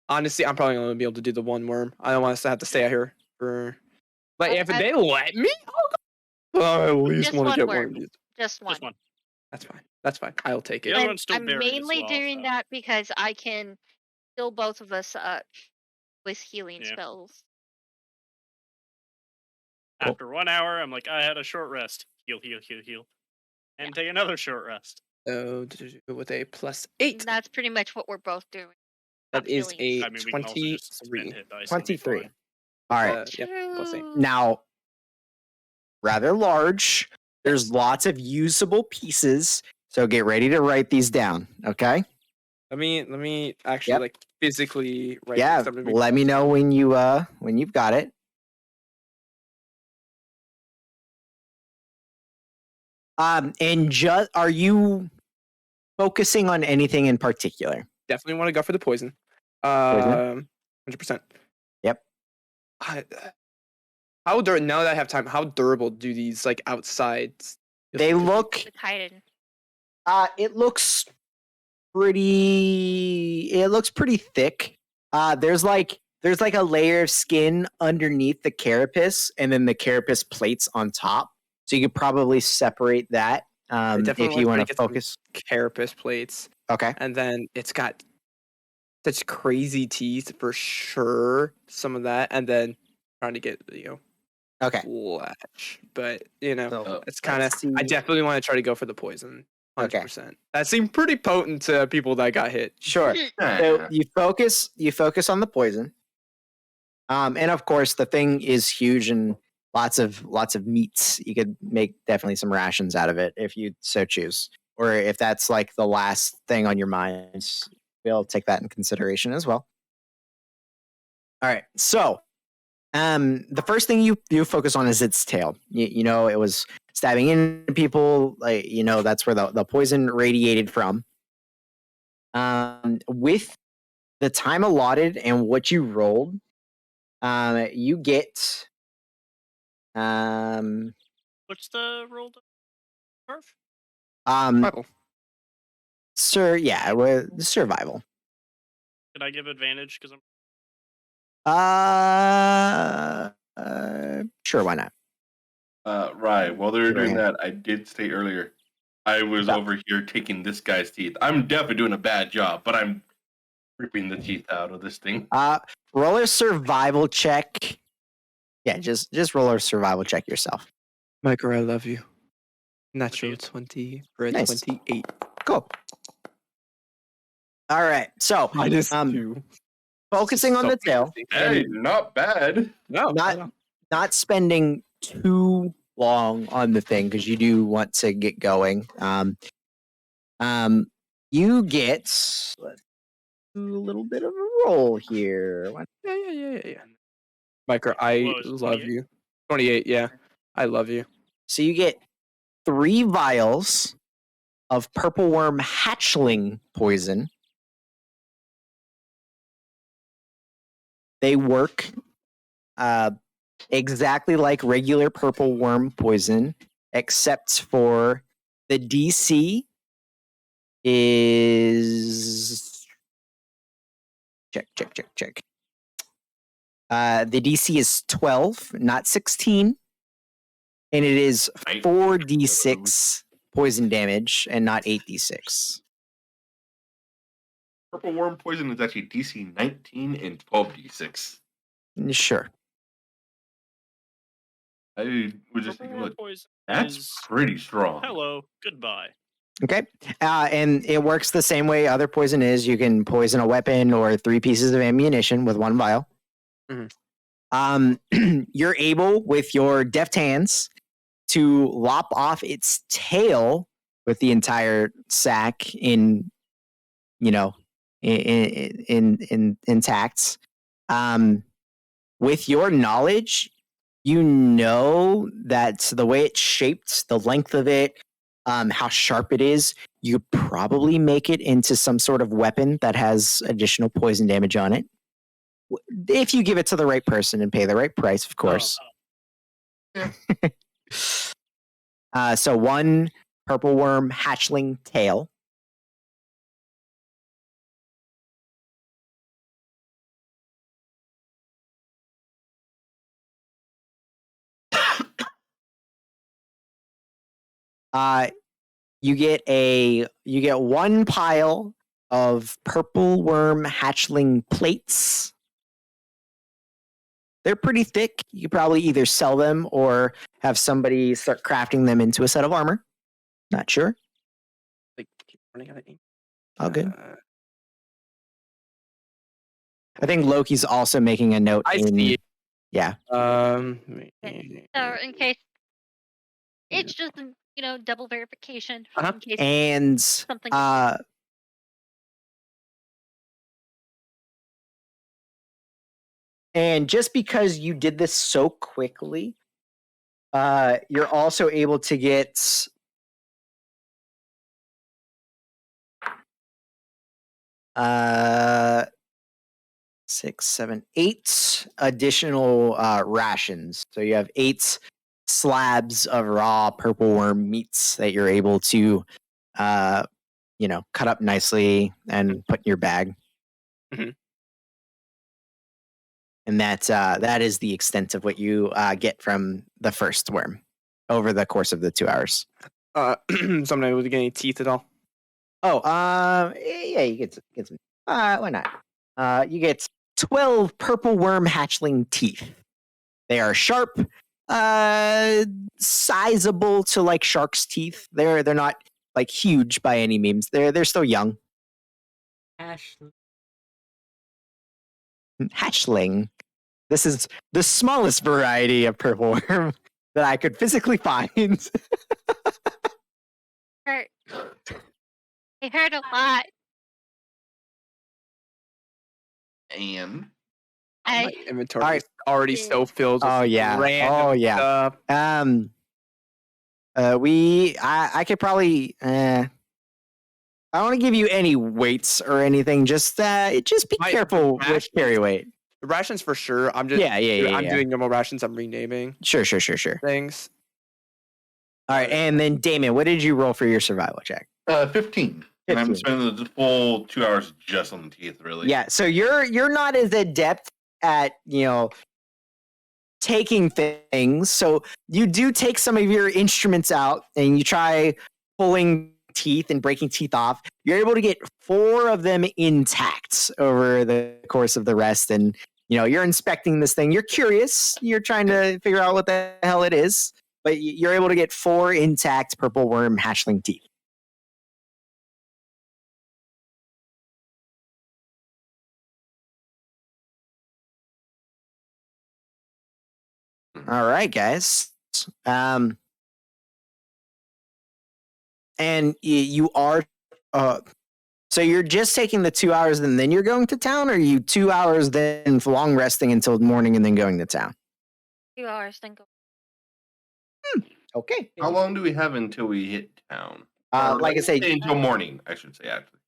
S6: Honestly, I'm probably only gonna be able to do the one worm. I don't want us to have to stay out here for. But if
S3: I-
S6: they let me, I at least
S3: Just
S6: want
S3: one
S6: to get
S3: worm.
S6: one of these.
S3: Just one.
S4: Just one.
S6: That's fine. That's fine. I'll take
S4: The
S6: it.
S4: other
S3: I'm,
S4: one's still
S3: I'm
S4: buried as
S3: mainly
S4: well,
S3: doing
S4: so-
S3: that because I can heal both of us up with healing
S4: Yeah.
S3: spells.
S4: After 1 hour, I'm like, I had a short rest. Heal, heal, heal, heal. And take another short rest.
S6: So with a +8,
S3: And that's pretty much what we're both doing.
S6: that is
S3: healing.
S6: a
S4: I mean, we can also just spend
S6: 23.
S4: hit dice. and be
S2: 23.
S4: fine.
S2: All right.
S6: Yep, plus 8.
S2: Now, rather large. There's lots of usable pieces. So get ready to write these down. Okay.
S6: Let me actually like physically write
S2: Yeah,
S6: this. I'm gonna be-
S2: let me know when you've got it. And just are you focusing on anything in particular?
S6: Definitely want to go for the poison.
S2: Poison?
S6: 100%.
S2: Yep.
S6: How now that I have time, how durable do these like outsides?
S2: They look.
S3: It's hidden.
S2: It looks pretty. It looks pretty thick. There's like a layer of skin underneath the carapace, and then the carapace plates on top. So you could probably separate that if you want to focus.
S6: Carapace plates.
S2: Okay.
S6: And then it's got such crazy teeth for sure. Some of that, and then trying to get
S2: Okay.
S6: flesh. But it's kind of.
S2: let's see.
S6: I definitely want to try to go for the poison. 100%. That seemed pretty potent to people that got hit.
S2: Sure. So you focus on the poison. And of course the thing is huge and lots of meats. You could make definitely some rations out of it if you so choose. Or if that's like the last thing on your mind, we'll take that in consideration as well. All right. So the first thing you focus on is its tail. You know, it was stabbing into people, like, you know, that's where the poison radiated from. With the time allotted and what you rolled, you get
S4: What's the roll? Perf?
S6: Survival.
S2: survival.
S4: Can I give advantage because I'm
S2: Sure, why not?
S1: Right. While they were doing
S2: Right.
S1: that, I did state earlier, I was over here taking this guy's teeth. I'm definitely doing a bad job, but I'm ripping the teeth out of this thing.
S2: Roll a survival check. Yeah, just roll a survival check yourself.
S6: Micro, I love you. Natural 20 for a
S2: Nice.
S6: 28.
S2: Cool. All right. So
S6: Minus 2.
S2: focusing on the tail.
S1: Hey, not bad.
S6: No,
S2: Not spending too long on the thing because you do want to get going. You get let's do a little bit of a roll here.
S6: Yeah. Micro, I love
S4: 28?
S6: you. 28, yeah. I love you.
S2: So you get 3 vials of purple worm hatchling poison. They work exactly like regular purple worm poison, except for the DC is check. The DC is 12, not 16, and it is 4d6 poison damage and not 8d6.
S1: Purple worm poison is actually DC 19 and 12d6.
S2: Sure.
S1: I was just
S4: Purple
S1: thinking,
S4: worm
S1: look,
S4: poison
S1: that's
S4: is
S1: pretty strong.
S4: hello, goodbye.
S2: Okay. And it works the same way other poison is. You can poison a weapon or 3 pieces of ammunition with 1 vial. You're able, with your deft hands, to lop off its tail with the entire sack intact. With your knowledge, you know that the way it's shaped, the length of it, how sharp it is, you probably make it into some sort of weapon that has additional poison damage on it. If you give it to the right person and pay the right price, of course. So 1 purple worm hatchling tail. You get 1 pile of purple worm hatchling plates. They're pretty thick. You could probably either sell them or have somebody start crafting them into a set of armor. Not sure.
S6: Like, keep running out of ink.
S2: Oh, good. I think Loki's also making a note.
S6: I see it.
S2: Yeah.
S3: So in case it's just double verification in case
S2: And
S3: something.
S2: And just because you did this so quickly, you're also able to get six, seven, 8 additional rations. So you have 8 slabs of raw purple worm meats that you're able to, cut up nicely and put in your bag.
S6: Mhm.
S2: And that is the extent of what you get from the first worm over the course of the 2 hours.
S6: So I'm not able to get any teeth at all.
S2: Oh, yeah, you get some. Why not? You get 12 purple worm hatchling teeth. They are sharp, sizable to like shark's teeth. They're not like huge by any means. They're still young. Hatchling. This is the smallest variety of purple worm that I could physically find.
S3: Hurt. It hurt a lot.
S1: And
S6: My
S3: I
S6: inventory
S2: Alright.
S6: is already so filled with
S2: Oh, yeah.
S6: random
S2: Oh, yeah.
S6: stuff.
S2: I could probably. I don't want to give you any weights or anything. Just be
S6: My-
S2: careful
S6: the
S2: with carry weight.
S6: The rations for sure. I'm just
S2: Yeah.
S6: I'm doing normal rations. I'm renaming
S2: Sure.
S6: things.
S2: All right, and then Damon, what did you roll for your survival check?
S1: 15. And I'm
S2: 15.
S1: spending the full 2 hours just on the teeth, really.
S2: Yeah, so you're not as adept at taking things. So you do take some of your instruments out and you try pulling teeth and breaking teeth off. You're able to get 4 of them intact over the course of the rest, and you're inspecting this thing. You're curious. You're trying to figure out what the hell it is, but you're able to get 4 intact purple worm hatchling teeth. All right, guys. And you are so you're just taking the 2 hours and then you're going to town, or are you 2 hours then long resting until morning and then going to town?
S3: 2 hours, then go.
S2: Okay.
S1: How long do we have until we hit town?
S2: Like I say,
S1: until morning, I should say, actually.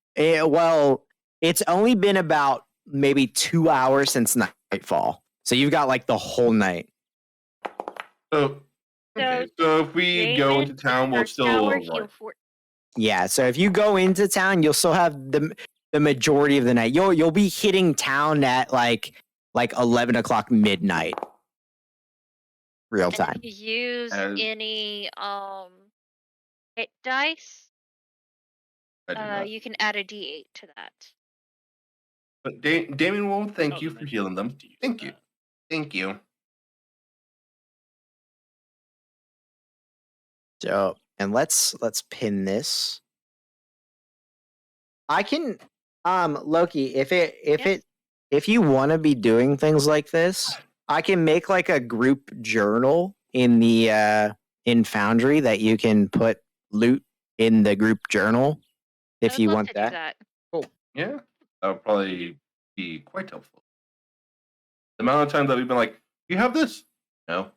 S2: Well, it's only been about maybe 2 hours since nightfall. So you've got like the whole night.
S1: So, okay. So if we go into town, we'll still arrive.
S2: Yeah, so if you go into town, you'll still have the majority of the night. You'll be hitting town at like 11 o'clock midnight, real time.
S3: If you use any hit dice,
S1: I do not.
S3: you can add a D8 to that.
S1: But Damien will thank you
S4: then
S1: for
S4: I
S1: healing them.
S4: need to use
S1: Thank you.
S4: that.
S1: Thank you.
S2: So, and let's pin this. I can Loki, if you want to be doing things like this, I can make like a group journal in the in Foundry that you can put loot in the group journal if
S3: I would
S2: you
S3: love
S2: want
S3: to do that.
S1: Yeah, that would probably be quite helpful. The amount of times that we've been like, "You have this?" No.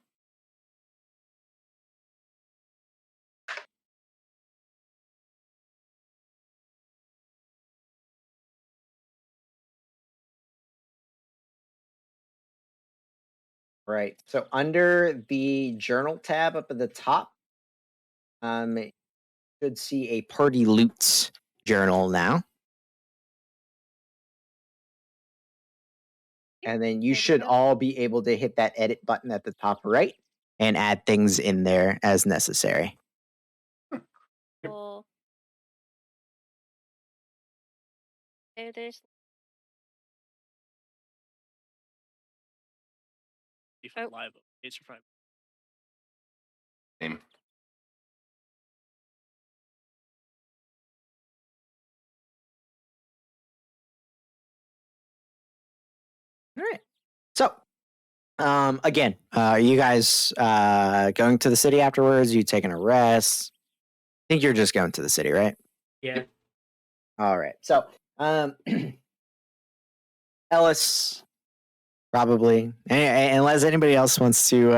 S2: Right. So under the journal tab up at the top, you should see a party loots journal now. And then you should all be able to hit that edit button at the top right and add things in there as necessary.
S3: Cool. There it is.
S4: Default live. It's your private.
S1: Same.
S2: All right. So, again, you guys going to the city afterwards? You taking a rest? I think you're just going to the city, right?
S5: Yeah.
S2: All right. So, Ellis, Probably. Unless anybody else wants to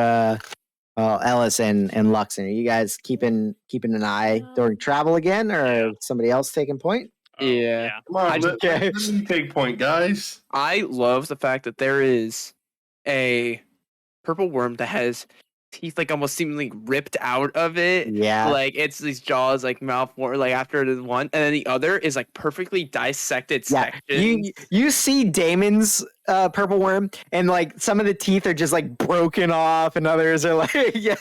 S2: Ellis and Luxon, are you guys keeping an eye during travel again, or
S4: Yeah.
S2: somebody else taking point?
S4: Oh,
S6: Yeah.
S1: Come on,
S6: I just-
S1: let me take point, guys.
S6: I love the fact that there is a purple worm that has teeth like almost seemingly ripped out of it.
S2: Yeah.
S6: Like it's these jaws like mouth more like after the one, and then the other is like perfectly dissected
S2: Yeah.
S6: sections.
S2: You see Damon's purple worm, and like some of the teeth are just like broken off, and others are like, yeah.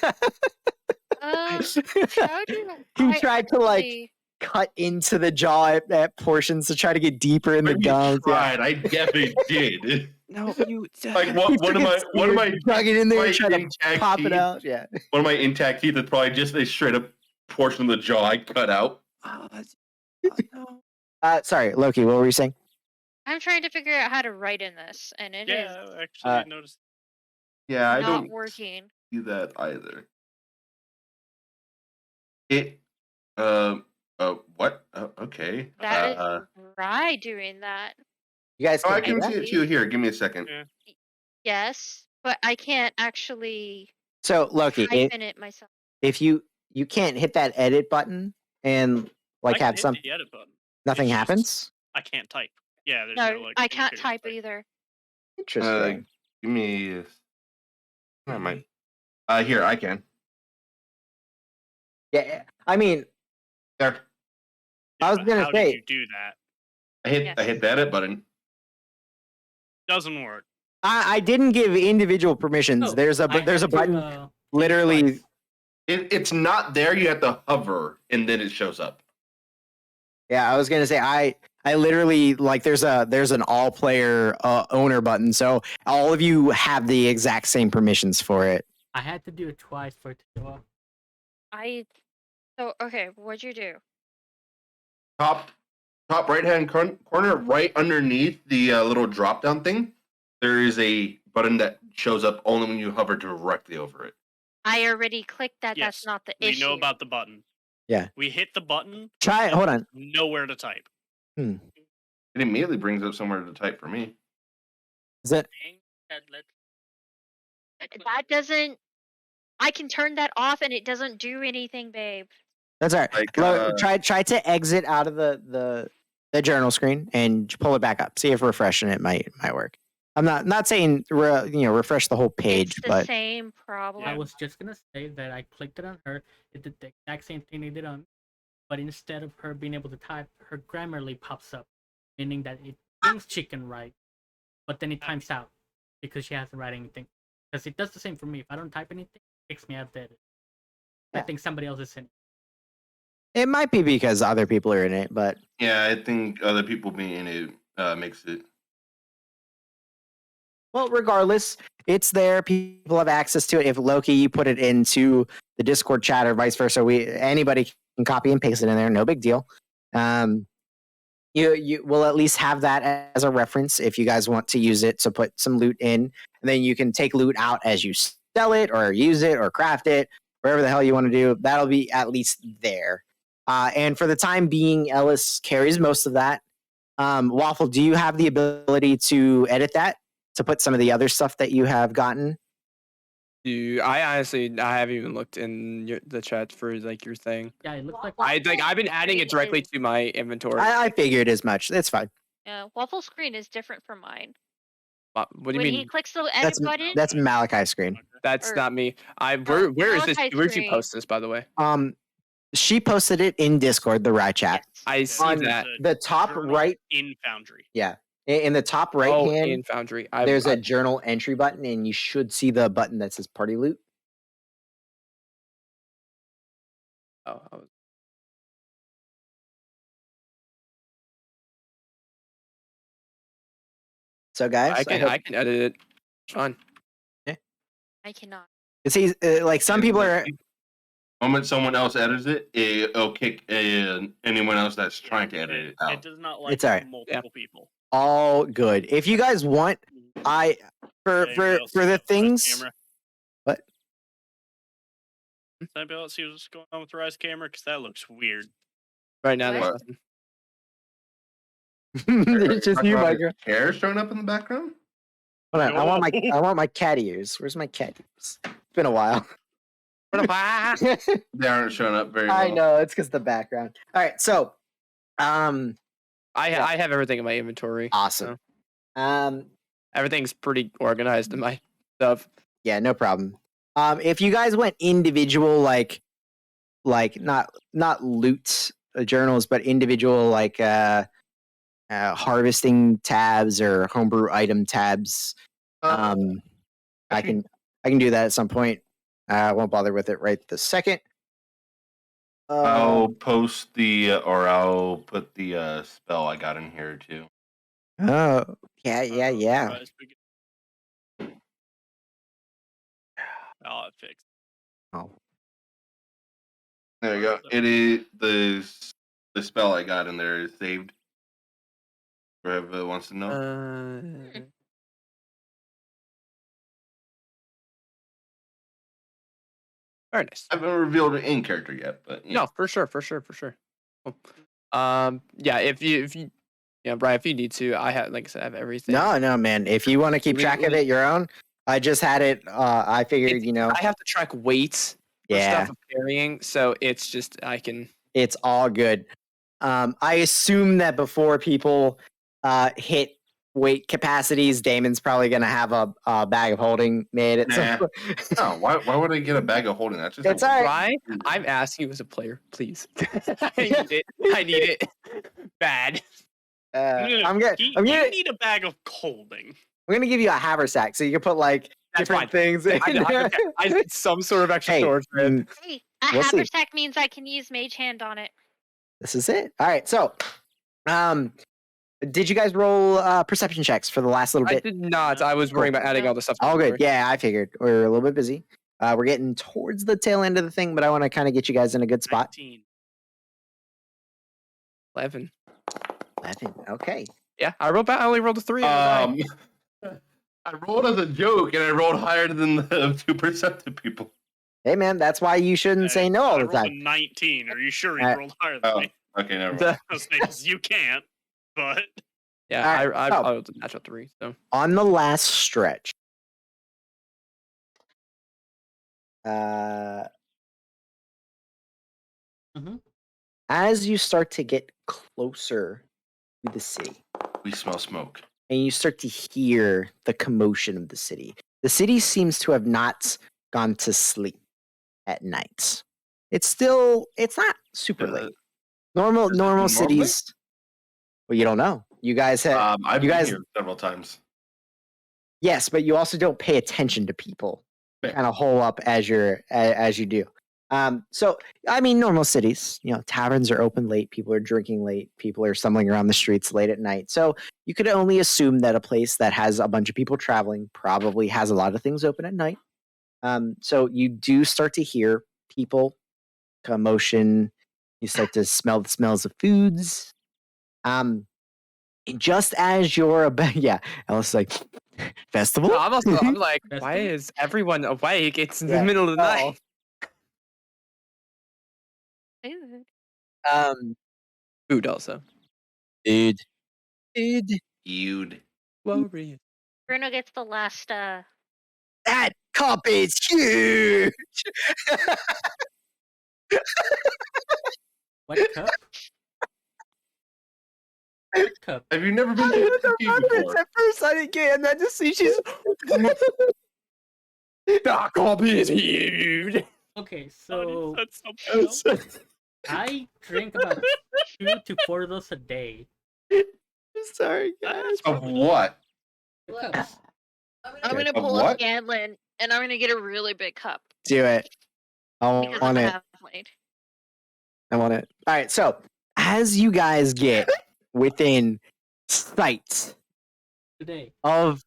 S3: How do
S2: He
S3: I
S2: tried to like
S3: actually-
S2: cut into the jaw at portions to try to get deeper in the
S1: Maybe
S2: gums. Yeah.
S1: tried. I definitely did.
S6: No, you
S1: Like
S2: He
S1: one
S2: took
S1: of my
S2: his
S1: one of my
S2: spear, dug it in there,
S1: my
S2: tried to
S1: intact
S2: pop it
S1: teeth-
S2: out. Yeah.
S1: One of my intact teeth is probably just a straight up portion of the jaw I cut out.
S6: Oh, no.
S2: Sorry, Loki. What were you saying?
S3: I'm trying to figure out how to write in this, and it is
S4: Yeah, actually, I noticed.
S1: Yeah, I
S3: not
S1: don't
S3: working.
S1: see that either. It what? Okay.
S3: That is Rye doing that.
S2: You guys
S1: Oh, I
S2: can
S1: can
S2: do
S1: see
S2: that?
S1: it too. Here, give me a second.
S4: Yeah.
S3: Yes, but I can't actually
S2: So Loki,
S3: type in it myself.
S2: if you can't hit that edit button and like
S4: I can
S2: have
S4: hit
S2: some
S4: the edit button.
S2: nothing
S4: it's just-
S2: happens.
S4: I can't type. Yeah, there's
S3: No,
S4: no like.
S3: I can't
S4: indicator
S3: type
S4: to
S3: either.
S2: Interesting.
S1: Give me. I might. Here I can.
S2: Yeah, I mean,
S1: There.
S2: I was
S4: but
S2: gonna
S4: how
S2: say-
S4: did you do that?
S1: I hit the edit button.
S4: Doesn't work.
S2: I didn't give individual permissions.
S5: Oh,
S2: there's a
S5: I
S2: there's a
S5: had to,
S2: button literally.
S5: twice.
S1: It's not there. You have to hover, and then it shows up.
S2: Yeah, I was gonna say I literally like there's an all player owner button, so all of you have the exact same permissions for it.
S5: I had to do it twice for it to show up.
S3: So okay, what'd you do?
S1: Top right hand corner, right underneath the little drop down thing, there is a button that shows up only when you hover directly over it.
S3: I already clicked that.
S4: Yes,
S3: That's not the
S4: we
S3: issue.
S4: know about the button.
S2: Yeah.
S4: We hit the button.
S2: Try it. Hold on.
S4: Nowhere to type.
S1: It immediately brings up somewhere to type for me.
S2: Is it?
S3: That doesn't. I can turn that off, and it doesn't do anything, babe.
S2: That's all right.
S1: Like,
S2: Try to exit out of the journal screen and pull it back up. See if refreshing it might work. I'm not saying refresh the whole page,
S3: It's the
S2: but
S3: same problem.
S5: I was just gonna say that I clicked it on her. It did the exact same thing they did on me, but instead of her being able to type, her Grammarly pops up, meaning that it thinks she can write, but then it times out because she hasn't write anything. Because it does the same for me. If I don't type anything, it kicks me out dead. I
S2: Yeah.
S5: think somebody else is in it.
S2: it might be because other people are in it. But
S1: Yeah, I think other people being in it makes it.
S2: well, regardless, it's there. People have access to it. If Loki, you put it into the Discord chat or vice versa, anybody can copy and paste it in there. No big deal. You will at least have that as a reference if you guys want to use it to put some loot in. And then you can take loot out as you sell it or use it or craft it, whatever the hell you want to do. That'll be at least there. And for the time being, Ellis carries most of that. Waffle, do you have the ability to edit that? To put some of the other stuff that you have gotten?
S6: Dude, I haven't even looked in the chat for like your thing.
S5: Yeah, it looks like
S6: I've been adding it directly to my inventory.
S2: I figured as much. That's fine.
S3: Yeah, Waffle screen is different from mine.
S6: What do you
S3: When he
S6: mean?
S3: clicks the edit button,
S2: That's Malachi's screen.
S6: That's
S3: or-
S6: not me. Where is this?
S3: Malachi's
S6: Where'd you
S3: screen.
S6: post this, by the way?
S2: She posted it in Discord, the Rye chat.
S3: yes.
S6: I see
S2: On
S6: that.
S2: the top
S4: Journal
S2: right,
S4: in Foundry.
S2: in the top right
S6: Oh,
S2: hand,
S6: in Foundry.
S2: there's a journal entry button, and you should see the button that says party loot. So guys,
S6: I can edit it. Fine.
S3: I cannot.
S2: it's easy, like some people are.
S1: The moment someone else edits it, it'll kick anyone else that's trying to edit it
S4: It
S1: out.
S4: does not like
S2: It's alright.
S4: multiple people.
S2: All good. If you guys want, I for
S4: Anybody else
S2: for
S4: see
S2: the
S4: what's on
S2: things.
S4: camera?
S2: What?
S4: Does anybody else see what's going on with Rise camera? Because that looks weird.
S6: Right now, there's
S3: What?
S6: nothing.
S2: It's just you,
S1: Talking about
S2: Micro.
S1: the chair showing up in the background.
S2: Hold on, I want my cat ears. Where's my cat ears? It's been a while.
S1: They aren't showing up very well.
S2: I know it's because the background. All right, so
S6: I have everything in my inventory.
S2: awesome.
S6: So everything's pretty organized in my stuff.
S2: Yeah, no problem. If you guys went individual, like not loot journals, but individual like harvesting tabs or homebrew item tabs, I can do that at some point. I won't bother with it right this second.
S1: I'll post I'll put the spell I got in here too.
S2: Oh, yeah.
S4: Otherwise we get- Oh, it fixed.
S2: Oh,
S1: There you go. It is the spell I got in there is saved. For whoever wants to know.
S6: Very nice.
S1: I haven't revealed an in character yet, but
S6: No, for sure. Cool. Yeah, if you Brian, if you need to, I have, like I said, I have everything.
S2: no, man. If you want to keep track of it your own, I just had it. I figured,
S6: I have to track weights for stuff I'm carrying, so it's just I can.
S2: It's all good. I assume that before people hit weight capacities, Damon's probably going to have a bag of holding made at some point.
S1: No, why would I get a bag of holding? That's just
S2: It's all right.
S6: Brian, I'm asking you as a player, please. I need it bad.
S2: I'm
S4: You need a bag of holding.
S2: gonna give you a haversack so you can put like
S6: That's
S2: different
S6: fine.
S2: things in there.
S6: I need some sort of extra
S2: Hey,
S6: storage. Man.
S3: Hey, a
S2: We'll see.
S3: haversack means I can use Mage Hand on it.
S2: This is it. All right. So, did you guys roll perception checks for the last little
S6: I
S2: bit?
S6: did not. I was worrying about adding all the stuff. to
S2: All
S6: the
S2: good. Yeah, I figured we're a little bit busy. We're getting towards the tail end of the thing, but I want to kind of get you guys in a good spot.
S4: 19.
S6: 11.
S2: 11. Okay.
S6: Yeah, I only rolled a 3.
S1: I rolled as a joke, and I rolled higher than the 2 perceptive people.
S2: Hey, man, that's why you shouldn't say no all
S4: I
S2: the
S4: rolled a
S2: time.
S4: 19. Are you sure you rolled higher than
S1: Oh,
S4: me?
S1: okay, never mind.
S4: I was saying, 'cause you can't, but
S6: Yeah,
S2: All right,
S6: I rolled a natural 3. So
S2: On the last stretch, as you start to get closer to the city,
S1: We smell smoke.
S2: and you start to hear the commotion of the city seems to have not gone to sleep at night. It's not super late. Normal
S1: normally?
S2: cities. Well, you don't know. You guys have
S1: I've
S2: you
S1: been
S2: guys
S1: here several times.
S2: yes, but you also don't pay attention to people.
S1: Fair.
S2: Kind of hole up as you do. So I mean, normal cities, taverns are open late. People are drinking late. People are stumbling around the streets late at night. So you could only assume that a place that has a bunch of people traveling probably has a lot of things open at night. So you do start to hear people, commotion. You start to smell the smells of foods. Just as you're about, Alice is like, festival?
S6: I'm like, why is everyone awake? It's in the middle of the night.
S3: Food.
S6: Food also.
S2: Dude.
S1: Feud.
S6: Glorious.
S3: Bruno gets the last.
S2: That cup is huge.
S5: What cup? What cup?
S1: Have you never been to a before?
S2: At first, I didn't get, and then to see she's.
S6: That copy is huge.
S5: Okay, so
S4: that's something else.
S5: I drink about 2 to 4 of those a day.
S2: Sorry, guys.
S1: Of what?
S5: Cups.
S3: I'm gonna
S1: Of
S3: pull
S1: what?
S3: up Scanlan and I'm gonna get a really big cup
S2: Do it. I
S3: because
S2: want
S3: I'm
S2: it.
S3: half blade.
S2: I want it. All right. So as you guys get within sight
S5: Today.
S2: of,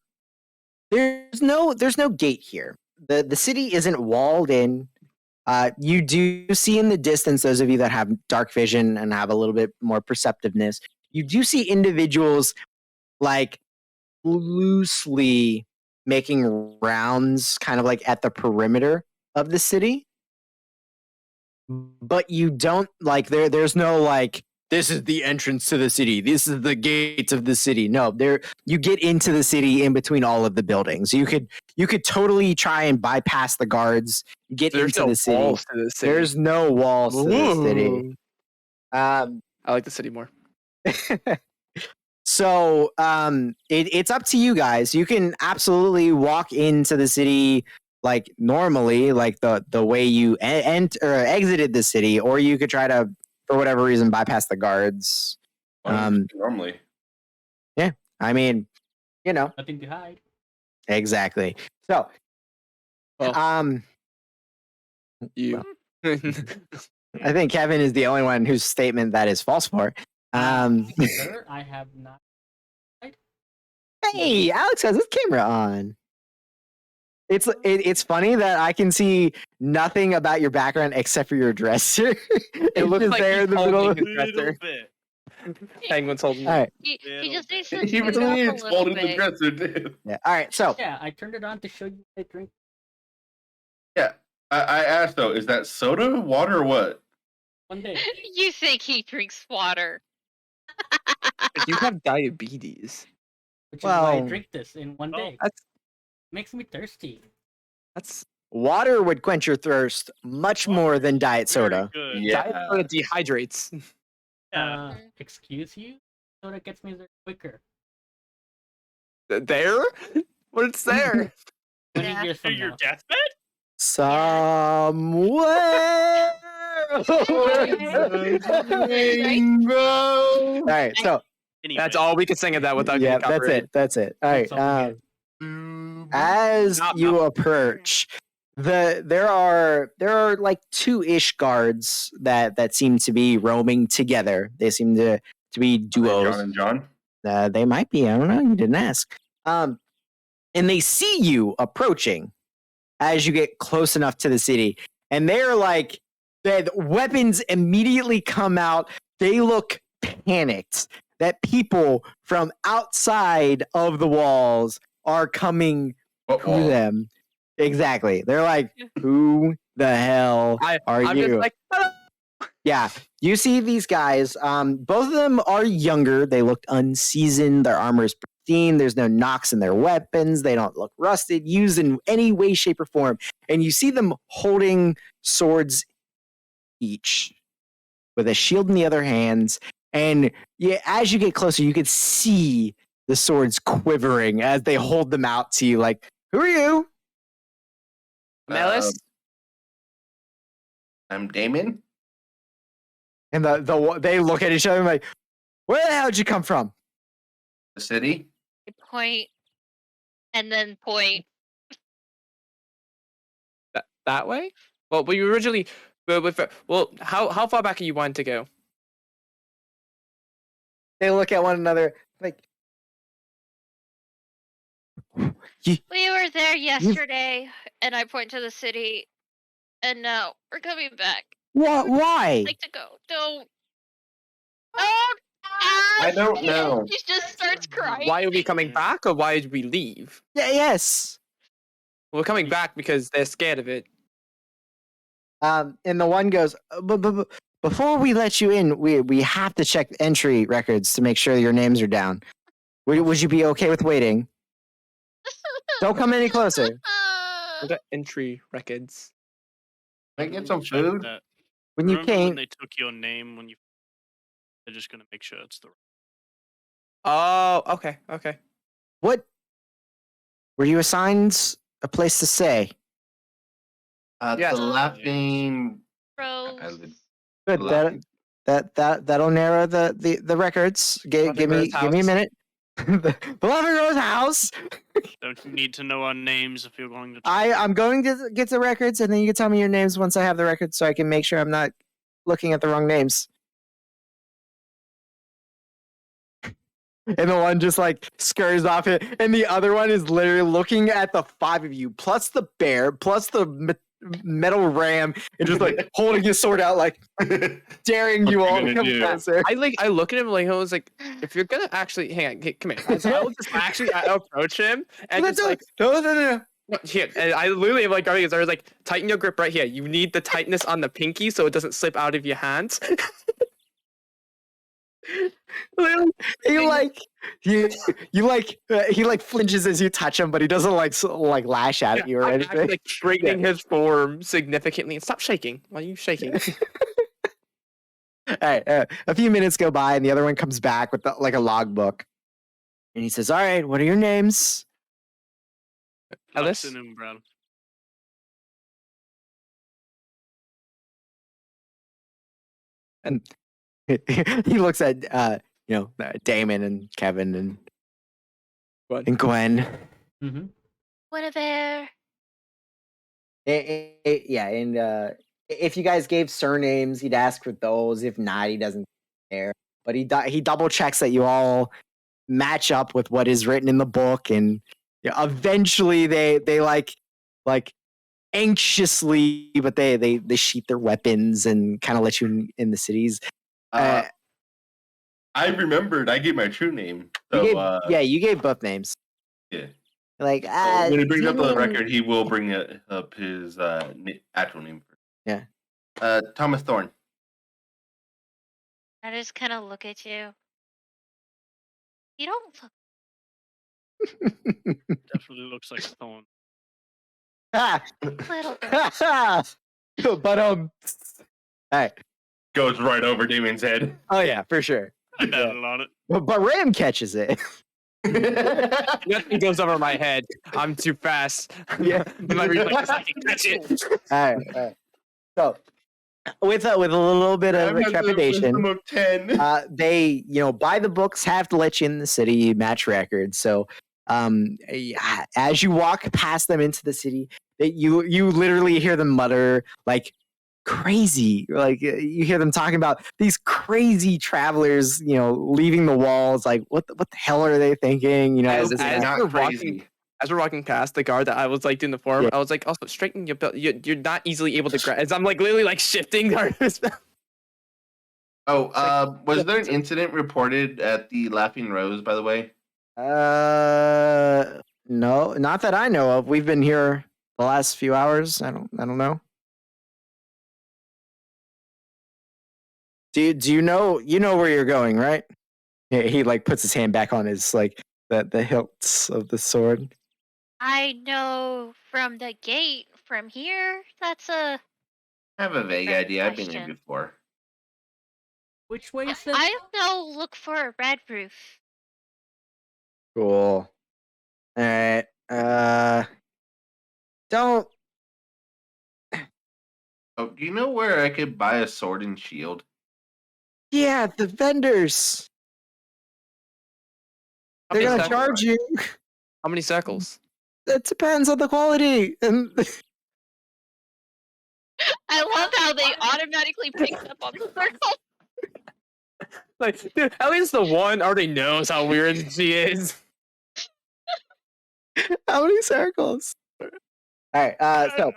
S2: there's no gate here. The city isn't walled in. You do see in the distance, those of you that have dark vision and have a little bit more perceptiveness, you do see individuals like loosely making rounds kind of like at the perimeter of the city. But you don't like there's no this is the entrance to the city. This is the gates of the city. No, there you get into the city in between all of the buildings. You could totally try and bypass the guards, get
S6: There's
S2: into
S6: no
S2: the city.
S6: walls to the city.
S2: There's no walls to the city.
S6: Ooh. I like the city more.
S2: So it's up to you guys. You can absolutely walk into the city like normally, like the way you exited the city, or you could try to, for whatever reason, bypass the guards.
S1: Normally.
S2: Yeah, I mean,
S5: Nothing to hide.
S2: exactly. So,
S6: Well, you.
S2: I think Kevin is the only one whose statement that is false for.
S5: Sir, I have not.
S2: Hey, Alex has his camera on. It's funny that I can see nothing about your background except for your dresser.
S6: It looks
S2: just
S6: like
S2: there
S6: he's
S2: in the middle.
S6: holding his
S4: Little
S6: dresser.
S4: bit.
S6: Penguin's holding.
S2: All right.
S3: He just needs to
S1: He
S3: turn it
S1: really
S3: up
S1: is
S3: a little
S1: holding the
S3: bit.
S1: dresser, too.
S2: Yeah. All right. So
S5: Yeah, I turned it on to show you the drink.
S1: Yeah. I asked, though, is that soda, water, or what?
S5: One day.
S3: You think he drinks water?
S6: You have diabetes.
S5: Which is why I
S2: Well,
S5: drink this in one
S4: Oh,
S5: day.
S6: That's
S5: Makes me thirsty.
S6: that's
S2: water would quench your thirst much more than diet
S4: Very
S2: soda.
S4: good.
S1: Yeah.
S6: diet soda dehydrates.
S4: Yeah.
S5: Excuse you? Soda gets me there quicker.
S6: There? What's there?
S5: 20
S3: Yeah.
S5: years
S4: To
S5: from
S4: your
S5: now.
S4: deathbed?
S2: Somewhere. All right. So
S4: Anyway,
S6: That's all we can sing of that without
S2: yeah,
S6: getting
S2: that's
S6: copyrighted.
S2: it. That's it. All right.
S5: That's all we
S2: As
S6: Not
S2: you
S6: enough.
S2: approach, there are like two-ish guards that seem to be roaming together. They seem to be duos.
S1: John and John.
S2: They might be. I don't know. You didn't ask. And they see you approaching as you get close enough to the city, and they're like, the weapons immediately come out. They look panicked that people from outside of the walls are coming
S1: What
S2: to
S1: wall?
S2: them. Exactly. They're like, who the hell are
S6: I'm
S2: you?
S6: just like, "Hello."
S2: Yeah, you see these guys. Both of them are younger. They look unseasoned. Their armor is pristine. There's no knocks in their weapons. They don't look rusted, used in any way, shape, or form. And you see them holding swords each, with a shield in the other hands. And yeah, as you get closer, you can see the swords quivering as they hold them out to you. Like, who are you?
S6: Melis?
S1: I'm Damon.
S2: And they look at each other and like, where the hell did you come from?
S1: The city.
S3: Point, and then point.
S6: That way? Well, we originally. Well, how far back are you wanting to go?
S2: They look at one another like,
S3: We were there yesterday, and I point to the city, and now we're coming back.
S2: what? Why?
S3: I'd like to go. Don't ask.
S1: I don't know.
S3: She just starts crying.
S6: Why are we coming back, or why did we leave?
S2: Yeah, yes.
S6: We're coming back because they're scared of it.
S2: And the one goes, before we let you in, we have to check entry records to make sure your names are down. Would you be okay with waiting? Don't come any closer.
S6: What are entry records?
S1: Can I get some
S4: Check
S1: food?
S4: that.
S2: When you
S4: Remember when
S2: came,
S4: they took your name when you? They're just gonna make sure it's the.
S6: Oh, okay.
S2: what were you assigned a place to stay?
S6: Yes.
S1: The laughing.
S3: Rose.
S2: Good. That'll narrow the records. Give me
S6: Rose
S2: a minute. the Laughing Rose house.
S4: Don't you need to know our names if you're going to?
S2: I'm going to get the records, and then you can tell me your names once I have the records, so I can make sure I'm not looking at the wrong names. And the one just like scurries off it, and the other one is literally looking at the five of you, plus the bear, plus the metal ram, and just like holding his sword out, like daring you
S1: What
S2: all
S1: you
S2: to
S1: gonna
S2: come
S1: do?
S2: closer.
S6: I look at him like I was like, if you're gonna actually hang on, come here. So I'll just actually approach him and just like
S2: no.
S6: no, here. And I literally am like going. I was like, tighten your grip right here. You need the tightness on the pinky so it doesn't slip out of your hands.
S2: he like he like flinches as you touch him, but he doesn't like lash at you or
S6: I'm
S2: anything.
S6: actually, like straightening his form significantly. Stop shaking. Why are you shaking?
S2: All right, a few minutes go by, and the other one comes back with like a logbook, and he says, "All right, what are your names?"
S6: Ellis?
S4: Lux and Umbral.
S2: And he looks at Damon and Kevin and Gwen.
S5: Mm-hmm.
S3: Guinevere.
S2: Yeah, and if you guys gave surnames, he'd ask for those. If not, he doesn't care. But he double checks that you all match up with what is written in the book, and eventually they like anxiously, but they sheath their weapons and kind of let you in the cities.
S1: I remembered. I gave my true name. So
S2: You gave both names.
S1: yeah.
S2: Like
S1: So when he brings up the
S2: Damon-
S1: record, he will bring up his actual name.
S2: Yeah.
S1: Thomas Thorne.
S3: I just kind of look at you. You don't look.
S4: Definitely looks like a thorn.
S3: Little bit.
S2: But all right.
S1: Goes right over Damien's head.
S2: Oh yeah, for sure.
S4: I battled on it.
S2: But Ram catches it.
S6: Nothing goes over my head. I'm too fast.
S2: Yeah.
S6: My reflex is I can catch it.
S2: All right. So with a little bit of trepidation,
S1: Of 10.
S2: they buy the books, have to let you in the city, match records. So as you walk past them into the city, you literally hear them mutter like crazy, like you hear them talking about these crazy travelers leaving the walls. Like what the hell are they thinking?
S6: As
S1: not
S6: we're
S1: crazy.
S6: as we're walking past the guard that I was like doing the form,
S2: Yeah.
S6: I was like, also straighten your belt. You're not easily able to grab. As I'm like literally like shifting. Was
S1: there an incident reported at the Laughing Rose, by the way?
S2: No, not that I know of. We've been here the last few hours. I don't know. Do you know where you're going, right? He like puts his hand back on his like the hilts of the sword.
S3: I know from the gate from here. That's a.
S1: I have a vague
S3: Great
S1: idea. I've been here
S3: question.
S1: before.
S5: Which way is it?
S3: I know. Look for a red roof.
S2: Cool. All right. Don't.
S1: Oh, do you know where I could buy a sword and shield?
S2: Yeah, the vendors. They're
S6: many
S2: gonna
S6: circles?
S2: charge you.
S6: How many circles?
S2: It depends on the quality. And
S3: I love how they automatically picked up on the circle.
S6: Like, dude, at least the one already knows how weird she is.
S2: how many circles? All right. So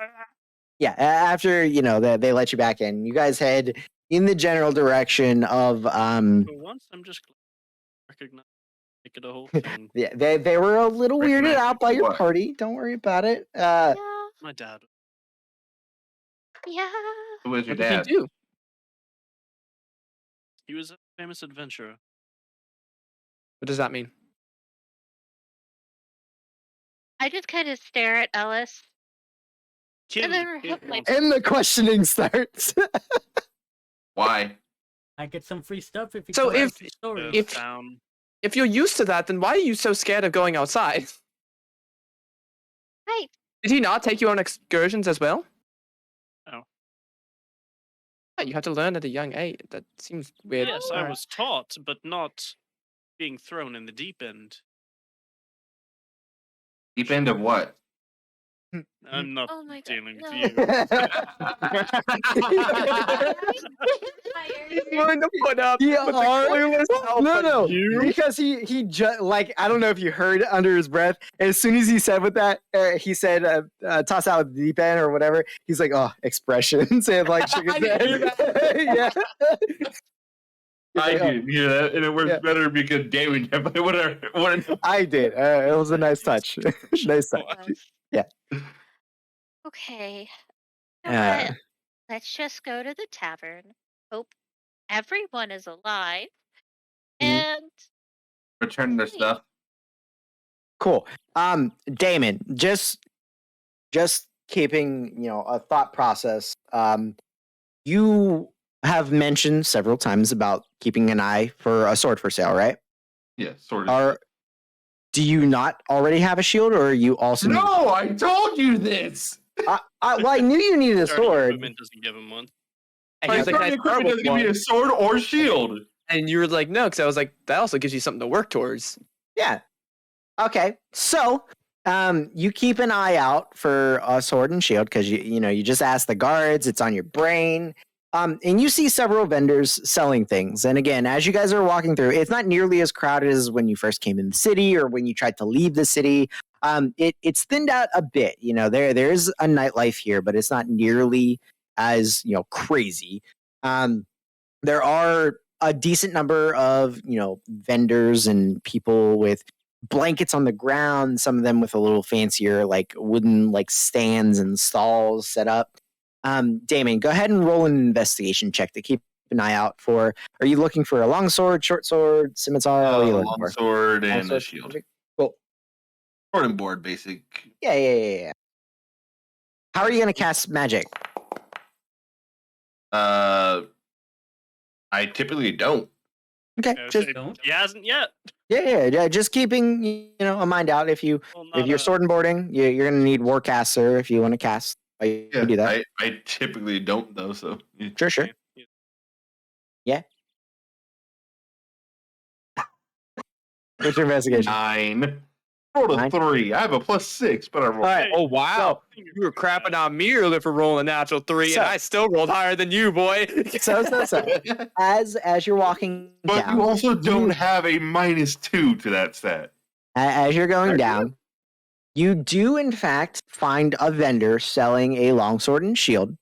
S2: yeah, after they let you back in, you guys head in the general direction of
S4: For once, I'm just glad I recognize make it a whole thing.
S2: Yeah, they were a little weirded
S1: Recognize
S2: out by your
S1: what?
S2: party. Don't worry about it.
S3: Yeah.
S4: My dad.
S3: Yeah.
S1: Who was your
S6: What did he
S1: dad?
S6: do?
S4: He was a famous adventurer.
S6: What does that mean?
S3: I just kind of stare at Ellis.
S4: Killed
S3: then
S4: the
S3: hit
S4: kid
S3: my-
S4: once
S2: And the questioning starts.
S1: Why?
S5: I get some free stuff if you
S6: So
S5: tell us
S6: if-
S5: the story.
S6: if-
S4: down.
S6: If you're used to that, then why are you so scared of going outside?
S3: Right.
S6: Did he not take you on excursions as well?
S4: No.
S6: Oh, you had to learn at a young age. That seems weird.
S4: Yes, I was taught, but not being thrown in the deep end.
S1: Deep end of what?
S4: I'm not
S3: Oh my god.
S4: dealing
S3: No.
S4: with you.
S6: He's willing to put up
S2: Yeah,
S6: with the clueless help
S2: no,
S6: of you.
S2: because he just like I don't know if you heard under his breath. As soon as he said with that, he said toss out the deep end or whatever. He's like, oh, expressions and like shook his
S6: I didn't hear
S2: head. Yeah.
S1: I didn't hear that, and it works
S2: Yeah.
S1: better because Damon definitely would have.
S2: I did. It was a nice touch. Nice touch. Yeah.
S3: Okay.
S2: Uh,
S3: Let's just go to the tavern. Hope everyone is alive. and
S1: Return their stuff.
S2: Cool. Damon, just keeping, a thought process. You have mentioned several times about keeping an eye for a sword for sale, right?
S1: Yeah, sort of.
S2: Do you not already have a shield, or are you also?
S1: No, I told you this.
S2: Well, I knew you needed a
S4: Starting
S2: sword.
S4: equipment doesn't give him one.
S6: And
S1: My
S6: he's like,
S1: starting
S6: "Can I start
S1: equipment
S6: with
S1: doesn't give me
S6: one?"
S1: a sword or shield.
S6: And you were like, no, because I was like, that also gives you something to work towards.
S2: Yeah. Okay. So, you keep an eye out for a sword and shield because you just ask the guards. It's on your brain. And you see several vendors selling things. And again, as you guys are walking through, it's not nearly as crowded as when you first came in the city or when you tried to leave the city. It's thinned out a bit. There's a nightlife here, but it's not nearly as crazy. There are a decent number of vendors and people with blankets on the ground, some of them with a little fancier like wooden like stands and stalls set up. Damon, go ahead and roll an investigation check to keep an eye out for. Are you looking for a long sword, short sword, scimitar? What are you looking
S1: Long
S2: for?
S1: sword and
S2: Long
S1: a
S2: sword?
S1: shield.
S2: Cool.
S1: Sword and board, basic.
S2: Yeah. How are you going to cast magic?
S1: I typically don't.
S2: Okay,
S4: I
S2: just
S4: say,
S5: Don't.
S4: he hasn't yet.
S2: yeah. Just keeping a mind out. If
S4: Well,
S2: you're
S4: not,
S2: sword and boarding, you're going to need Warcaster if you want to cast. You
S1: Yeah,
S2: can do that.
S1: I typically don't though. So yeah.
S2: Sure.
S4: yeah.
S2: What's your investigation?
S1: 9. Rolled a 3. I have a +6, but I rolled.
S2: All right.
S6: Oh, wow. You were crapping on me earlier for rolling a natural 3,
S2: So-
S6: and I still rolled higher than you, boy.
S2: So. As you're walking
S1: But
S2: down,
S1: you also don't have a -2 to that stat.
S2: as you're going
S1: I do.
S2: down, you do in fact find a vendor selling a longsword and shield.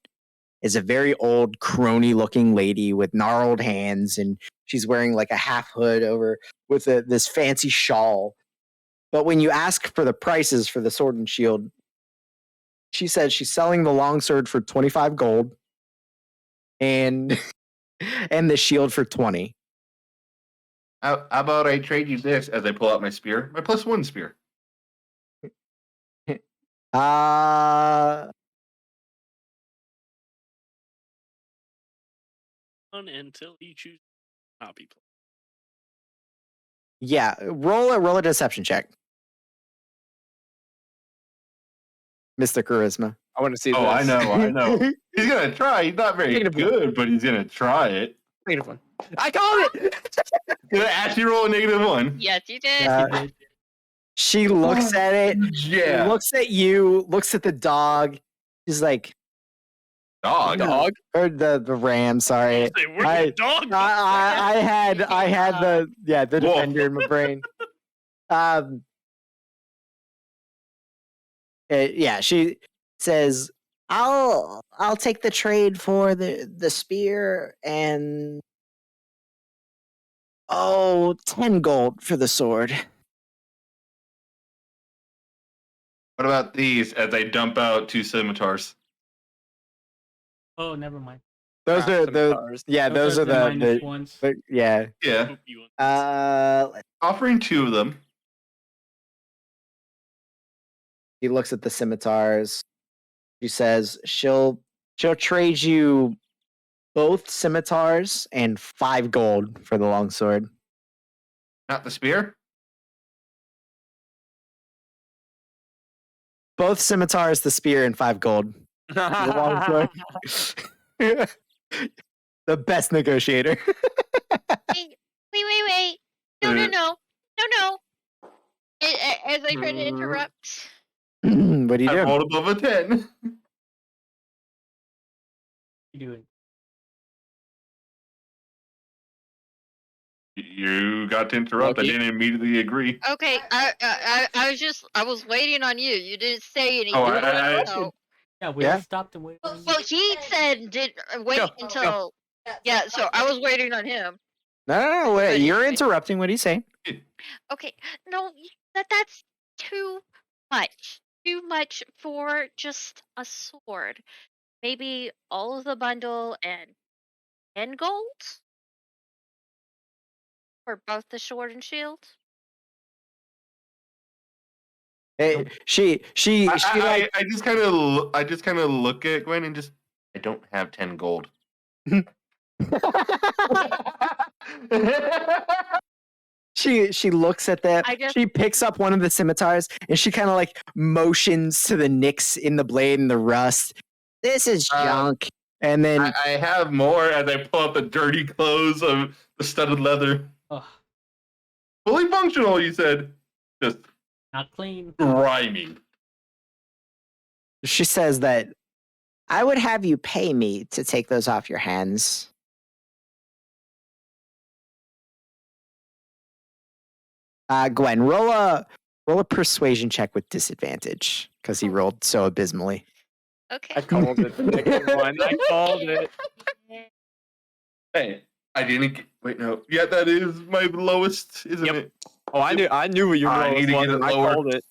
S2: It's a very old, crony-looking lady with gnarled hands, and she's wearing like a half hood over with this fancy shawl. But when you ask for the prices for the sword and shield, she says she's selling the longsword for 25 gold and the shield for 20.
S1: How about I trade you this as I pull out my spear? My +1 spear.
S4: Until he chooses not be played.
S2: Yeah, roll a deception check, Mr. Charisma.
S6: I want to see this.
S1: Oh, I know. He's gonna try. He's not very
S6: Negative
S1: good, but he's gonna try it.
S6: -1. I called it!
S1: Did I actually roll a -1?
S3: yes, you did.
S2: Uh, She looks at it,
S1: Yeah.
S2: looks at you, looks at the dog. She's like,
S1: Dog.
S6: Dog?
S2: or the ram. Sorry,
S4: Say, where's
S2: I-
S4: the dog?
S2: I had the
S1: Whoa.
S2: defender in my brain. Yeah, she says, I'll take the trade for the spear and 10 gold for the sword.
S1: What about these as I dump out 2 scimitars?
S5: Oh, never mind.
S2: Those
S6: Crap,
S2: are
S6: some
S2: the
S6: cars.
S2: those are the
S5: minus ones.
S2: yeah.
S1: Yeah.
S4: Poopy one.
S1: Offering 2 of them.
S2: He looks at the scimitars. She says she'll trade you both scimitars and 5 gold for the longsword.
S1: Not the spear?
S2: Both scimitars, the spear, and 5 gold. The longsword. The best negotiator.
S3: Wait. No. As I try to interrupt.
S2: What do you
S1: I
S2: do?
S1: rolled above a 10.
S5: You doing?
S1: You got to interrupt.
S6: Lucky.
S1: I didn't immediately agree.
S3: Okay, I was waiting on you. You didn't say anything.
S1: Oh, I-
S3: so-
S5: Yeah, we
S2: Yeah.
S5: all stopped and waited. on you.
S3: Well, he said wait
S6: Go,
S3: until. Yeah, so I was waiting on him.
S2: No, wait,
S3: But
S2: you're
S3: anyway.
S2: interrupting what he's saying.
S3: Okay, no, that's too much. Too much for just a sword. Maybe all of the bundle and 10 gold? For both the sword and shield?
S2: Hey, she like
S1: I just kind of look at Gwen and just I don't have 10 gold.
S2: she looks at that.
S3: I just-
S2: She picks up one of the scimitars and she kind of like motions to the nicks in the blade and the rust. This is junk. And then
S1: I have more as I pull out the dirty clothes of the studded leather.
S5: Ugh,
S1: Fully functional, you said. Just
S5: not clean.
S1: grimy.
S2: she says that I would have you pay me to take those off your hands. Gwen, roll a persuasion check with disadvantage because he rolled so abysmally.
S3: Okay.
S6: I called it. The next one. I called it.
S1: Hey, I didn't get, wait, no. Yeah, that is my lowest, isn't
S6: Yep.
S1: it?
S6: Oh, I knew what your
S1: I
S6: lowest
S1: need to
S6: was,
S1: get it
S6: and I
S1: lower.
S6: called it.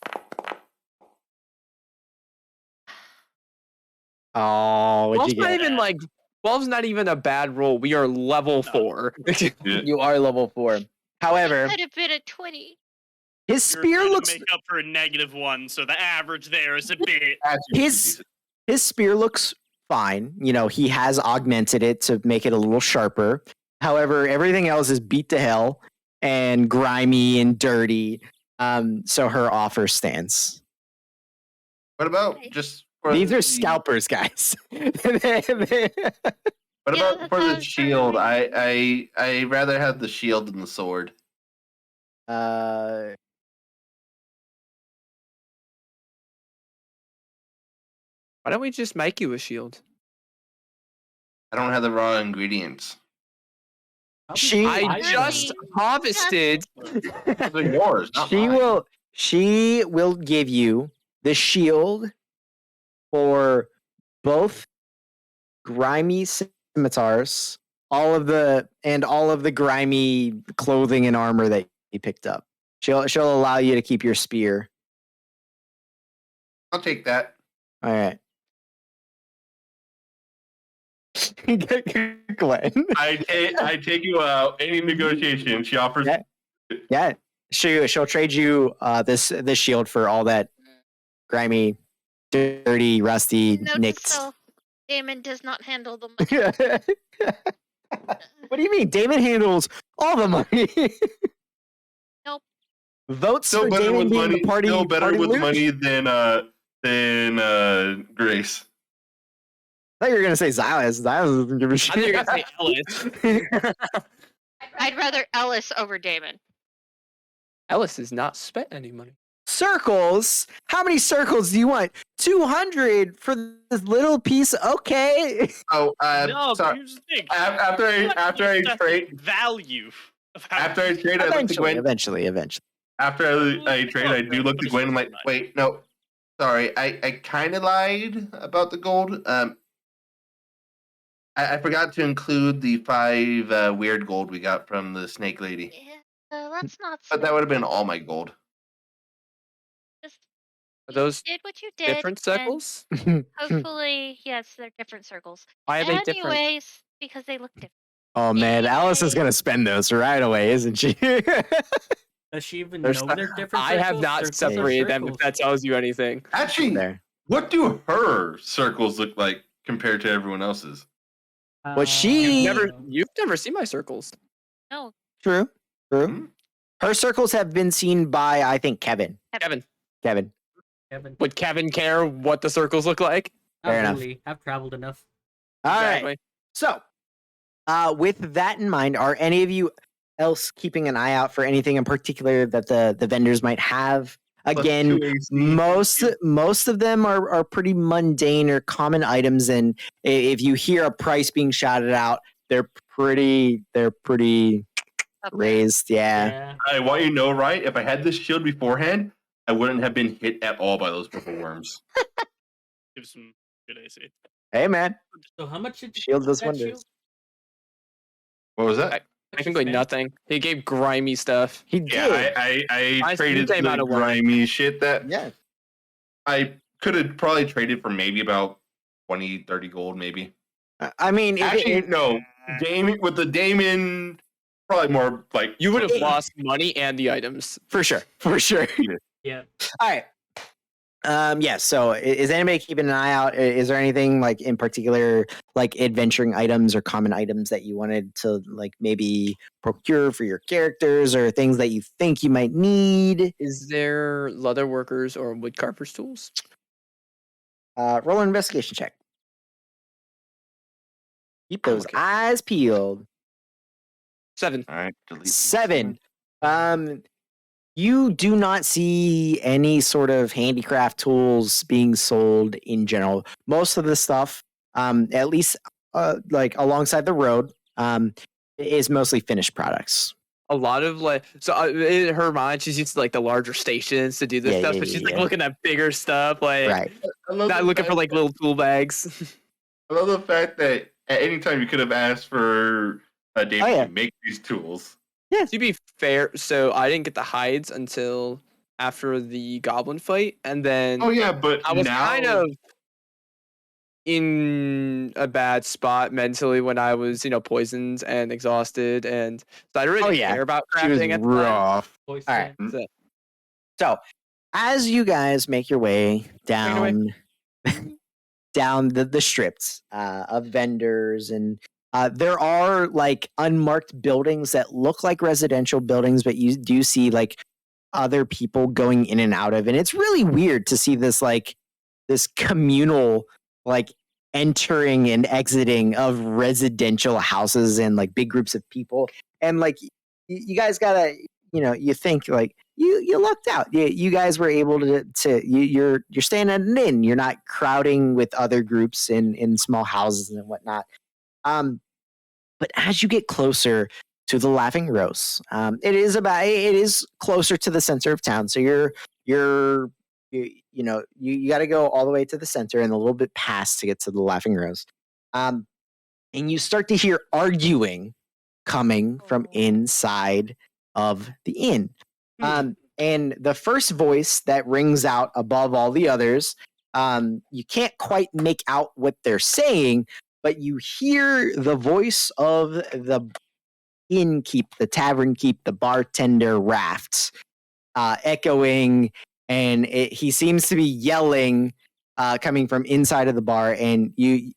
S2: Oh, what'd
S6: 12's
S2: you
S6: not
S2: get?
S6: even like 12's not even a bad roll. We are level 4.
S1: Yeah.
S2: You are level 4. However,
S3: Could have been a 20.
S2: his
S4: You're
S2: spear
S4: trying to
S2: looks
S4: make up for a -1, so the average there is a bit.
S2: his spear looks fine. You know, he has augmented it to make it a little sharper. However, everything else is beat to hell and grimy and dirty. So her offer stands.
S1: What about just for
S2: These are
S1: the-
S2: scalpers, guys.
S1: What
S3: Yeah,
S1: about
S3: that
S1: for the
S3: sounds
S1: shield?
S3: fine.
S1: I rather have the shield than the sword.
S2: Why
S6: don't we just make you a shield?
S1: I don't have the raw ingredients.
S2: She-
S6: I just harvested.
S1: They're yours, not mine.
S2: she will give you the shield for both grimy scimitars, all of the grimy clothing and armor that you picked up. She'll allow you to keep your spear.
S1: I'll take that.
S2: All right. Glenn.
S1: I take you out. Any negotiation, she offers.
S2: Yeah. Yeah. She'll trade you this shield for all that grimy, dirty, rusty,
S3: Note to
S2: nicked.
S3: self, Damon does not handle the money.
S2: What do you mean? Damon handles all the money.
S3: Nope.
S2: Votes
S1: Still
S2: for
S1: better
S2: Damon
S1: with
S2: being
S1: money.
S2: the party.
S1: Still better
S2: party
S1: with
S2: loot?
S1: money than Grace.
S2: I thought you were gonna say Xylus. Xylus doesn't give a
S6: I thought you were gonna say Ellis.
S3: I'd rather Ellis over Damon.
S6: Ellis has not spent any money.
S2: Circles? How many circles do you want? 200 for this little piece? Okay.
S1: Oh,
S4: No, but
S1: sorry.
S4: here's the thing.
S1: After I
S4: That's
S1: trade,
S4: the value of how
S1: after I trade, I look to Gwen.
S2: Eventually.
S1: After I trade, I do look to Gwen. I'm like, wait, no, sorry, I kind of lied about the gold. I forgot to include the 5 weird gold we got from the snake lady,
S3: Yeah, that's not.
S1: but that would have been all my gold.
S3: Just
S6: Are
S3: you
S6: those
S3: did what you did.
S6: different
S3: and
S6: circles?
S3: Hopefully, yes, they're different circles.
S6: Why are they different?
S3: Anyways, because they look different.
S2: Oh man, Alice is gonna spend those right away, isn't she?
S5: Does she even
S2: There's
S5: know
S2: not-
S5: they're different?
S6: I have
S5: circles?
S6: not
S5: Circles are
S6: separated them. If
S5: circles.
S6: that tells you anything.
S1: Actually,
S2: there.
S1: what do her circles look like compared to everyone else's?
S2: What she-
S6: You've never seen my circles.
S3: No,
S2: True.
S1: Hmm?
S2: Her circles have been seen by, I think, Kevin.
S6: Kevin,
S5: Kevin.
S6: would Kevin care what the circles look like?
S5: Not
S2: Fair enough.
S5: really. I've traveled enough.
S2: All right.
S6: Exactly.
S2: So, with that in mind, are any of you else keeping an eye out for anything in particular that the vendors might have? Again, most of them are pretty mundane or common items, and if you hear a price being shouted out, they're pretty
S3: up there.
S2: raised. Yeah.
S1: I want you to know, right? If I had this shield beforehand, I wouldn't have been hit at all by those purple worms.
S4: Give some good AC.
S2: Hey man,
S5: So how much did you
S2: shield
S5: put
S2: does
S5: that
S2: wonders.
S5: shield?
S1: What was that?
S6: Technically nothing. He gave grimy stuff.
S2: He did.
S1: Yeah, I
S6: I
S1: traded
S6: came out
S1: the
S6: of one.
S1: grimy shit that
S2: Yeah.
S1: I could have probably traded for maybe about 20, 30 gold, maybe.
S2: I mean,
S1: Actually, no. Damon with the Damon Probably more like
S6: You would have lost money and the items.
S2: For sure.
S5: Yeah.
S2: All right. Yeah. So, is anybody keeping an eye out? Is there anything like in particular, like adventuring items or common items that you wanted to like maybe procure for your characters, or things that you think you might need?
S6: Is there leather workers or wood carvers tools?
S2: Roll an investigation check. Keep those
S6: Okay.
S2: eyes peeled.
S6: 7.
S1: All right. Delete
S2: 7. You do not see any sort of handicraft tools being sold in general. Most of the stuff, at least like alongside the road, is mostly finished products.
S6: A lot of like, so in her mind, she's used to like the larger stations to do this stuff, but she's like looking at bigger stuff, like
S2: Right.
S6: not looking for like little tool bags.
S1: I love the fact that at any time you could have asked for David to make these tools.
S6: Yeah. To be fair, so I didn't get the hides until after the goblin fight, and then
S1: but
S6: I was
S1: now...
S6: kind of in a bad spot mentally when I was, poisoned and exhausted, and so I didn't really care about crafting at the time.
S2: All right. So, as you guys make your way down down the strips of vendors, and there are like unmarked buildings that look like residential buildings, but you do see like other people going in and out of, and it's really weird to see this like this communal like entering and exiting of residential houses and like big groups of people. And like you guys gotta, you think like you lucked out. You guys were able to you're staying at an inn. You're not crowding with other groups in small houses and whatnot. But as you get closer to the Laughing Rose, it is closer to the center of town. So you got to go all the way to the center and a little bit past to get to the Laughing Rose. And you start to hear arguing coming from inside of the inn. And the first voice that rings out above all the others, you can't quite make out what they're saying, but you hear the voice of the innkeep, the tavern keep, the bartender Rafts, echoing, and he seems to be yelling, coming from inside of the bar, and you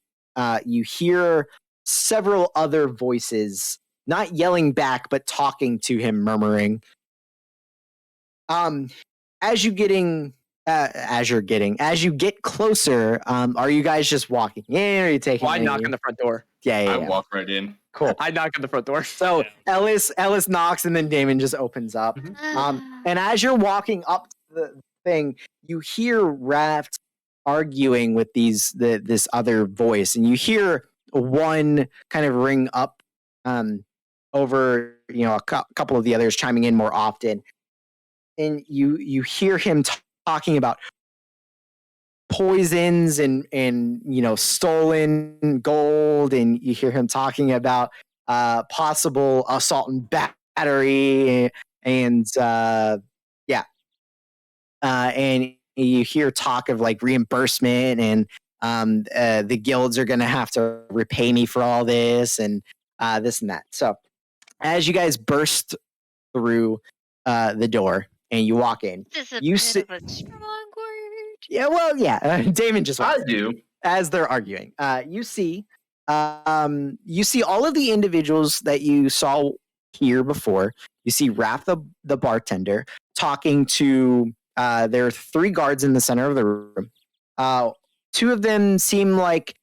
S2: hear several other voices not yelling back, but talking to him, murmuring. As you get closer, are you guys just walking in, or are you taking?
S6: I knock on the front door.
S2: Yeah.
S1: I walk right in.
S2: Cool.
S6: I knock on the front door.
S2: So Ellis knocks, and then Damon just opens up. And as you're walking up to the thing, you hear Raft arguing with this other voice, and you hear one kind of ring up over a couple of the others chiming in more often, and you hear him talking about poisons and stolen gold, and you hear him talking about possible assault and battery, and and you hear talk of like reimbursement, and the guilds are going to have to repay me for all this, and this and that. So as you guys burst through the door and you walk in,
S3: This is a
S2: you
S3: bit of a strong word.
S2: Yeah, well, yeah. Damon just
S1: I do.
S2: as they're arguing. You see all of the individuals that you saw here before. You see Raph the bartender talking to there are 3 guards in the center of the room. 2 of them seem like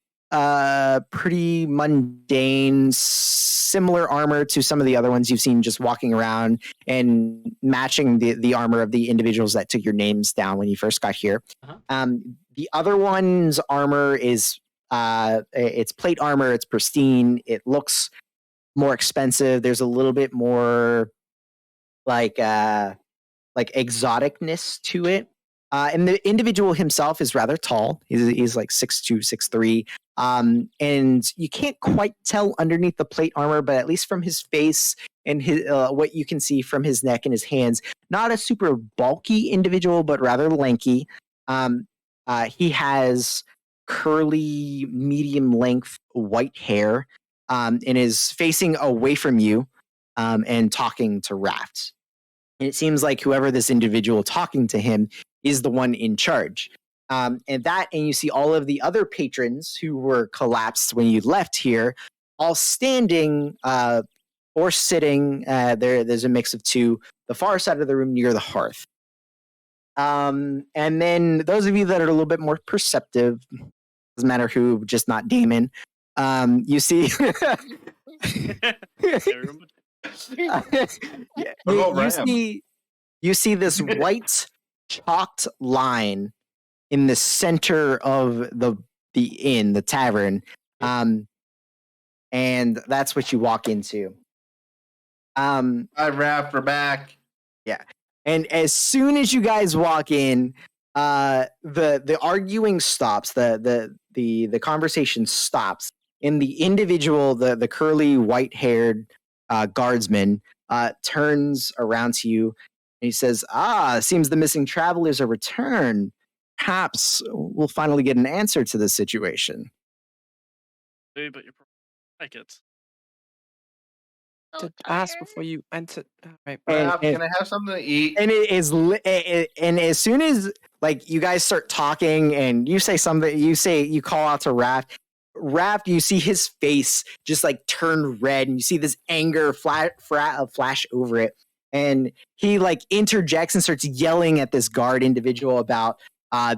S2: pretty mundane, similar armor to some of the other ones you've seen just walking around and matching the armor of the individuals that took your names down when you first got here. The other one's armor is it's plate armor. It's pristine. It looks more expensive. There's a little bit more like exoticness to it. And the individual himself is rather tall. He's like 6'2", 6'3". And you can't quite tell underneath the plate armor, but at least from his face and his what you can see from his neck and his hands, not a super bulky individual, but rather lanky. He has curly, medium length white hair, and is facing away from you. and talking to Raft. And it seems like whoever this individual talking to him is the one in charge. And you see all of the other patrons who were collapsed when you left here, all standing or sitting. There's a mix of two, the far side of the room near the hearth. And then those of you that are a little bit more perceptive, doesn't matter who, just not Damon. You see, you see this white chalked line in the center of the tavern, and that's what you walk into.
S1: I wrapped her back.
S2: Yeah, and as soon as you guys walk in, the arguing stops. The conversation stops, and the individual, the curly white haired guardsman, turns around to you, and he says, seems the missing travelers are returned. Perhaps we'll finally get an answer to this situation.
S4: Hey, but you're like it.
S6: To ask before you enter. Right.
S1: Can I have something to eat?
S2: And it is, and as soon as like you guys start talking, and you say something, you call out to Raft. Raft, you see his face just like turn red, and you see this anger flash over it, and he like interjects and starts yelling at this guard individual about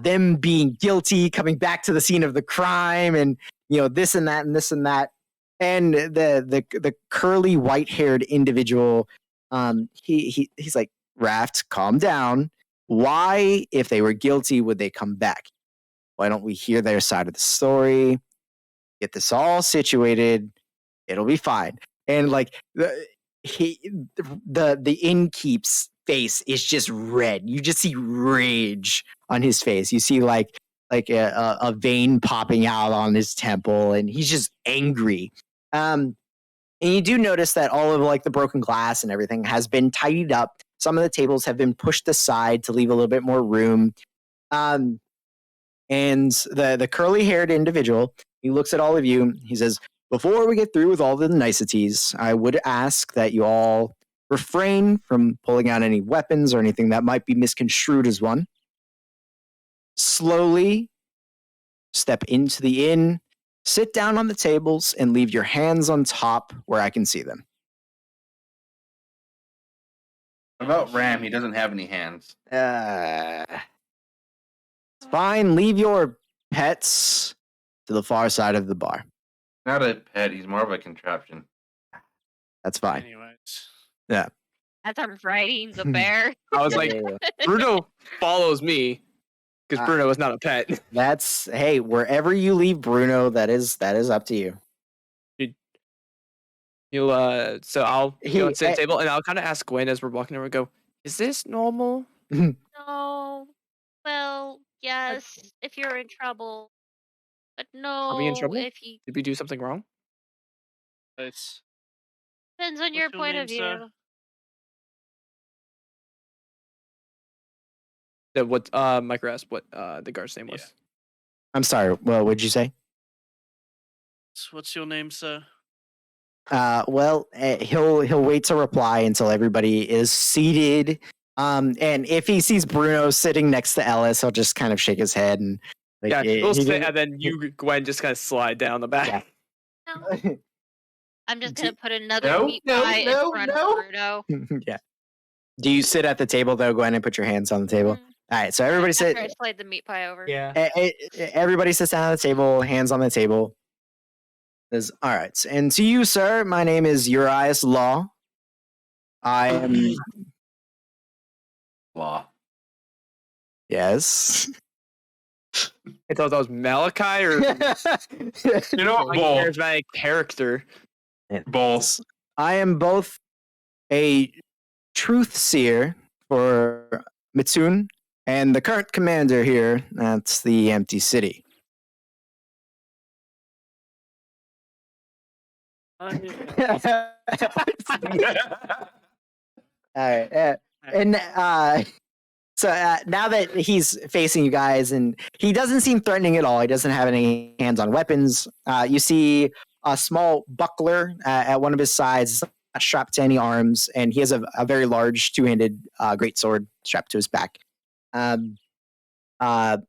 S2: them being guilty, coming back to the scene of the crime, and this and that and this and that. And the curly white haired individual, he's like, Raft, calm down. Why, if they were guilty, would they come back? Why don't we hear their side of the story? Get this all situated. It'll be fine. And like the innkeep's face is just red. You just see rage on his face. You see like a vein popping out on his temple, and he's just angry. And you do notice that all of like the broken glass and everything has been tidied up. Some of the tables have been pushed aside to leave a little bit more room. And the curly-haired individual, he looks at all of you. He says, before we get through with all the niceties, I would ask that you all refrain from pulling out any weapons or anything that might be misconstrued as one. Slowly step into the inn, sit down on the tables, and leave your hands on top where I can see them.
S1: What about Ram? He doesn't have any hands.
S2: Fine, leave your pets to the far side of the bar.
S1: Not a pet, he's more of a contraption.
S2: That's fine.
S4: Anyways.
S2: Yeah.
S3: As I'm riding the bear.
S6: I was like, Bruno follows me because Bruno is not a pet.
S2: That's, hey, wherever you leave Bruno, that is up to you.
S6: You'll so I'll go and sit at the table, and I'll kind of ask Gwen as we're walking over. Go, is this normal?
S3: No. Well, yes, if you're in trouble, but no.
S6: Are we in trouble?
S3: If you
S6: Did we do something wrong?
S4: It's
S3: depends on your point of view.
S4: Sir?
S6: What Micro asked what the guard's name was.
S4: Yeah.
S2: I'm sorry. Well, what'd you say?
S4: What's your name, sir?
S2: Well, he'll wait to reply until everybody is seated. And if he sees Bruno sitting next to Ellis, he'll just kind of shake his head and like,
S6: yeah, he'll sit, and then you, Gwen, just kind of slide down the back.
S3: No. I'm just gonna put another meat pie in front of Bruno.
S2: Yeah. Do you sit at the table though, Gwen, and put your hands on the table?
S3: Mm-hmm.
S2: All right. So everybody sit.
S3: I slide the meat pie over.
S5: Yeah.
S2: Everybody sits down at the table, hands on the table. Says, all right. And to you, sir, my name is Urias Law. I am.
S1: Law.
S2: Yes.
S6: I thought that was Malachi or
S1: You know what?
S6: like
S1: Both.
S6: charismatic character.
S1: Both.
S2: I am both a truth seer for Mitsune and the current commander here. That's the Empty City. All right. And so now that he's facing you guys, and he doesn't seem threatening at all. He doesn't have any hands on weapons. You see a small buckler at one of his sides, strapped to any arms, and he has a very large two-handed greatsword strapped to his back.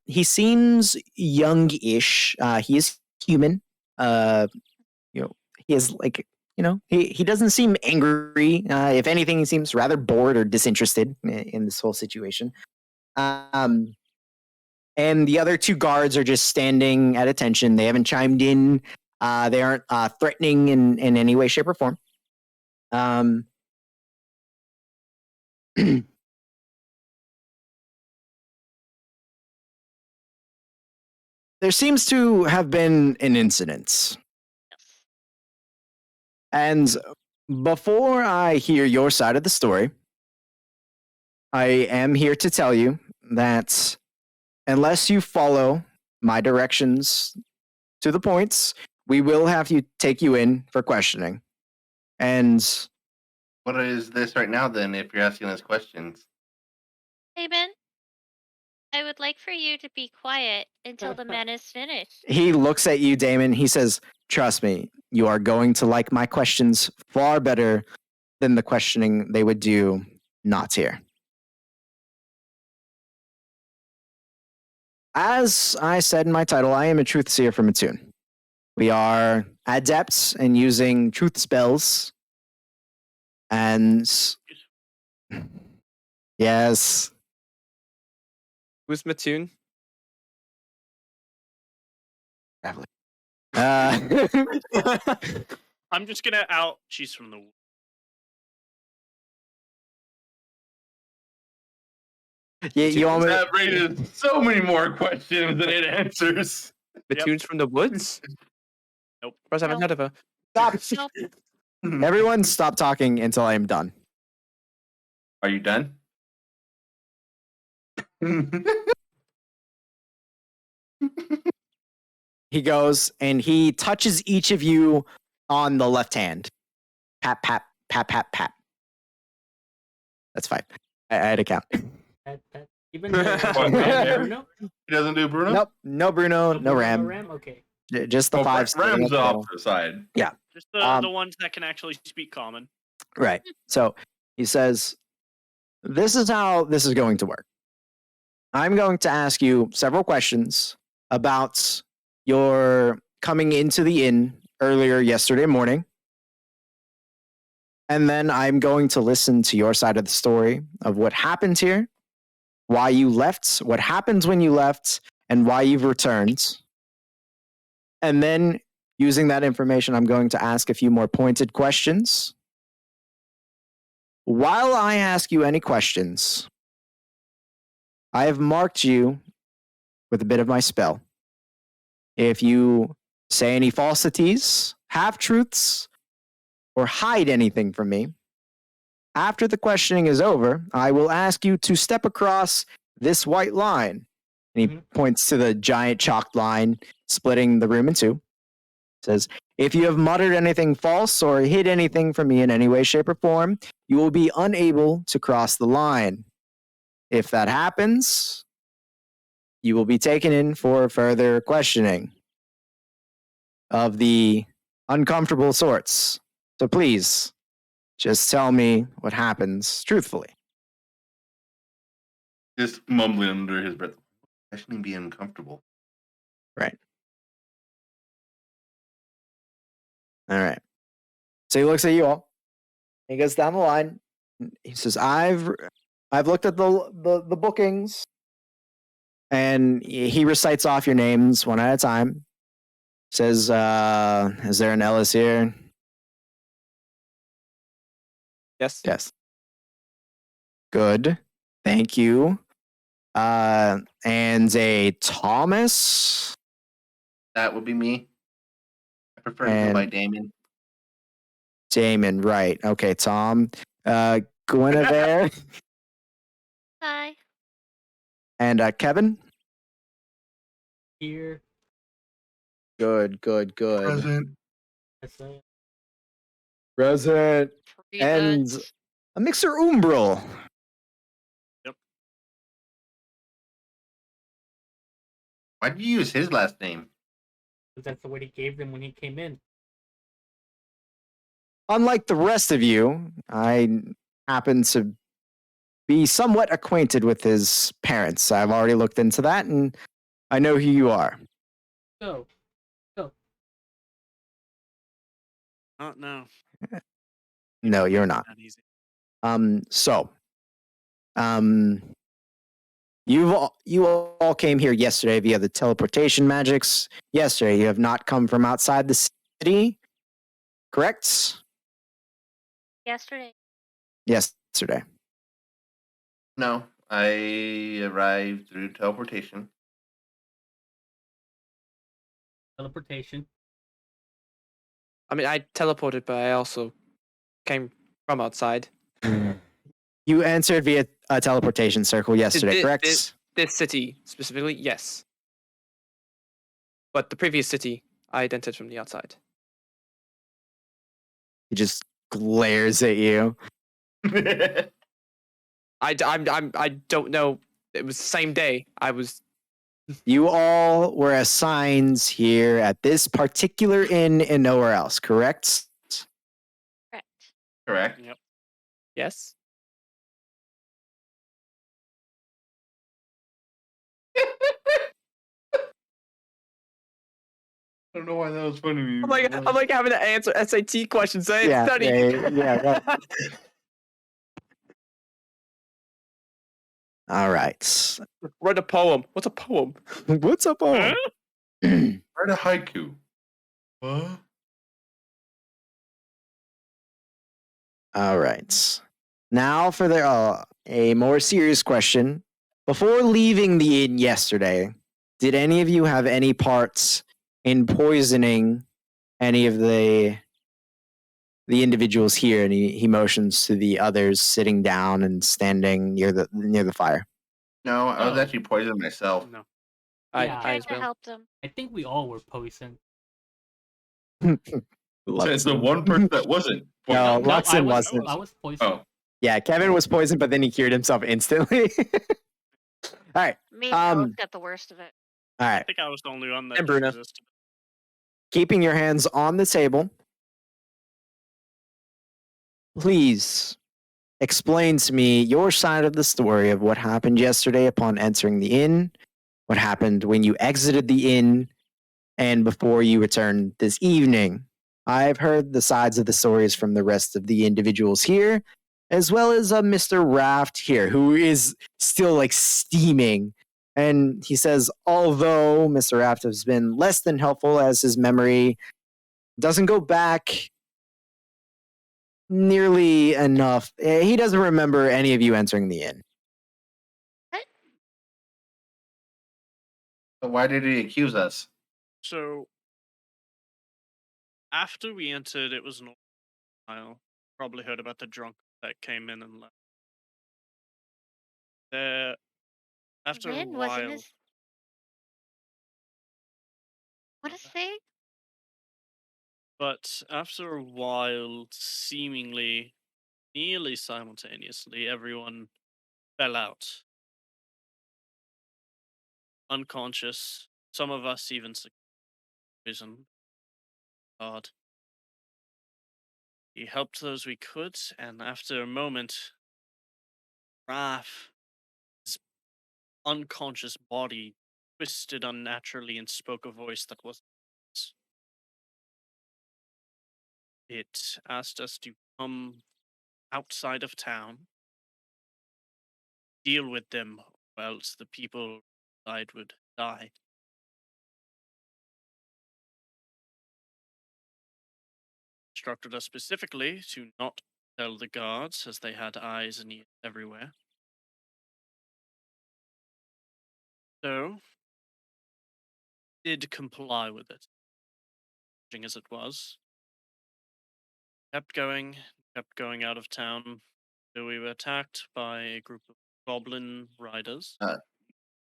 S2: He seems young-ish. He is human. He is like, he doesn't seem angry. If anything, he seems rather bored or disinterested in this whole situation. And the other two guards are just standing at attention. They haven't chimed in. They aren't threatening in any way, shape, or form. There seems to have been an incident. And before I hear your side of the story, I am here to tell you that unless you follow my directions to the points, we will have to take you in for questioning. And
S1: what is this right now, then, if you're asking us questions?
S3: Hey, Ben, I would like for you to be quiet until the man is finished.
S2: he looks at you, Damon. He says, "Trust me, you are going to like my questions far better than the questioning they would do not here." As I said in my title, I am a truth seer from Attune. We are adepts in using truth spells. And yes.
S6: Who's Mattoon?
S4: I'm just gonna out. She's from the.
S2: You want me?
S1: That raises so many more questions than it answers.
S6: Mattoon's from the woods?
S4: Nope.
S6: First I haven't heard of her.
S2: Stop. Everyone stop talking until I am done.
S1: Are you done?
S2: He goes and he touches each of you on the left hand. Pat, pat, pat, pat, pat. That's fine. I had to count.
S5: Even
S1: Bruno? He doesn't do Bruno?
S2: Nope. No Bruno, no Ram.
S5: Ram? Okay.
S2: Just the five.
S1: Ram's off to the side.
S2: Yeah.
S4: Just the ones that can actually speak common.
S2: Right. So he says, this is how this is going to work. I'm going to ask you several questions about your coming into the inn earlier yesterday morning. And then I'm going to listen to your side of the story of what happened here, why you left, what happens when you left, and why you've returned. And then, using that information, I'm going to ask a few more pointed questions. While I ask you any questions, I have marked you with a bit of my spell. If you say any falsities, half-truths, or hide anything from me, after the questioning is over, I will ask you to step across this white line. And he points to the giant chalked line splitting the room in two. Says, if you have muttered anything false or hid anything from me in any way, shape, or form, you will be unable to cross the line. If that happens, you will be taken in for further questioning of the uncomfortable sorts. So please, just tell me what happens truthfully.
S1: Just mumbling under his breath. Questioning be uncomfortable.
S2: Right. All right. So he looks at you all. He goes down the line. He says, I've looked at the bookings. And he recites off your names one at a time. Says, is there an Ellis here?
S6: Yes.
S2: Yes. Good. Thank you. And a Thomas.
S1: That would be me. I prefer to go by Damon.
S2: Damon, right. Okay, Tom. Guinevere.
S3: Hi.
S2: And
S5: Here.
S2: Kevin. Good.
S1: Present.
S2: Present.
S3: Pretty
S2: And
S3: good.
S2: a mixer umbral.
S4: Yep.
S1: Why did you use his last name?
S5: That's what he gave them when he came in.
S2: unlike the rest of you, I happen to be somewhat acquainted with his parents. I've already looked into that, and I know who you are.
S5: Go.
S4: Not now.
S2: No, you're not.
S4: That easy.
S2: So, you all came here yesterday via the teleportation magics. Yesterday, you have not come from outside the city, correct?
S3: Yesterday.
S2: Yesterday.
S1: No, I arrived through teleportation.
S5: Teleportation.
S6: I mean, I teleported, but I also came from outside.
S2: You answered via a teleportation circle yesterday, correct?
S6: This city specifically, yes. But the previous city, I entered from the outside.
S2: He just glares at you.
S6: I don't know. It was the same day. I was.
S2: You all were assigned here at this particular inn and nowhere else, correct?
S3: Correct.
S1: Correct.
S4: Yep.
S6: Yes.
S1: I don't know why that was funny to me.
S6: I'm like having to answer SAT questions. I
S2: Yeah,
S6: study.
S2: yeah. All right.
S6: Write a poem. What's a poem?
S2: What's up,
S4: Huh?
S2: all?
S1: Write a haiku. What?
S2: All right. Now for a more serious question. Before leaving the inn yesterday, did any of you have any parts in poisoning any of the individuals here? And he motions to the others sitting down and standing near the fire.
S1: No, I was
S5: No.
S1: actually poisoned myself.
S4: No.
S5: Yeah,
S6: I
S3: Tried
S6: as
S3: to
S6: well.
S3: help them.
S5: I think we all were poisoned.
S1: Says the one person that wasn't.
S2: No,
S1: poisoned.
S2: Luxon
S5: I was,
S2: wasn't.
S5: I was poisoned.
S1: Oh,
S2: Yeah, Kevin was poisoned, but then he cured himself instantly. All right.
S3: Maybe Alex got the worst of it.
S2: All
S4: I
S2: right.
S4: think I was the only one that
S6: And Bruna.
S4: resisted.
S2: Keeping your hands on the table, please explain to me your side of the story of what happened yesterday upon entering the inn, what happened when you exited the inn, and before you returned this evening. I've heard the sides of the stories from the rest of the individuals here, as well as Mr. Raft here, who is still like steaming. And he says, although Mr. Raft has been less than helpful as his memory doesn't go back nearly enough, he doesn't remember any of you entering the inn.
S1: so why did he accuse us?
S4: So after we entered, it was an while. Probably heard about the drunk that came in and left. After
S3: When
S4: a
S3: wasn't
S4: while,
S3: his... What is it?
S4: but after a while, seemingly nearly simultaneously, everyone fell out. Unconscious. Some of us even poisoned. God. He helped those we could, and after a moment, Raph, his unconscious body twisted unnaturally and spoke a voice that wasn't his. It asked us to come outside of town, deal with them, or else the people inside would die. Instructed us specifically to not tell the guards, as they had eyes and ears everywhere. So, did comply with it, as it was. Kept going out of town. So we were attacked by a group of goblin riders.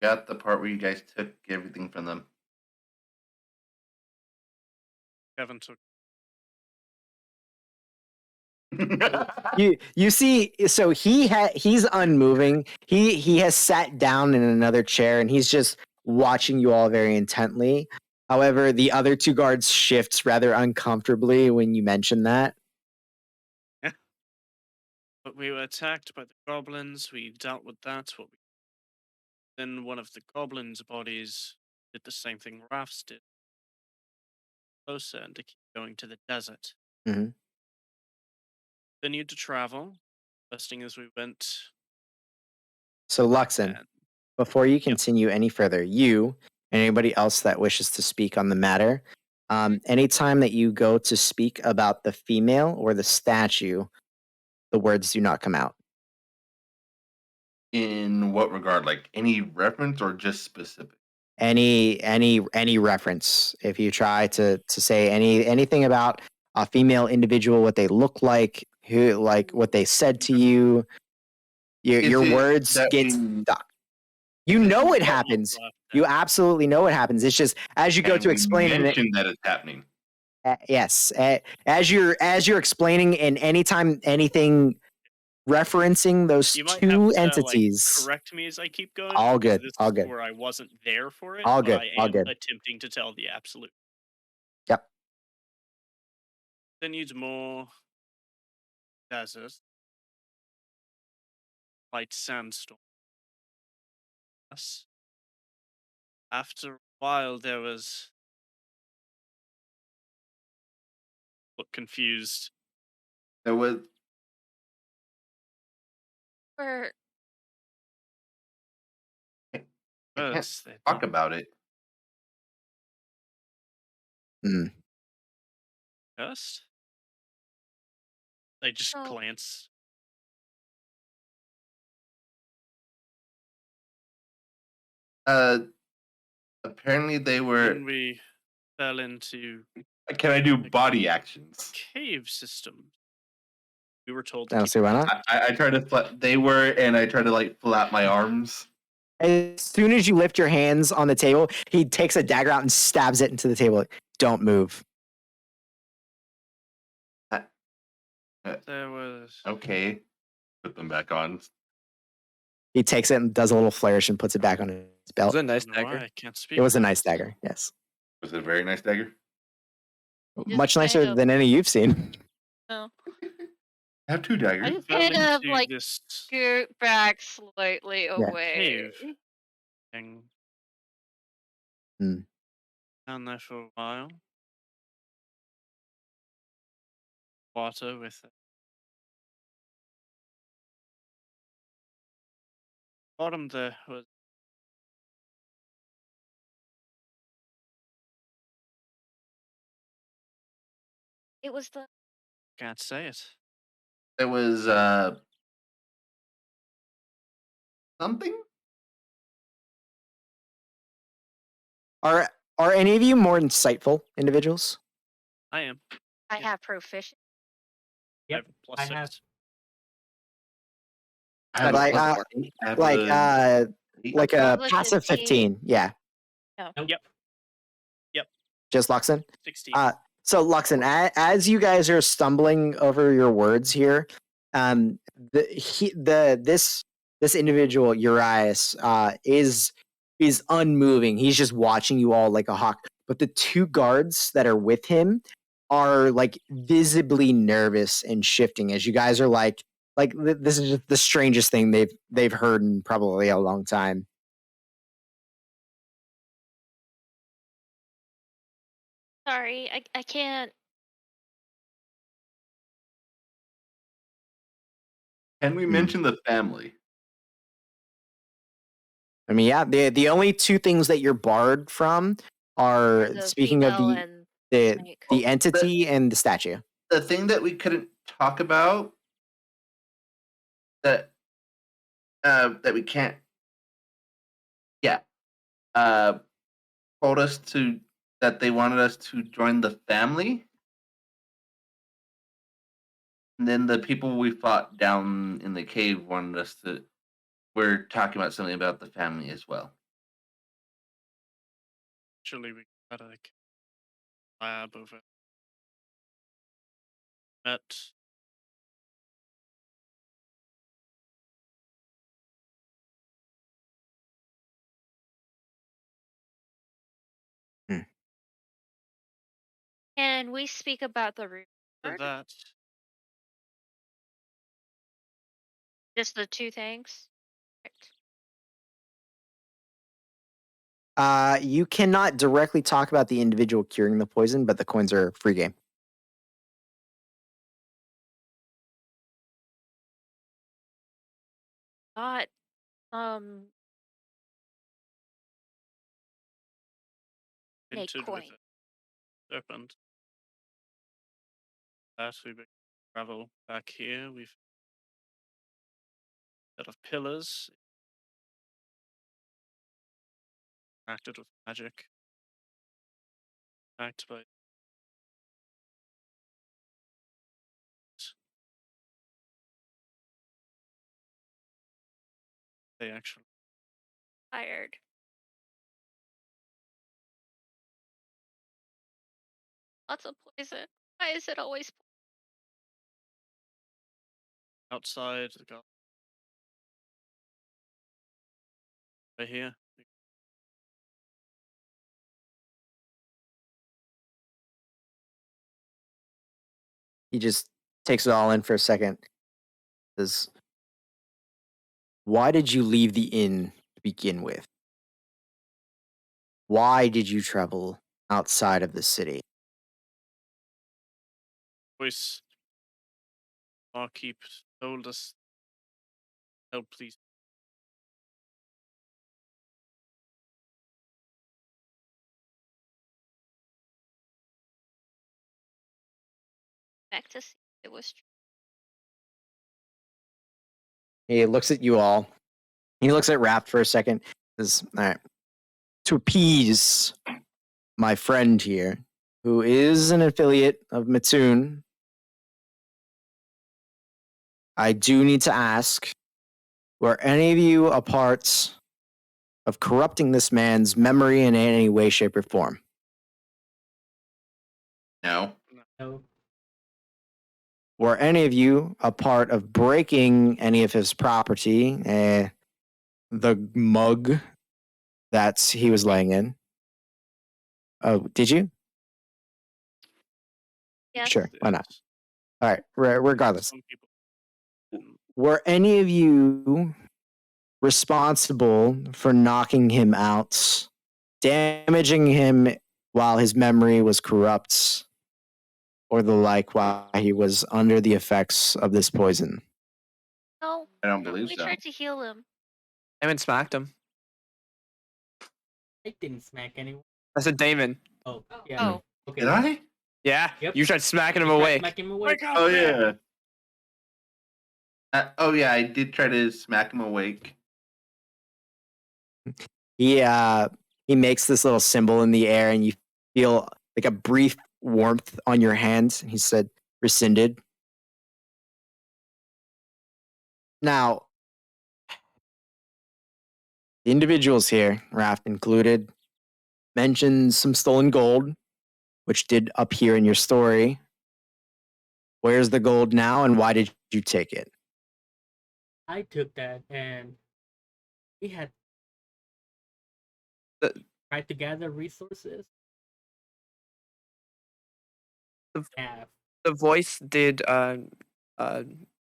S1: Got the part where you guys took everything from them.
S4: Kevin took.
S2: You see, so he's unmoving. He has sat down in another chair and he's just watching you all very intently. However, the other two guards shifts rather uncomfortably when you mention that.
S4: But we were attacked by the goblins. We dealt with that. Then one of the goblins' bodies did the same thing Rafts did. Closer and to keep going to the desert.
S2: Mhm.
S4: Continued to travel, resting as we went.
S2: So, Luxon,
S4: And
S2: before you continue any further, you and anybody else that wishes to speak on the matter, anytime that you go to speak about the female or the statue, the words do not come out.
S1: In what regard? Like any reference or just specific?
S2: Any reference. If you try to say anything about a female individual, what they look like, who, like what they said to you, your
S1: Is it
S2: words
S1: that
S2: get
S1: we
S2: stuck. You know it
S1: that-
S2: happens. You absolutely know it happens. It's just as you go
S1: and
S2: to
S1: we
S2: explain it.
S1: mentioned that it's happening?
S2: Yes, as you're explaining, and anytime anything referencing those
S4: you might
S2: two
S4: have to
S2: entities,
S4: correct me as I keep going.
S2: all
S4: because
S2: good,
S4: This
S2: all
S4: is
S2: good,
S4: where I wasn't there for it,
S2: all
S4: but
S2: good,
S4: I
S2: all
S4: am
S2: good.
S4: attempting to tell the absolute.
S2: Yep.
S4: Continued more desert, light sandstorm. Yes. After a while, there was. Look confused.
S1: There was
S3: Or
S1: I can't
S4: Birds. They
S1: talk about it.
S2: Mm.
S4: First, they just
S3: Oh.
S4: glance.
S1: Apparently they were.
S4: Then we fell into
S1: Can I do body actions?
S4: cave system. We were told
S2: I
S4: to
S2: don't
S4: keep.
S2: see why not.
S1: I tried to. They were, and I tried to like flap my arms.
S2: As soon as you lift your hands on the table, he takes a dagger out and stabs it into the table. Don't move.
S4: There was.
S1: Okay, put them back on.
S2: He takes it and does a little flourish and puts it back on his
S6: It
S2: belt.
S6: was a nice
S4: I don't know why
S6: dagger.
S4: I can't speak.
S2: It was a
S4: now.
S2: nice dagger. Yes,
S1: Was it a very nice dagger?
S2: much
S3: kind
S2: nicer
S3: of-
S2: than any you've seen.
S3: no.
S1: I have two
S3: I
S1: daggers.
S3: just
S4: Fell
S3: kind of
S4: into
S3: like
S4: this
S3: scoot back slightly away.
S4: cave thing.
S2: Hmm.
S4: Down there for a while. Water with it. Bottom there was
S3: It was the
S4: can't say it.
S1: There was something.
S2: Are any of you more insightful individuals?
S4: I am.
S3: I
S4: Yeah.
S3: have proficient.
S4: I
S5: Yep,
S4: have plus
S5: I
S4: 6.
S5: have.
S1: I have
S2: Like,
S1: a plus 8. I have
S2: Like
S1: eight.
S2: like a
S3: Above a
S2: passive 15. Yeah, just Luxon.
S4: 16.
S2: So Luxon, as you guys are stumbling over your words here, this individual Urias is unmoving. He's just watching you all like a hawk. But the two guards that are with him are like visibly nervous and shifting as you guys are like this is just the strangest thing they've heard in probably a long time.
S3: Sorry, I can't.
S1: Can we mention the family?
S2: I mean, yeah, the only two things that you're barred from are
S3: The
S2: speaking of
S3: female and snake.
S2: the entity and the statue.
S1: The thing that we couldn't talk about that that we can't. Yeah. Told us that they wanted us to join the family. And then the people we fought down in the cave wanted us to. We're talking about something about the family as well.
S4: Actually, we got a lab over. Met.
S3: Can we speak about the root?
S4: For that.
S3: Just the two things.
S2: You cannot directly talk about the individual curing the poison, but the coins are free game.
S3: Not a
S4: Hinted
S3: coin.
S4: with a serpent. As we travel back here, we've a set of pillars acted with magic. Act by they actually
S3: Tired. Lots of poison. Why is it always
S4: outside the garden. Right here.
S2: He just takes it all in for a second. Says, why did you leave the inn to begin with? Why did you travel outside of the city?
S4: Voice barkeep told us help please.
S3: back to see if it was true?
S2: He looks at you all. He looks at Raft for a second. Says, all right. To appease my friend here, who is an affiliate of Mattoon, I do need to ask, were any of you a part of corrupting this man's memory in any way, shape, or form?
S1: No.
S5: No.
S2: Were any of you a part of breaking any of his property? The mug that he was laying in? Oh, did you?
S3: Yes.
S2: Sure, why not?
S4: Yes.
S2: All right, regardless.
S4: Some people didn't.
S2: Were any of you responsible for knocking him out, damaging him while his memory was corrupt, or the like while he was under the effects of this poison?
S3: No.
S1: I don't believe
S3: We
S1: so.
S3: tried to heal him.
S6: Damon smacked him.
S5: I didn't smack anyone.
S6: I said Damon.
S5: Oh, yeah.
S3: Oh.
S5: Okay.
S1: Did I?
S6: Yeah,
S5: Yep.
S6: you tried smacking him
S5: You tried
S6: awake.
S5: smacking him awake.
S1: Oh yeah. Oh yeah, I did try to smack him awake.
S2: He makes this little symbol in the air, and you feel like a brief warmth on your hands. He said, rescinded. Now, the individuals here, Raft included, mentioned some stolen gold, which did appear in your story. Where's the gold now, and why did you take it?
S5: I took that and we had
S6: The-
S5: tried to gather resources.
S6: The-
S5: Yeah.
S6: The voice did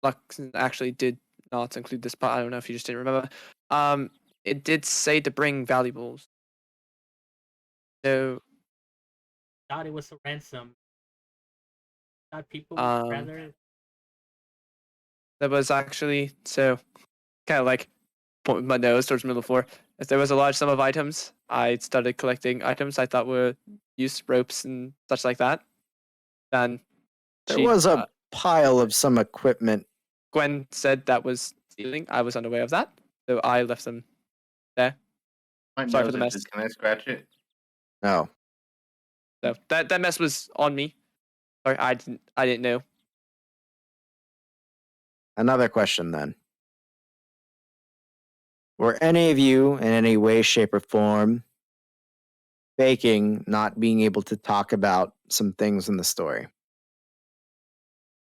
S6: Lux actually did not include this part. I don't know if you just didn't remember. It did say to bring valuables. So
S5: Thought it was a ransom. Thought people
S6: Um,
S5: would rather.
S6: that was actually kind of like point my nose towards the middle floor. If there was a large sum of items, I started collecting items I thought were used, ropes and such like that. Then
S2: There was a pile of some equipment.
S6: Gwen said that was stealing. I was unaware of that, so I left them there.
S1: My
S6: Sorry for
S1: nose
S6: the mess.
S1: itches. Can I scratch it?
S2: No.
S6: So that mess was on me. Sorry, I didn't know.
S2: Another question then. Were any of you in any way, shape, or form faking not being able to talk about some things in the story?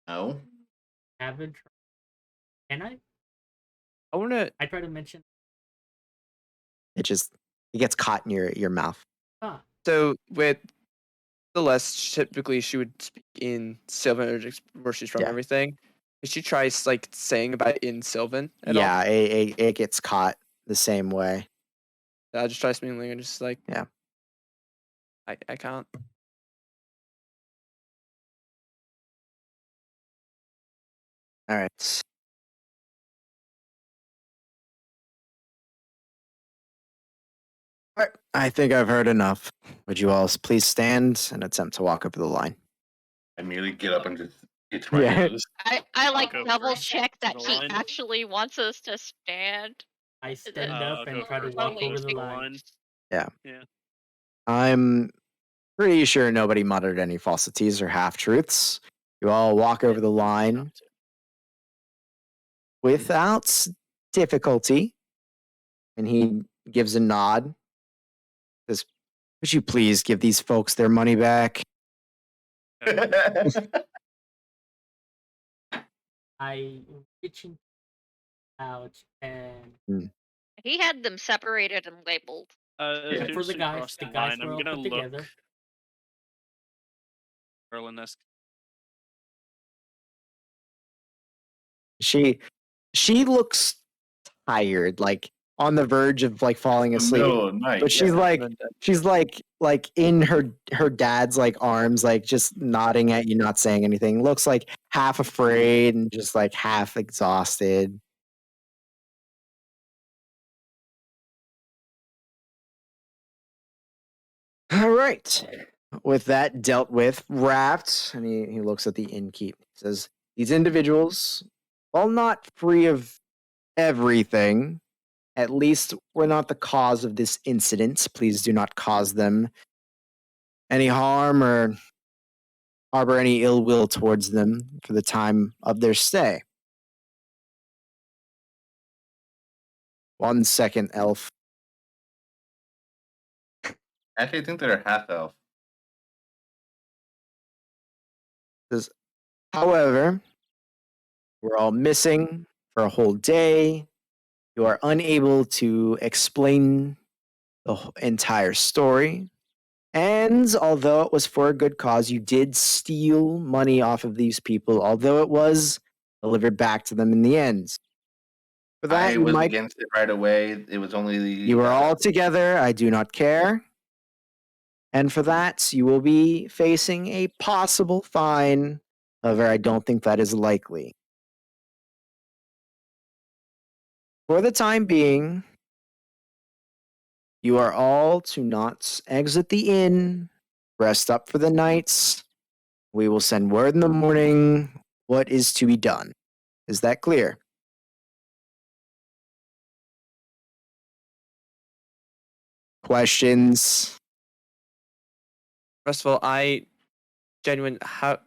S1: No.
S5: Haven't. Can I?
S6: I wanna.
S5: I try to mention.
S2: It gets caught in your mouth.
S5: Huh.
S6: So with Celeste, typically she would speak in Sylvan where she's from
S2: Yeah.
S6: everything. Did she try like saying about it in Sylvan at all?
S2: Yeah, it gets caught the same way.
S6: I just try speaking and just like
S2: Yeah.
S6: I can't.
S2: All right. All right. I think I've heard enough. Would you all please stand and attempt to walk over the line?
S1: I immediately get up and just itch my
S2: Yeah.
S1: nose.
S3: I like
S4: go
S3: double
S4: first
S3: check
S4: to
S3: that
S4: the
S3: he
S4: line.
S3: actually wants us to stand.
S5: I stand
S4: I'll
S5: up
S4: go
S5: and try to
S4: first
S5: walk
S4: to
S5: over
S4: the
S5: the line.
S2: I'm pretty sure nobody muttered any falsities or half truths. You all walk over the line without difficulty. And he gives a nod. Says, "Would you please give these folks their money back?"
S5: I reach out and
S3: He had them separated and labeled.
S1: Yeah.
S5: for the guys.
S4: Across
S5: The
S4: the
S5: guys
S4: line,
S5: were
S4: I'm
S5: all
S4: gonna
S5: put
S4: look
S5: together.
S4: Berlin-esque.
S2: She looks tired, like on the verge of like falling
S1: The
S2: asleep.
S1: middle of the night.
S2: But she's
S1: yeah.
S2: like in her dad's like arms, like just nodding at you, not saying anything. Looks like half afraid and just like half exhausted. All right. With that dealt with, wrapped, and he looks at the innkeep. He says, "These individuals, while not free of everything, at least we're not the cause of this incident. Please do not cause them any harm or harbor any ill will towards them for the time of their stay." 1 second, elf.
S1: Actually, I think they're half elf.
S2: Says, "However, we're all missing for a whole day. You are unable to explain the entire story. And although it was for a good cause, you did steal money off of these people, although it was delivered back to them in the end. For that,
S1: I
S2: you
S1: was
S2: might.
S1: against it right away. It was only the.
S2: You were all together. I do not care. And for that, you will be facing a possible fine. However, I don't think that is likely. For the time being, you are all to not exit the inn, rest up for the night. We will send word in the morning what is to be done. Is that clear? Questions?
S6: First of all, I genuine how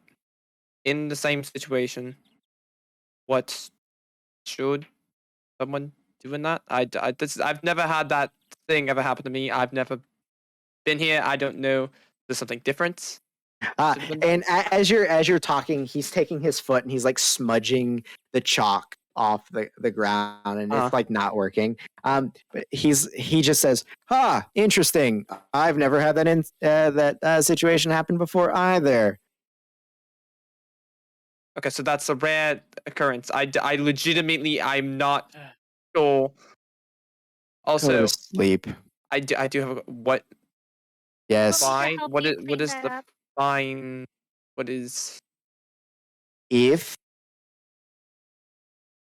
S6: in the same situation. What should someone do in that? I've never had that thing ever happen to me. I've never been here. I don't know. There's something different.
S2: And as you're talking, he's taking his foot and he's like smudging the chalk off the ground, and it's like not working. But he just says, interesting. I've never had that situation happen before either."
S6: Okay, so that's a rare occurrence. I legitimately I'm not sure.
S2: Go
S6: Also,
S2: to sleep.
S6: I do have a what
S2: Yes.
S6: fine?
S3: help
S6: What
S3: you
S6: is
S3: clean
S6: what is
S3: that
S6: the
S3: up.
S6: fine? What is
S2: If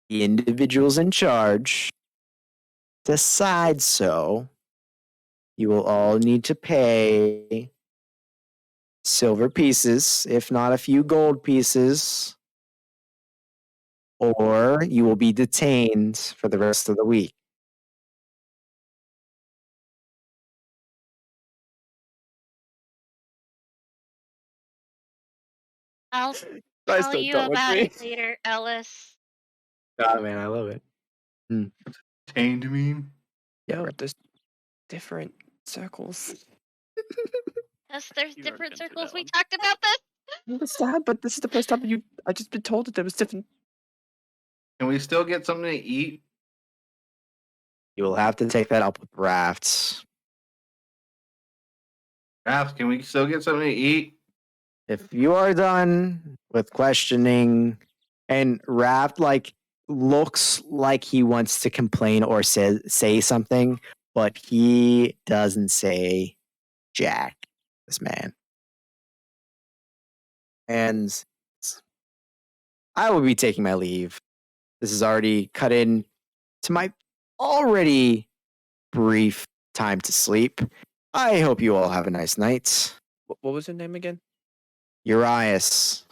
S2: the individuals in charge decide so, you will all need to pay silver pieces, if not a few gold pieces, or you will be detained for the rest of the week.
S3: I'll
S6: guys
S3: tell
S6: don't
S3: you
S6: talk with
S3: about
S6: me?
S3: it later, Ellis.
S2: Oh man, I love it.
S1: Tamed mean.
S6: Yeah, there's different circles.
S3: Yes, there's
S4: You already
S3: different
S4: been through
S3: circles.
S4: that
S3: We
S4: one.
S3: talked about this.
S6: I understand, but this is the first time I just been told that there was different.
S1: Can we still get something to eat?
S2: You will have to take that up with rafts.
S1: Ralph, can we still get something to eat?
S2: If you are done with questioning And Raft like looks like he wants to complain or say something, but he doesn't say jack. This man. And I will be taking my leave. This is already cut in to my already brief time to sleep. I hope you all have a nice night.
S6: What was your name again?
S2: Urias.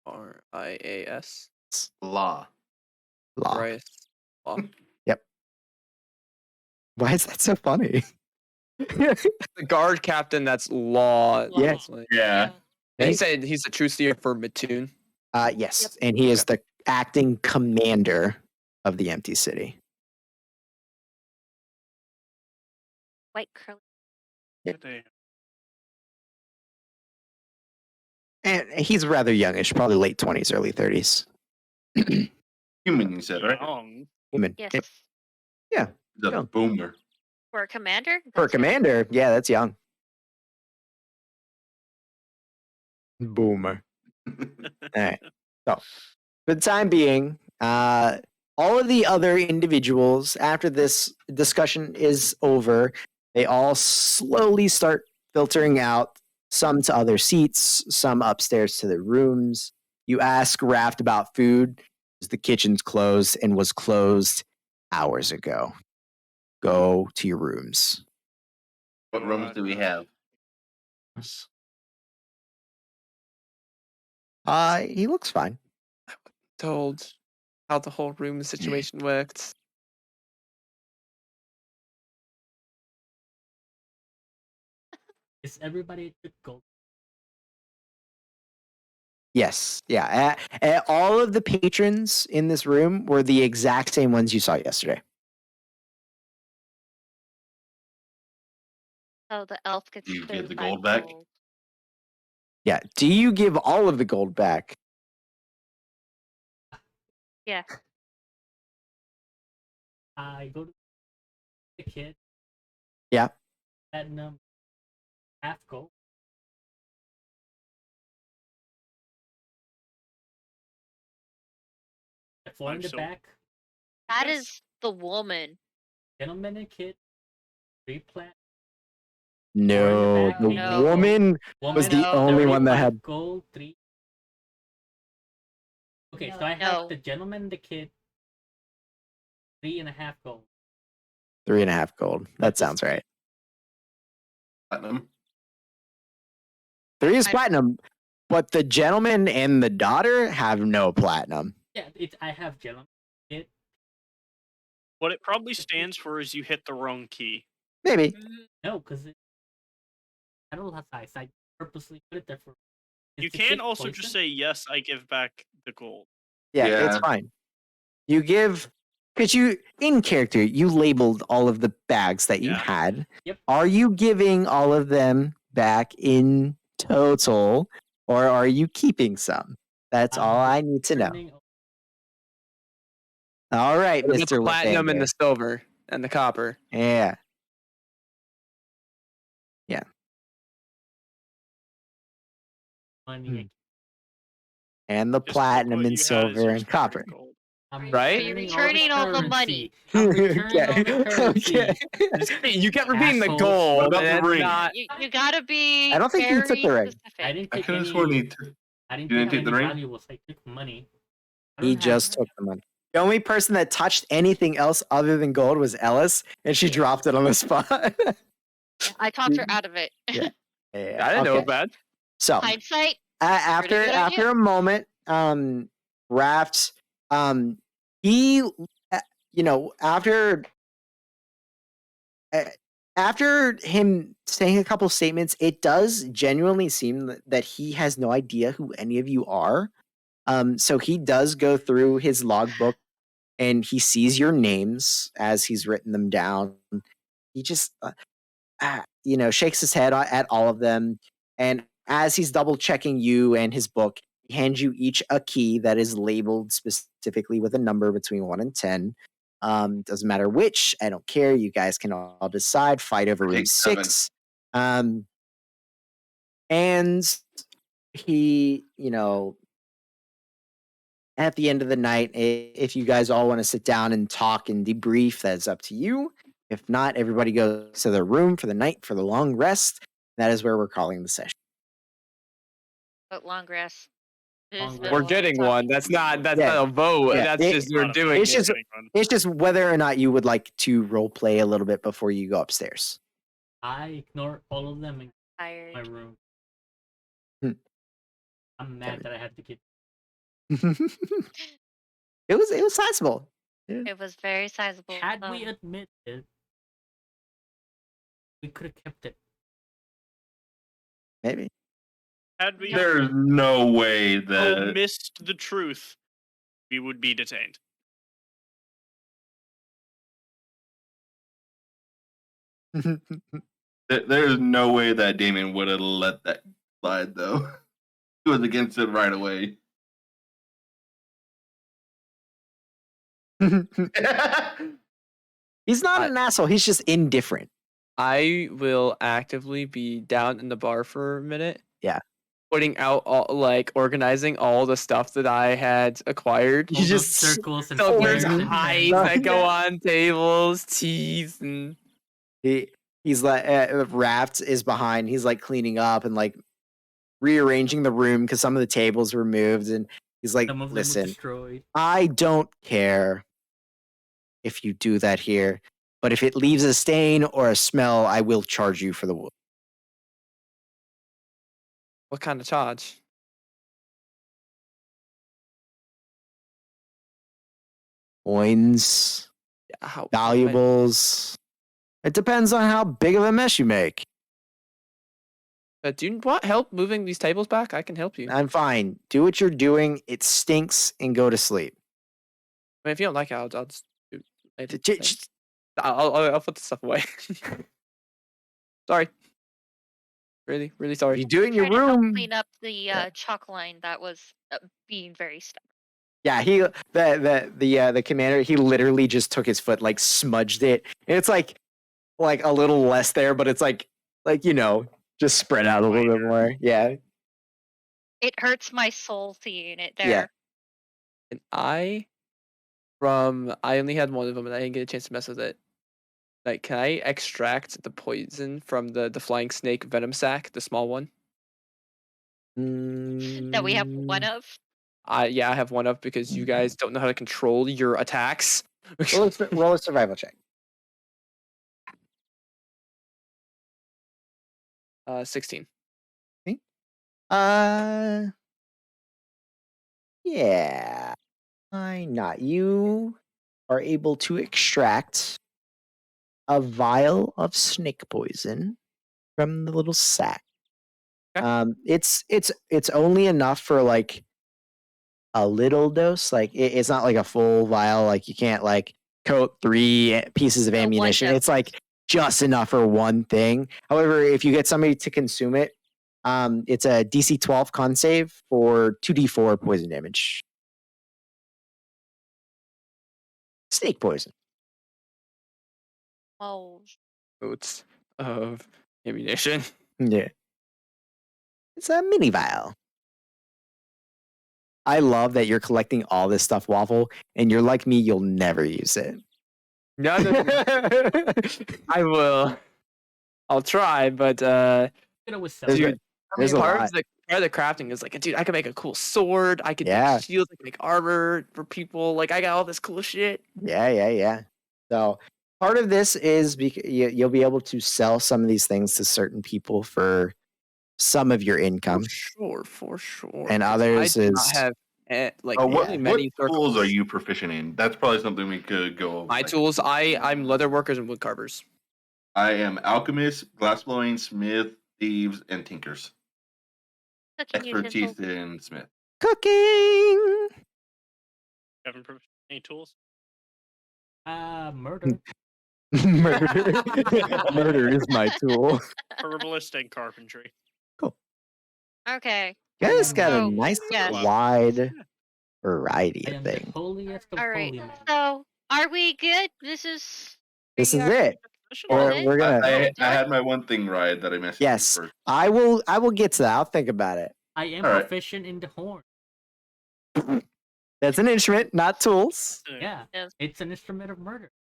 S6: RIAS.
S1: Law.
S2: Law.
S6: Urias. Law.
S2: Yep. Why is that so funny?
S6: The guard captain. That's Law.
S2: Yeah.
S6: That's like-
S1: Yeah.
S6: And he said he's the trusteer for Mattoon.
S2: Yes,
S3: Yep.
S2: and he is the acting commander of the empty city.
S3: White curly.
S4: They-
S2: And he's rather youngish, probably late 20s, early 30s.
S1: Human, you said, right?
S4: Young.
S2: Human.
S3: Yes.
S2: Yep.
S1: The
S2: Yeah.
S1: boomer.
S3: For a commander?
S2: For a
S3: That's young.
S2: commander, yeah, that's young. Boomer. All right. So, for the time being, all of the other individuals, after this discussion is over, they all slowly start filtering out, some to other seats, some upstairs to their rooms. You ask Raft about food. The kitchen's closed and was closed hours ago. Go to your rooms.
S1: What rooms do we have?
S2: He looks fine.
S6: Told how the whole room situation worked.
S5: Is everybody took gold?
S2: Yes. Yeah. All of the patrons in this room were the exact same ones you saw yesterday.
S3: So the elf gets
S1: Do you give the
S3: 35
S1: gold back?
S2: Yeah. Do you give all of the gold back?
S3: Yeah.
S5: I go to the kid.
S2: Yeah.
S5: Platinum. Half gold. Four in
S4: I'm
S5: the
S4: so-
S5: back.
S3: That
S4: Yes.
S3: is the woman.
S5: Gentleman and kid. 3 plat.
S2: No.
S5: back,
S2: The
S3: no.
S2: woman
S5: Woman
S2: was the
S3: No.
S2: only one that
S5: 35
S2: had.
S5: gold. 3. Okay, so I have
S3: No.
S5: the gentleman, the kid. 3.5 gold.
S2: 3.5 gold. That sounds right.
S1: Platinum.
S2: 3 is
S3: I-
S2: platinum, but the gentleman and the daughter have no platinum.
S5: Yeah, I have gentleman. Kid.
S4: What it probably stands for is you hit the wrong key.
S2: Maybe.
S5: No, because I don't know how size. I purposely put it there for.
S4: You
S5: Is the
S4: can
S5: kid
S4: also
S5: poison?
S4: just say, yes, I give back the gold.
S2: Yeah, it's
S1: Yeah.
S2: fine. You give. Because you, in character, you labeled all of the bags that you
S4: Yeah.
S2: had.
S5: Yep.
S2: Are you giving all of them back in total, or are you keeping some? That's
S5: I'm
S2: all I need to know.
S5: turning-
S2: All right,
S6: What about the
S2: Mr.
S6: platinum and
S2: Lathander.
S6: the silver and the copper.
S2: Yeah.
S5: money.
S2: And the
S4: Just put
S2: platinum
S4: what
S2: and
S4: you had as
S2: silver
S4: your
S2: and
S4: starting
S2: copper.
S4: gold.
S5: I'm
S6: Right?
S3: You're
S5: returning
S3: returning all the money.
S5: currency. I'm returning all the currency.
S2: Okay.
S6: You kept repeating the
S5: Assholes.
S6: gold.
S1: What about the
S6: and
S1: ring?
S6: not-
S3: You gotta be
S2: I don't think you
S3: very
S2: took the ring.
S3: specific.
S5: I didn't
S1: I
S5: take
S1: could have
S5: any.
S1: sworn he took.
S5: I didn't
S1: You
S5: take
S1: didn't take the
S5: any
S1: ring?
S5: valuables. I took money. I
S2: He
S5: don't have-
S2: just took the money. The only person that touched anything else other than gold was Ellis, and she dropped it on the spot.
S3: I talked her out of it.
S2: Yeah.
S6: I didn't know
S2: okay.
S6: about.
S2: So
S3: Hindsight.
S2: after
S3: Pretty good
S2: after
S3: idea.
S2: a moment, Raft, he, after him saying a couple statements, it does genuinely seem that he has no idea who any of you are. So he does go through his logbook and he sees your names as he's written them down. He just, shakes his head at all of them. And as he's double checking you and his book, he hands you each a key that is labeled specifically with a number between 1 and 10. Doesn't matter which. I don't care. You guys can all decide. Fight over room
S1: Take 7.
S2: 6. And he, at the end of the night, if you guys all want to sit down and talk and debrief, that's up to you. If not, everybody goes to their room for the night for the long rest. That is where we're calling the session.
S3: But long rest.
S5: Long
S3: There's been a
S5: rest.
S6: We're
S3: lot of
S6: getting
S3: talking.
S6: one. That's not
S2: Yeah.
S6: a vote.
S2: Yeah.
S6: That's just we're
S4: Not a
S6: doing
S2: It's
S6: it.
S2: just- It's just whether or not you would like to role play a little bit before you go upstairs.
S5: I ignore all of them in my
S3: Tired.
S5: room.
S2: Hmm.
S5: I'm mad that I had to keep.
S2: It was sizable.
S3: It was very sizable.
S5: Had we admitted, we could have kept it.
S2: Maybe.
S4: Had we
S1: There's no way that
S4: missed the truth, we would be detained.
S1: there's no way that Damien would have let that slide though. He was against it right away.
S2: He's not an asshole. He's just indifferent.
S6: I will actively be down in the bar for a minute.
S2: Yeah.
S6: Putting out organizing all the stuff that I had acquired.
S2: You
S5: All those
S2: just
S5: circles and
S6: So there's
S5: squares and
S6: eyes
S5: things.
S6: that go on tables, teeth, and
S2: he's like Raft is behind. He's like cleaning up and like rearranging the room because some of the tables were moved, and he's like,
S5: Some of them were
S2: "Listen,
S5: destroyed.
S2: I don't care if you do that here, but if it leaves a stain or a smell, I will charge you for the wood."
S6: what kind of charge?
S2: Coins,
S6: Yeah, how
S2: valuables. It depends on how big of a mess you make.
S6: Do you want help moving these tables back? I can help you.
S2: I'm fine. Do what you're doing. It stinks, and go to sleep.
S6: I mean, if you don't like it, I'll just do it later.
S2: J-
S6: Thanks.
S2: j-
S6: I'll put the stuff away. Sorry. Really, really sorry.
S2: You do it in your
S3: Trying to help
S2: room.
S3: clean up the chalk line that was being very stubborn.
S2: Yeah, the commander, he literally just took his foot, like smudged it. And it's like a little less there, but it's like just spread out a little bit more. Yeah.
S3: It hurts my soul seeing it there.
S2: Yeah.
S6: And I only had one of them and I didn't get a chance to mess with it. Like, can I extract the poison from the flying snake venom sac, the small one?
S3: That we have one of.
S6: Yeah, I have one of because you guys don't know how to control your attacks.
S2: Roll a survival check.
S6: 16.
S2: Yeah. Why not? You are able to extract a vial of snake poison from the little sack.
S6: Okay.
S2: It's only enough for like a little dose. Like it's not like a full vial. Like you can't like coat 3 pieces of
S3: one
S2: ammunition.
S3: dose.
S2: It's like just enough for one thing. However, if you get somebody to consume it, it's a DC 12 con save for 2d4 poison damage. Snake poison.
S3: Oh,
S6: Oats of ammunition.
S2: Yeah. It's a mini vial. I love that you're collecting all this stuff, Waffle, and you're like me, you'll never use it.
S6: No, I will. I'll try, but
S5: Could always sell
S2: There's
S5: it.
S2: a- There's a
S6: part
S2: lot.
S6: of the crafting is like, dude, I can make a cool sword. I could
S2: Yeah.
S6: make shields. I can make armor for people. Like, I got all this cool shit.
S2: Yeah. So part of this is you'll be able to sell some of these things to certain people for some of your income.
S6: For sure.
S2: And
S6: 'cause
S2: others
S6: I do not
S2: is-
S6: have
S1: what
S6: really many
S1: tools
S6: circles.
S1: are you proficient in? That's probably something we could go over.
S6: My tools, I'm leather workers and wood carvers.
S1: I am alchemist, glassblowing, smith, thieves, and tinkers.
S3: cooking utensils.
S1: Expertise in smith.
S2: Cooking.
S4: Haven't proficient any tools.
S5: Murder.
S2: Murder is my tool.
S4: Herbalist and carpentry.
S3: Okay.
S2: You guys got a
S3: Oh,
S2: nice
S3: yes.
S2: wide variety
S5: I
S2: of
S5: am the
S2: things.
S5: holiest of
S3: All right.
S5: holy men.
S3: So, are we good? This is.
S2: This is
S3: we are-
S2: it.
S3: Or-
S2: We're gonna.
S1: I had my one thing right that I messaged you
S2: Yes,
S1: first.
S2: I will get to that. I'll think about it.
S5: I am
S1: All right.
S5: proficient in the horn.
S2: That's an instrument, not tools.
S5: Yeah,
S3: Yes.
S5: it's an instrument of murder.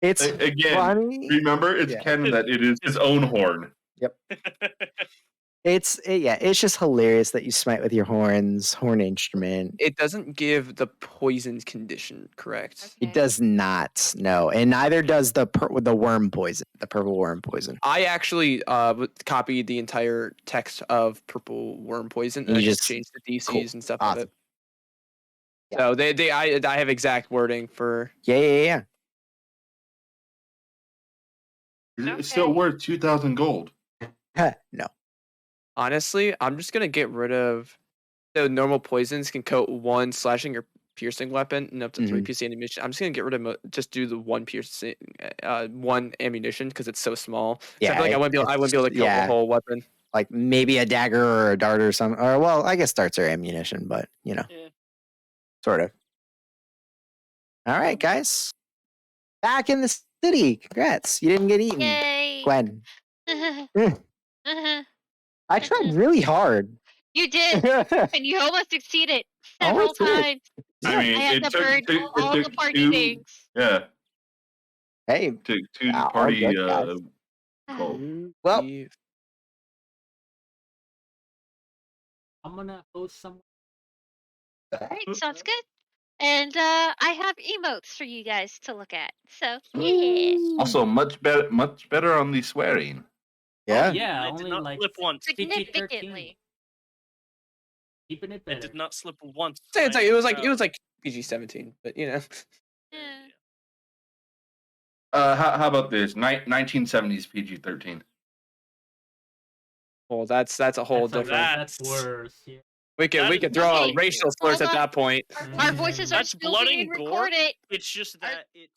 S2: It's
S1: Again,
S2: funny.
S1: remember, it's
S2: Yeah.
S1: canon that it is his own horn.
S2: It's just hilarious that you smite with your horns, horn instrument.
S6: It doesn't give the poison condition, correct?
S2: It does not, no, and neither does the worm poison, the purple worm poison.
S6: I actually copied the entire text of purple worm poison, and
S2: You
S6: I just
S2: just-
S6: changed the DCs
S2: cool.
S6: and stuff
S2: Awesome.
S6: of it. So I have exact wording for.
S2: Yeah.
S1: It's still worth 2,000 gold.
S2: No.
S6: Honestly, I'm just gonna get rid of. So normal poisons can coat 1 slashing or piercing weapon and up to 3 piercing ammunition. I'm just gonna get rid of just do the 1 piercing, 1 ammunition because it's so small.
S2: Yeah,
S6: I feel like I wouldn't be able to coat the whole weapon.
S2: Like maybe a dagger or a dart or something. Or well, I guess darts are ammunition, but
S4: Yeah.
S2: sort of. All right, guys, back in the city. Congrats, you didn't get eaten,
S3: Yay!
S2: Gwen.
S3: Uh-huh.
S2: I tried really hard.
S3: You did, and you almost succeeded several
S2: Almost did.
S3: times.
S1: I mean,
S3: I had
S1: it
S3: to
S1: took,
S3: burn
S1: it
S3: all the
S1: took
S3: party
S1: two,
S3: things.
S1: yeah,
S2: Hey,
S1: took 2
S2: all
S1: party
S2: good, guys.
S1: gold.
S2: Well-
S5: I'm gonna host some.
S3: Alright, sounds good. And I have emotes for you guys to look at. So yeah.
S1: Also, much better on the swearing.
S2: yeah.
S5: Yeah,
S4: I did
S5: only
S4: not
S5: like
S4: slip once.
S3: Significantly.
S5: keeping it
S4: I
S5: better.
S4: did not slip once.
S6: Say it's
S4: I
S6: like, it was
S4: proud.
S6: like PG-17, but you know.
S3: Yeah.
S1: How about this? 1970s PG-13.
S6: Well, that's a whole different.
S5: That's worse. Yeah.
S6: We could
S4: that is
S6: throw
S3: okay.
S6: out racial slurs
S3: Hold
S6: at
S3: on.
S6: that point.
S3: Our voices are
S4: That's
S3: still
S4: blood
S3: being
S4: and gore?
S3: recorded.
S4: It's just that it